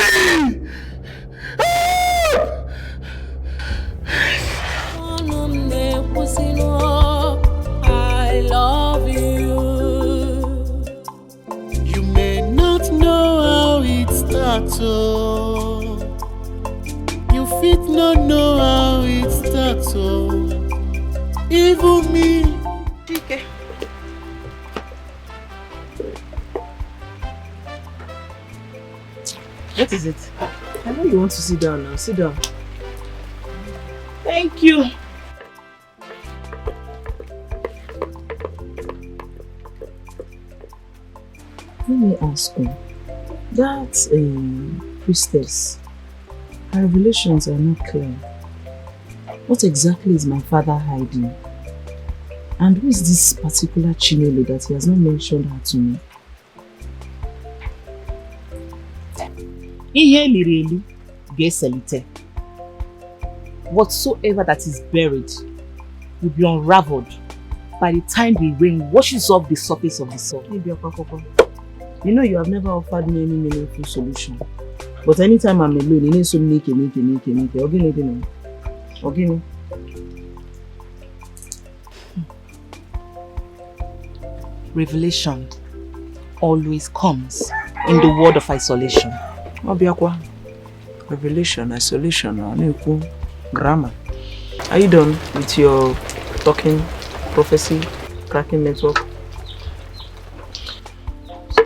I love you. You may not know how it starts, oh. You fit not know how it starts, oh. Even me. Okay. What is it? I know you want to sit down now. Sit down. Thank you. Let me ask you, that priestess, her revelations are not clear. What exactly is my father hiding? And who is this particular Chinelo that he has not mentioned her to me? Whatsoever that is buried will be unraveled by the time the rain washes off the surface of the soil. You know you have never offered me any meaningful solution. But anytime I'm alone, you need to make it. Okay. Revelation always comes in the word of isolation. Revelation, isolation, grammar. Are you done with your talking, prophecy, cracking network?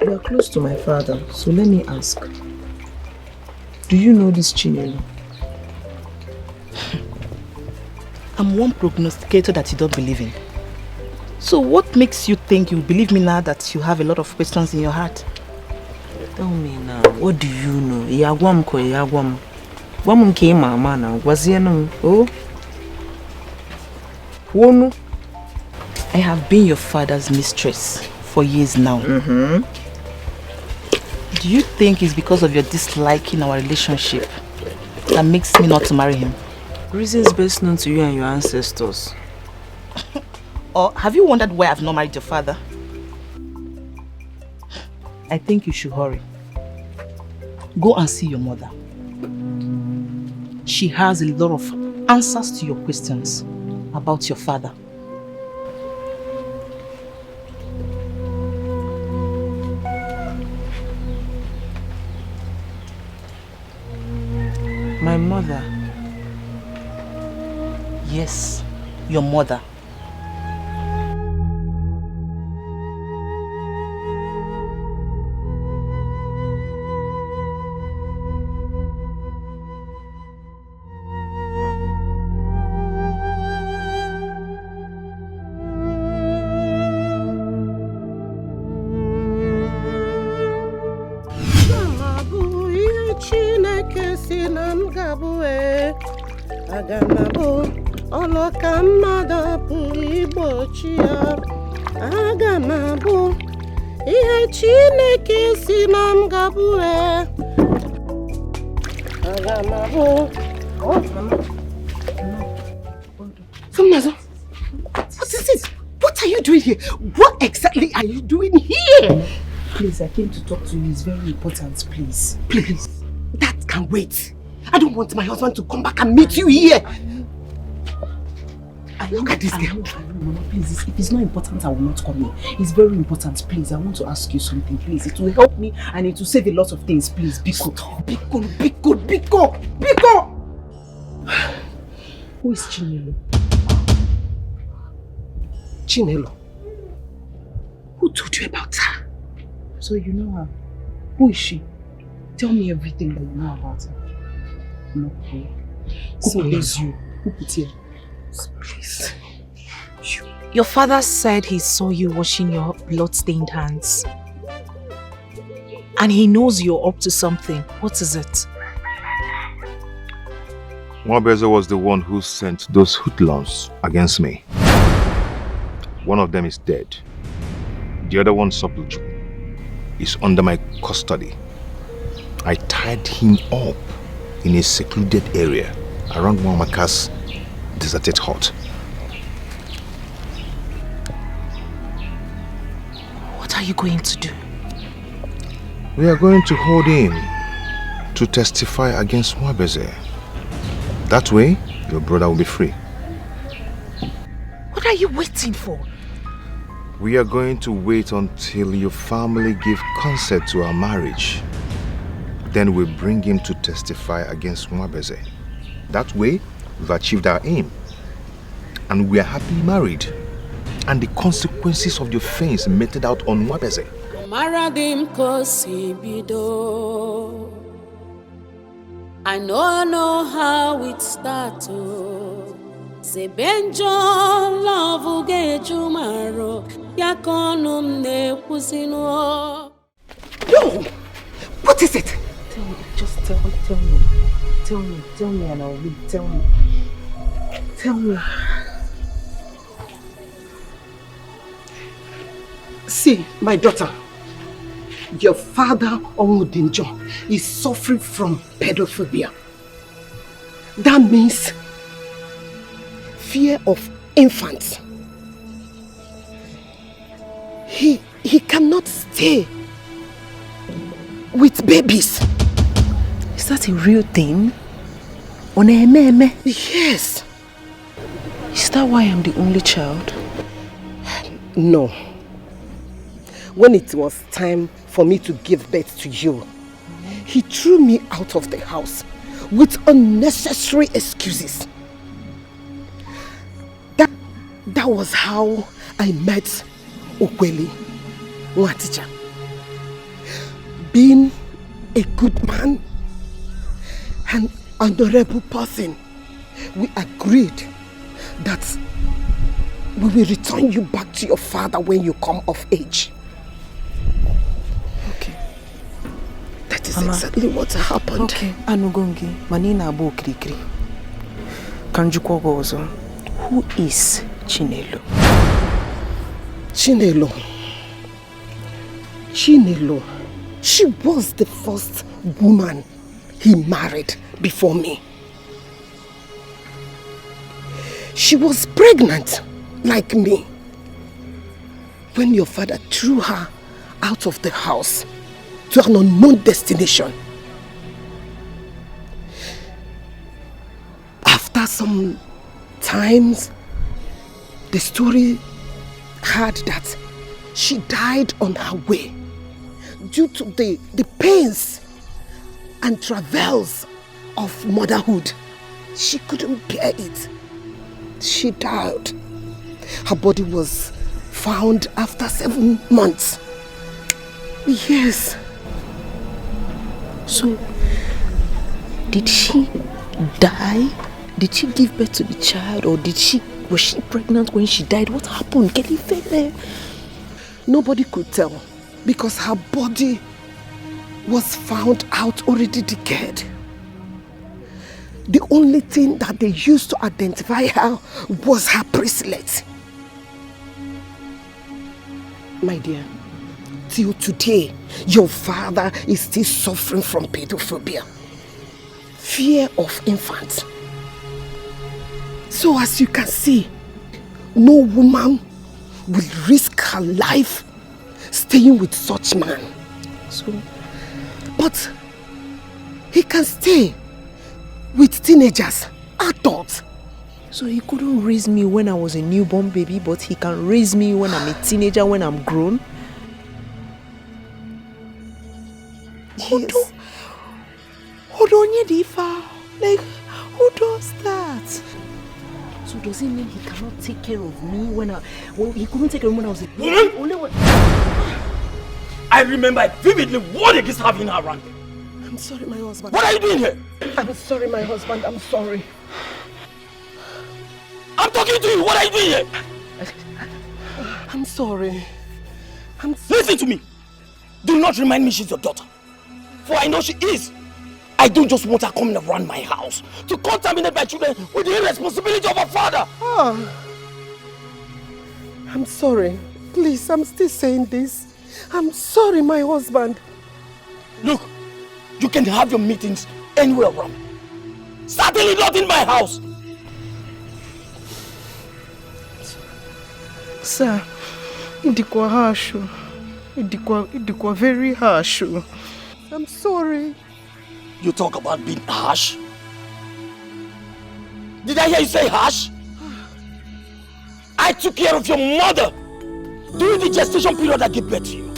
You are close to my father, so let me ask. Do you know this Chinelo? I'm one prognosticator that you don't believe in. So what makes you think you believe me now that you have a lot of questions in your heart? Tell me now, what do you know? Oh? I have been your father's mistress for years now. Do you think it's because of your disliking our relationship that makes me not to marry him? Reasons best known to you and your ancestors. Or have you wondered why I've not married your father? I think you should hurry. Go and see your mother. She has a lot of answers to your questions about your father. My mother? Yes, your mother. Agamabo, oloka mmada pụrụ igbochi ya. Agamabo, ihe Chineke si na m gabu Agamabo. Oh, Mama. Somnazo, what is it? What are you doing here? What exactly are you doing here? Please, I came to talk to you. It's very important, please. Please, that can wait. I don't want my husband to come back and meet you here. Look at this girl. Mama, please, if it's not important, I will not come here. It's very important, please. I want to ask you something, please. It will help me and it will save a lot of things, please. Biko. Who is Chinelo? Chinelo? Who told you about her? So you know her. Who is she? Tell me everything that you know about her. No, who is you? Who put here? Please. Your father said he saw you washing your blood-stained hands. And he knows you're up to something. What is it? Mwabeze was the one who sent those hoodlums against me. One of them is dead. The other one, Sopluju, is under my custody. I tied him up in a secluded area around Amaka's deserted hut. What are you going to do? We are going to hold him to testify against Mwabeze. That way, your brother will be free. What are you waiting for? We are going to wait until your family give consent to our marriage. Then we'll bring him to testify against Mwabeze. That way, we've achieved our aim. And we are happily married. And the consequences of the offense meted out on Mwabeze. I know how it started. Sebenjo love geju maro yakonum ne kusino. No! What is it? Tell me, just tell me and I'll read. Tell me. See, my daughter, your father, Omudinjo, is suffering from pedophobia. That means fear of infants. He cannot stay with babies. Is that a real thing? Onememe? Yes. Is that why I'm the only child? No. When it was time for me to give birth to you, he threw me out of the house with unnecessary excuses. That was how I met Okweli Nwatija. Being a good man and honorable person, we agreed that we will return you back to your father when you come of age. That is exactly what happened. Okay, Anugongi, Manina Abo Krikri. Kanjukwo Gozo. Who is Chinelo? Chinelo, she was the first woman he married before me. She was pregnant like me when your father threw her out of the house to an unknown destination. After some times, the story had that she died on her way due to the pains and travails of motherhood. She couldn't bear it. She died. Her body was found after 7 months. Yes. So, did she die? Did she give birth to the child, or was she pregnant when she died? What happened? Nobody could tell, because her body was found out already decayed. The only thing that they used to identify her was her bracelet. My dear, till today, your father is still suffering from pedophobia, fear of infants. So as you can see, no woman will risk her life staying with such man. But he can stay with teenagers, adults. So he couldn't raise me when I was a newborn baby, but he can raise me when I'm a teenager, when I'm grown? Yes. Like, who does that? So does it mean he cannot take care of me he couldn't take care of me when I was a baby? I remember vividly what it is having her around. I'm sorry, my husband. What are you doing here? I'm sorry, my husband. I'm sorry. I'm talking to you. What are you doing here? I'm sorry. Listen to me. Do not remind me she's your daughter. For I know she is. I don't just want her coming around my house to contaminate my children with the irresponsibility of a father. I'm sorry. Please, I'm still saying this. I'm sorry, my husband. Look, you can have your meetings anywhere around. Certainly not in my house. Sir, idikwa harsh. Idikwa very harsh. I'm sorry. You talk about being harsh? Did I hear you say harsh? I took care of your mother during the gestation period I gave birth to you.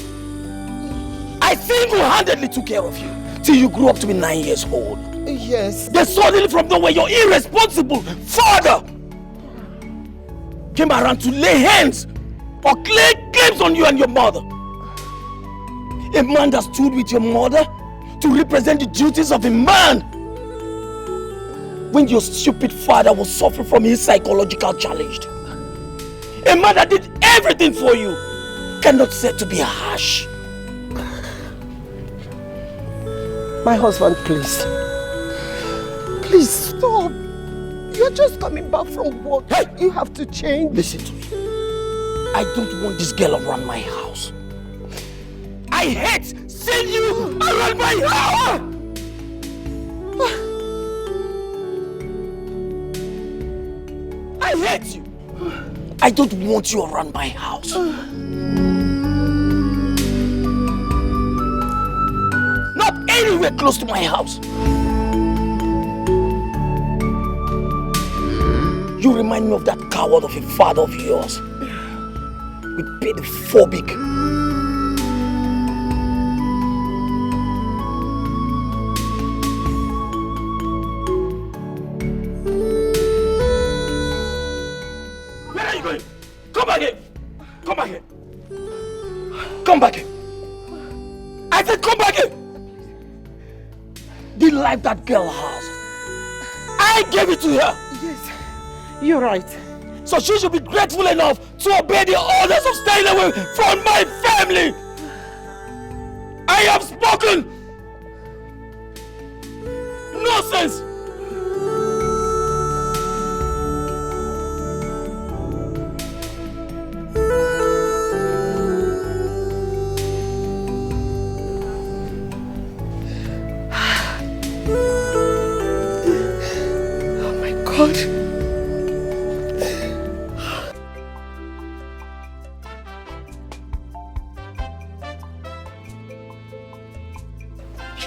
I single-handedly took care of you till you grew up to be 9 years old. Yes. Then suddenly from nowhere, your irresponsible father came around to lay hands or claim claims on you and your mother. A man that stood with your mother to represent the duties of a man when your stupid father was suffering from his psychological challenge. A man that did everything for you cannot said to be harsh. My husband, please. Please stop. You're just coming back from work. Hey, you have to change. Listen to me. I don't want this girl around my house. I hate seeing you around my house. I hate you. I don't want you around my house. Not anywhere close to my house. You remind me of that coward of a father of yours. With pedophobic. Where are you going? Come back here. Come back here. Come back here. I said come back here. The life that girl has, I gave it to her. Yes, you're right. So she should be grateful enough to obey the orders of staying away from my family. I have spoken. Nonsense. Oh my God.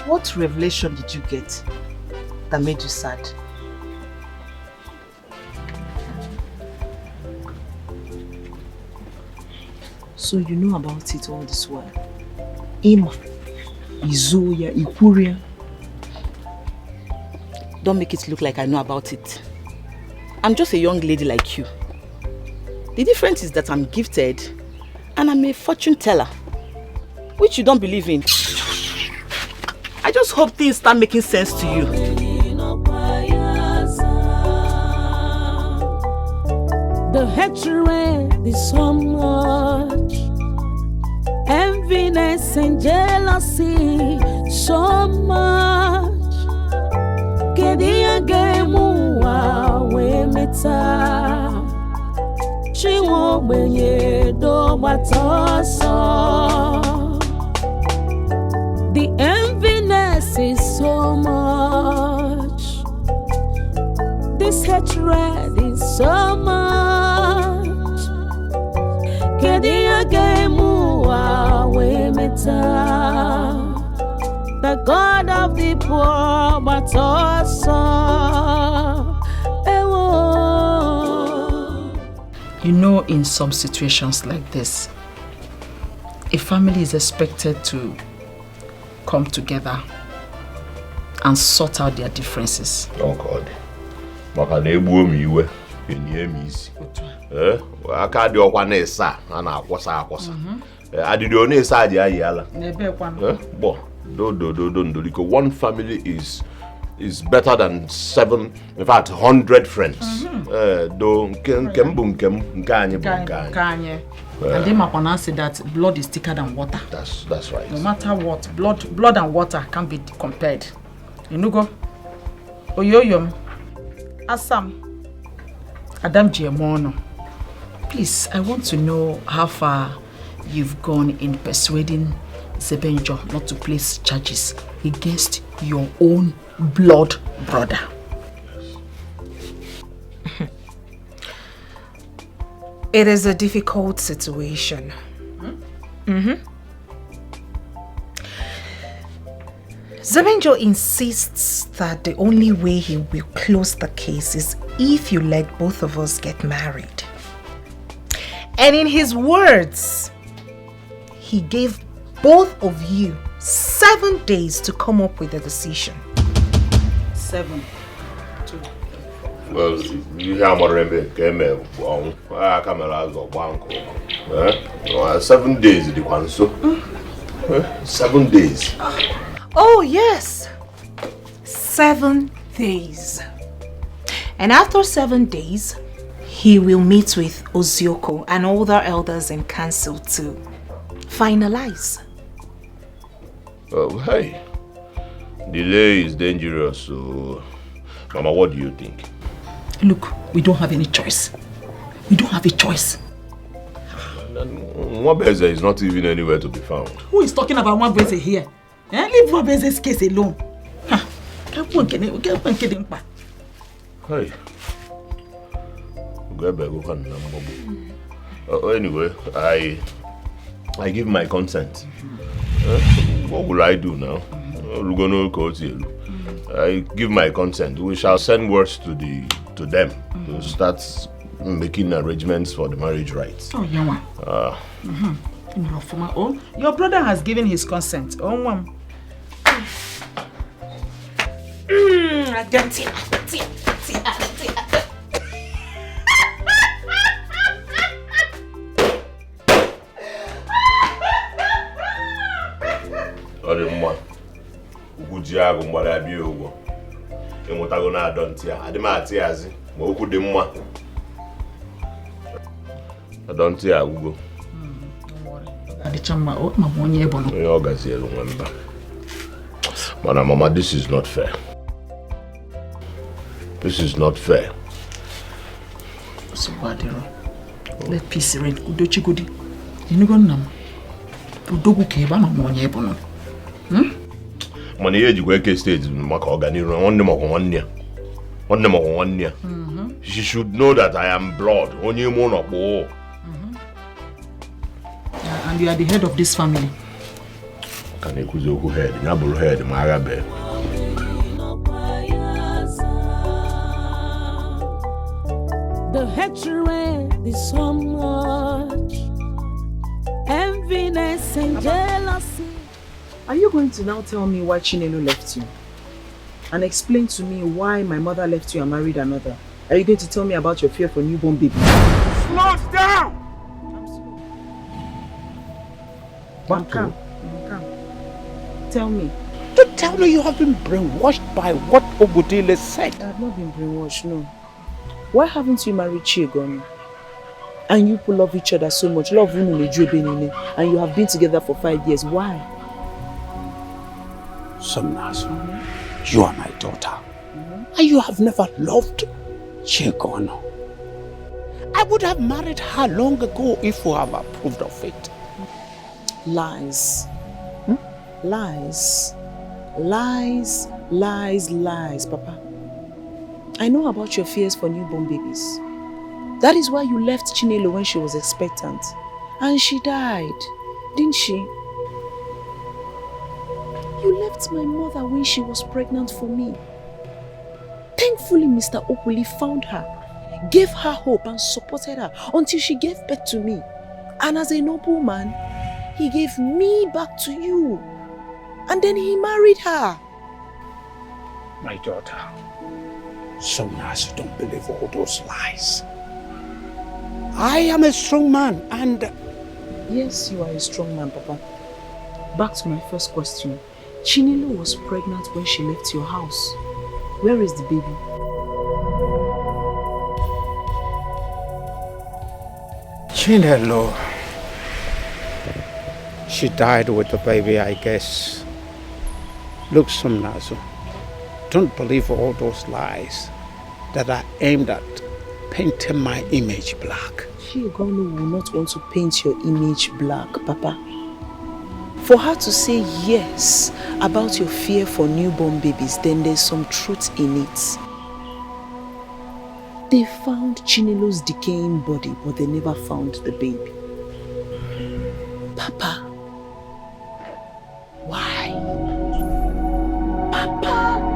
What revelation did you get that made you sad? So you know about it all this while? Ima, Izuya, Ikuria. Don't make it look like I know about it. I'm just a young lady like you. The difference is that I'm gifted and I'm a fortune teller, which you don't believe in. I just hope things start making sense to you. The hatred is so much, enviness and jealousy so much. Kedia gemu wa we meta, chiwo benye do batoso. The enviness is so much, this hatred is so much. Kedia gemu wa we meta, the God of the poor, but also You know, in some situations like this, a family is expected to come together and sort out their differences. Oh God. Maka na egbuo m iwe, enye m isi. Aka dị ọkwa na-esa, a na-akwọsa akwọsa. Adịdị ọ na-esa aji ayi ala. N'ebe kwa. Bo, do. One family is better than 7, in fact 100 friends. Do nkem bu nkem, nke anyị bụ nke anyị. And they might say that blood is thicker than water. That's right. No matter what, blood and water can't be compared. You know go. Oyoyom, Asam, Adam Jemono. Please, I want to know how far you've gone in persuading Sebenjo not to place charges against your own blood brother. It is a difficult situation. Sebenjo insists that the only way he will close the case is if you let both of us get married. And in his words, he gave both of you 7 days to come up with a decision. 7. Well, you hear more remember came I come as a bank. 7 days the one so. 7 days. Oh yes. 7 days. And after 7 days, he will meet with Ozioko and other elders in council to finalize. Oh, hey. Delay is dangerous, so Mama, what do you think? Look, we don't have any choice. We don't have a choice. Mwabeze is not even anywhere to be found. Who is talking about Mwabeze here? Leave Mwabeze's case alone. Hey. Anyway, I give my consent. What will I do now? I give my consent. We shall send words to them to start making arrangements for the marriage rights. Oh, yeah. Your brother has given his consent. Oh, Ugujiago mgbara abịa ụgwọ ịmụtago na adọntị a adị m atị azị ma okwu dị mma adọntị a ugbo adịcha mma o ma onye ebono onye ọ gazielu nwamba mana mama, this is not fair. This is not fair. So badero let peace reign udochi godi inugo nnam udogu ke ba ma onye ebono Mana ihe ejikwa eke stage maka ọganiru nwanne m ọkwa nwanne ya. She should know that I am blood. Onye ime ụlọ kpoo. And you are the head of this family. Ka na-ekwuzi okwu head, ya bụrụ head ma agha bee. The hatred is so much, enviness and jealousy. Are you going to now tell me why Chinelo left you? And explain to me why my mother left you and married another? Are you going to tell me about your fear for newborn baby? Slow down! I'm calm. Tell me. Don't tell me you have been brainwashed by what Ogudile said. I have not been brainwashed, no. Why haven't you married Chigon? And you people love each other so much. Love and you have been together for 5 years. Why? Somnazo, you are my daughter. And you have never loved Chigon. I would have married her long ago if you have approved of it. Lies. Lies. Lies, lies, lies, Papa. I know about your fears for newborn babies. That is why you left Chinelo when she was expectant. And she died, didn't she? You left my mother when she was pregnant for me. Thankfully, Mr. Opuli found her, gave her hope and supported her until she gave birth to me. And as a noble man, he gave me back to you. And then he married her. My daughter, sometimes you don't believe all those lies. I am a strong man and... Yes, you are a strong man, Papa. Back to my first question. Chinelo was pregnant when she left your house. Where is the baby? Chinelo. She died with the baby, I guess. Look, Somnazo, don't believe all those lies that are aimed at painting my image black. Chigono will not want to paint your image black, Papa. For her to say yes about your fear for newborn babies, then there's some truth in it. They found Chinelo's decaying body, but they never found the baby. Papa, why? Papa!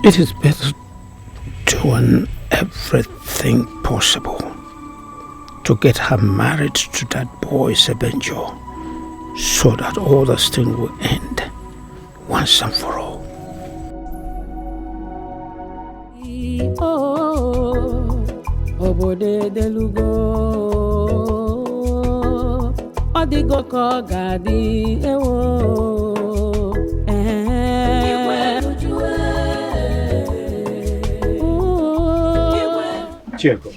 It is better doing everything possible to get her married to that boy Sebenjo, so that all this thing will end once and for all. Obode delugo Odigo ko gadi ewo Diego,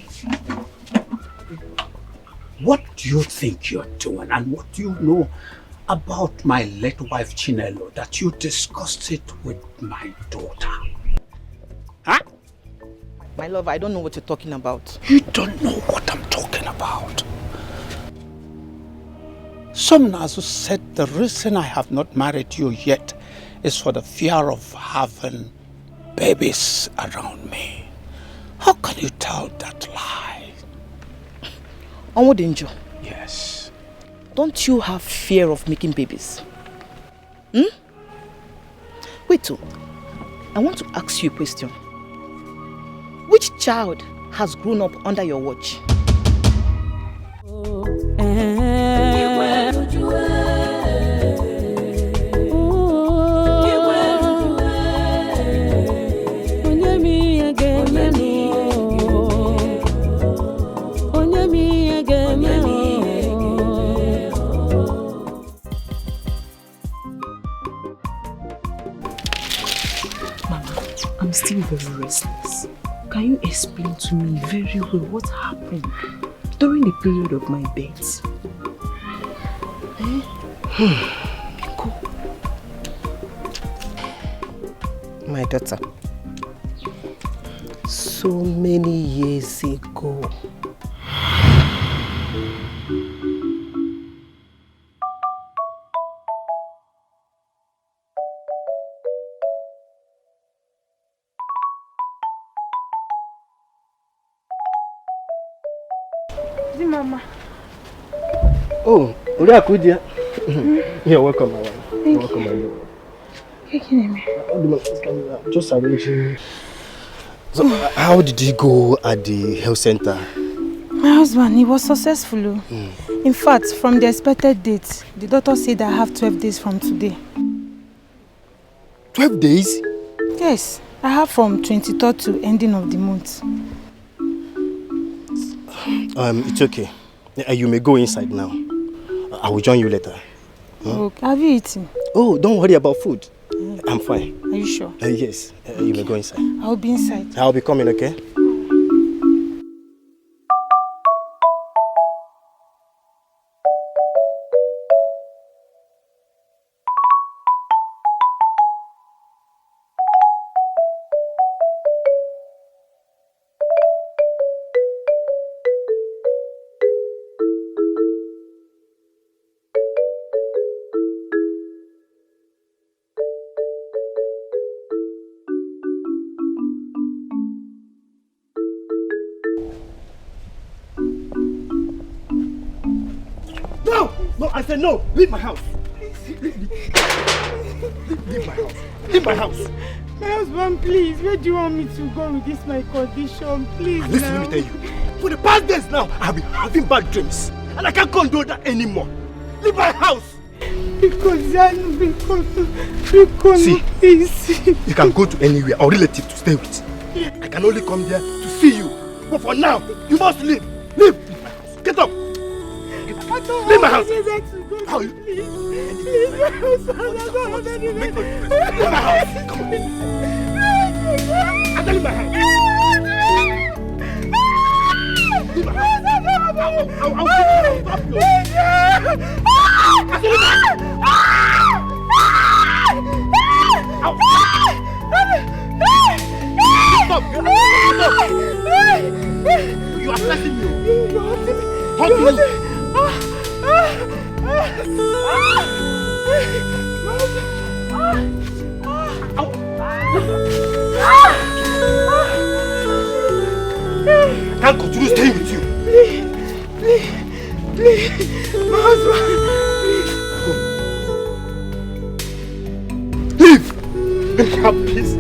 what do you think you're doing, and what do you know about my late wife Chinelo that you discussed it with my daughter? Huh? My love, I don't know what you're talking about. You don't know what I'm talking about. Somnazu said the reason I have not married you yet is for the fear of having babies around me. How can you tell that lie? Onwodinjo. Yes. Don't you have fear of making babies? Wait, I want to ask you a question. Which child has grown up under your watch? I'm still very restless. Can you explain to me very well what happened during the period of my birth? My daughter, so many years ago, Mama. Oh, Uriakudia. You're welcome, Mama. You're welcome, Mama. Just arranging. So, how did you go at the health center? My husband, he was successful. In fact, from the expected date, the doctor said I have 12 days from today. 12 days? Yes, I have from 23rd to ending of the month. It's okay. You may go inside now. I will join you later. Okay. Have you eaten? Oh, don't worry about food. I'm fine. Are you sure? Yes. You may go inside. I'll be inside. I'll be coming, okay? I said no! Leave my house! Leave my house! Leave my house! My husband, please, where do you want me to go with this my condition? Please. Listen, let me tell you. For the past days now, I've been having bad dreams. And I can't condone that anymore. Leave my house! See, you can go to anywhere or relative to stay with. I can only come there to see you. But for now, you must leave. Leave my house. Get up. Leave my house. How you? Leave my house. Leave my house. Come on. I tell you my house. Leave my house. I'll stop you. Stop! You are pressing me. What do you? I can't continue staying with you. Please, my husband. Leave. Please.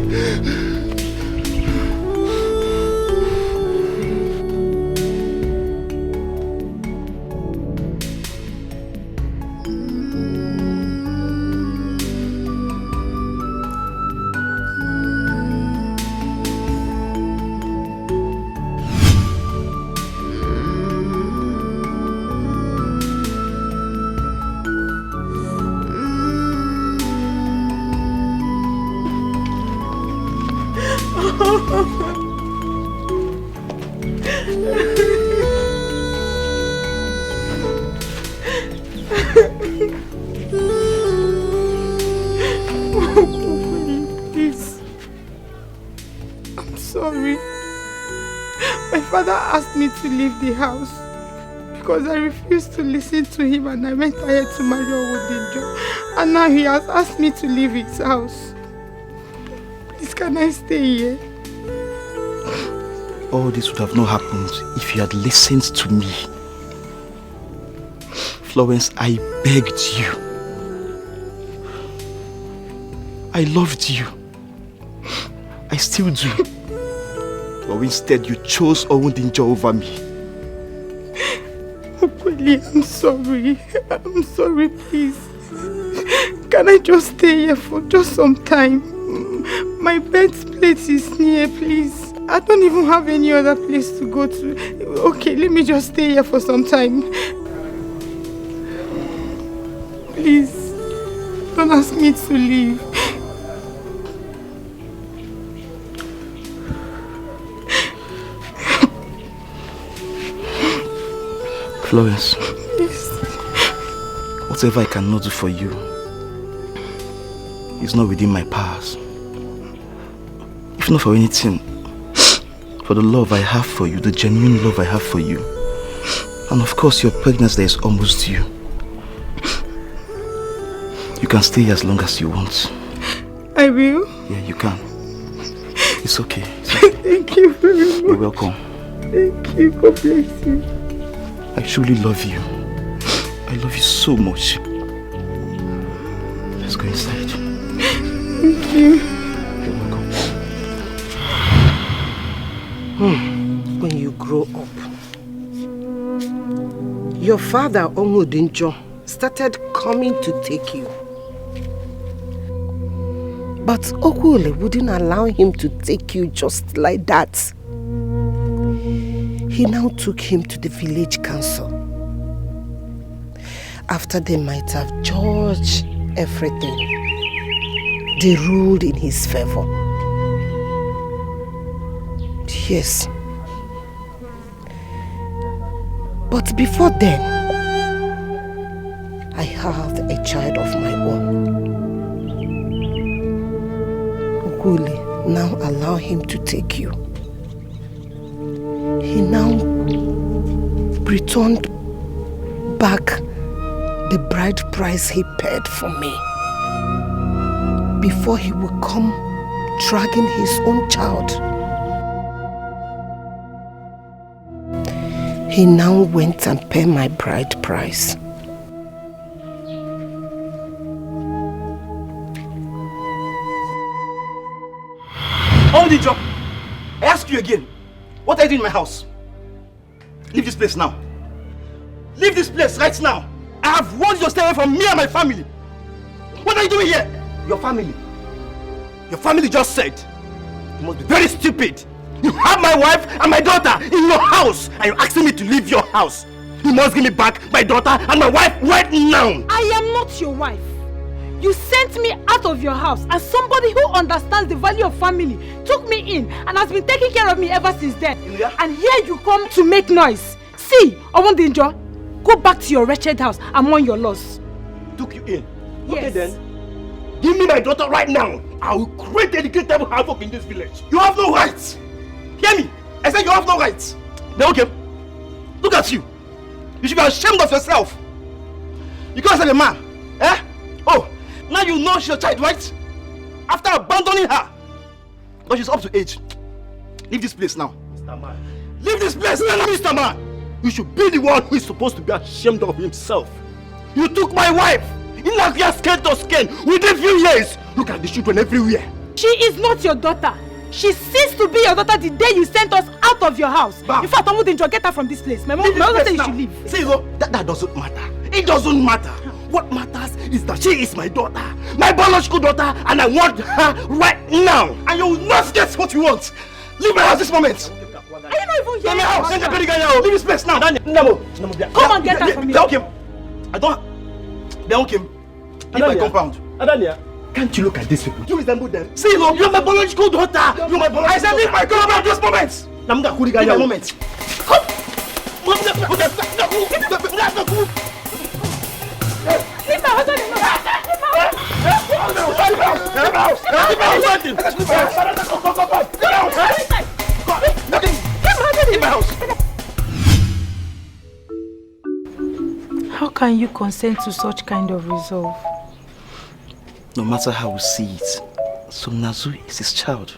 Asked me to leave the house because I refused to listen to him and I went ahead to marry Owodinjo, and now he has asked me to leave his house. Please, can I stay here? All this would have not happened if you had listened to me. Florence, I begged you. I loved you. I still do. But instead you chose Owodinjo over me. Okweli, I'm sorry. I'm sorry, please. Can I just stay here for just some time? My birthplace is near, please. I don't even have any other place to go to. Okay, let me just stay here for some time. Please, don't ask me to leave. Florence, yes. Whatever I cannot do for you is not within my powers. If not for anything, for the love I have for you, the genuine love I have for you, and of course your pregnancy is almost due. You can stay here as long as you want. I will? Yeah, you can. It's okay. It's okay. Thank you very much. You're welcome. Thank you. God bless you. I truly love you. I love you so much. Let's go inside. Thank you. You're welcome. When you grow up, your father, Owodinjo, started coming to take you. But Okwule wouldn't allow him to take you just like that. He now took him to the village council. After they might have judged everything, they ruled in his favor. Yes. But before then, I have a child of my own. Okwule now allow him to take you. He now returned back the bride price he paid for me before he would come dragging his own child. He now went and paid my bride price. Owodinjo, I ask you again. What are you doing in my house? Leave this place now. Leave this place right now. I have warned you to stay away from me and my family. What are you doing here? Your family just said you must be very stupid. You have my wife and my daughter in your house and you're asking me to leave your house. You must give me back my daughter and my wife right now. I am not your wife. You sent me out of your house as somebody who understands the value of family, took me in and has been taking care of me ever since then. Yeah. And here you come to make noise. See, Owondinjo, go back to your wretched house and mourn your loss. Took you in? Yes. Okay then. Give me my daughter right now. I will create educated havoc in this village. You have no rights. Hear me? I said you have no rights. Then okay. Look at you. You should be ashamed of yourself. You can't say the man. Eh? Oh, now you know she's your child, right? After abandoning her. But she's up to age. Leave this place now. Mr. Man. Leave this place now, Mr. Man. You should be the one who is supposed to be ashamed of himself. You took my wife. In like your skin to skin within few years. Look at the children everywhere. She is not your daughter. She ceased to be your daughter the day you sent us out of your house. Bam. In fact, I wouldn't get her from this place. My mom said you should leave. See, that doesn't matter. It doesn't matter. What matters is that she is my daughter. My biological daughter, and I want her right now. And you will not get what you want. Leave my house this moment. Are you not even here? Leave my house. Leave this place now. Come and get her from me. They don't came. Leave my compound. Adania. Can't you look at these people? Do you resemble them? See, look, you're my biological daughter. You're my biological daughter. I said leave my compound this moment. Leave my moment. Come. Leave my house. How can you consent to such kind of resolve? No matter how we see it, Somnazu is his child.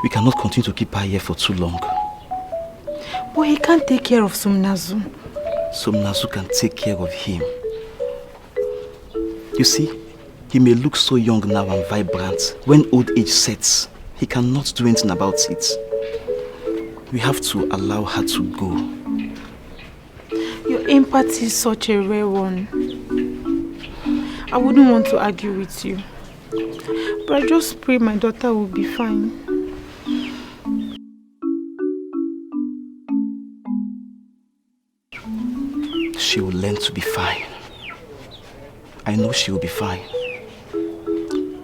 We cannot continue to keep her here for too long. But he can't take care of Somnazu. Somnazu can take care of him. You see, he may look so young now and vibrant. When old age sets, he cannot do anything about it. We have to allow her to go. Your empathy is such a rare one. I wouldn't want to argue with you. But I just pray my daughter will be fine. She will learn to be fine. I know she will be fine.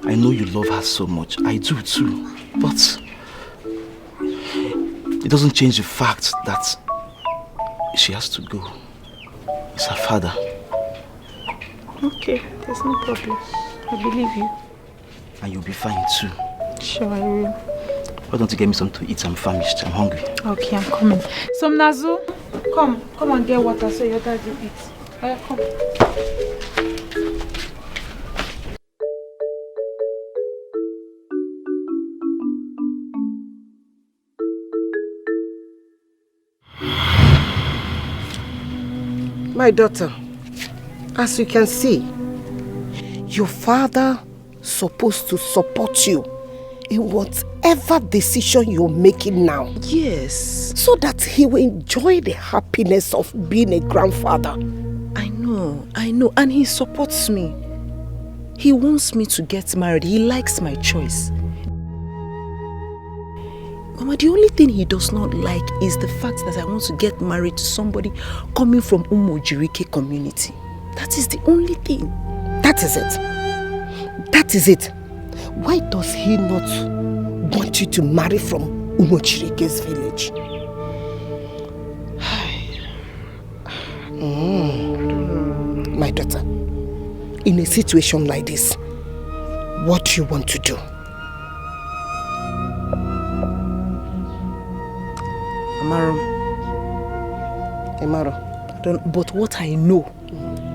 I know you love her so much. I do too. But it doesn't change the fact that she has to go. It's her father. Okay, there's no problem. I believe you. And you'll be fine too. Sure, I will. Why don't you get me something to eat? I'm famished. I'm hungry. Okay, I'm coming. Somnazu, come and get water so your dad will eat. Come. My daughter, as you can see, your father is supposed to support you in whatever decision you're making now. Yes. So that he will enjoy the happiness of being a grandfather. I know. And he supports me. He wants me to get married. He likes my choice. Mama, the only thing he does not like is the fact that I want to get married to somebody coming from Umojirike community. That is the only thing. That is it. That is it. Why does he not want you to marry from Umojirike's village? My daughter, in a situation like this, what do you want to do? Amaro, but what I know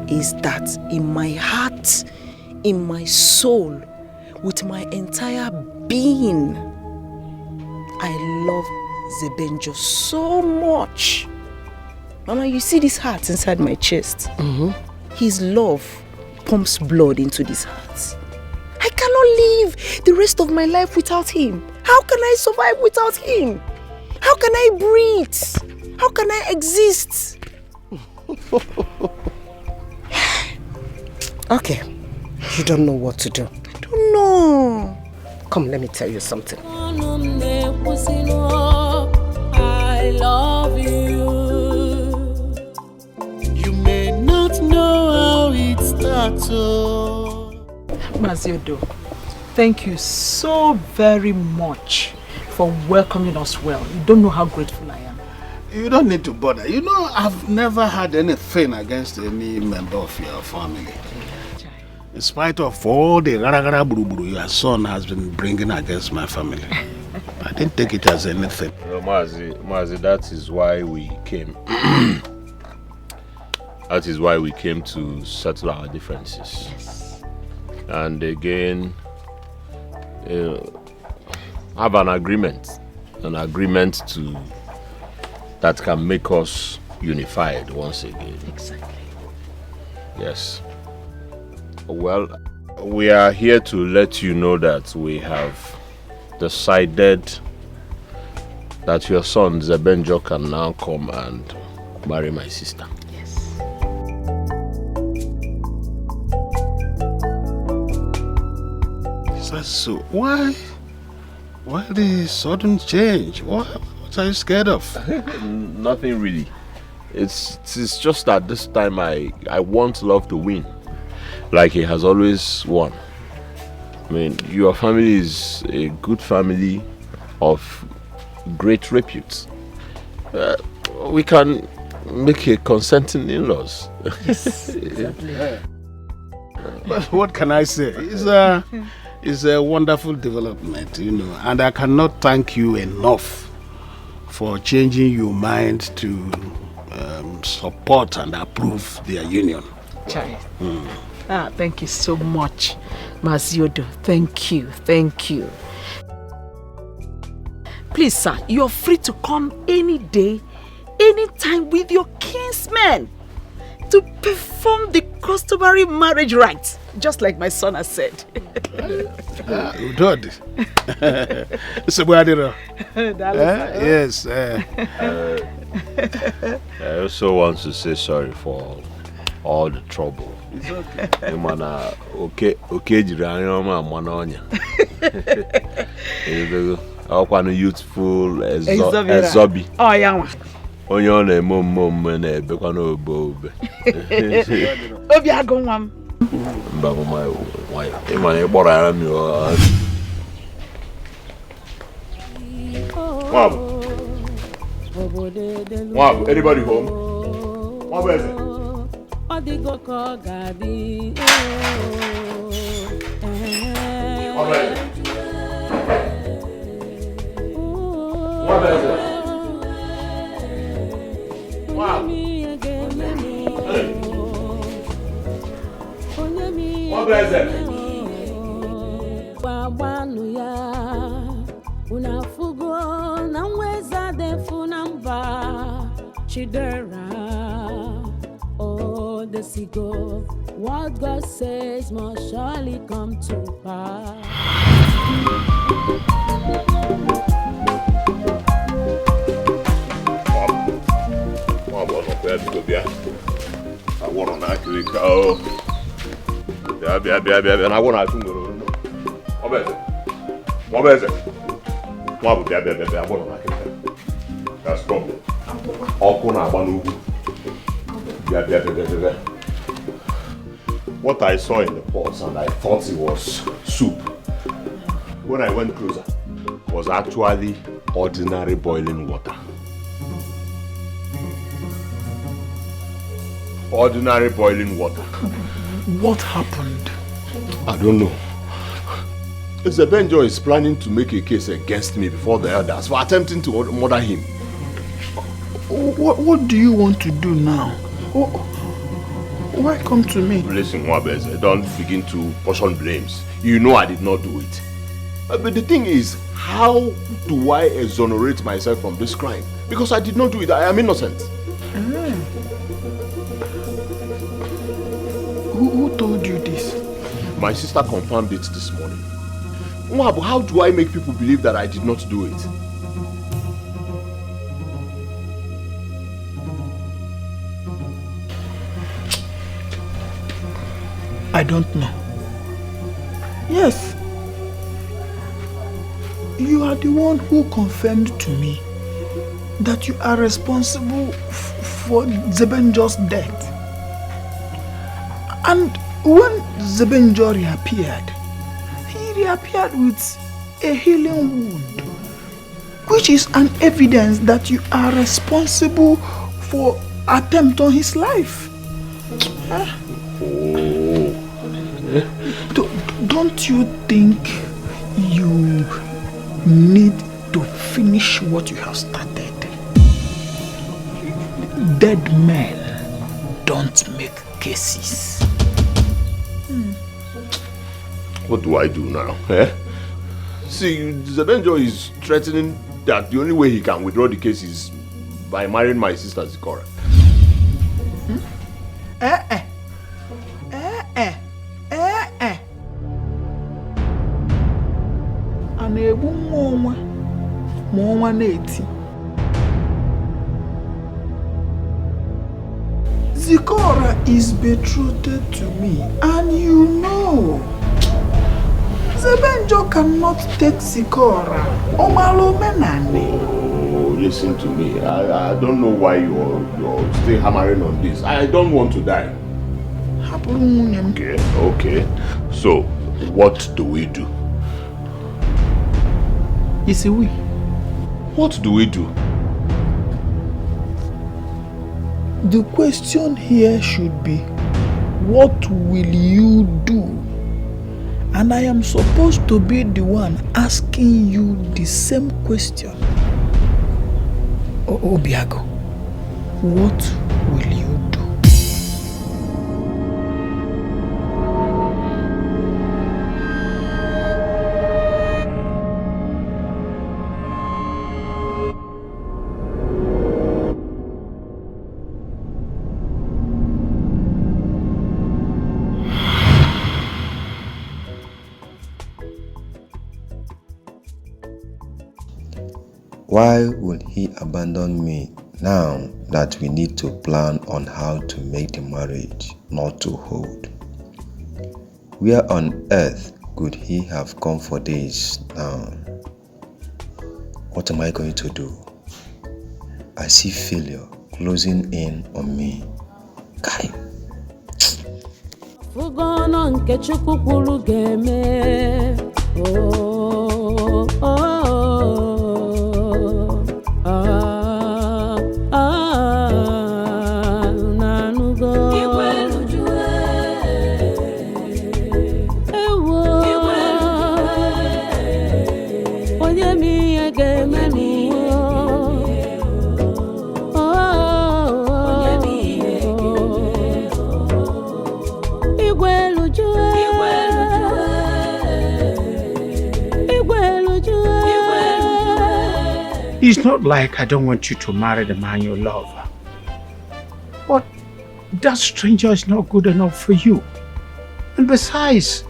is that in my heart, in my soul, with my entire being, I love Zebenjo so much. Mama, you see this heart inside my chest? His love pumps blood into this heart. I cannot live the rest of my life without him. How can I survive without him? How can I breathe? How can I exist? Okay. You don't know what to do. I don't know. Come, let me tell you something. I love you. You may not know how it starts. Maziodo, thank you so very much for welcoming us well. You don't know how grateful I am. You don't need to bother. You know, I've never had anything against any member of your family. In spite of all the rara buru your son has been bringing against my family. I didn't take it as anything. Mazi, that is why we came. That is why we came to settle our differences. Yes. And again, have an agreement that can make us unified once again. Exactly. Yes. Well, we are here to let you know that we have decided that your son Zebenjo can now come and marry my sister. Yes. So why the sudden change? What are you scared of? Nothing really. It's just that this time I want love to win, like he has always won. I mean, your family is a good family of great repute. We can make a consenting in-laws. Yes, exactly. But what can I say? It's a wonderful development, you know, and I cannot thank you enough for changing your mind to support and approve their union. Chai. Thank you so much, Maziodo. Thank you. Please, sir, you're free to come any day, anytime with your kinsmen to perform the customary marriage rites, just like my son has said. Udod. Yes. I also want to say sorry for all the trouble. It's okay. Youthful Ezobi. Oh, yeah. Onye ọ na-eme omume na-ebekwa n'obe obe. Obi agụ nwa m. Mba mama, ịma na ịkpọrọ ya m yo. Mwab, anybody home? Mwab eze. Odigo ko gadi. Mwab eze. Mwab eze. Wow. What is it? Oh, the seagull. What God says must surely come to pass. I want to actually go. And I want to do it. What is it? I want to that's problem. What I saw in the pots and I thought it was soup. When I went closer, it was actually ordinary boiling water. Ordinary boiling water. What happened? I don't know. Zebenjo is planning to make a case against me before the elders for attempting to murder him. What do you want to do now? Why come to me? Listen, Wabeze, don't begin to portion blames. You know I did not do it. But the thing is, how do I exonerate myself from this crime? Because I did not do it. I am innocent. Who told you this? My sister confirmed it this morning. Mwab, how do I make people believe that I did not do it? I don't know. Yes. You are the one who confirmed to me that you are responsible for Zebenjo's death. And when Zebenjo reappeared, he reappeared with a healing wound, which is an evidence that you are responsible for attempt on his life. Don't you think you need to finish what you have started? Dead men don't make cases. What do I do now? Eh? See, Zebenjo is threatening that the only way he can withdraw the case is by marrying my sister Zikora. Anebu mwa neti. Zikora is betrothed to me, and you know Zebenjo cannot take Zikora. Oh, listen to me. I don't know why you're still hammering on this. I don't want to die. Okay. So, what do we do? It's a we. What do we do? The question here should be, what will you do? And I am supposed to be the one asking you the same question. Obiago, what will you do? Why would he abandon me now that we need to plan on how to make the marriage not to hold? Where on earth could he have come for this now? What am I going to do? I see failure closing in on me. Kai. Fugono nke Chukwu kwuru ga-eme. It's not like I don't want you to marry the man you love. But that stranger is not good enough for you. And besides,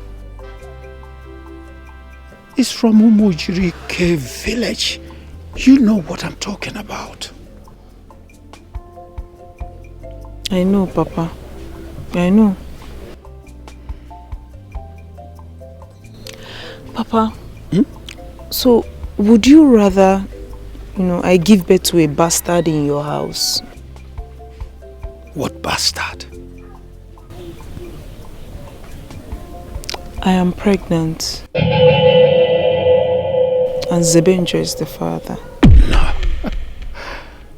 it's from Umujiri Cave village. You know what I'm talking about. I know, Papa. I know. Papa, so would you rather, I give birth to a bastard in your house? What bastard? I am pregnant. And Zebenjo is the father. No.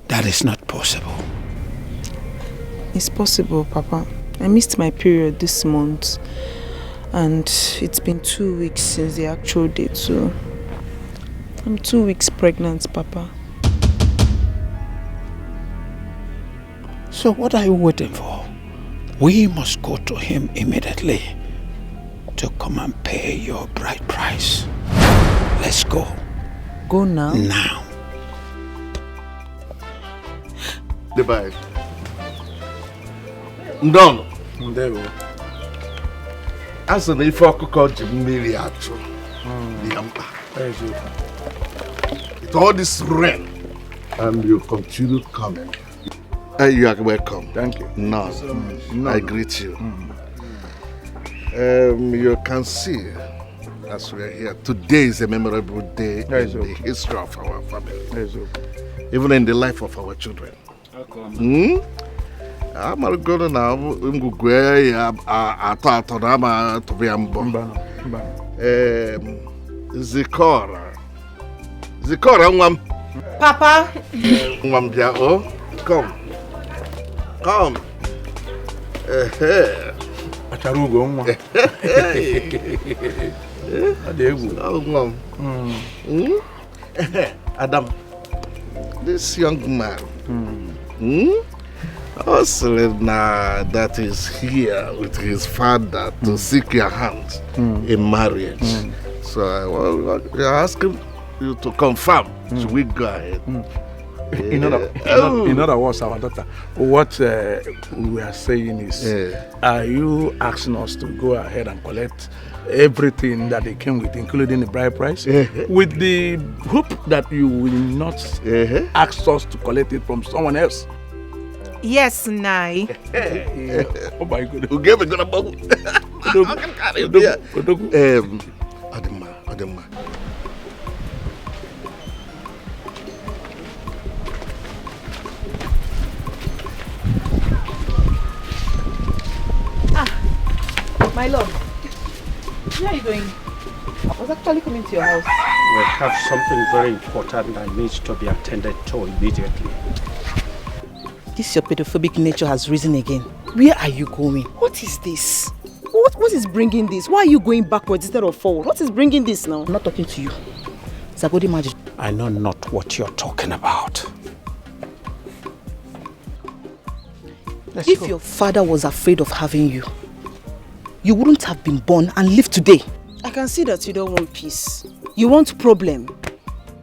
That is not possible. It's possible, Papa. I missed my period this month. And it's been 2 weeks since the actual date, so I'm 2 weeks pregnant, Papa. So what are you waiting for? We must go to him immediately to come and pay your bride price. Let's go. Go now? Now. Defying. Ndon. Ndewo. Asị na ife ọkụkọ ji mmiri atụ dị ya mkpa. With all this rain, and you continue coming. You are welcome. Thank you. No, I greet you. You can see as we are here, today is a memorable day in the history of our family. Even in the life of our children. I'm not going now. I'm going to be Zikora, Papa. Come. Adam, this young man, that is here with his father to seek your hand in marriage. So we are asking you to confirm. Should we go ahead? In other words, our daughter, what we are saying is, are you asking us to go ahead and collect everything that they came with, including the bride price, with the hope that you will not ask us to collect it from someone else? Yes, Nai. Oh my God. Who gave it to the bubble? Adema. My love, where are you going? I was actually coming to your house. We have something very important that needs to be attended to immediately. This your pedophobic nature has risen again. Where are you going? What is this? What is bringing this? Why are you going backwards instead of forward? What is bringing this now? I'm not talking to you. Zagodi Magic. I know not what you're talking about. If your father was afraid of having you, you wouldn't have been born and lived today. I can see that you don't want peace. You want problem.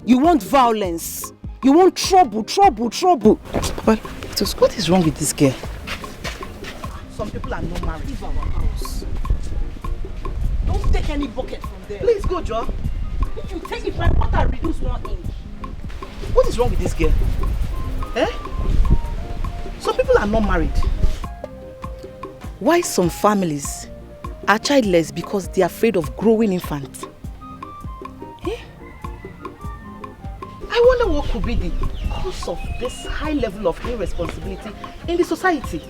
You want violence. You want trouble. Papa, what is wrong with this girl? Some people are not married. Leave our house. Don't take any bucket from there. Please go, Joe. If you take it right water, reduce 1 inch. What is wrong with this girl? Some people are not married. Why some families are childless because they are afraid of growing infants? I wonder what could be the cause of this high level of irresponsibility in the society.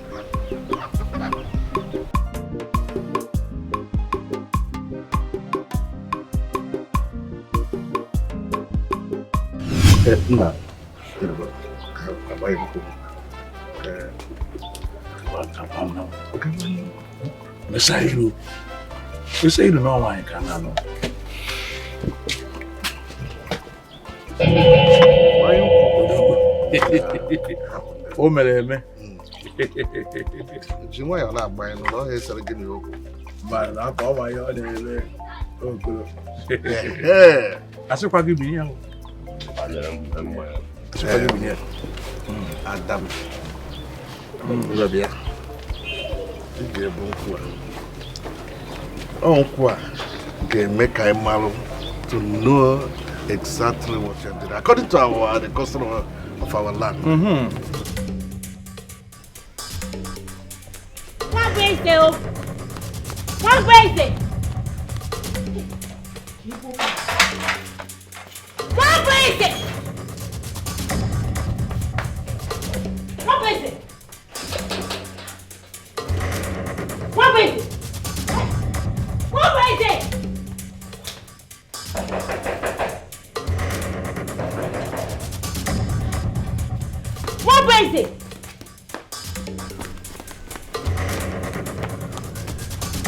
Mesairu no one can know. O mereme. Jinwa ya na agba enu lo he sere gini o. Ba na ko wa yo le okolo. Asikwa gi bi yan o. Asikwa gi bi yan. Adam. Rabia. Ige bonku a. Onku a ge make I malu to know exactly what you did according to the custom of our land. What is it? What is it? What is it? What is it? What is it? What is it? What is it?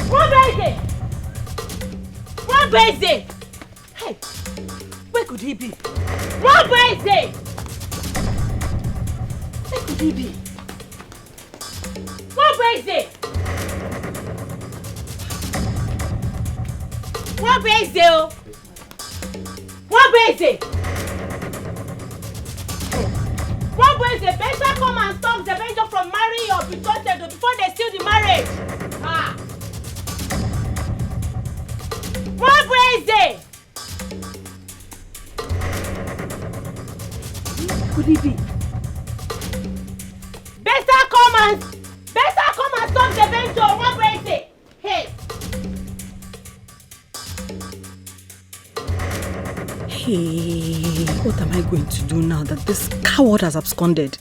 What is it? What is it? Hey, where could he be? What is it? Where could he be? What is it? What is it? What is it? What is it? Better come and stop the Benjo from marrying your betrothed before they steal the marriage. Ah. What is it? Could he be? Better come and stop the Benjo. What is it? Hey. Hey, what am I going to do now that this coward has absconded?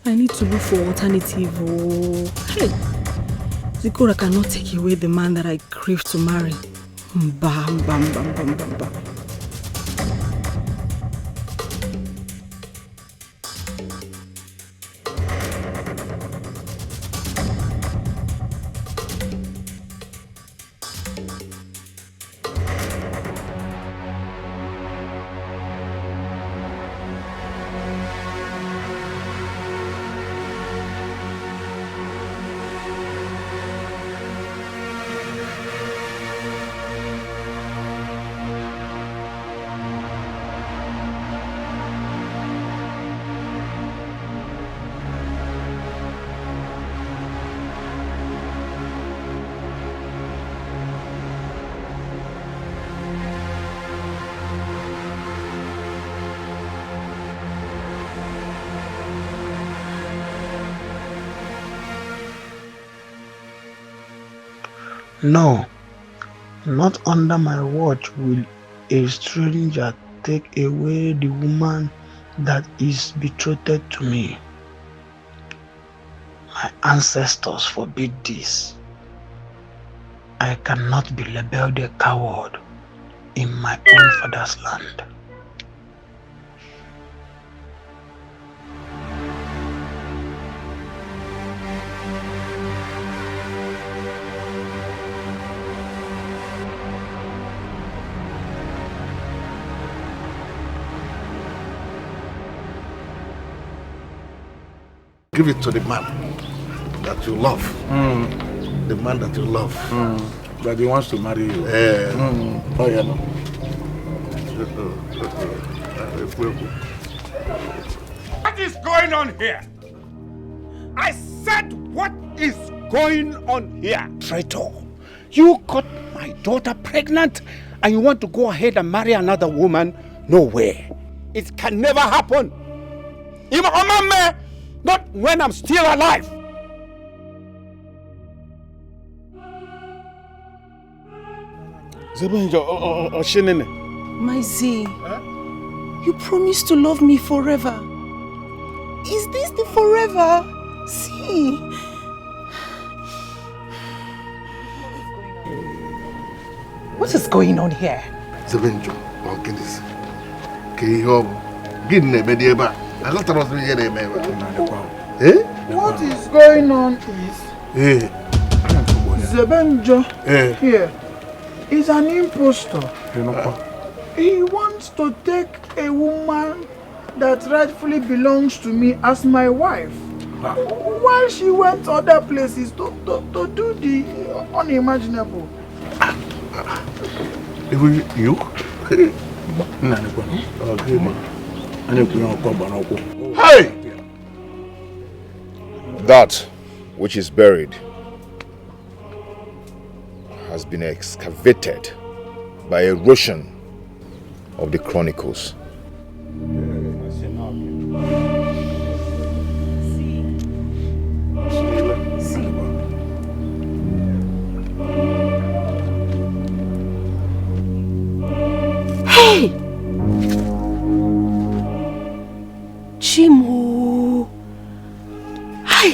I need to look for alternative. Oh, hey, Zikora cannot take away the man that I crave to marry. Bam, bam, bam, bam, bam, bam. No, not under my watch will a stranger take away the woman that is betrothed to me. My ancestors forbid this. I cannot be labeled a coward in my own father's land. Give it to the man that you love. The man that you love. But he wants to marry you. Oh, yeah, no. What is going on here? I said, what is going on here? Traitor, you got my daughter pregnant and you want to go ahead and marry another woman? No way. It can never happen. Not when I'm still alive. My Z, you promised to love me forever. Is this the forever? See. What is going on here? Zebenjo, Malkinis. Kihob, Gidnebedieba. What is going on is Zebenjo here is an impostor. He wants to take a woman that rightfully belongs to me as my wife, while she went other places to do the unimaginable. You? Hey! That which is buried has been excavated by erosion of the chronicles. Hey! Chimo! Hi!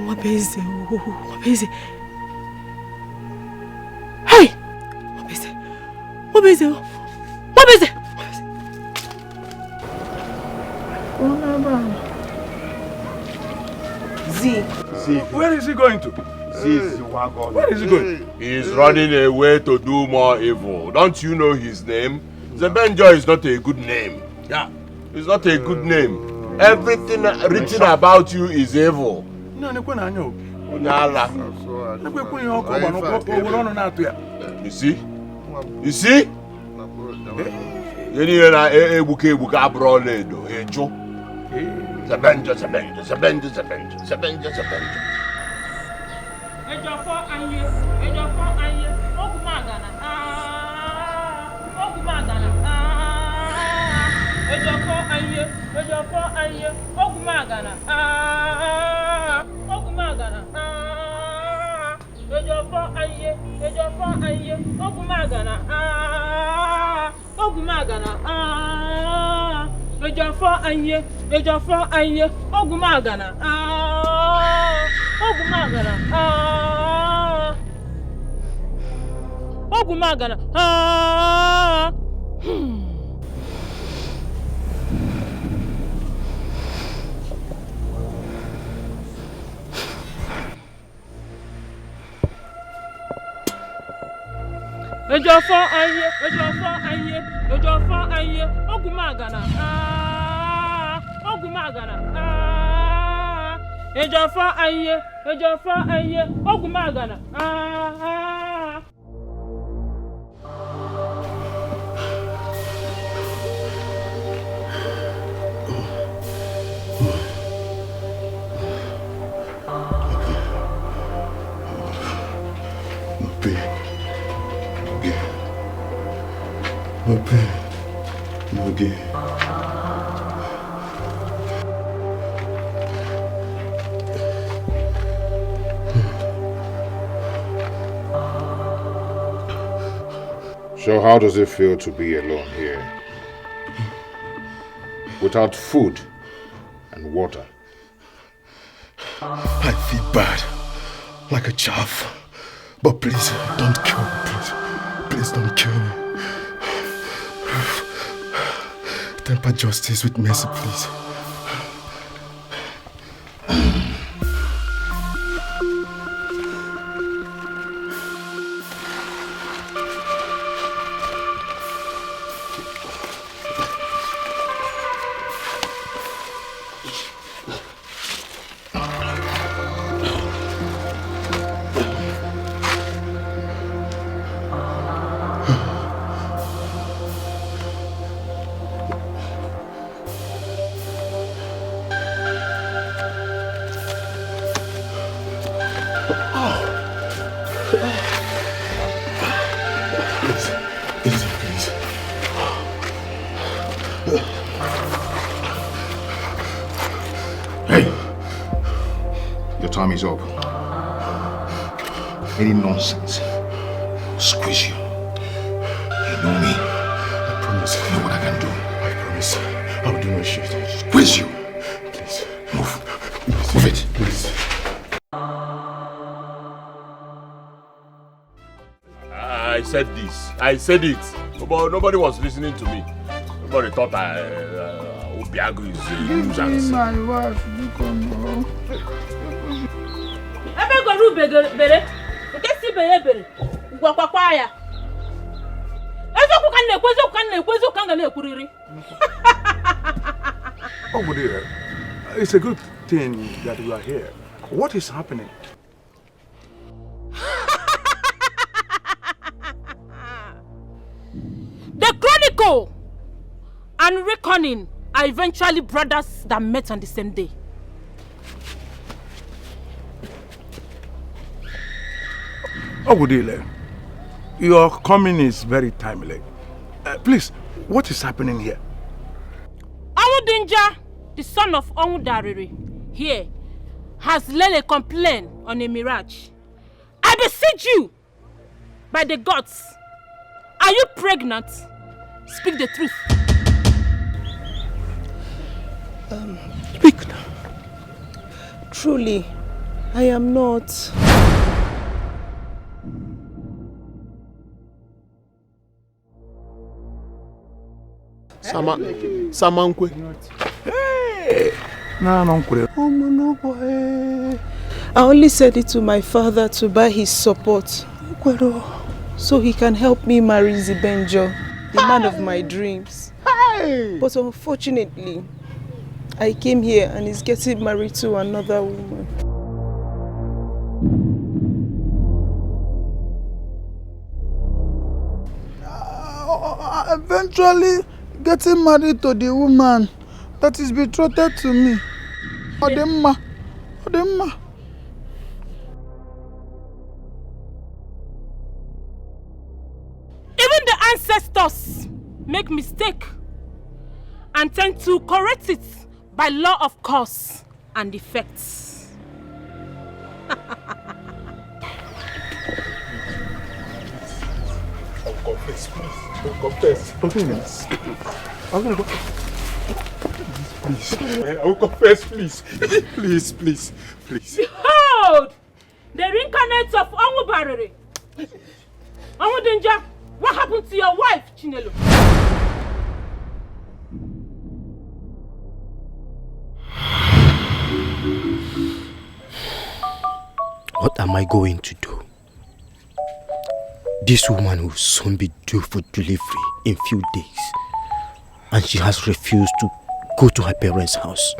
Wabeze, wabeze. Hey! Wabeze, wabeze, wabeze. Z, where is he going to? Where is he going? He's running away to do more evil. Don't you know his name? Zebenjo is not a good name. Yeah. It's not a good name. Everything written about you is evil. You see? You see? Zebenjo. Ogumagana. Ejafo anye. Ogumagana. Ogumagana. Ogumagana. Ejafo anye. Ogumagana. Ogumagana. Ejafo anye. Ogumagana. Okay. So how does it feel to be alone here? Without food and water? I feel bad, like a chaff. But please, don't kill me, please. Please don't kill me. Temper justice with mercy, please. Time is up. Any nonsense, squeeze you. You know me. I promise. You know what I can do. I promise. I'll do my shit. Squeeze you. Please. Move. Move it. Please. I said this. I said it. But nobody was listening to me. Nobody thought Obiago is a nuisance. Give me my wife. You come home. Bere. Nke si bere. Gwakwa ya. Ezoku kan na-ekwezo kan ga na-ekwuriri. Oh, dear. It's a good thing that we are here. What is happening? The Chronicle and Reckoning are eventually brothers that met on the same day. Ogudile, your coming is very timely. Please, what is happening here? Amudinja, the son of Omudariri, here, has laid a complaint on a mirage. I beseech you, by the gods, are you pregnant? Speak the truth. Speak now. Truly, I am not. Samankwe. Hey! I only said it to my father to buy his support, so he can help me marry Zibenjo, the man of my dreams. But unfortunately, I came here and he's getting married to another woman. Eventually getting married to the woman that is betrothed to me. Odemma. Even the ancestors make mistake and tend to correct it by law of cause and effects. Of confess, please. Don't confess. Please. I'm gonna go. Please. I will confess, please. Please, please, please. Behold! The reincarnate of Onwu Barere. Onwu Danger, what happened to your wife, Chinelo? What am I going to do? This woman will soon be due for delivery in few days, and she has refused to go to her parents' house.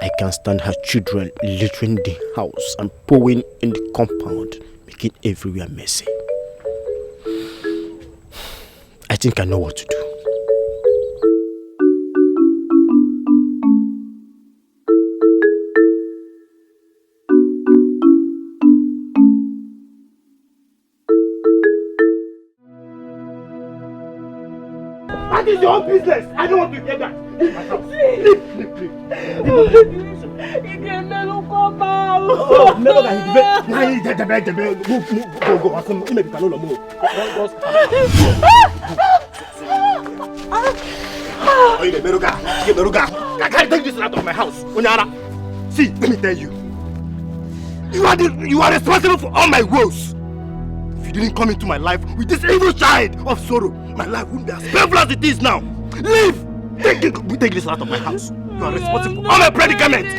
I can't stand her children littering the house and pouring in the compound, making everywhere messy. I think I know what to do. That is your own business. I don't want to hear that. Leave my house. Leave. You can never come out. Oh, never mind. Go. Maybe you can no more. Oh, you Meruga. I can't take this out of my house. Onyara. See, let me tell you. You are responsible for all my woes. If you didn't come into my life with this evil child of sorrow, my life wouldn't be as painful as it is now. Leave! Take this out of my house. You are responsible for all my predicaments.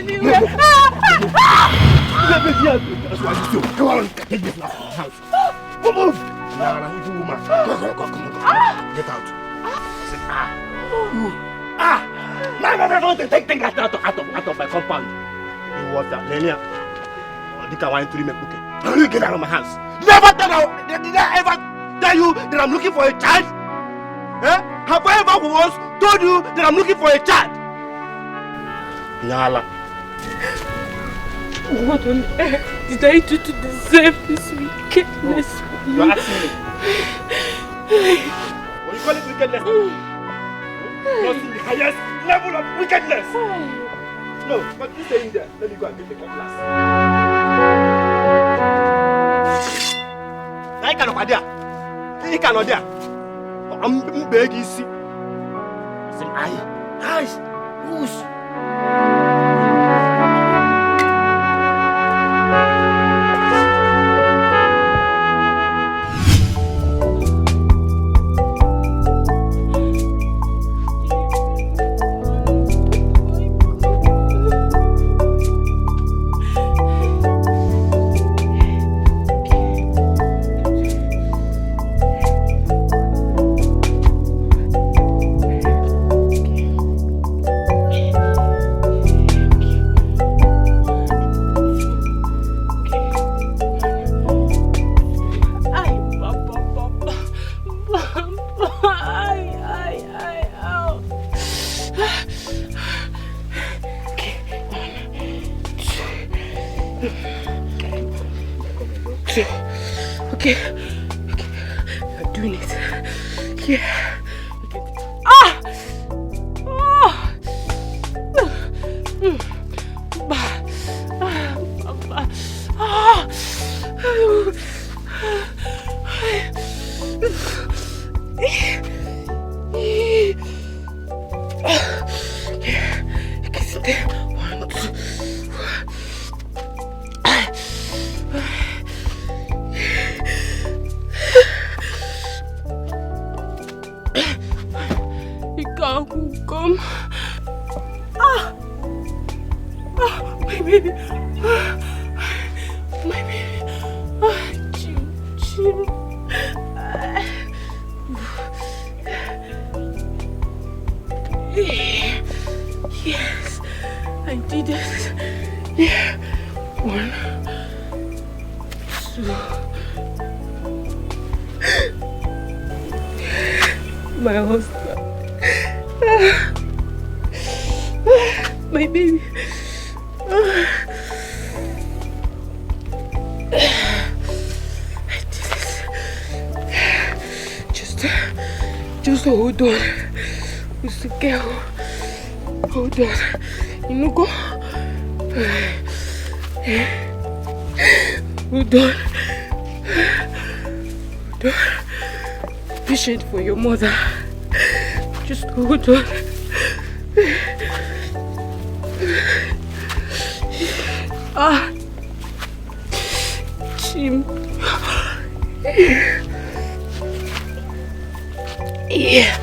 Come on, take this out of my house. Move! Evil woman. Come on. Get out. No, take that out of my compound. You want that, Lenia? I want to make cooking. How do you get out of my house? Did I ever tell you that I'm looking for a child? Eh? Have I ever once told you that I'm looking for a child? Nyala. What on earth did I do to deserve this wickedness? You're asking me. What do you call it wickedness? You're seeing the highest level of wickedness. No, but you stay in there. Let me go and get the cutlass. I cannot there. He cannot there. I'm begging you. Say, eyes, whoosh. Okay. I'm doing it. Yeah. My husband. My baby. Just hold on. It's okay. Hold on. You know, go. Hold on. Hold on. patient for your mother. Just hold on. Chim. Yeah.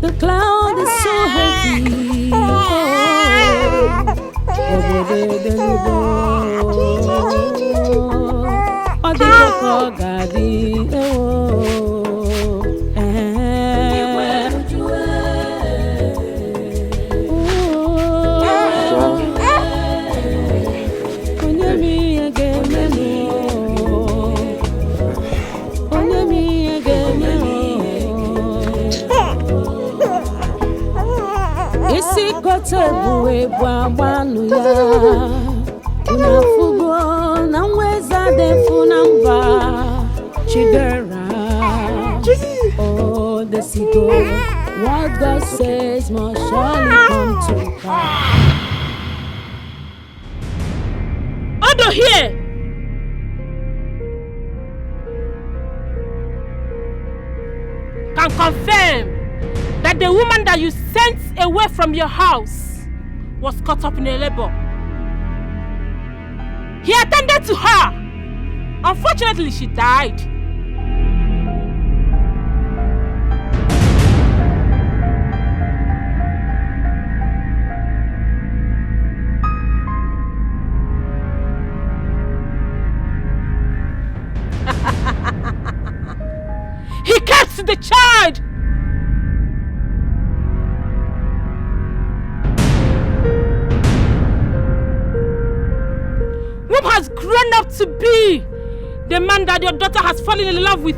The cloud is so heavy. Tebuwe bwabanu ya unafugo na mweza defunamba chidera. Oh, the sigo, what God says must surely come to pass. Odo here. Can confirm that the woman that you sent away from your house was caught up in a labor. He attended to her. Unfortunately, she died. He kept the child. Whom has grown up to be the man that your daughter has fallen in love with.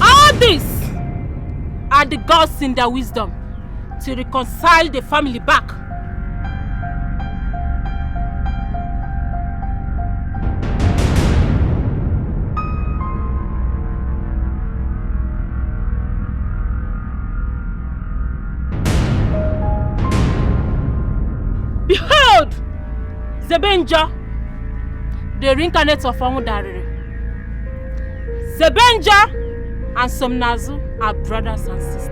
All these are the gods in their wisdom to reconcile the family back. Behold, Zebenja, the reincarnate of Amudariri. Zebenja and Somnazu are brothers and sisters.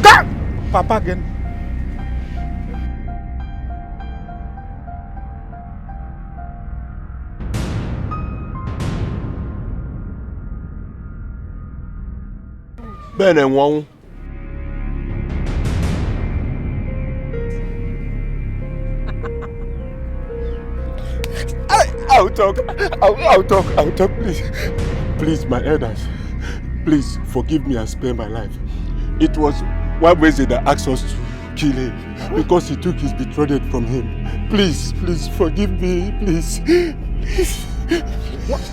Papa! Papa again. Ben and Wong. I'll talk, please. Please, my elders. Please, forgive me and spare my life. It was Wabweze that asked us to kill him because he took his betrothed from him. Please, forgive me, please. What?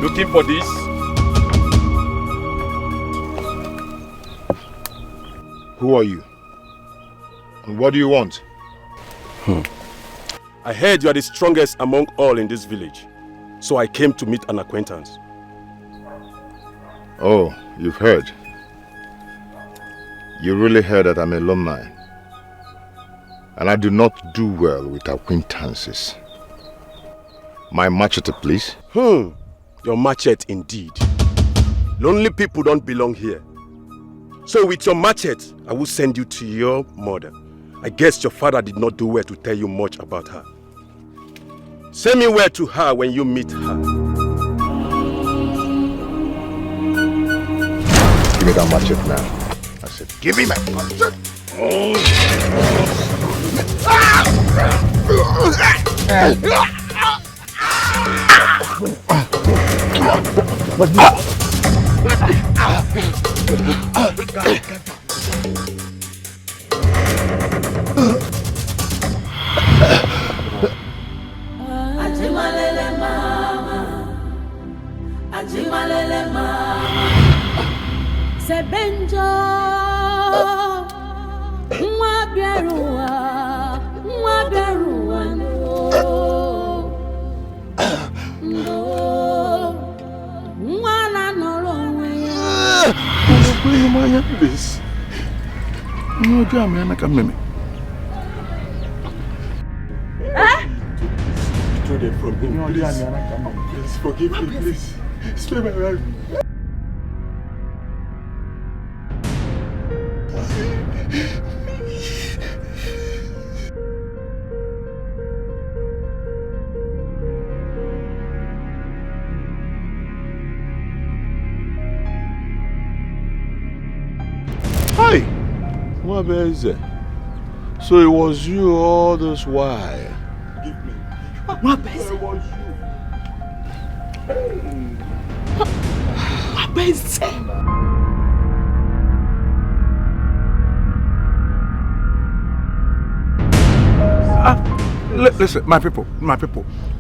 Looking for this? Who are you? And what do you want? I heard you are the strongest among all in this village. So I came to meet an acquaintance. Oh, you've heard. You really heard that I'm a alumni. And I do not do well with acquaintances. My machete, please. Your machete indeed. Lonely people don't belong here. So with your machete, I will send you to your mother. I guess your father did not do well to tell you much about her. Send me word to her when you meet her. Give me that machete now. I said, give me my machete. Ajimalele mama, Ajimalele mama, Sebenjo, Mwaberua, Please. No, Jamie, I can't make Betrothed from him, please forgive me, please. Spare my life. Hi! What is it? So it was you all this while? Give me. What is it? Was What is it? Listen, my people,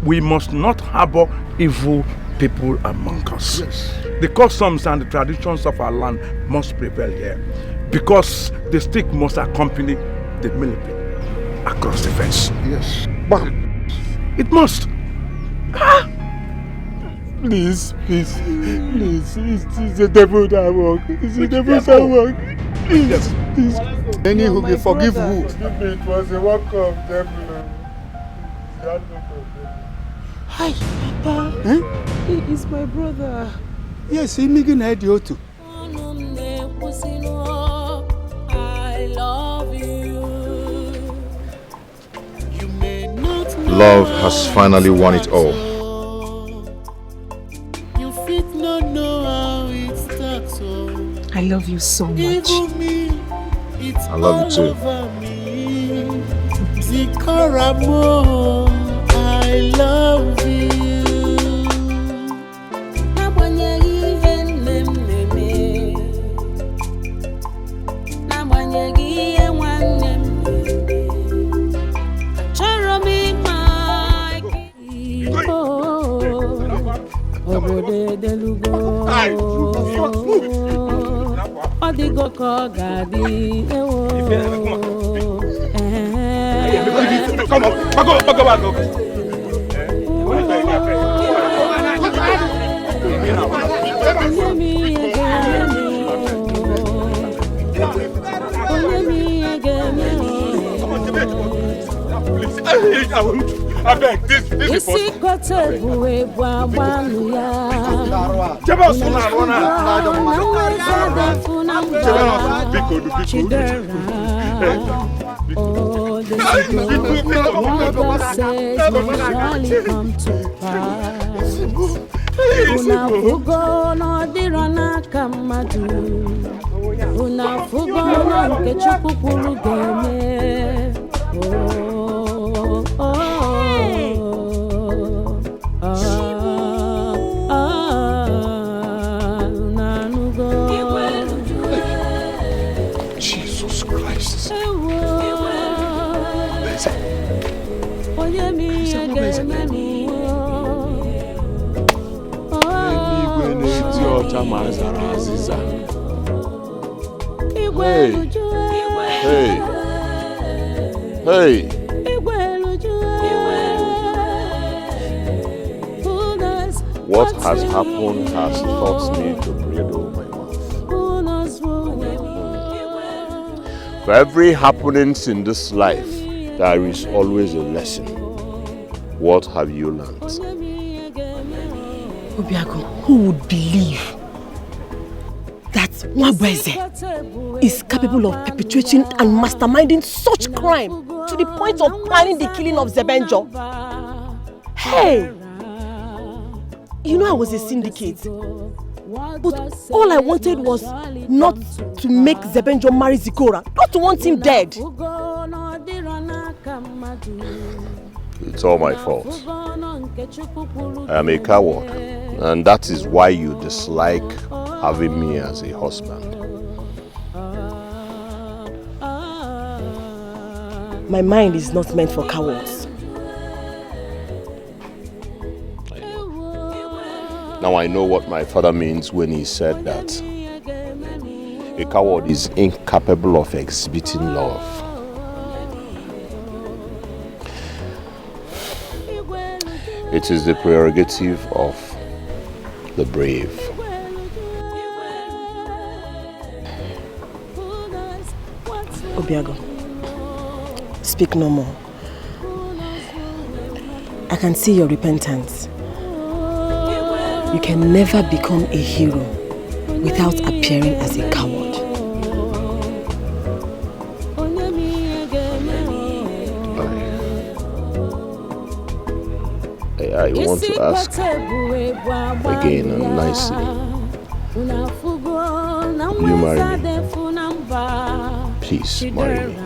we must not harbor evil people among us. Yes. The customs and the traditions of our land must prevail here, because the stick must accompany the military across the fence. Yes. But it must. Please, it's the devil that work. It's the devil that work. Please. Any who will forgive who? Forgive me, it was a work of devil. Hi, Papa. Huh? He is my brother. Yes, he making idea too. I love you. You may not know Love has finally won it all. You fit no know how it starts. I love you so much. I love you too. Zikaramo, I love you. Odigo ko gadi ewo. Come on, back up. I beg, this is possible. Oh, the what God says will surely come to pass. Una fugo no dirana kamadu. Una fugo no kechuku pulu game. Jesus Christ. Hey. What has happened has taught me to bridle my mouth. For every happenings in this life, there is always a lesson. What have you learned? Obiago, who would believe that Nwabweze is capable of perpetrating and masterminding such crime to the point of planning the killing of Zebenjo? Hey! You know I was a syndicate, but all I wanted was not to make Zebenjo marry Zikora, not to want him dead. It's all my fault. I am a coward, and that is why you dislike having me as a husband. My mind is not meant for cowards. Now I know what my father means when he said that a coward is incapable of exhibiting love. It is the prerogative of the brave. Obiago, speak no more. I can see your repentance. You can never become a hero without appearing as a coward. I want to ask again and nicely. Will you marry me? Please marry me.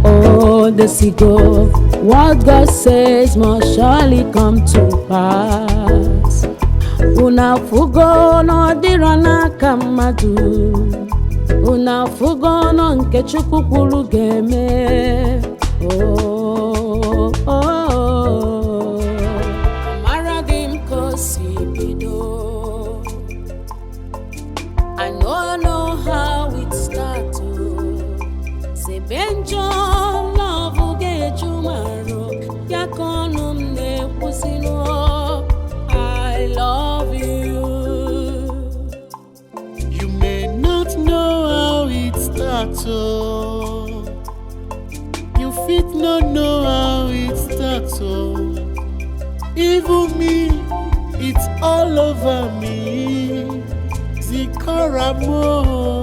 Oh, the seagull, what God says must surely come to pass. Una fugo no dirana kamadu. Una fugo no nkechuku pulu game. Oh, oh. Amaradim kosibido. I know how it starts. Benjo love get you maro yakonum ne pusino. I love you. You may not know how it starts. You fit not know how it starts. Even me, it's all over me. Zikaramo.